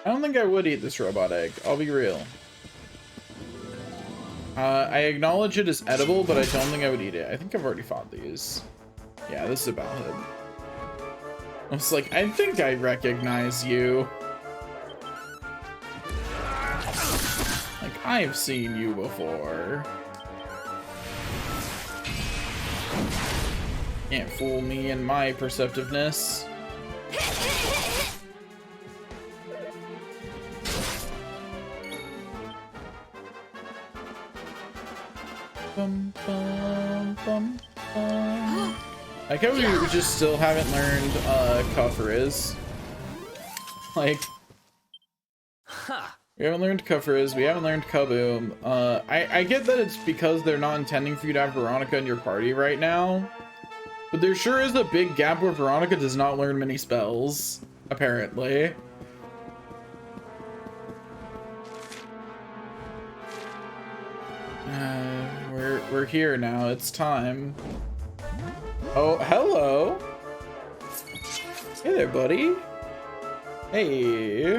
I don't think I would eat this robot egg. I'll be real. I acknowledge it as edible, but I don't think I would eat it. I think I've already fought these. Yeah, this is about it. I was like, I think I recognize you. Like, I've seen you before. Can't fool me and my perceptiveness. Bum, bum, bum, bum. Like how we just still haven't learned Kufr is. Like, we haven't learned Kufr is, we haven't learned Kaboom. I get that it's because they're not intending for you to have Veronica in your party right now. But there sure is a big gap where Veronica does not learn many spells, apparently. We're here now, it's time. Oh, hello! Hey there, buddy. Hey.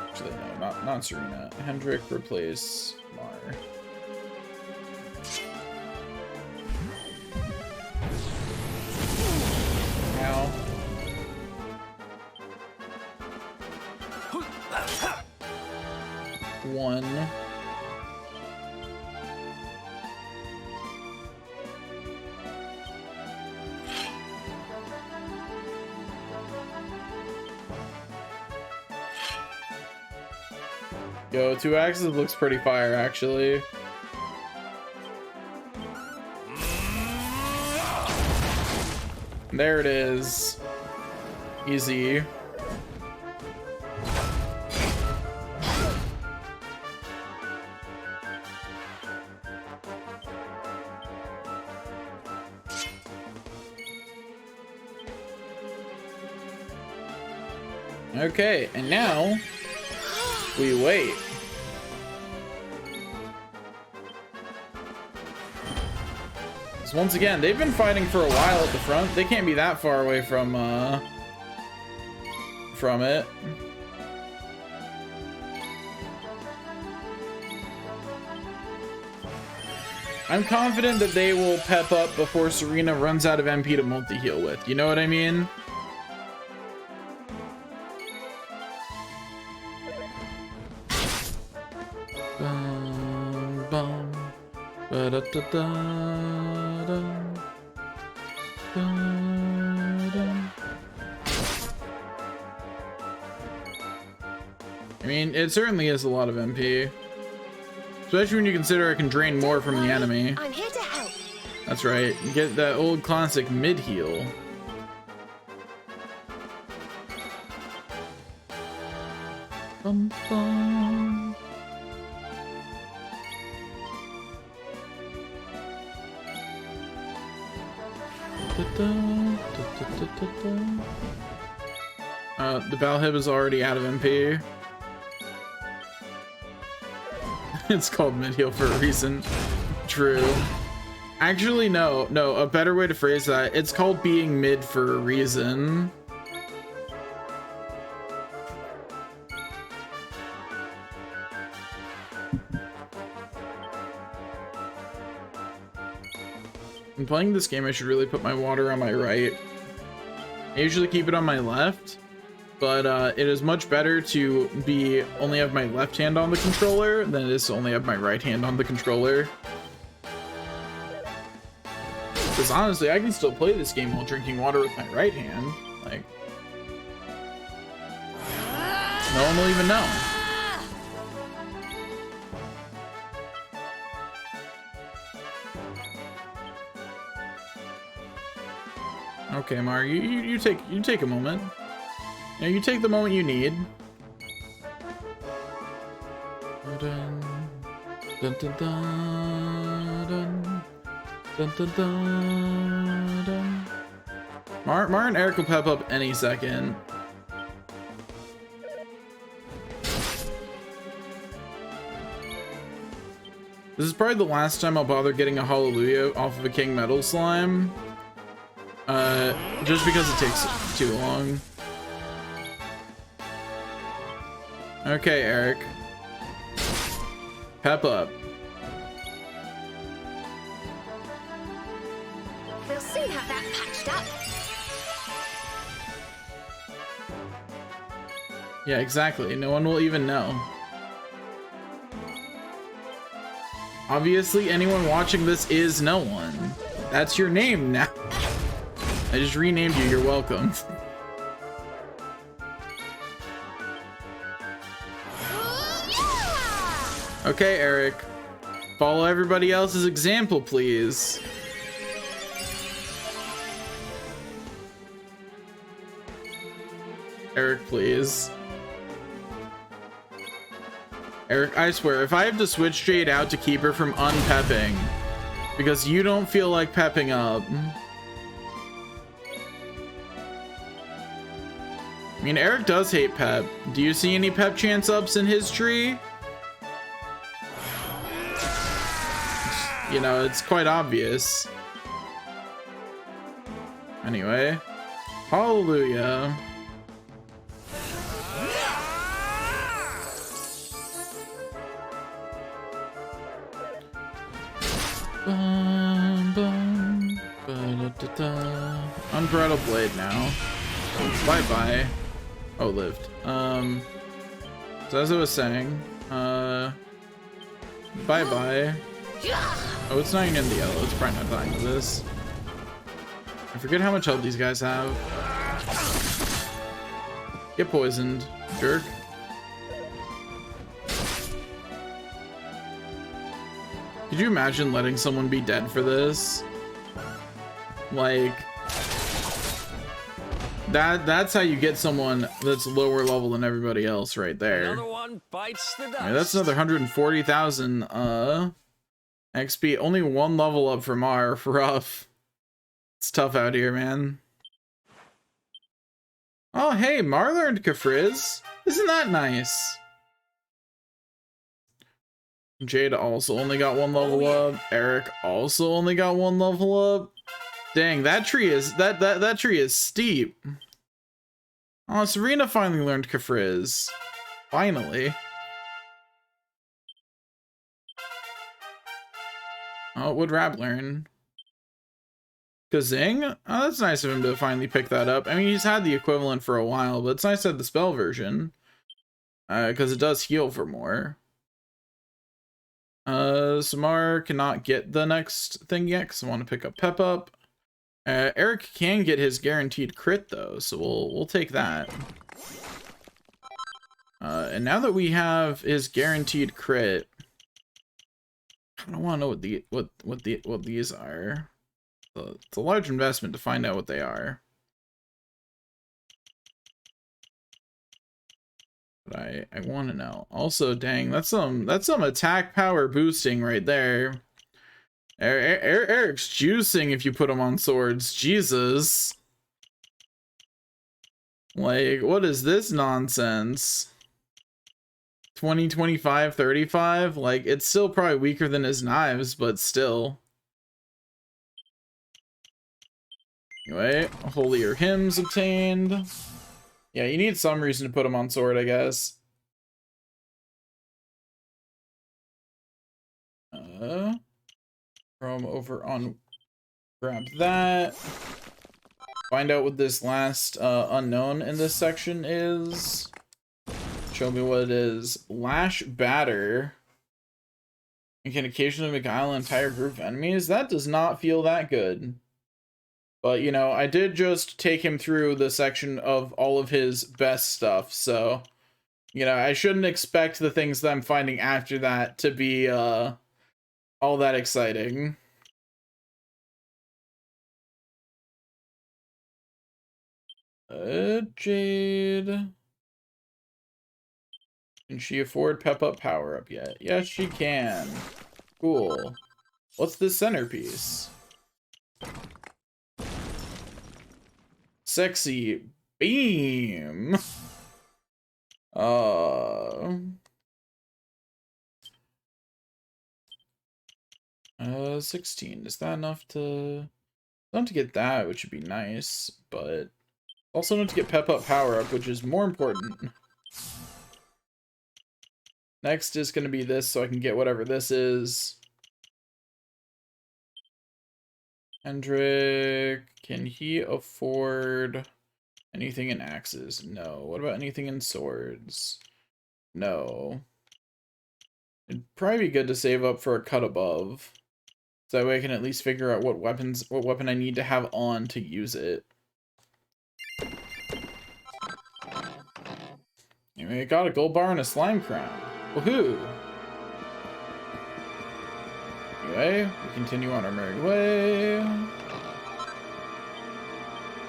Actually, no, not Serena. Hendrik, replace Mar. Ow. One. Yo, 2 axes looks pretty fire, actually. There it is. Easy. Okay, and now we wait. So once again, they've been fighting for a while at the front. They can't be that far away from it. I'm confident that they will pep up before Serena runs out of MP to multi-heal with. You know what I mean? Bum, bum, ba-da-da-da-dum, da-dum. I mean, it certainly is a lot of MP. Especially when you consider I can drain more from the enemy. I'm here to help. That's right. You get that old classic mid-heal. Bum, bum. The Balhib is already out of MP. It's called mid-heal for a reason. True. Actually, no, a better way to phrase that, it's called being mid for a reason. When playing this game, I should really put my water on my right. I usually keep it on my left, but it is much better to only have my left hand on the controller than it is to only have my right hand on the controller. Because honestly, I can still play this game while drinking water with my right hand. Like, no one will even know. Okay, Mar, you take a moment. Yeah, you take the moment you need. Dun, dun, dun, dun, dun, dun, dun, dun, dun. Mar and Eric will pep up any second. This is probably the last time I'll bother getting a Hallelujah off of a King Metal slime. Just because it takes too long. Okay, Eric. Pep up. We'll soon have that patched up. Yeah, exactly. No one will even know. Obviously, anyone watching this is no one. That's your name now. I just renamed you. You're welcome. Okay, Eric. Follow everybody else's example, please. Eric, please. Eric, I swear, if I have to switch Jade out to keep her from unpepping, because you don't feel like pepping up. I mean, Eric does hate pep. Do you see any pep chance ups in his tree? You know, it's quite obvious. Anyway, hallelujah. Unbridled blade now. Bye bye. Oh, lived. So as I was saying, bye bye. Oh, it's not even in the yellow. It's probably not dying to this. I forget how much health these guys have. Get poisoned, jerk. Could you imagine letting someone be dead for this? Like, that's how you get someone that's lower level than everybody else right there. Another one bites the dust. Right, that's another 140,000 XP. Only one level up for Mar. Rough. It's tough out here, man. Oh, hey, Mar learned Kafriz. Isn't that nice? Jade also only got one level up. Eric also only got one level up. Dang, that tree is that tree is steep. Oh, Serena finally learned Kafriz. Finally. Oh, what would Rab learn? Kazing? Oh, that's nice of him to finally pick that up. I mean, he's had the equivalent for a while, but it's nice to have the spell version. Because it does heal for more. Samar cannot get the next thing yet, because I want to pick up Pep Up. Eric can get his guaranteed crit, though, so we'll take that. And now that we have his guaranteed crit, I don't want to know what these are. It's a large investment to find out what they are. But I want to know. Also, dang, that's some attack power boosting right there. Eric's juicing if you put him on swords. Jesus. Like, what is this nonsense? 20, 25, 35? Like, it's still probably weaker than his knives, but still. Anyway, holier hymns obtained. Yeah, you need some reason to put him on sword, I guess. From over on, grab that. Find out what this last unknown in this section is. Show me what it is. Lash Batter. You can occasionally beguile an entire group of enemies. That does not feel that good. But, you know, I did just take him through the section of all of his best stuff, so, you know, I shouldn't expect the things that I'm finding after that to be, all that exciting. Jade. Can she afford Pep Up Power Up yet? Yes, she can. Cool. What's this centerpiece? Sexy beam. 16. Is that enough to get that, which would be nice, but also enough to get Pep Up Power Up, which is more important. Next is going to be this, so I can get whatever this is. Hendrik, can he afford anything in axes? No. What about anything in swords? No. It'd probably be good to save up for a cut above. So that way I can at least figure out what weapon I need to have on to use it. Anyway, I got a gold bar and a slime crown. Woohoo! Anyway, we continue on our merry way.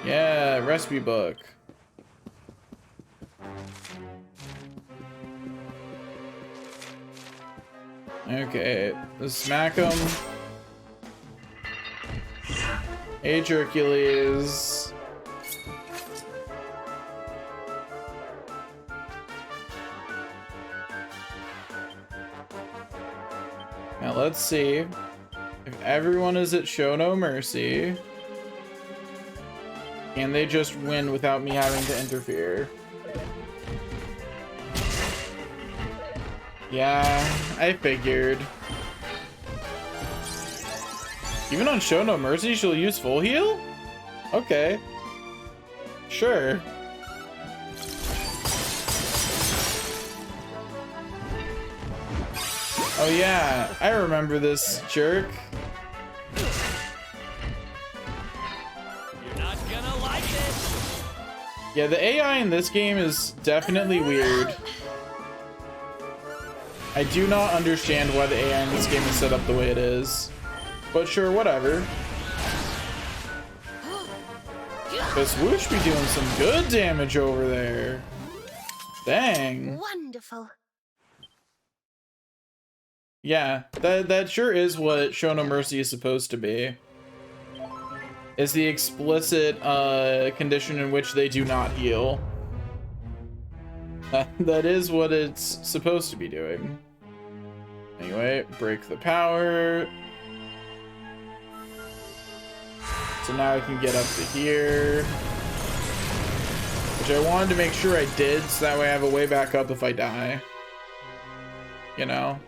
Yeah, recipe book. Okay, let's smack him. Hey, Hercules. Now let's see if everyone is at Show No Mercy. Can they just win without me having to interfere? Yeah, I figured. Even on Show No Mercy, she'll use full heal? Okay. Sure. Oh yeah, I remember this jerk. You're not gonna like it. Yeah, the AI in this game is definitely weird. I do not understand why the AI in this game is set up the way it is. But sure, whatever. Because Whoosh be doing some good damage over there. Dang. Wonderful. Yeah, that sure is what Show No Mercy is supposed to be. Is the explicit condition in which they do not heal. That is what it's supposed to be doing. Anyway, break the power. So now I can get up to here. Which I wanted to make sure I did, so that way I have a way back up if I die. You know?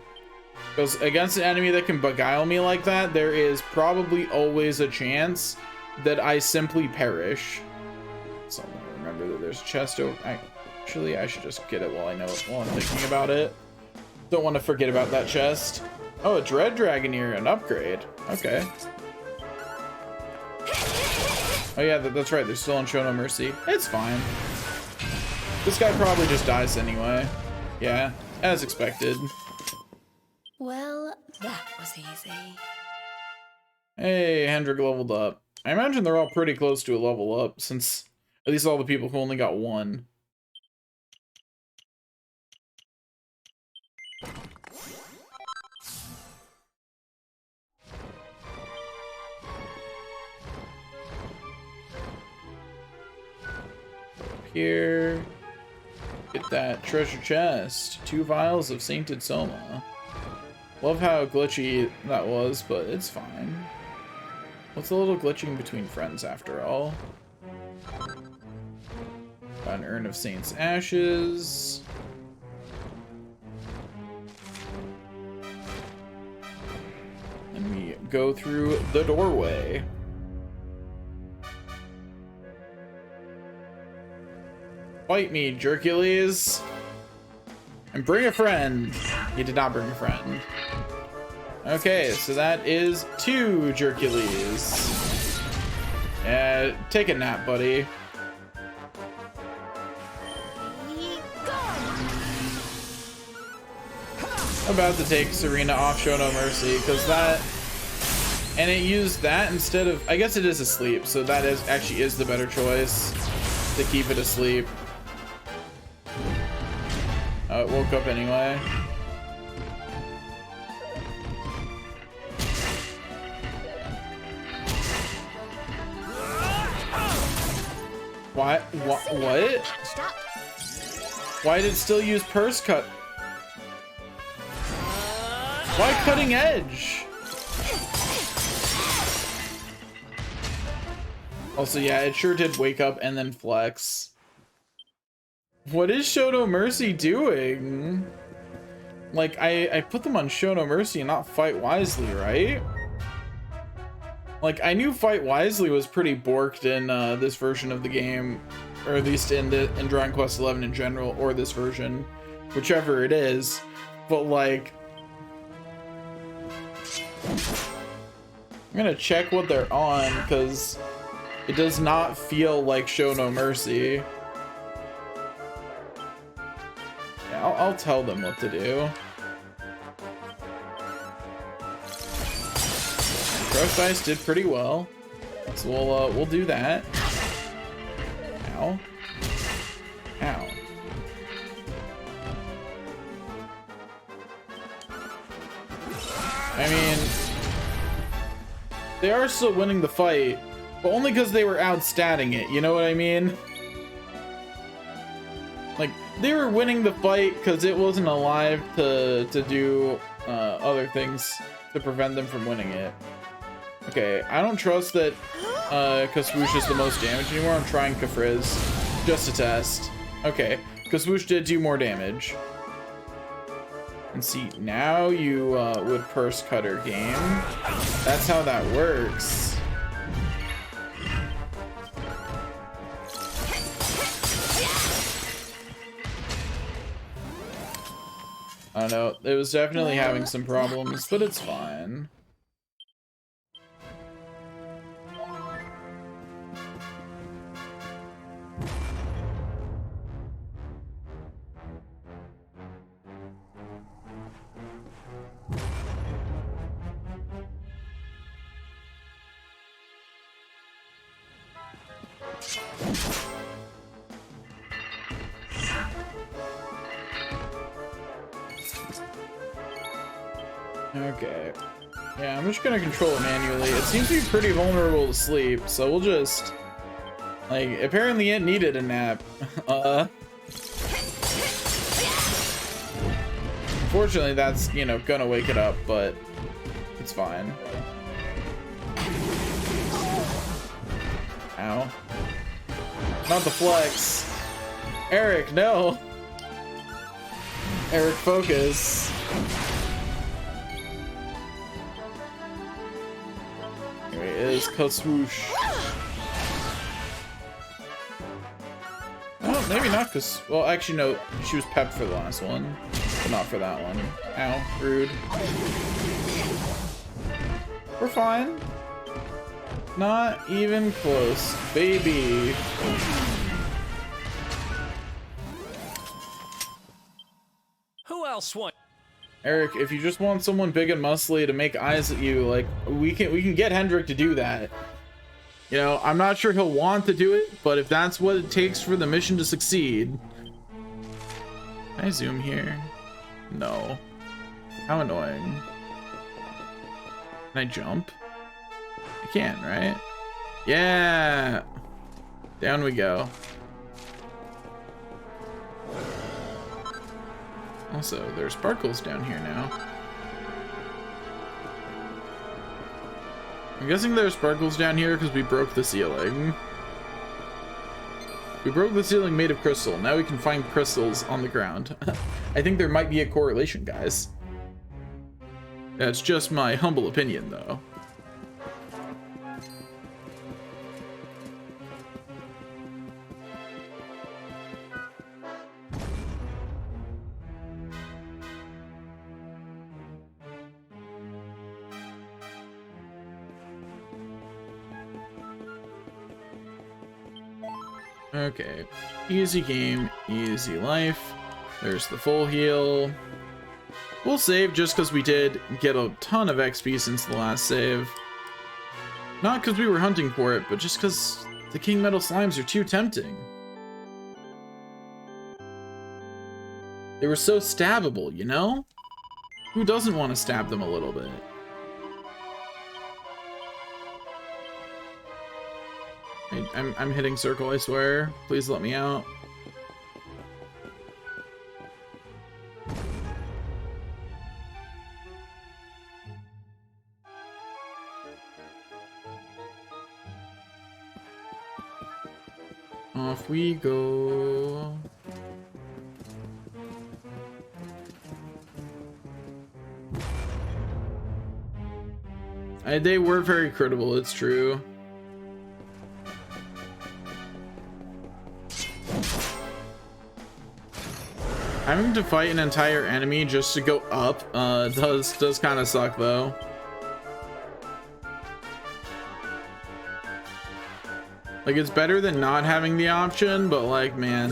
Because against an enemy that can beguile me like that, there is probably always a chance that I simply perish. So I'm gonna remember that there's a chest over. Actually, I should just get it while I'm thinking about it. Don't want to forget about that chest. Oh, a Dread Draconian, an upgrade. Okay. Oh yeah, that's right. They're still on Show No Mercy. It's fine. This guy probably just dies anyway. Yeah, as expected. Well, that was easy. Hey, Hendrik leveled up. I imagine they're all pretty close to a level up, since at least all the people who only got one. Here, get that treasure chest. 2 vials of Sainted Soma. Love how glitchy that was, but it's fine. What's a little glitching between friends after all? Got an urn of Saint's ashes. And we go through the doorway. Fight me, Hercules. And bring a friend. He did not bring a friend. Okay, so that is 2 Hercules. Take a nap, buddy. I'm about to take Serena off Show No Mercy, because that... And it used that instead of... I guess it is asleep, so that actually is the better choice. To keep it asleep. Oh, it woke up anyway. What? Why did it still use purse cut? Why cutting edge? Also, yeah, it sure did wake up and then flex. What is Show No Mercy doing? Like, I put them on Show No Mercy and not Fight Wisely, right? Like, I knew Fight Wisely was pretty borked in this version of the game, or at least in Dragon Quest XI in general, or this version, whichever it is. But like, I'm gonna check what they're on, because it does not feel like Show No Mercy. Yeah, I'll tell them what to do. Crushed Ice did pretty well, so we'll do that. Ow. Ow. I mean, they are still winning the fight, but only because they were outstatting it, you know what I mean? Like, they were winning the fight because it wasn't alive to do other things to prevent them from winning it. Okay, I don't trust that Kaswoosh is the most damage anymore. I'm trying Kafriz just to test. Okay, Kaswoosh did do more damage. And see, now you would purse cutter game. That's how that works. I don't know, it was definitely having some problems, but it's fine. Okay. Yeah, I'm just gonna control it manually. It seems to be pretty vulnerable to sleep, so we'll just... Like, apparently it needed a nap. Unfortunately, that's, you know, gonna wake it up, but it's fine. Ow. Not the flex. Eric, no! Eric, focus. Is Kaswoosh. Oh, maybe not, because... Well, actually, no. She was pepped for the last one, but not for that one. Ow, rude. We're fine. Not even close, baby. Who else won? Eric, if you just want someone big and muscly to make eyes at you, like, we can get Hendrik to do that. You know, I'm not sure he'll want to do it, but if that's what it takes for the mission to succeed. Can I zoom here? No. How annoying. Can I jump? I can, right? Yeah! Down we go. Also, there's sparkles down here now. I'm guessing there's sparkles down here because we broke the ceiling. We broke the ceiling made of crystal. Now we can find crystals on the ground. I think there might be a correlation, guys. That's just my humble opinion, though. Okay, easy game, easy life. There's the full heal. We'll save just because we did get a ton of XP since the last save. Not because we were hunting for it, but just because the King Metal Slimes are too tempting. They were so stabbable, you know? Who doesn't want to stab them a little bit? I'm hitting circle, I swear. Please let me out. Off we go. They were very critical, it's true. Having to fight an entire enemy just to go up does kind of suck though. Like, it's better than not having the option, but like, man.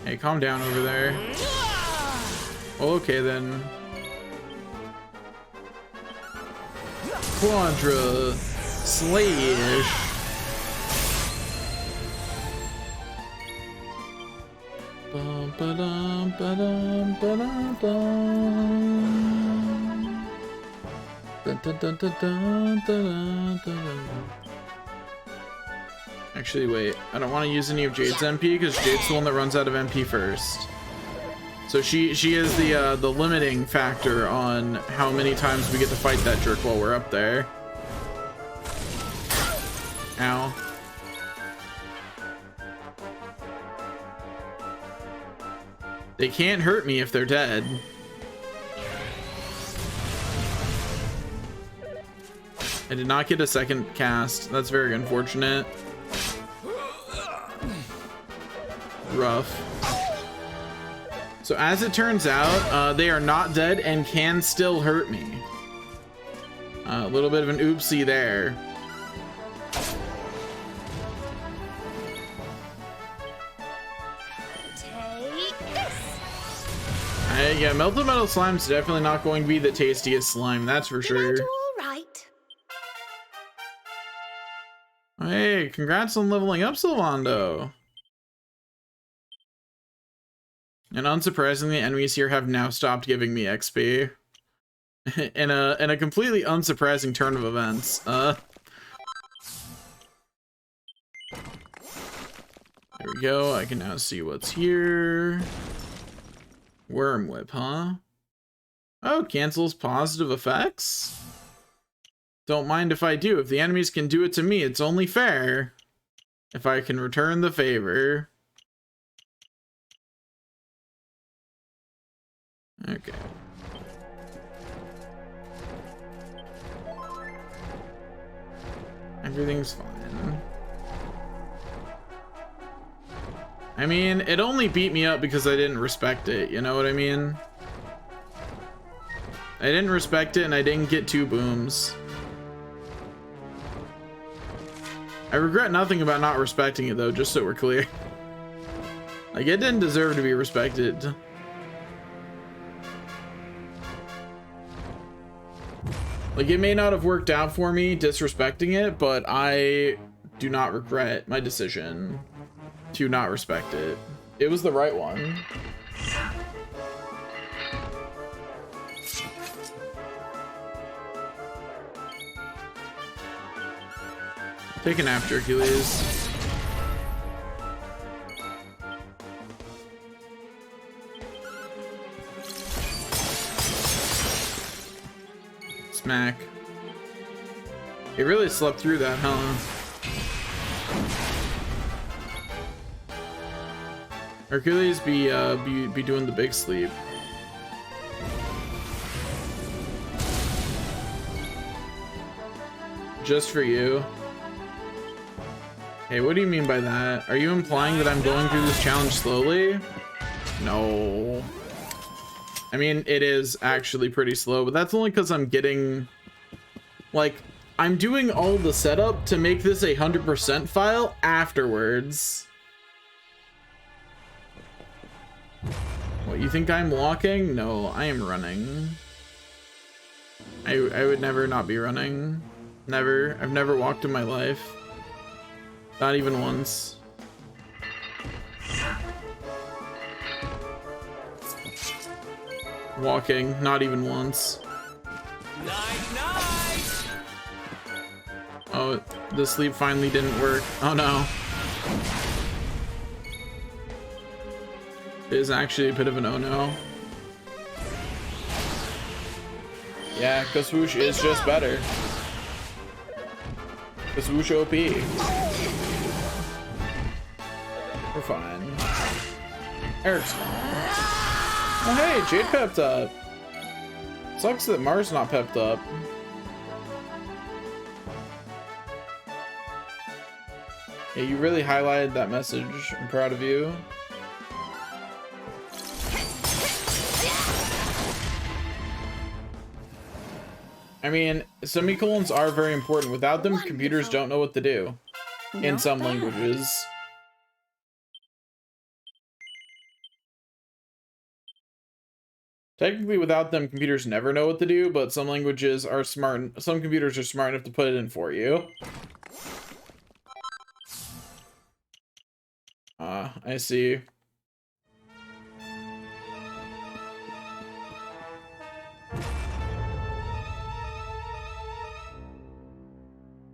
Hey, calm down over there. Okay, then. Quadra slash. Bum, ba-dum, ba-dum, ba-dum, bum. Dun, dun, dun, dun, dun, dun, dun. Actually, wait. I don't want to use any of Jade's MP because Jade's the one that runs out of MP first. So she is the limiting factor on how many times we get to fight that jerk while we're up there. Ow. They can't hurt me if they're dead. I did not get a second cast. That's very unfortunate. Rough. So as it turns out, they are not dead and can still hurt me. A little bit of an oopsie there. Yeah, melted metal slime's definitely not going to be the tastiest slime, that's for sure. All right. Hey, congrats on leveling up, Sylvando. And unsurprisingly, enemies here have now stopped giving me XP. in a completely unsurprising turn of events. There we go. I can now see what's here. Worm whip, huh? Oh, cancels positive effects? Don't mind if I do. If the enemies can do it to me, it's only fair if I can return the favor. Okay. Everything's fine. I mean, it only beat me up because I didn't respect it, you know what I mean? I didn't respect it and I didn't get 2 booms. I regret nothing about not respecting it though, just so we're clear. Like, it didn't deserve to be respected. Like, it may not have worked out for me disrespecting it, but I do not regret my decision to not respect it. It was the right one. Take a nap, Hercules. Smack. It really slept through that, huh? Hercules be doing the big sleep. Just for you. Hey, what do you mean by that? Are you implying that I'm going through this challenge slowly? No. I mean, it is actually pretty slow, but that's only because I'm getting... Like, I'm doing all the setup to make this a 100% file afterwards. What, you think I'm walking? No, I am running. I would never not be running. Never. I've never walked in my life. Not even once. Walking, not even once. Night, night. Oh, the sleep finally didn't work. Oh no. It is actually a bit of an oh no. Yeah, Kaswoosh is just better. Kaswoosh OP. We're fine. Eric's fine. Oh hey, Jade pepped up. Sucks that Mars not pepped up. Yeah, you really highlighted that message. I'm proud of you. I mean, semicolons are very important. Without them, computers don't know what to do. In some languages. Technically, without them, computers never know what to do, but some languages are smart. Some computers are smart enough to put it in for you. I see.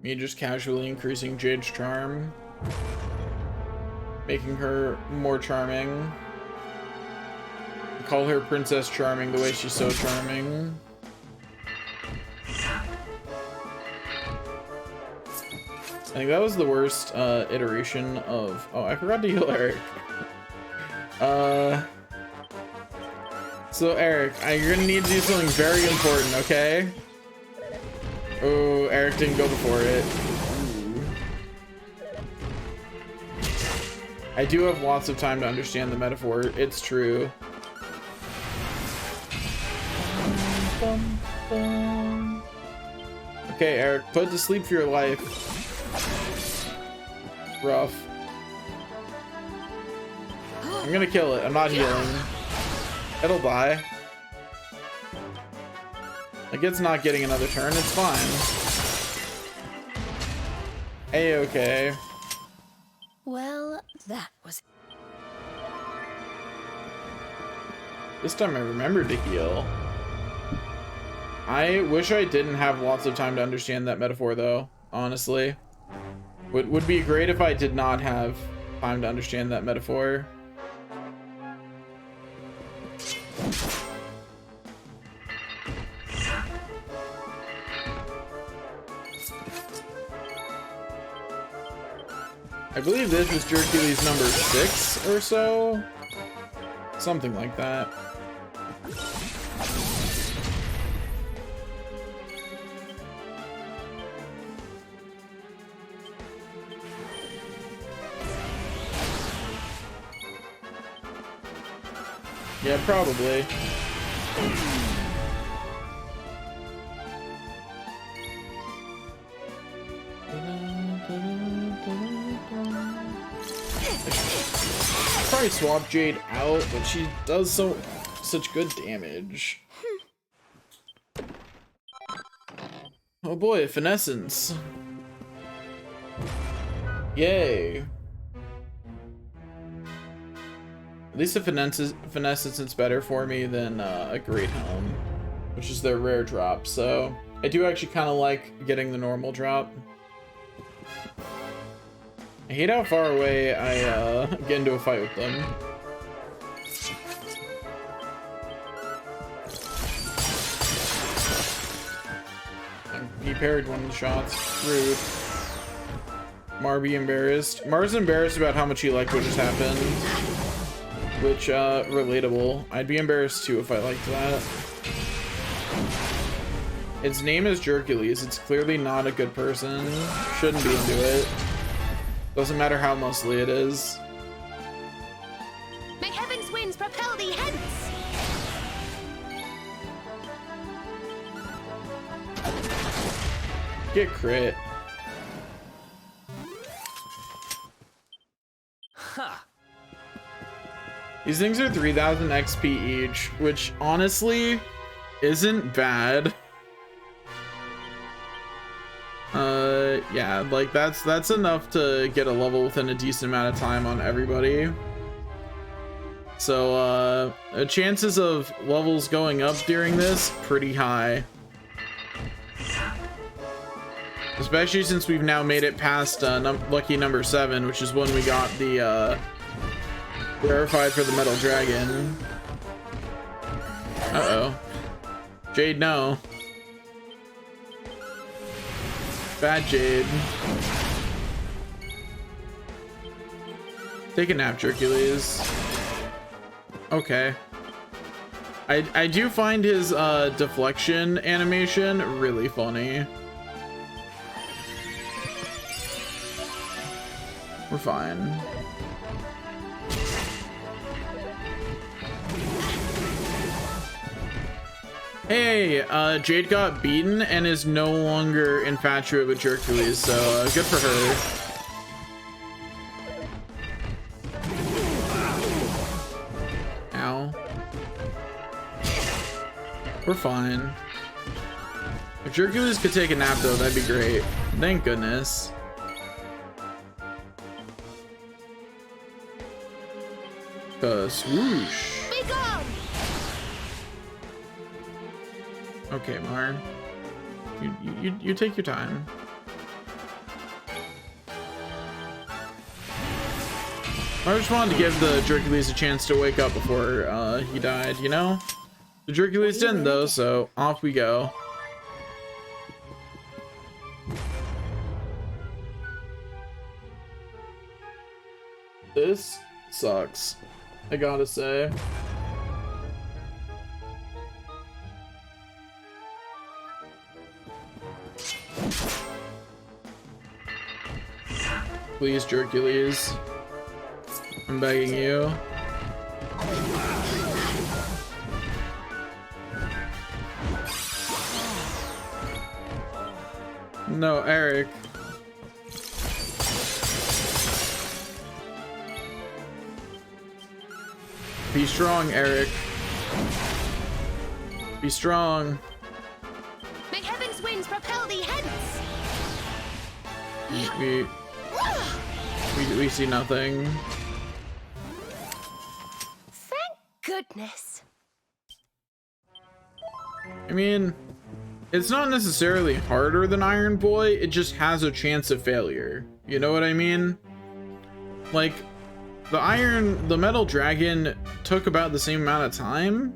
Me just casually increasing Jade's charm. Making her more charming. I call her Princess Charming the way she's so charming. I think that was the worst iteration of... Oh, I forgot to heal Eric. So Eric, you're gonna need to do something very important, okay? Oh, Eric didn't go before it. Ooh. I do have lots of time to understand the metaphor. It's true. Okay, Eric, put to sleep for your life. Rough. I'm gonna kill it. I'm not healing. It'll die. Like, it's not getting another turn. It's fine. A-okay. Well, that was... This time I remembered to heal. I wish I didn't have lots of time to understand that metaphor, though, honestly. Would be great if I did not have time to understand that metaphor. I believe this is Hercules number 6 or so. Something like that. Yeah, probably. Probably swap Jade out, but she does such good damage. Oh boy, finessence. Yay. At least a finessence is better for me than a Great Helm, which is their rare drop, so I do actually kind of like getting the normal drop. I hate how far away I get into a fight with them. He parried one of the shots. Rude. Mar be embarrassed. Mar's embarrassed about how much he liked what just happened. Which, relatable. I'd be embarrassed too if I liked that. Its name is Hercules. It's clearly not a good person. Shouldn't be into it. Doesn't matter how muscly it is. May heaven's winds propel thee hence! Get crit. Huh. These things are 3,000 XP each, which honestly isn't bad. Yeah, like that's enough to get a level within a decent amount of time on everybody. So chances of levels going up during this pretty high. Especially since we've now made it past lucky number 7, which is when we got the verified for the Metal Dragon. Uh-oh. Jade, no. Bad Jade. Take a nap, Hercules. Okay. I do find his deflection animation really funny. We're fine. Hey, Jade got beaten and is no longer infatuated with Hercules, so good for her. Ow. We're fine. If Hercules could take a nap though, that'd be great. Thank goodness. Swoosh. Be gone! Okay, Mar. You take your time. I just wanted to give the Hercules a chance to wake up before he died, you know? The Hercules didn't though, so off we go. This sucks, I gotta say. Please, Hercules. I'm begging you. No, Eric. Be strong, Eric. Be strong. May heaven's winds propel thee hence! We see nothing. Thank goodness. I mean, it's not necessarily harder than Iron Boy, it just has a chance of failure. You know what I mean? Like, the Metal Dragon took about the same amount of time.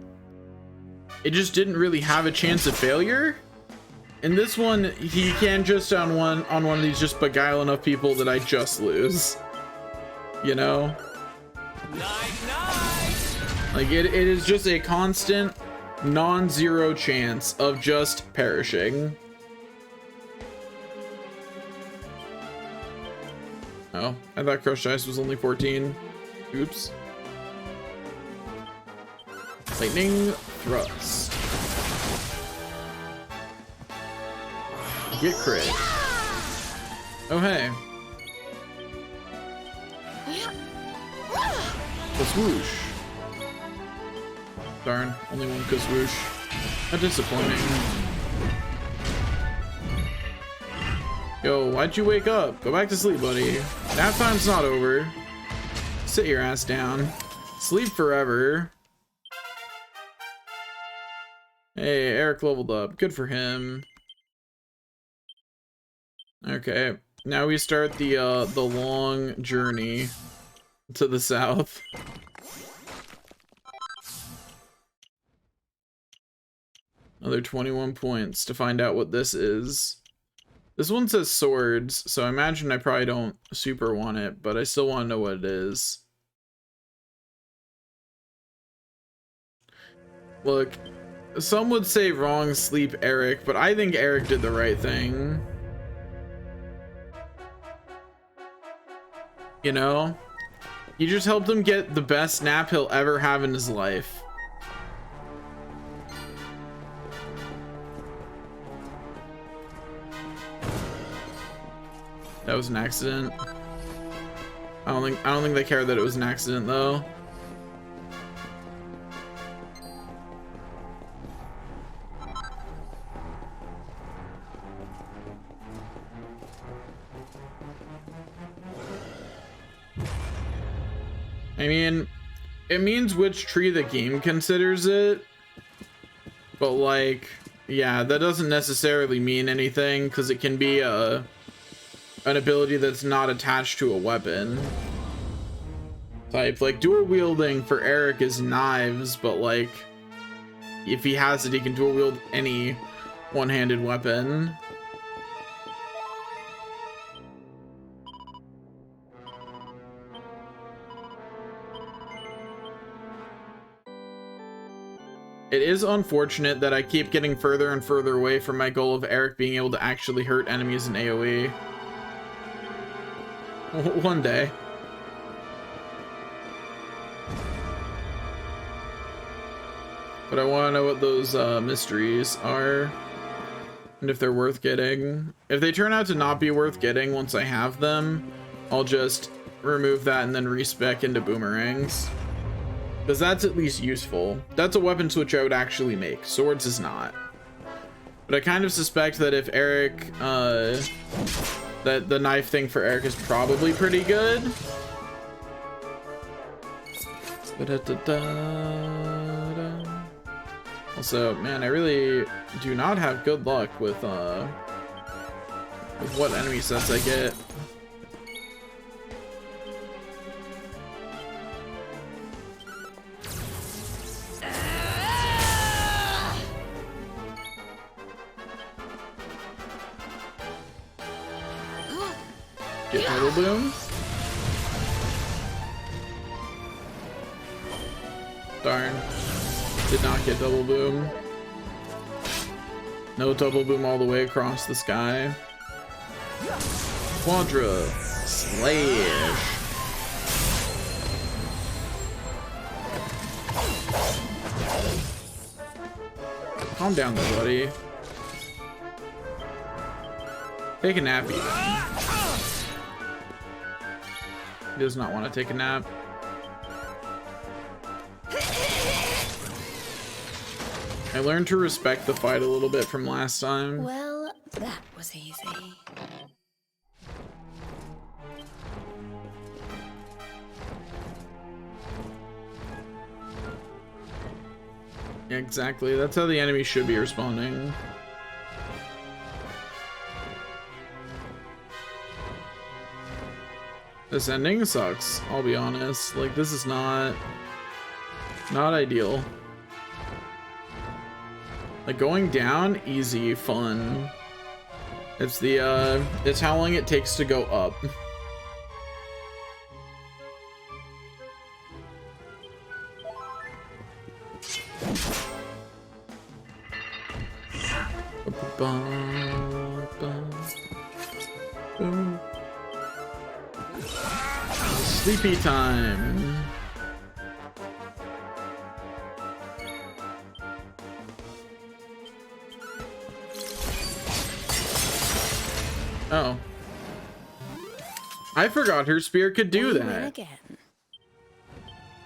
It just didn't really have a chance of failure. In this one, he can just on one of these just beguile enough people that I just lose. You know? Like it is just a constant non-zero chance of just perishing. Oh, I thought crushed ice was only 14. Oops. Lightning thrust. Get crit. Oh hey. Swoosh. Darn, only one swoosh. How disappointing. Yo, why'd you wake up? Go back to sleep, buddy. Nap time's not over. Sit your ass down. Sleep forever. Hey, Eric leveled up. Good for him. Okay, now we start the long journey to the south. Another 21 points to find out what this is. This one says swords, so I imagine I probably don't super want it, but I still want to know what it is. Look, some would say wrong sleep Eric, but I think Eric did the right thing. You know? You just helped him get the best nap he'll ever have in his life. That was an accident. I don't think they care that it was an accident though. I mean, it means which tree the game considers it, but like, yeah, that doesn't necessarily mean anything because it can be an ability that's not attached to a weapon type. Like dual wielding for Eric is knives, but like if he has it, he can dual wield any one-handed weapon. It is unfortunate that I keep getting further and further away from my goal of Eric being able to actually hurt enemies in AoE. One day. But I want to know what those mysteries are. And if they're worth getting. If they turn out to not be worth getting once I have them, I'll just remove that and then respec into boomerangs. Because that's at least useful. That's a weapon switch I would actually make. Swords is not. But I kind of suspect that if Eric, that the knife thing for Eric is probably pretty good. Also, man, I really do not have good luck with what enemy sets I get. Get Total Boom. Darn. Did not get Double Boom. No Double Boom all the way across the sky. Quadra Slash. Calm down there, buddy. Take a nap even. He does not want to take a nap. I learned to respect the fight a little bit from last time. Well, that was easy. Exactly, that's how the enemy should be responding. This ending sucks, I'll be honest. Like, this is not ideal. Like, going down, easy, fun. It's the, it's how long it takes to go up. Sleepy time. Oh. I forgot her spear could do that.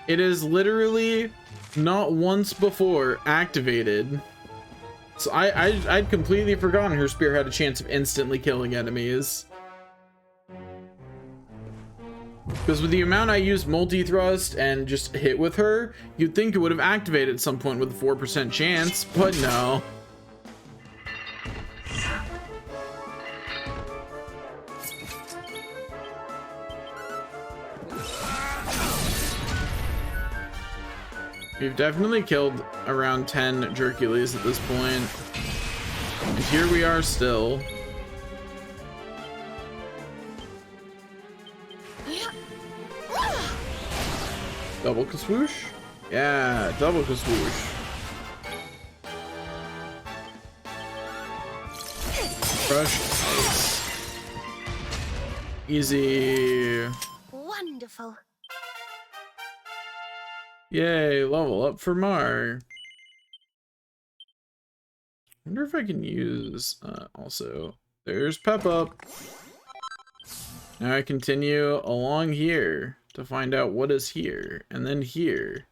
It is literally not once before activated. So I'd completely forgotten her spear had a chance of instantly killing enemies. Because with the amount I used multi-thrust and just hit with her, you'd think it would have activated at some point with a 4% chance, but no. We've definitely killed around 10 Dracula's at this point. And here we are still. Double kaswoosh? Yeah, double kaswoosh. Crush ice. Easy. Wonderful. Yay, level up for Mar. Wonder if I can use also. There's Pep Up. Now I continue along here to find out what is here, and then here.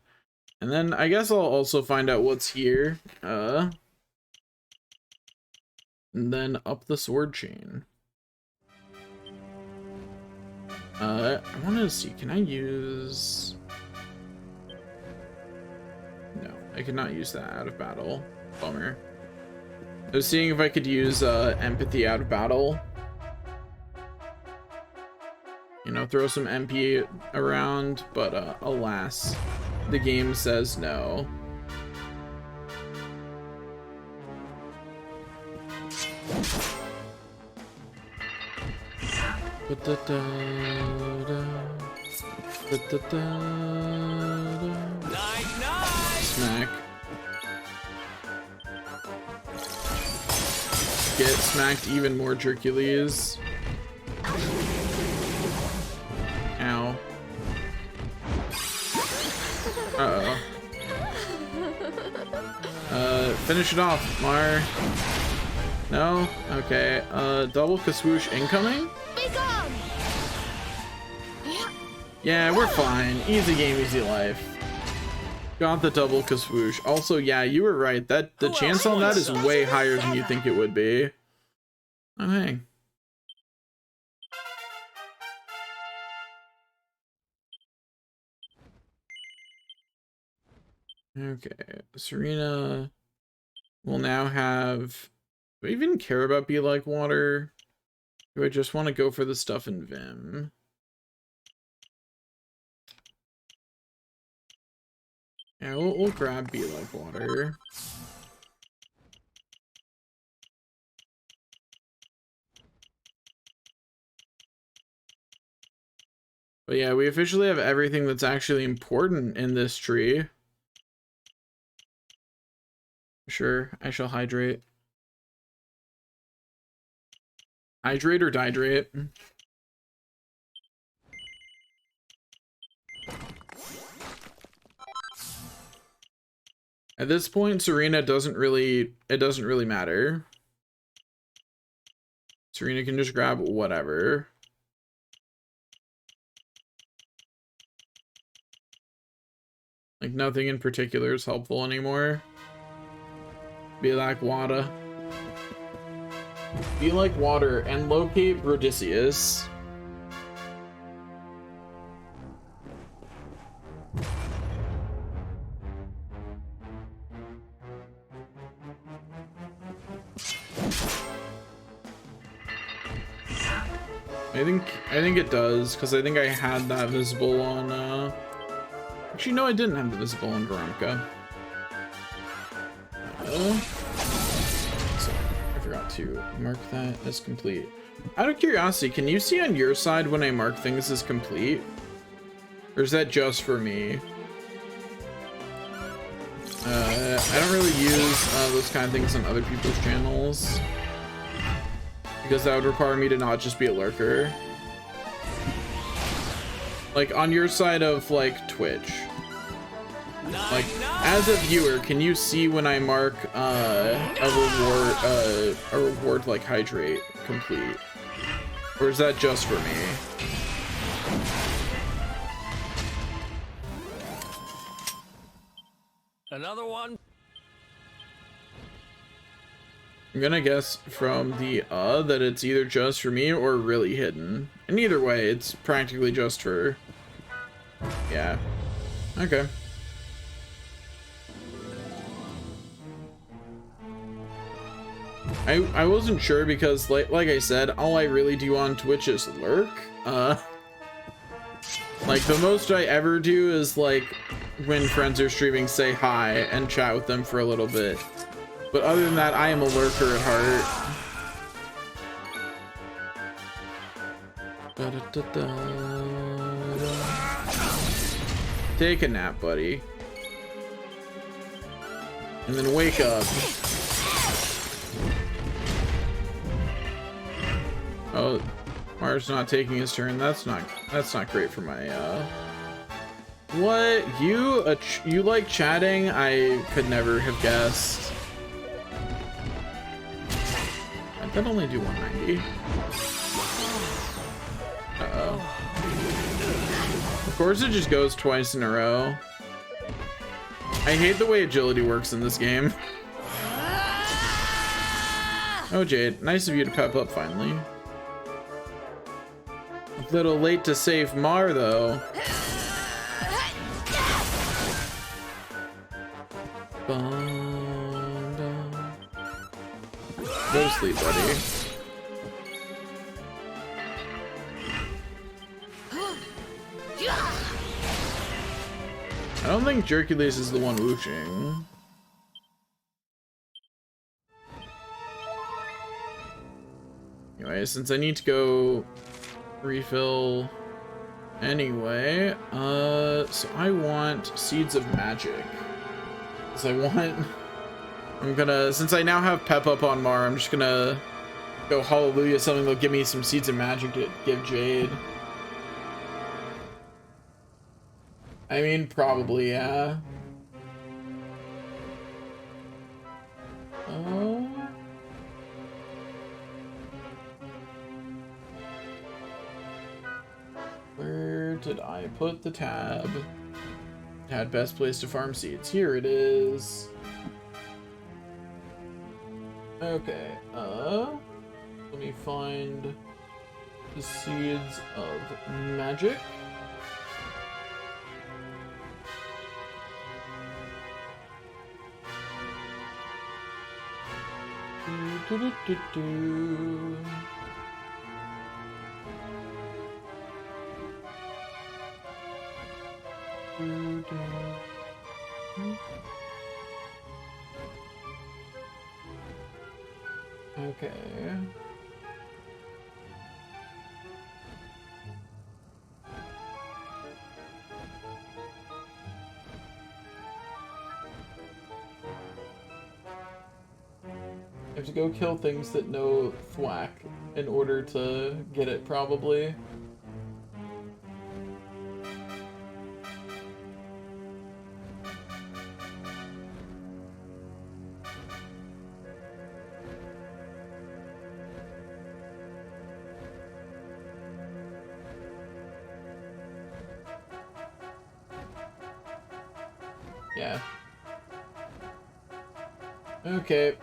And then I guess I'll also find out what's here. And then up the sword chain. I want to see, can I use... No, I could not use that out of battle. Bummer. I was seeing if I could use empathy out of battle. You know, throw some MP around, but alas, the game says no. Smack. Get smacked even more Hercules. Ow. Uh-oh. Finish it off, Mar. No? Okay. Double Kaswoosh incoming? Be gone! Yeah, we're fine. Easy game, easy life. Got the double Kaswoosh. Also, yeah, you were right. That the chance on that is way higher than you think it would be. Oh, hey. Okay, Serena will now have... Do I even care about Be Like Water? Do I just want to go for the stuff in Vim? Yeah, we'll grab Be Like Water. But yeah, we officially have everything that's actually important in this tree. Sure, I shall hydrate. Hydrate or dihydrate? At this point, Serena it doesn't really matter. Serena can just grab whatever. Like, nothing in particular is helpful anymore. Be like water. Be like water and locate Brodicius. I think it does, because I think I had that visible on actually no, I didn't have the visible on Veronica. So I forgot to mark that as complete. Out of curiosity, can you see on your side when I mark things as complete? Or is that just for me? I don't really use those kind of things on other people's channels, because that would require me to not just be a lurker. Like, on your side of, like, Twitch. Like, as a viewer, can you see when I mark a reward like hydrate complete? Or is that just for me? Another one? I'm gonna guess from the that it's either just for me or really hidden. And either way, it's practically just for... Yeah. Okay. I wasn't sure because, like I said, all I really do on Twitch is lurk. Like, the most I ever do is, like, when friends are streaming, say hi and chat with them for a little bit. But other than that, I am a lurker at heart. Take a nap, buddy. And then wake up. Oh, Mars not taking his turn. That's not great for my What? You like chatting? I could never have guessed. I could only do 190. Uh-oh. Of course it just goes twice in a row. I hate the way agility works in this game. Oh, Jade, nice of you to pep up finally. A little late to save Mar, though. Go to sleep, buddy. I don't think Jerkules is the one whooshing. Anyway, since I need to go refill anyway, so I want Seeds of Magic. So I'm gonna, since I now have Pep up on Mar, I'm just gonna go Hallelujah something that'll give me some Seeds of Magic to give Jade. I mean, probably, yeah. did I put the tab? Had best place to farm seeds. Here it is. Okay, let me find the seeds of magic. Okay. I have to go kill things that know thwack in order to get it, probably. Yeah. Okay.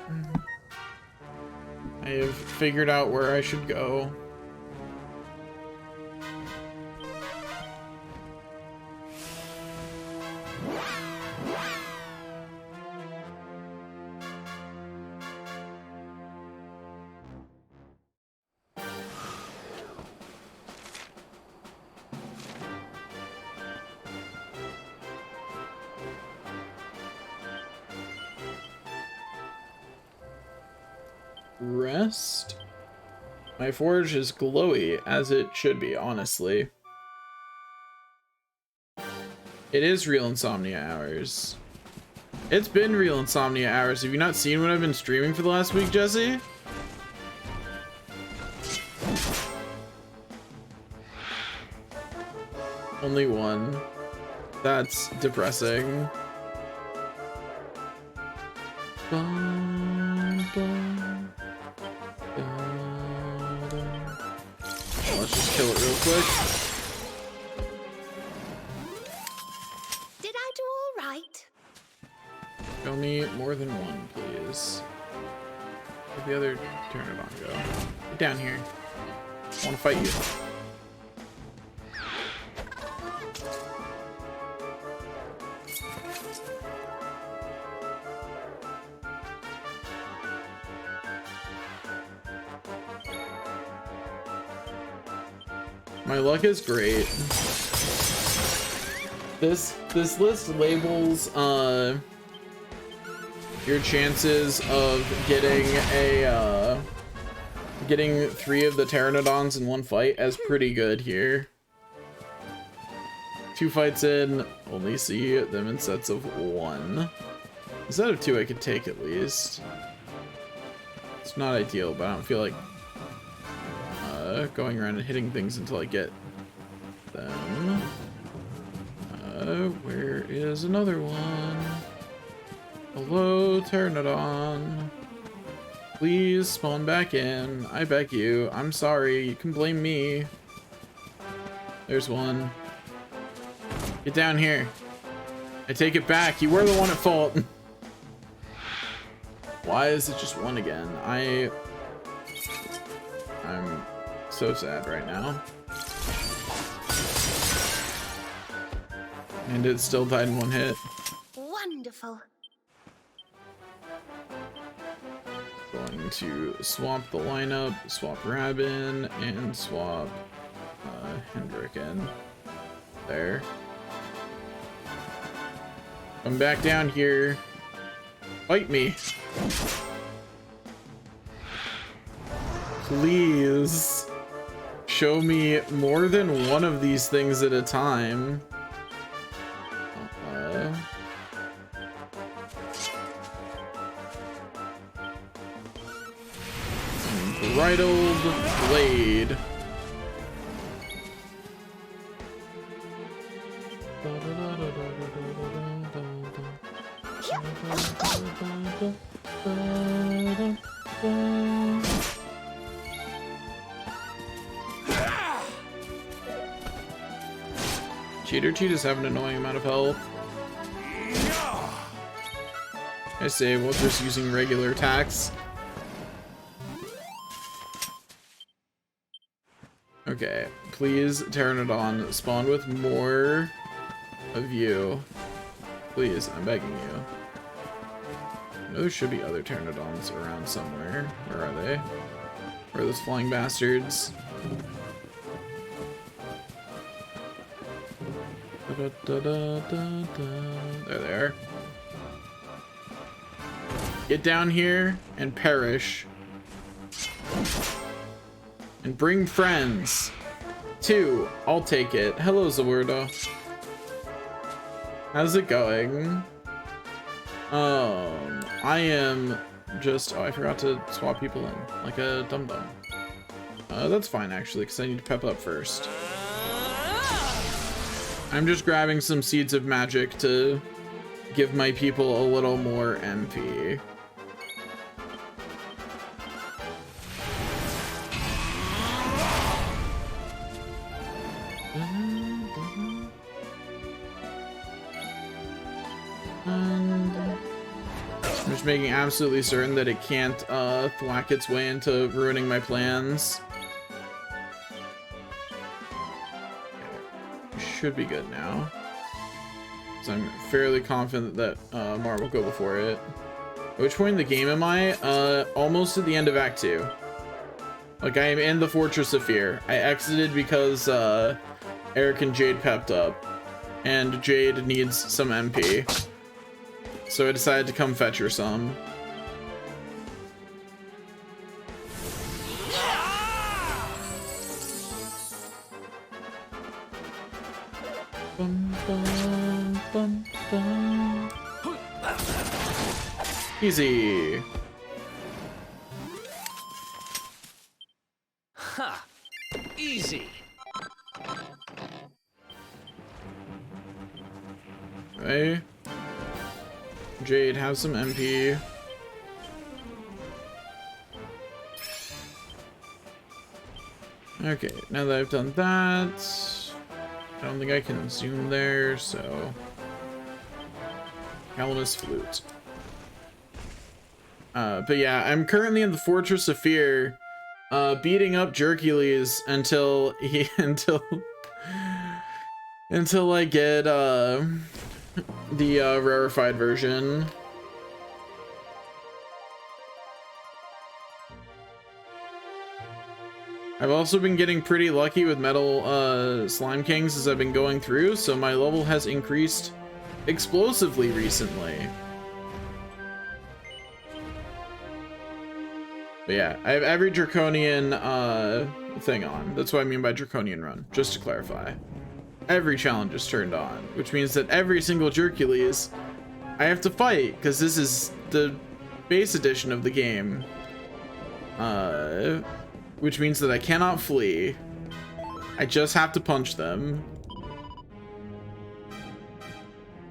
I have figured out where I should go. Rest. My forge is glowy, as it should be, honestly. It is real insomnia hours. It's been real insomnia hours. Have you not seen what I've been streaming for the last week, Jesse? Only one. That's depressing. Let's just kill it real quick. Did I do all right? Show me more than one, please. Where'd the other Pteranodon go? Get down here. I want to fight you. My luck is great. This list labels your chances of getting a getting 3 of the Pteranodons in one fight as pretty good here. 2 fights in, only see them in sets of 1. Instead of 2 I could take at least. It's not ideal, but I don't feel like going around and hitting things until I get them. Where is another one? Hello, Pteranodon. Please spawn back in. I beg you. I'm sorry. You can blame me. There's one. Get down here. I take it back. You were the one at fault. Why is it just one again? I'm so sad right now. And it still died in 1 hit. Wonderful. Going to swap the lineup, swap Rabin, and swap Hendrik in. There. Come back down here. Fight me. Please. Show me more than one of these things at a time. Bridled blade. Cheater cheaters have an annoying amount of health. I say while just using regular attacks. Okay, please, Pteranodon, spawn with more of you. Please, I'm begging you. I know there should be other Pteranodons around somewhere. Where are they? Where are those flying bastards? There they are. Get down here and perish. And bring friends. 2, I'll take it. Hello, Zawardo. How's it going? I am just... Oh, I forgot to swap people in. Like a dum-dum. That's fine, actually, because I need to pep up first. I'm just grabbing some seeds of magic to give my people a little more MP. I'm just making absolutely certain that it can't thwack its way into ruining my plans. Should be good now. So I'm fairly confident that Mar will go before it. At which point in the game am I? Almost at the end of Act 2. Like, I am in the Fortress of Fear. I exited because Eric and Jade pepped up. And Jade needs some MP. So I decided to come fetch her some. Bum, bum, bum, bum. Easy. Ha! Easy. Okay. Jade, have some MP. Okay, now that I've done that, I don't think I can zoom there, so... Calamus Flute. But yeah, I'm currently in the Fortress of Fear, beating up Jerkules until until I get, the rarefied version. I've also been getting pretty lucky with Metal Slime Kings as I've been going through, so my level has increased explosively recently. But yeah, I have every Draconian thing on. That's what I mean by Draconian run, just to clarify. Every challenge is turned on, which means that every single Jerkules I have to fight, because this is the base edition of the game. Which means that I cannot flee. I just have to punch them.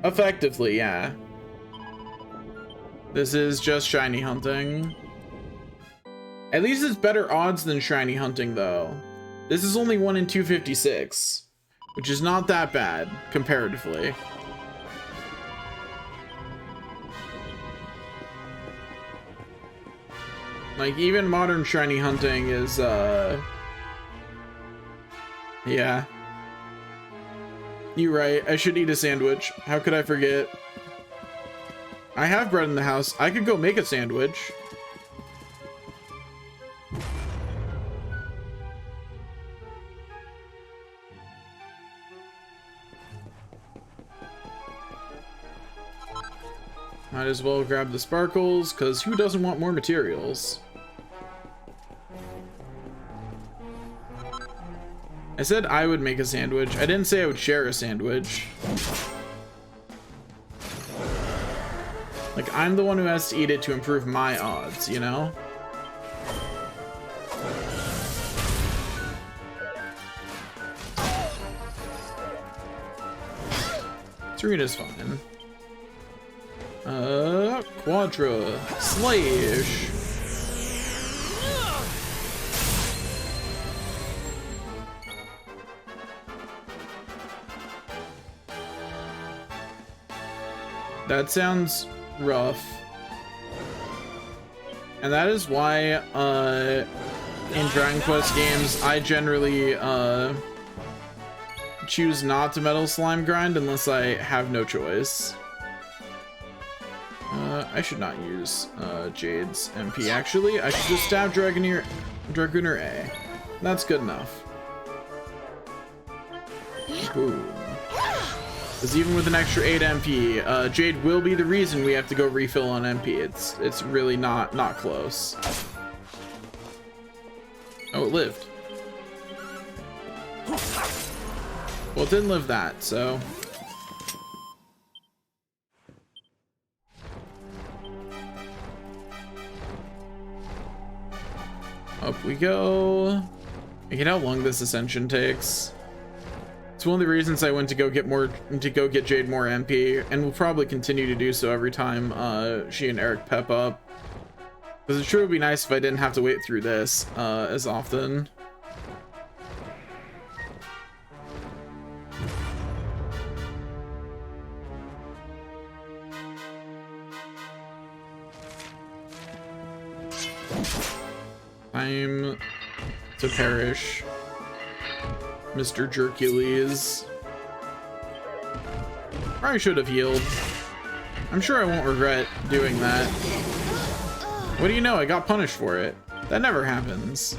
Effectively, yeah. This is just shiny hunting. At least it's better odds than shiny hunting, though. This is only 1 in 256, which is not that bad, comparatively. Like, even modern shiny hunting is, yeah. You're right, I should eat a sandwich. How could I forget? I have bread in the house. I could go make a sandwich. Might as well grab the sparkles, because who doesn't want more materials? I said I would make a sandwich. I didn't say I would share a sandwich. Like, I'm the one who has to eat it to improve my odds, you know? Serena's fine. Quadra Slash. That sounds rough. And that is why, in Dragon Quest games, I generally, choose not to Metal Slime grind unless I have no choice. I should not use, Jade's MP, actually. I should just stab Dracooner A. That's good enough. Boom. Because even with an extra 8 MP, Jade will be the reason we have to go refill on MP. It's really not close. Oh, it lived. Well, it didn't live that, so... Up we go. Look at how long this ascension takes. It's one of the reasons I went to go get Jade more MP, and will probably continue to do so every time she and Eric pep up. Because it sure would be nice if I didn't have to wait through this as often. Time to perish, Mr. Jerkules. Probably should have healed. I'm sure I won't regret doing that. What do you know? I got punished for it. That never happens.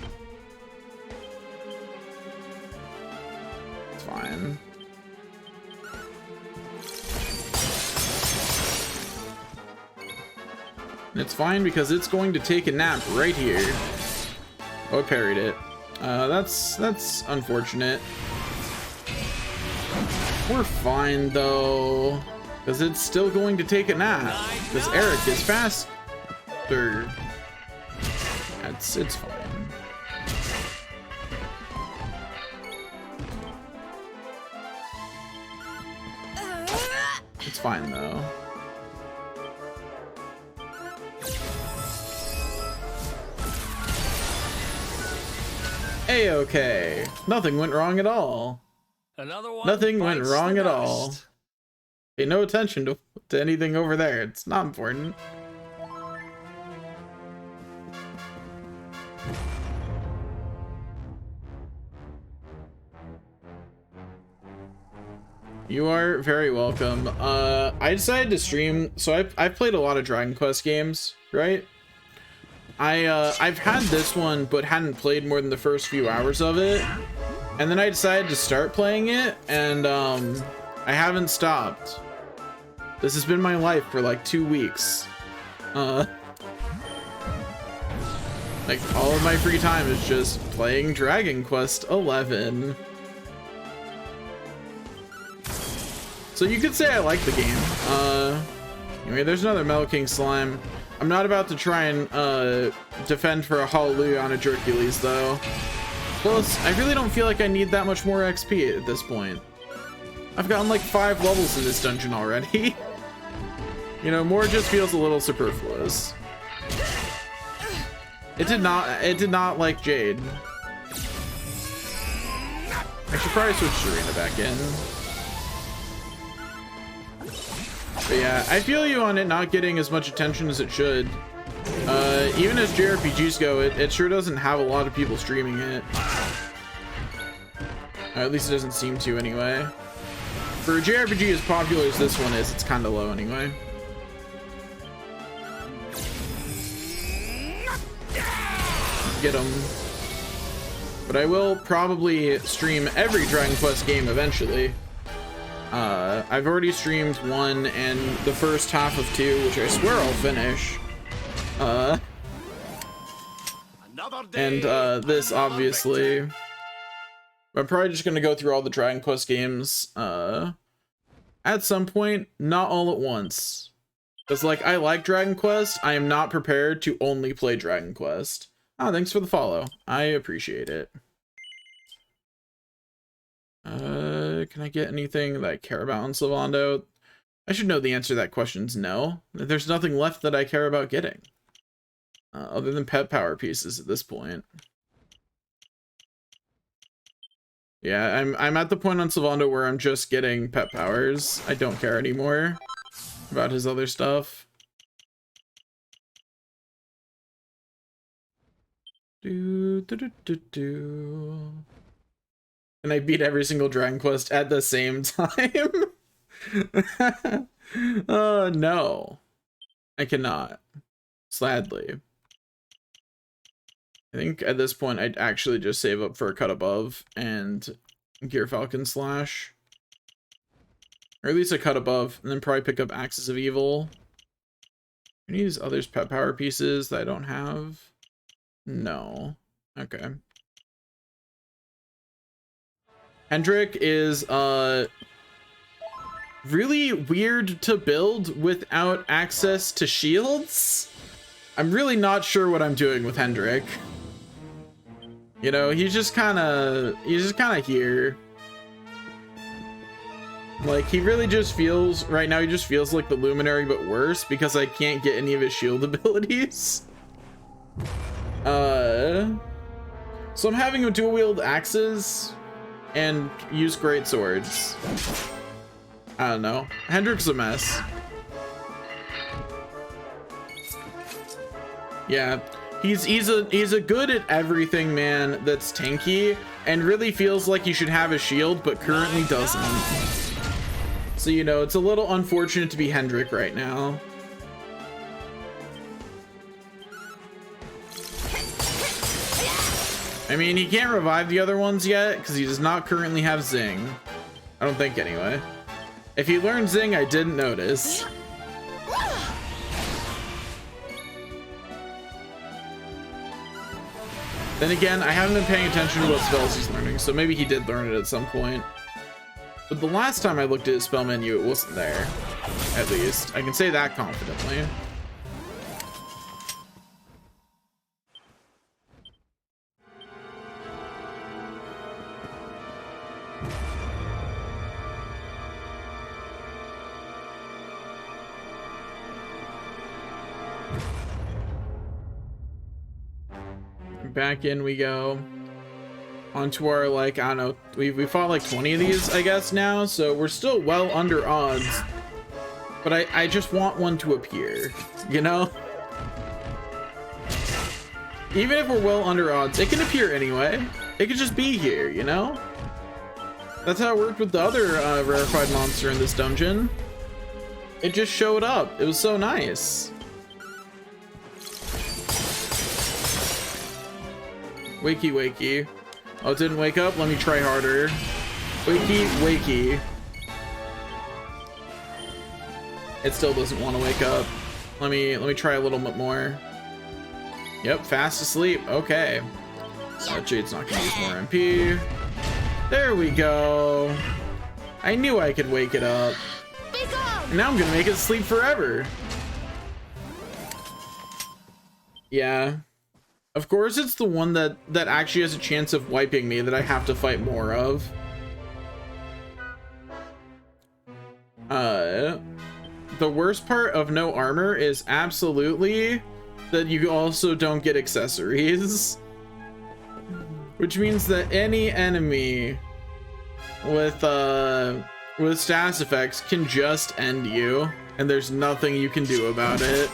It's fine. It's fine because it's going to take a nap right here. Oh, I parried it. That's unfortunate. We're fine though, because it's still going to take a nap. Because Eric is faster. It's fine. It's fine though. A-okay. Nothing went wrong at all. Nothing went wrong at all. Pay no attention to anything over there. It's not important. You are very welcome. I decided to stream, so I've played a lot of Dragon Quest games, right? I've had this one, but hadn't played more than the first few hours of it. And then I decided to start playing it, and I haven't stopped. This has been my life for like 2 weeks. Like all of my free time is just playing Dragon Quest 11. So you could say I like the game. Anyway, there's another Metal King slime. I'm not about to try and defend for a hallelujah on a Jerkules though. Plus, I really don't feel like I need that much more XP at this point. I've gotten like 5 levels in this dungeon already. You know, more just feels a little superfluous. It did not like Jade. I should probably switch Serena back in. But yeah, I feel you on it not getting as much attention as it should. Even as JRPGs go, it sure doesn't have a lot of people streaming it. At least it doesn't seem to anyway. For a JRPG as popular as this one is, it's kind of low anyway. Get him. But I will probably stream every Dragon Quest game eventually. I've already streamed 1 and the first half of 2, which I swear I'll finish. And this obviously. I'm probably just gonna go through all the Dragon Quest games at some point, not all at once. Because like I like Dragon Quest, I am not prepared to only play Dragon Quest. Oh, thanks for the follow. I appreciate it. Can I get anything that I care about on Sylvando? I should know the answer to that question's no. There's nothing left that I care about getting. Other than pet power pieces at this point. Yeah, I'm at the point on Sylvando where I'm just getting pet powers. I don't care anymore. about his other stuff. And I beat every single Dragon Quest at the same time. No, I cannot, sadly. I think at this point I'd actually just save up for a cut above and Gear Falcon Slash, or at least a cut above, and then probably pick up Axis of Evil. I need these others pet power pieces that I don't have. No. Okay. Hendrik is really weird to build without access to shields. I'm really not sure what I'm doing with Hendrik. You know, he's just kind of here. Like, he really just feels, right now he just feels like the Luminary but worse because I can't get any of his shield abilities. So I'm having him dual wield axes and use great swords. I don't know. Hendrik's a mess. Yeah, he's a good at everything man that's tanky and really feels like he should have a shield but currently doesn't. So, you know, it's a little unfortunate to be Hendrik right now. I mean, he can't revive the other ones yet because he does not currently have Zing. I don't think anyway. If he learned Zing, I didn't notice. Then again, I haven't been paying attention to what spells he's learning, so maybe he did learn it at some point. But the last time I looked at his spell menu, it wasn't there. At least. I can say that confidently. Back in we go. Onto our, like, I don't know, we fought like 20 of these, I guess, now, so we're still well under odds. But I just want one to appear, you know? Even if we're well under odds, it can appear anyway. It could just be here, you know? That's how it worked with the other rarefied monster in this dungeon. It just showed up. It was so nice. Wakey, wakey. Oh, it didn't wake up? Let me try harder. Wakey, wakey. It still doesn't want to wake up. Let me try a little bit more. Yep, fast asleep. Okay. Jade's not gonna use more MP. There we go. I knew I could wake it up. And now I'm gonna make it sleep forever. Yeah. Of course, it's the one that actually has a chance of wiping me that I have to fight more of. The worst part of no armor is absolutely that you also don't get accessories. Which means that any enemy with status effects can just end you, and there's nothing you can do about it.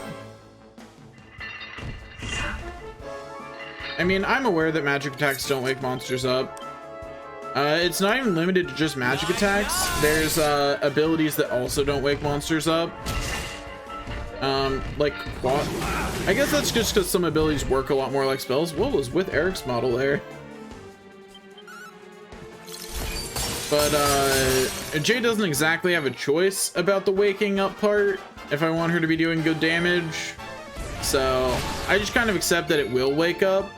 I mean, I'm aware that magic attacks don't wake monsters up. It's not even limited to just magic attacks. There's abilities that also don't wake monsters up. Like, I guess that's just because some abilities work a lot more like spells. What was with Eric's model there? But, Jade doesn't exactly have a choice about the waking up part if I want her to be doing good damage. So, I just kind of accept that it will wake up.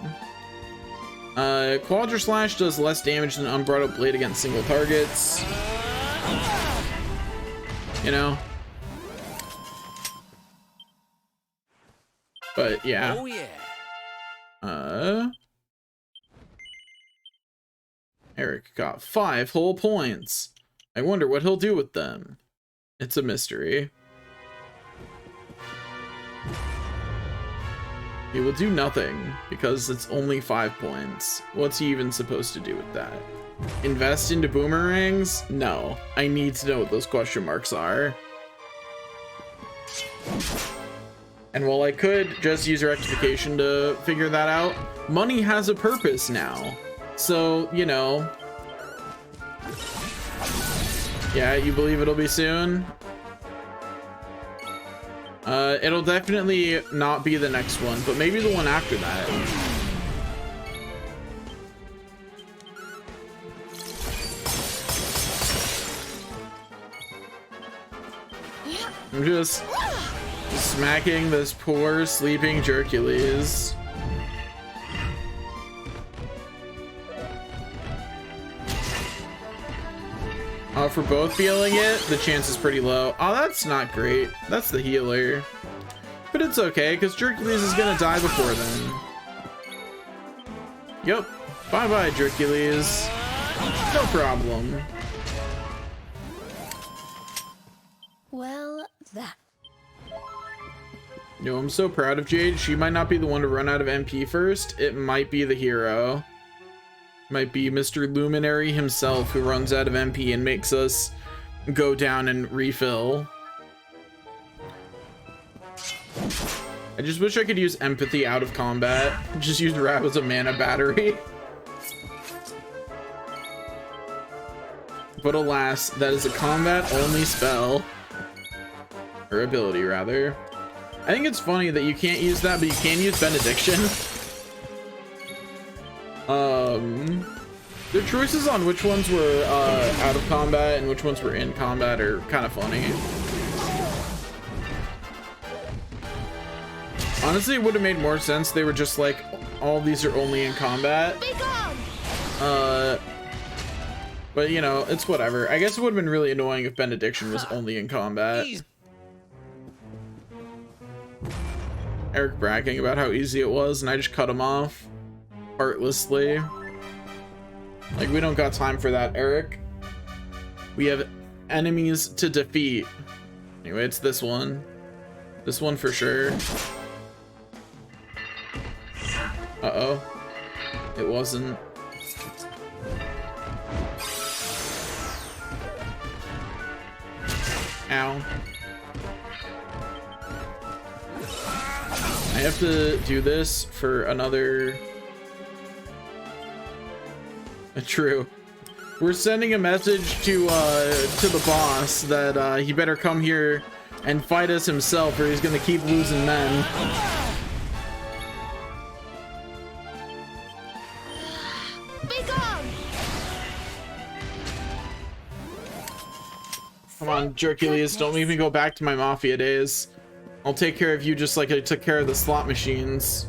Quadra Slash does less damage than Unbrought Up Blade against single targets. You know? But, yeah. Oh, yeah. Eric got 5 whole points. I wonder what he'll do with them. It's a mystery. He will do nothing because it's only 5 points. What's he even supposed to do with that? Invest into boomerangs? No. I need to know what those question marks are. And while I could just use rectification to figure that out, money has a purpose now. So, you know. Yeah, you believe it'll be soon? It'll definitely not be the next one, but maybe the one after that. I'm just smacking this poor sleeping Hercules. For both feeling it, the chance is pretty low. Oh, that's not great. That's the healer. But it's okay, because Hercules is gonna die before then. Yep. Bye-bye, Hercules. No problem. Well, that. Yo, I'm so proud of Jade. She might not be the one to run out of MP first. It might be the hero. Might be Mr. Luminary himself who runs out of MP and makes us go down and refill. I just wish I could use empathy out of combat. Just use Rab as a mana battery. But alas, that is a combat only spell. Or ability, rather. I think it's funny that you can't use that, but you can use Benediction. Their choices on which ones were out of combat and which ones were in combat are kind of funny. Honestly, it would have made more sense. They were just like, all these are only in combat. But you know, it's whatever. I guess it would have been really annoying if Benediction was only in combat. Eric bragging about how easy it was, and I just cut him off heartlessly. Like, we don't got time for that, Eric. We have enemies to defeat. Anyway, it's this one. This one for sure. Uh-oh. It wasn't. Ow. I have to do this for another... True. We're sending a message to the boss that he better come here and fight us himself, or he's gonna keep losing men. Come on, Hercules, don't make me go back to my Mafia days. I'll take care of you just like I took care of the slot machines.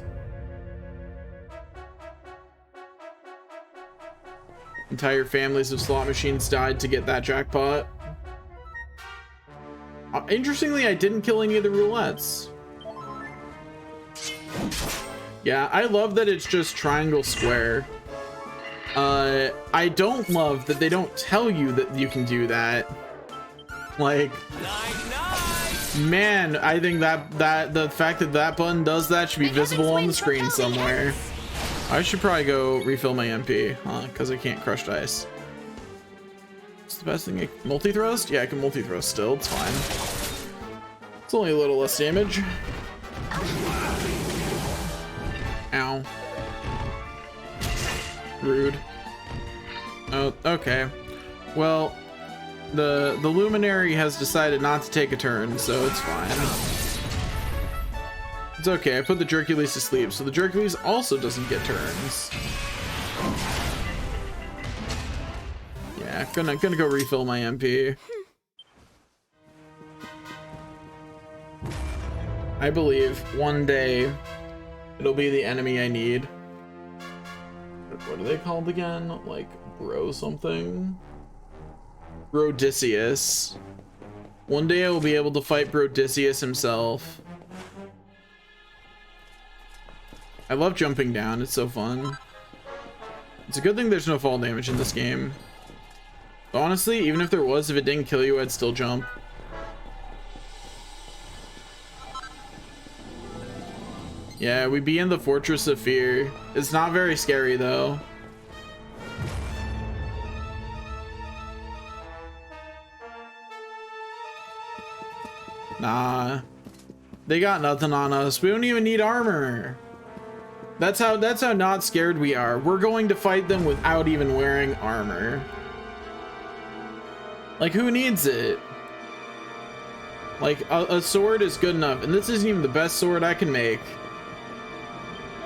Entire families of slot machines died to get that jackpot. Interestingly, I didn't kill any of the roulettes. Yeah, I love that it's just triangle square. I don't love that they don't tell you that you can do that. Like, man, I think that the fact that that button does that should be visible on the screen somewhere. I should probably go refill my MP, huh? Because I can't crush dice. What's the best thing? Multi-thrust? Yeah, I can multi-thrust still. It's fine. It's only a little less damage. Ow. Rude. Oh, okay. Well, the Luminary has decided not to take a turn, so it's fine. It's okay, I put the Hercules to sleep, so the Hercules also doesn't get turns. Yeah, gonna go refill my MP. I believe one day it'll be the enemy I need. What are they called again? Like, bro something? Brodicius. One day I will be able to fight Brodicius himself. I love jumping down, it's so fun. It's a good thing there's no fall damage in this game. But honestly, even if there was, if it didn't kill you, I'd still jump. Yeah, we'd be in the Fortress of Fear. It's not very scary though. Nah. They got nothing on us. We don't even need armor. That's how not scared we are. We're going to fight them without even wearing armor. Like, who needs it? Like, a sword is good enough, and this isn't even the best sword I can make.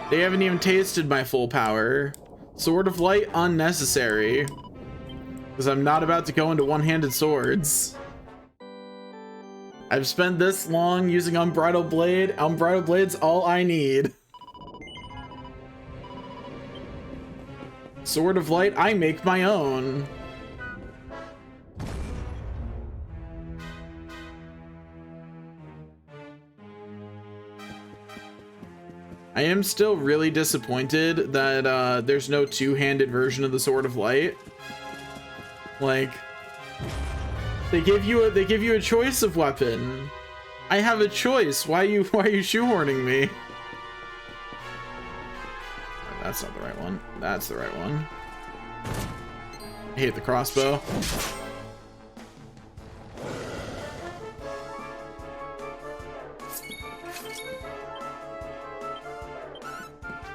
They haven't even tasted my full power. Sword of Light, unnecessary. Because I'm not about to go into one-handed swords. I've spent this long using Unbridled Blade. Unbridled Blade's all I need. Sword of Light, I make my own. I am still really disappointed that there's no two-handed version of the Sword of Light. Like, they give you a choice of weapon. I have a choice. Why are you shoehorning me? That's not the right one. That's the right one. I hate the crossbow.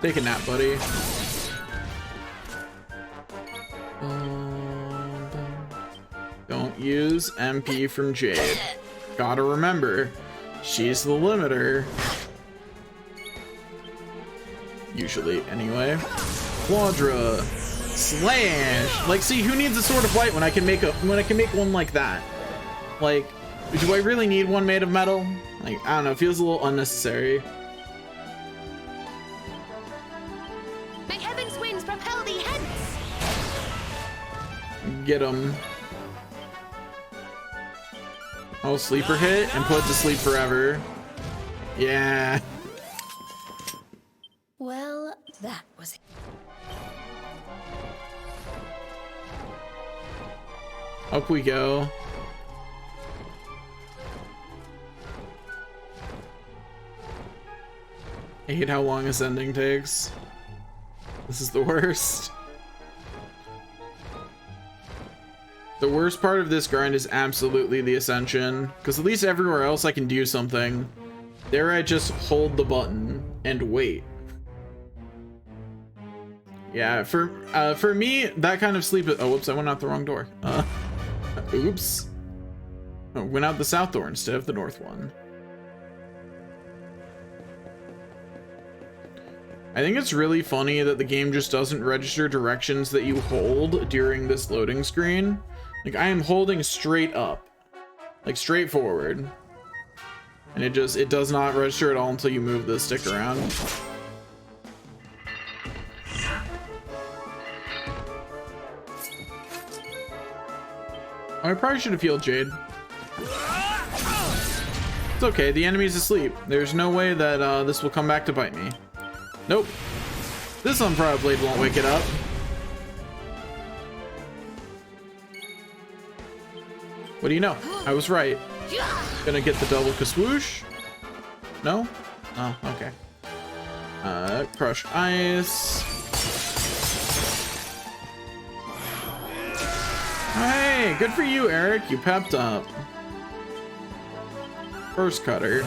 Take a nap, buddy. Don't use MP from Jade. Gotta remember, she's the limiter. Usually, anyway. Quadra. Slash. Like, see, who needs a Sword of Light when I can make one like that? Like, do I really need one made of metal? Like, I don't know, it feels a little unnecessary. May heaven's winds propel thee hence. Get him. Oh, sleeper hit and put to sleep forever. Yeah. Well, that was it. Up we go. I hate how long this ending takes. This is the worst. The worst part of this grind is absolutely the ascension, because at least everywhere else I can do something. There I just hold the button and wait. Yeah, for me, that kind of sleep. Oh, whoops! I went out the wrong door. Oops. Oh, went out the south door instead of the north one. I think it's really funny that the game just doesn't register directions that you hold during this loading screen. Like, I am holding straight up, like straight forward, and it does not register at all until you move the stick around. I probably should have healed Jade. It's okay, the enemy's asleep. There's no way that this will come back to bite me. Nope. This Unbridled Blade won't wake it up. What do you know? I was right. Gonna get the double kaswoosh? No? Oh, okay. Crush Ice. Hey, good for you, Eric. You pepped up. First cutter.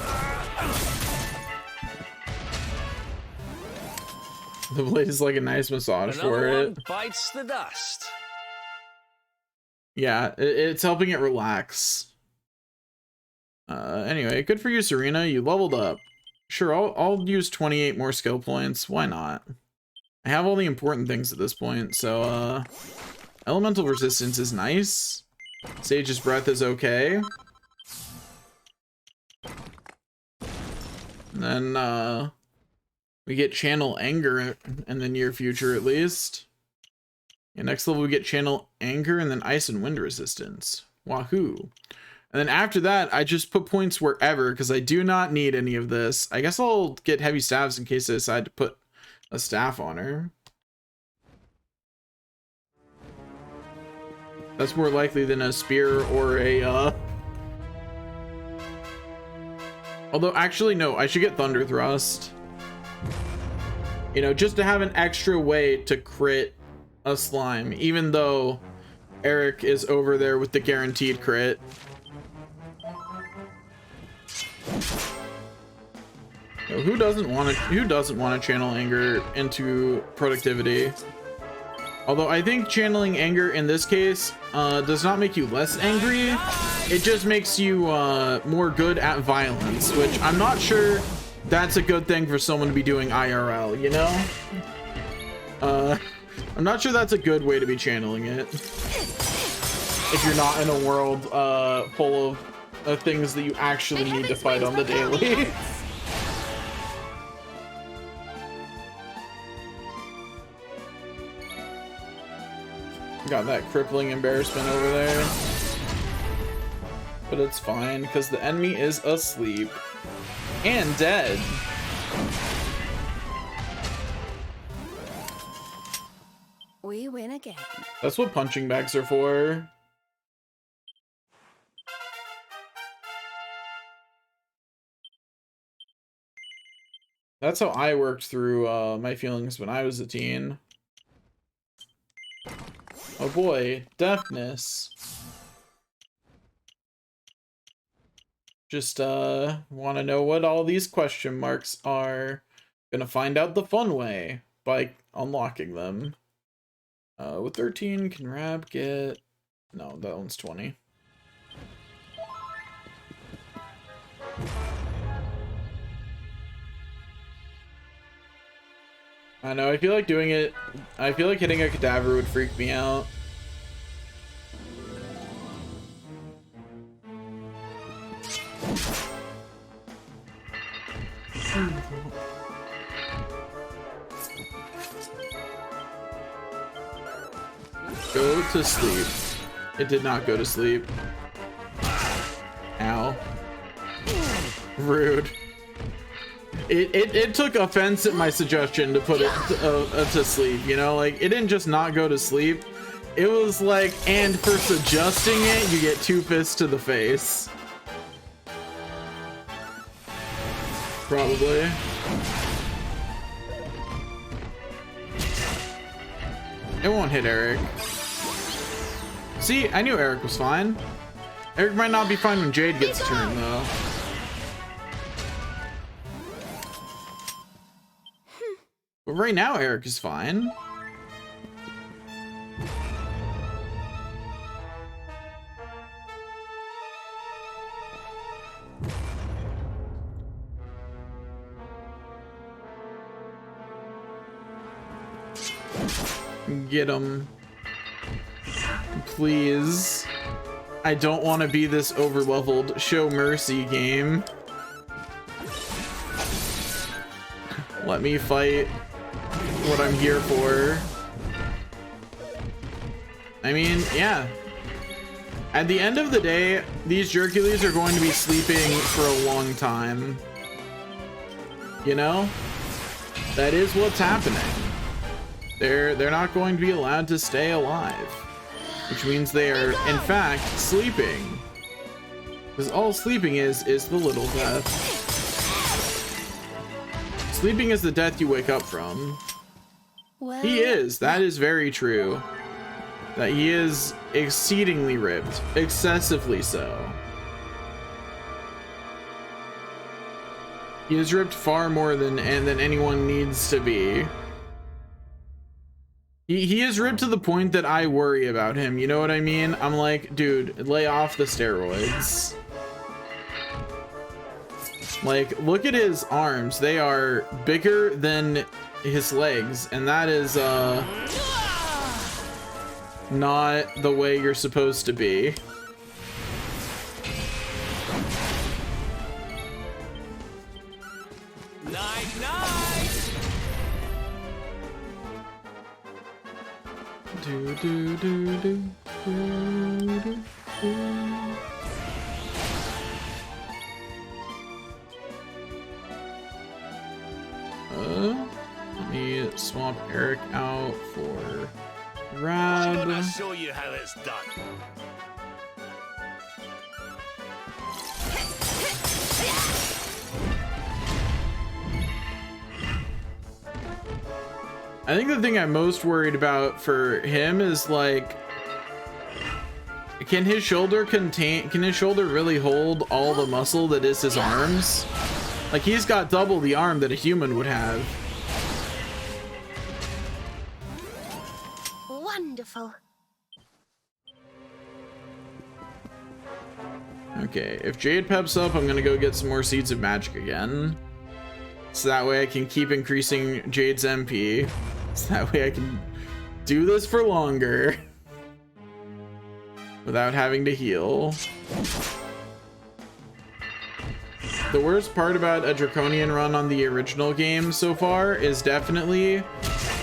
The blade is like a nice massage for it. Bites the dust. Yeah, it's helping it relax. Anyway, good for you, Serena. You leveled up. Sure, I'll use 28 more skill points. Why not? I have all the important things at this point, so elemental resistance is nice. Sage's breath is okay. And then we get channel anger in the near future, at least. Yeah, next level we get channel anger and then ice and wind resistance. Wahoo! And then after that, I just put points wherever because I do not need any of this. I guess I'll get heavy staves in case I decide to put a staff on her. That's more likely than a spear or a Although actually no, I should get Thunder Thrust. You know, just to have an extra way to crit a slime, even though Eric is over there with the guaranteed crit. So who doesn't want to channel anger into productivity? Although I think channeling anger in this case does not make you less angry. It just makes you more good at violence, which I'm not sure that's a good thing for someone to be doing IRL, you know? I'm not sure that's a good way to be channeling it. If you're not in a world full of things that you actually need to fight on the daily. Got that crippling embarrassment over there. But it's fine, because the enemy is asleep. And dead. We win again. That's what punching bags are for. That's how I worked through my feelings when I was a teen. Oh boy, deafness. Just want to know what all these question marks are. Gonna find out the fun way by unlocking them. With 13, can Rab get... No, that one's 20. I know, I feel like doing it... I feel like hitting a cadaver would freak me out. Go to sleep. It did not go to sleep. Ow. Rude. It took offense at my suggestion to put it to sleep, you know? Like, it didn't just not go to sleep. It was like, and for suggesting it, you get 2 fists to the face. Probably. It won't hit Eric. See, I knew Eric was fine. Eric might not be fine when Jade gets a turn, though. But right now, Eric is fine. Get him. Please. I don't want to be this overleveled show mercy game. Let me fight what I'm here for. I mean, yeah. At the end of the day, these Jerkules are going to be sleeping for a long time. You know? That is what's happening. They're not going to be allowed to stay alive. Which means they are, in fact, sleeping. Because all sleeping is the little death. Sleeping is the death you wake up from. Well, He is. That is very true. That he is exceedingly ripped. Excessively so. He is ripped far more than anyone needs to be. He is ripped to the point that I worry about him. You know what I mean? I'm like, dude, lay off the steroids. Like, look at his arms. They are bigger than his legs, and that is not the way you're supposed to be. Night, night. Do do do do do do do. Let me swap Eric out for Rab. I'm gonna show you how it's done. I think the thing I'm most worried about for him is like, can his shoulder really hold all the muscle that is his arms? Like, he's got double the arm that a human would have. Wonderful. Okay, if Jade peps up, I'm gonna go get some more Seeds of Magic again. So that way I can keep increasing Jade's MP. So that way I can do this for longer. Without having to heal. The worst part about a Draconian run on the original game so far is definitely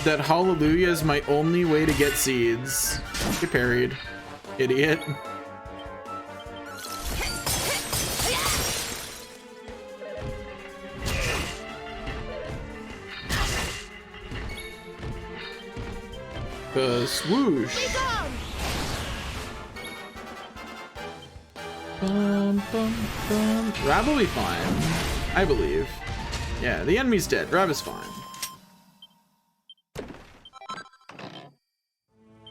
that Hallelujah is my only way to get seeds. Get parried. Idiot. Swoosh. Bum, bum, bum. Rab will be fine, I believe. Yeah, the enemy's dead. Rab is fine.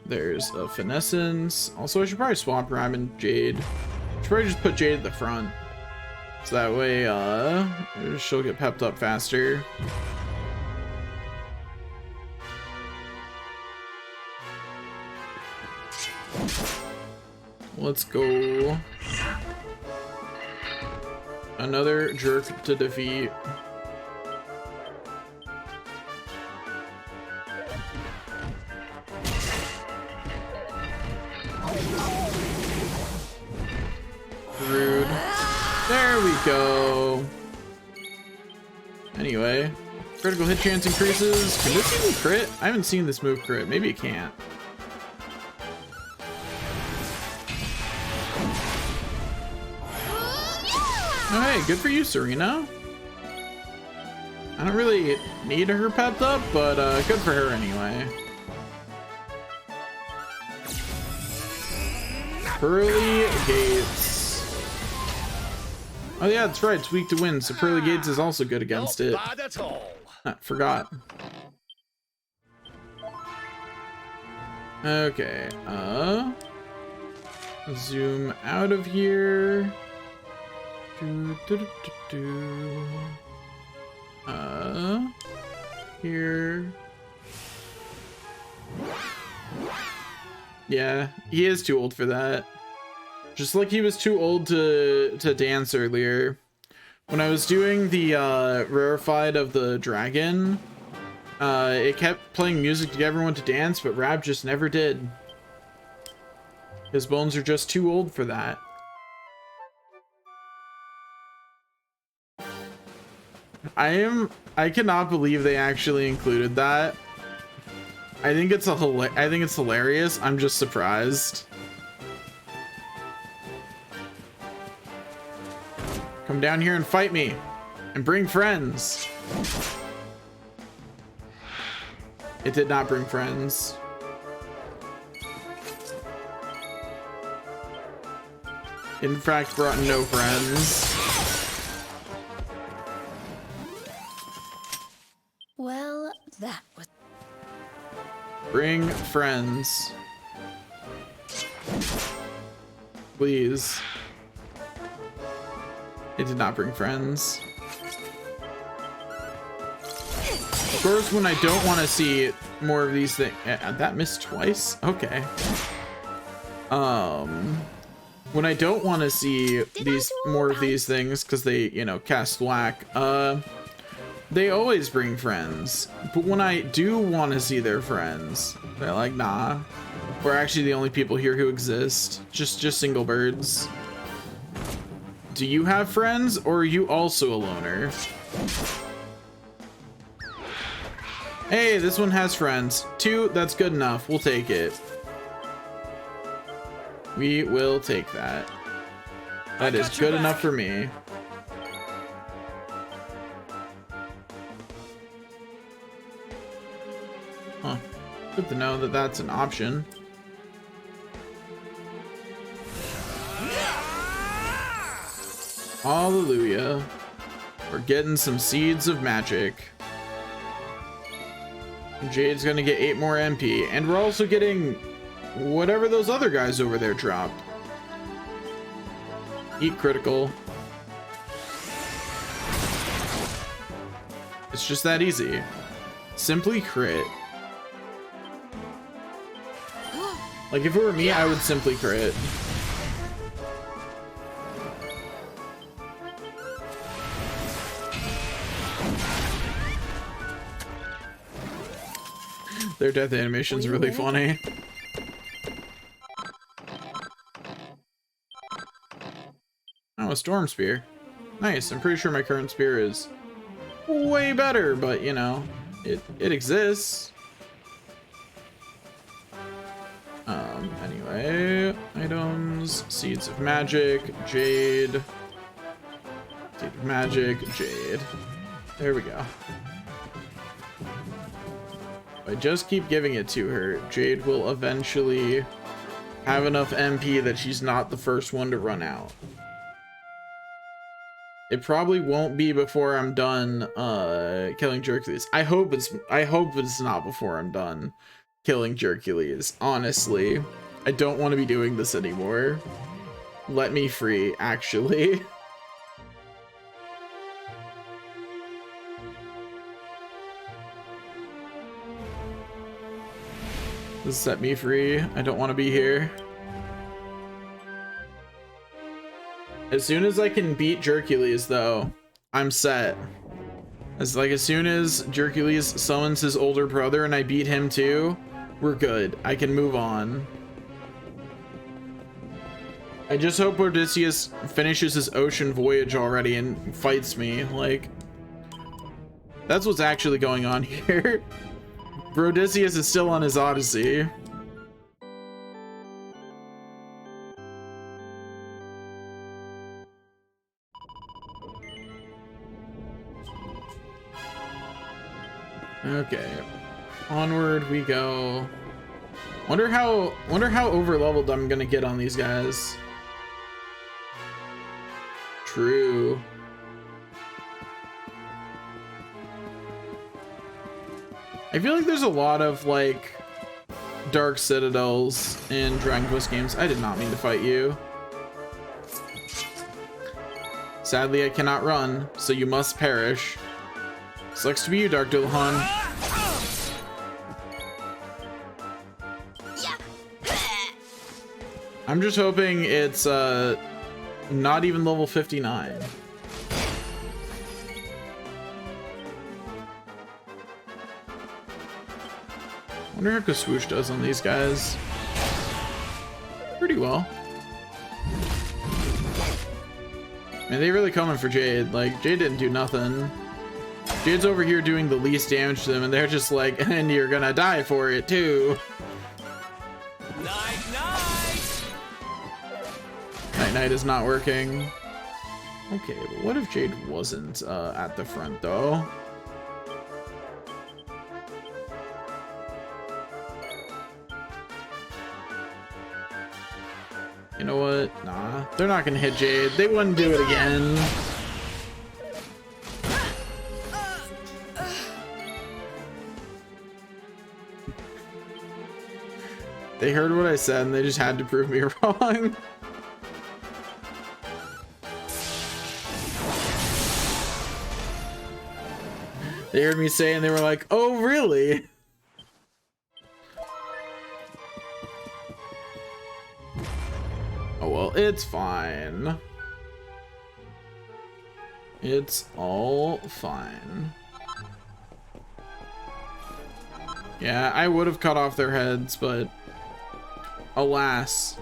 There's a Finessence. Also, I should probably swap Rab and Jade. I should probably just put Jade at the front. So that way, she'll get pepped up faster. Let's go. Another jerk to defeat. Rude. There we go. Anyway, critical hit chance increases. Can this even crit? I haven't seen this move crit. Maybe it can't. Oh, hey, good for you, Serena. I don't really need her pepped up, but good for her anyway. Pearly Gates. Oh yeah, that's right, it's weak to wind, so Pearly Gates is also good against it. Not bad at all. Forgot. Okay, zoom out of here. Here. Yeah, he is too old for that. Just like he was too old to dance earlier. When I was doing the rarefied of the dragon, it kept playing music to get everyone to dance, but Rab just never did. His bones are just too old for that. I cannot believe they actually included that. I think it's hilarious. I'm just surprised. Come down here and fight me and bring friends. It did not bring friends. In fact, brought no friends. Well, that was... Bring friends. Please. It did not bring friends. Of course, when I don't want to see more of these things... That missed twice? Okay. When I don't want to see more of these things because they, you know, cast whack, they always bring friends. But when I do want to see their friends, they're like, nah. We're actually the only people here who exist. Just single birds. Do you have friends, or are you also a loner? Hey, this one has friends. 2, that's good enough. We'll take it. We will take that. That is good enough for me. Huh. Good to know that that's an option. Hallelujah. We're getting some seeds of magic. Jade's gonna get 8 more MP, and we're also getting whatever those other guys over there dropped. Eat critical. It's just that easy. Simply crit. Like, if it were me, I would simply crit. Their death animation's really funny. Oh, a storm spear. Nice. I'm pretty sure my current spear is way better, but you know, it exists. Anyway, items, seeds of magic, jade, seed of magic, jade. There we go. If I just keep giving it to her, Jade will eventually have enough MP that she's not the first one to run out. It probably won't be before I'm done killing Jerkules. I hope it's not before I'm done killing Jerkules. Honestly, I don't want to be doing this anymore. Let me free, actually. This set me free. I don't want to be here. As soon as I can beat Jerkules, though, I'm set. As soon as Jerkules summons his older brother and I beat him too, we're good. I can move on. I just hope Odysseus finishes his ocean voyage already and fights me. Like, that's what's actually going on here. Odysseus is still on his odyssey. Okay, onward we go. Wonder how over leveled I'm gonna get on these guys. True. I feel like there's a lot of like Dark Citadels in Dragon Quest games. I did not mean to fight you. Sadly, I cannot run, so you must perish. Sucks to be you, Dark Dullahan. I'm just hoping it's not even level 59. Wonder how Kaswoosh does on these guys. Pretty well. Man, they really coming for Jade. Like, Jade didn't do nothing. Jade's over here doing the least damage to them, and they're just like, and you're gonna die for it too. Night is not working. Okay, but what if Jade wasn't at the front though? You know what? Nah, they're not gonna hit Jade. They wouldn't do it again. They heard what I said and they just had to prove me wrong. They heard me say and they were like, oh, really? Oh, well, it's fine. It's all fine. Yeah, I would have cut off their heads, but alas,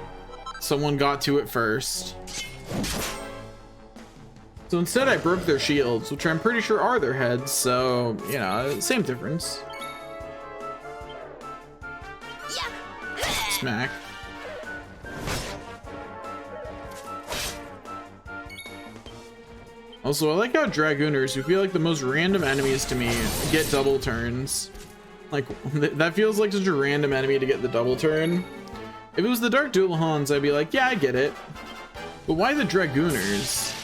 someone got to it first. So instead I broke their shields, which I'm pretty sure are their heads, so, you know, same difference. Smack. Also, I like how Dragooners, who feel like the most random enemies to me, get double turns. Like, that feels like such a random enemy to get the double turn. If it was the Dark Dullahans, I'd be like, yeah, I get it. But why the Dragooners?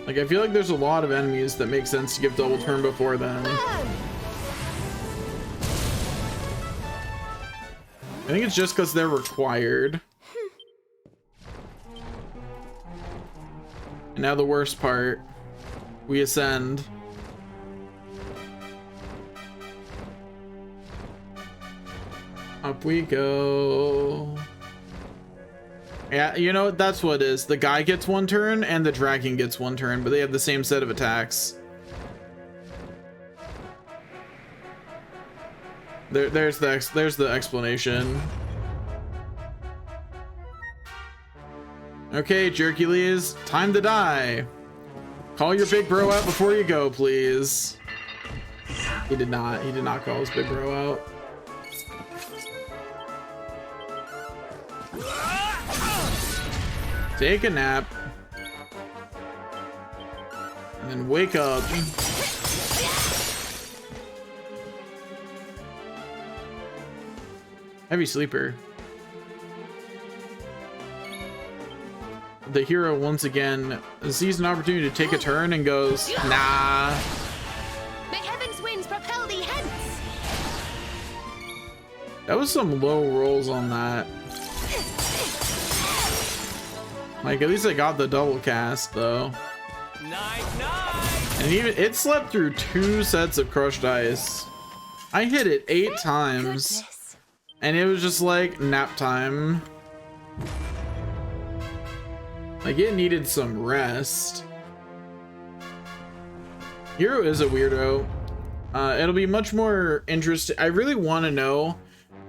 Like, I feel like there's a lot of enemies that make sense to give double turn before them. I think it's just because they're required. And now the worst part. We ascend. Up we go. Yeah, you know, that's what it is. The guy gets one turn and the dragon gets one turn, but they have the same set of attacks. There's the explanation. Okay, Jerkules, time to die. Call your big bro out before you go, please. He did not call his big bro out. Take a nap. And then wake up. Heavy sleeper. The hero once again sees an opportunity to take a turn and goes, nah. May heaven's winds propel thee hence. That was some low rolls on that. Like, at least I got the double cast though. Night, night. And even it slept through 2 sets of crushed ice. I hit it 8 times. And it was just like nap time. Like, it needed some rest. Hero is a weirdo. It'll be much more interesting. I really want to know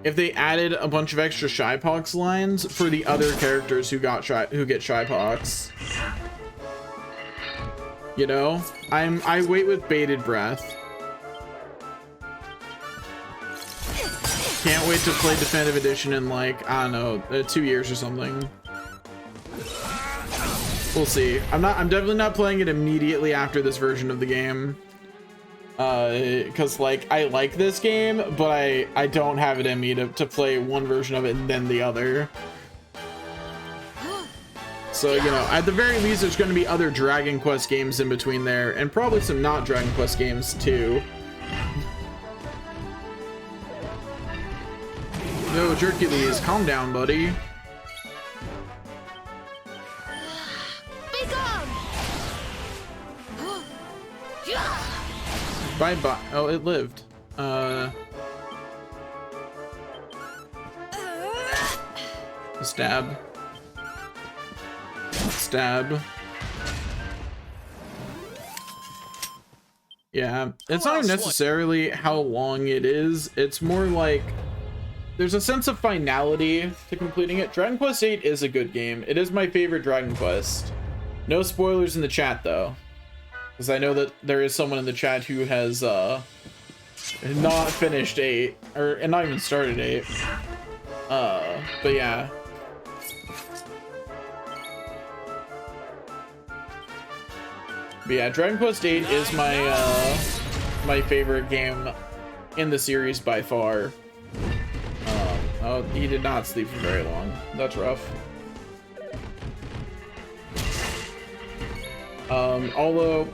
if they added a bunch of extra Shypox lines for the other characters who get Shypox. You know, I wait with bated breath. Can't wait to play Definitive Edition in, like, I don't know, 2 years or something. We'll see. I'm definitely not playing it immediately after this version of the game. Cause like, I like this game, but I don't have it in me to play one version of it and then the other. So, you know, at the very least, there's going to be other Dragon Quest games in between there, and probably some not Dragon Quest games too. Yo, Jerkules, calm down, buddy. Bye-bye. Oh, it lived. Stab. Stab. Yeah, it's not necessarily how long it is. It's more like there's a sense of finality to completing it. Dragon Quest VIII is a good game. It is my favorite Dragon Quest. No spoilers in the chat, though. Because I know that there is someone in the chat who has not finished 8, and not even started 8. But yeah. But yeah, Dragon Quest VIII is my favorite game in the series by far. Oh, he did not sleep for very long. That's rough. Although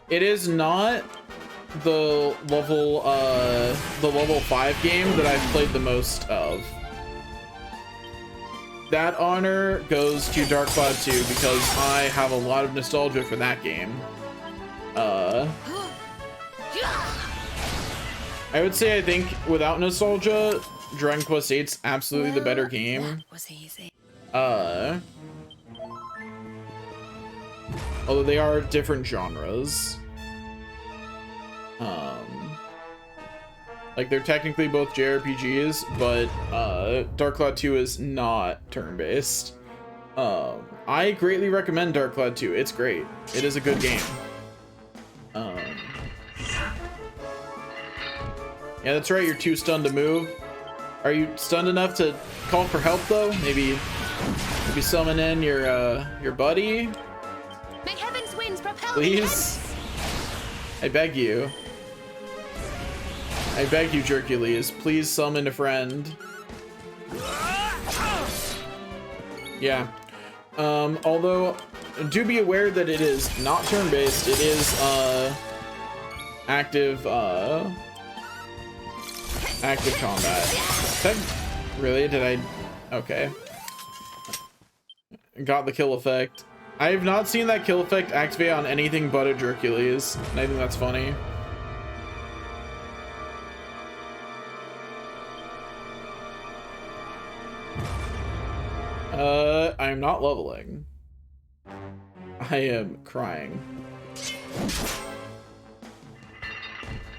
it is not the level 5 game that I've played the most of. That honor goes to Dark Cloud 2 because I have a lot of nostalgia for that game. I would say I think without nostalgia, Dragon Quest VIII's absolutely the better game. That was easy. Although they are different genres. Like, they're technically both JRPGs, but Dark Cloud 2 is not turn-based. I greatly recommend Dark Cloud 2. It's great. It is a good game. Yeah, that's right. You're too stunned to move. Are you stunned enough to call for help, though? Maybe summon in your buddy? May heaven's winds propel Please? I beg you. I beg you, Jerkules. Please summon a friend. Yeah. Although, do be aware that it is not turn-based. It is, active combat. Really? Did I? Okay. Got the kill effect. I have not seen that kill effect activate on anything but a Hercules, and I think that's funny. I am not leveling. I am crying.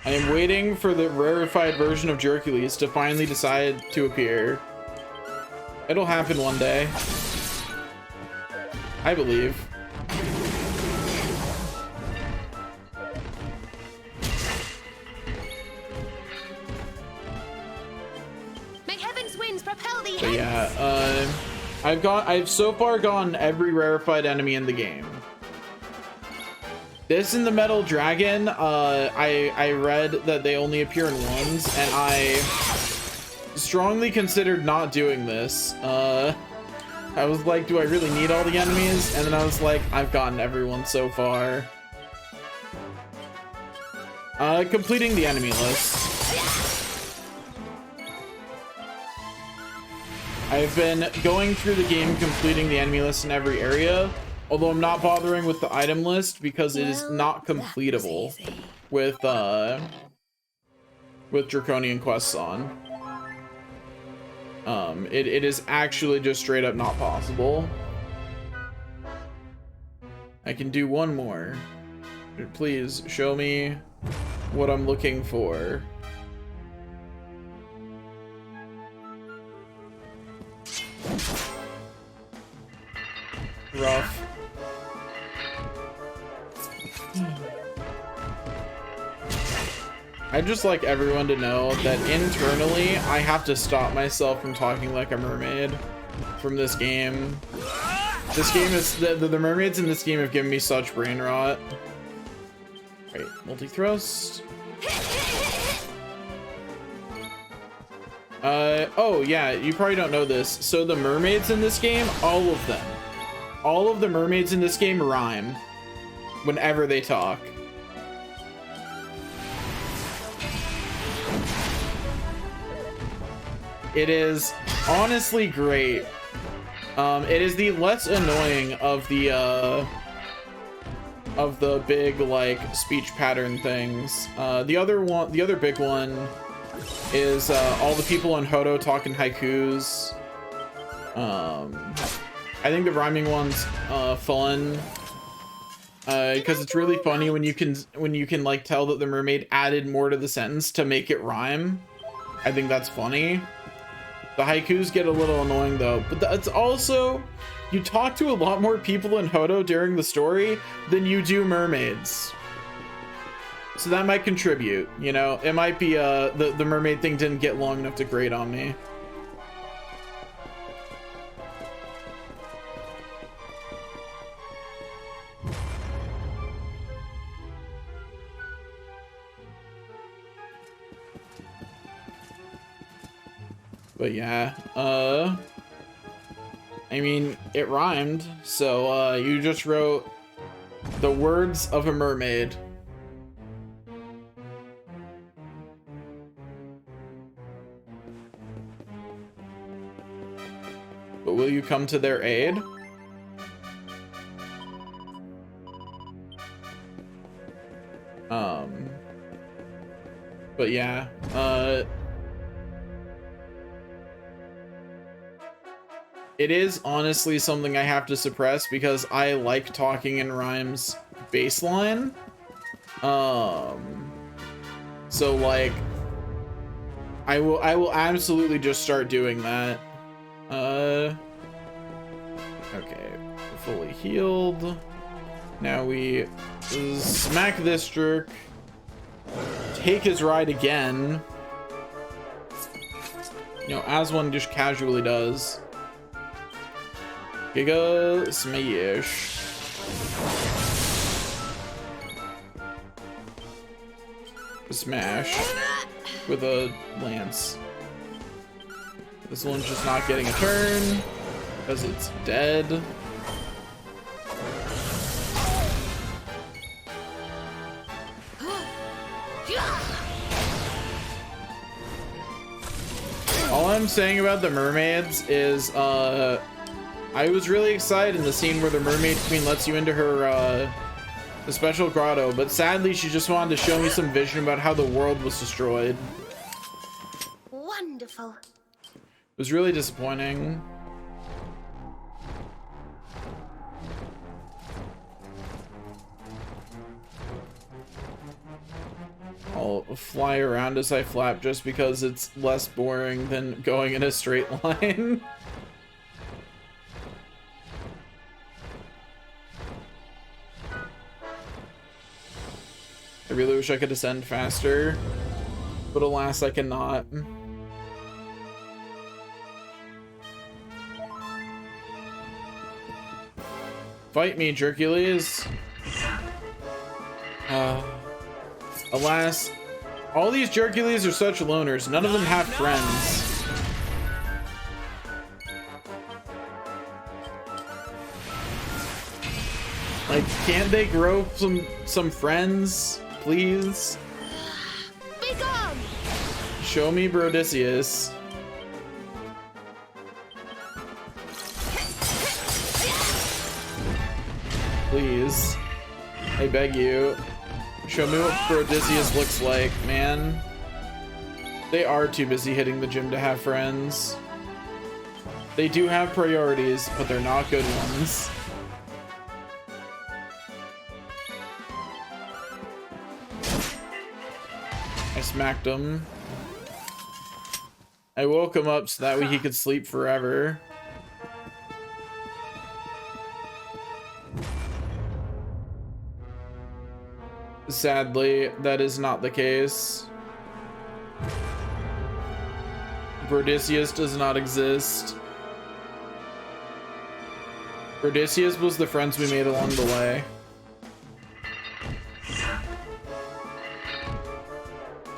I am waiting for the rarefied version of Hercules to finally decide to appear. It'll happen one day. I believe. May heaven's winds propel thee. But yeah, I've so far gotten every rarefied enemy in the game. This and the Metal Dragon, I read that they only appear in ones, and I strongly considered not doing this. I was like, do I really need all the enemies? And then I was like, I've gotten everyone so far. Completing the enemy list. I've been going through the game, completing the enemy list in every area, although I'm not bothering with the item list because it is not completable with Draconian quests on. It is actually just straight up not possible. I can do one more. Please show me what I'm looking for. Rough. I'd just like everyone to know that internally, I have to stop myself from talking like a mermaid from this game. This game is, the mermaids in this game have given me such brain rot. Right, multi-thrust. Oh yeah, you probably don't know this. So the mermaids in this game, all of the mermaids in this game rhyme whenever they talk. It is honestly great. It is the less annoying of the big like speech pattern things. The other big one is all the people in Hodo talking haikus. I think the rhyming one's fun because it's really funny when you can like tell that the mermaid added more to the sentence to make it rhyme. I think that's funny. The haikus get a little annoying though, but that's also, you talk to a lot more people in Hodo during the story than you do mermaids. So that might contribute, you know? It might be the mermaid thing didn't get long enough to grate on me. But yeah, I mean, it rhymed, so you just wrote the words of a mermaid. But will you come to their aid? But yeah, it is honestly something I have to suppress because I like talking in rhymes baseline. So like, I will absolutely just start doing that. Okay, fully healed. Now we smack this jerk. Take his ride again. You know, as one just casually does. Giga smash. Smash with a lance. This one's just not getting a turn because it's dead. All I'm saying about the mermaids is I was really excited in the scene where the Mermaid Queen lets you into her, the special grotto, but sadly she just wanted to show me some vision about how the world was destroyed. Wonderful. It was really disappointing. I'll fly around as I flap just because it's less boring than going in a straight line. I really wish I could ascend faster, but alas, I cannot. Fight me, Hercules. Alas, all these Hercules are such loners. None of them have friends. Like, can't they grow some friends, please? Be gone! Show me Brodicius. Please. I beg you. Show me what Brodicius looks like, man. They are too busy hitting the gym to have friends. They do have priorities, but they're not good ones. I smacked him. I woke him up so that way he could sleep forever. Sadly, that is not the case. Brodicius does not exist. Brodicius was the friends we made along the way.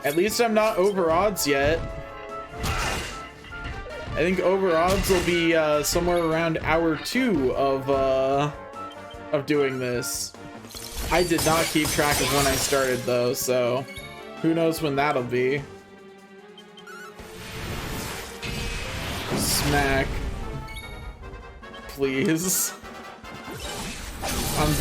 At least I'm not over odds yet. I think over odds will be somewhere around hour 2 of doing this. I did not keep track of when I started though, so who knows when that'll be. Smack. Please. I'm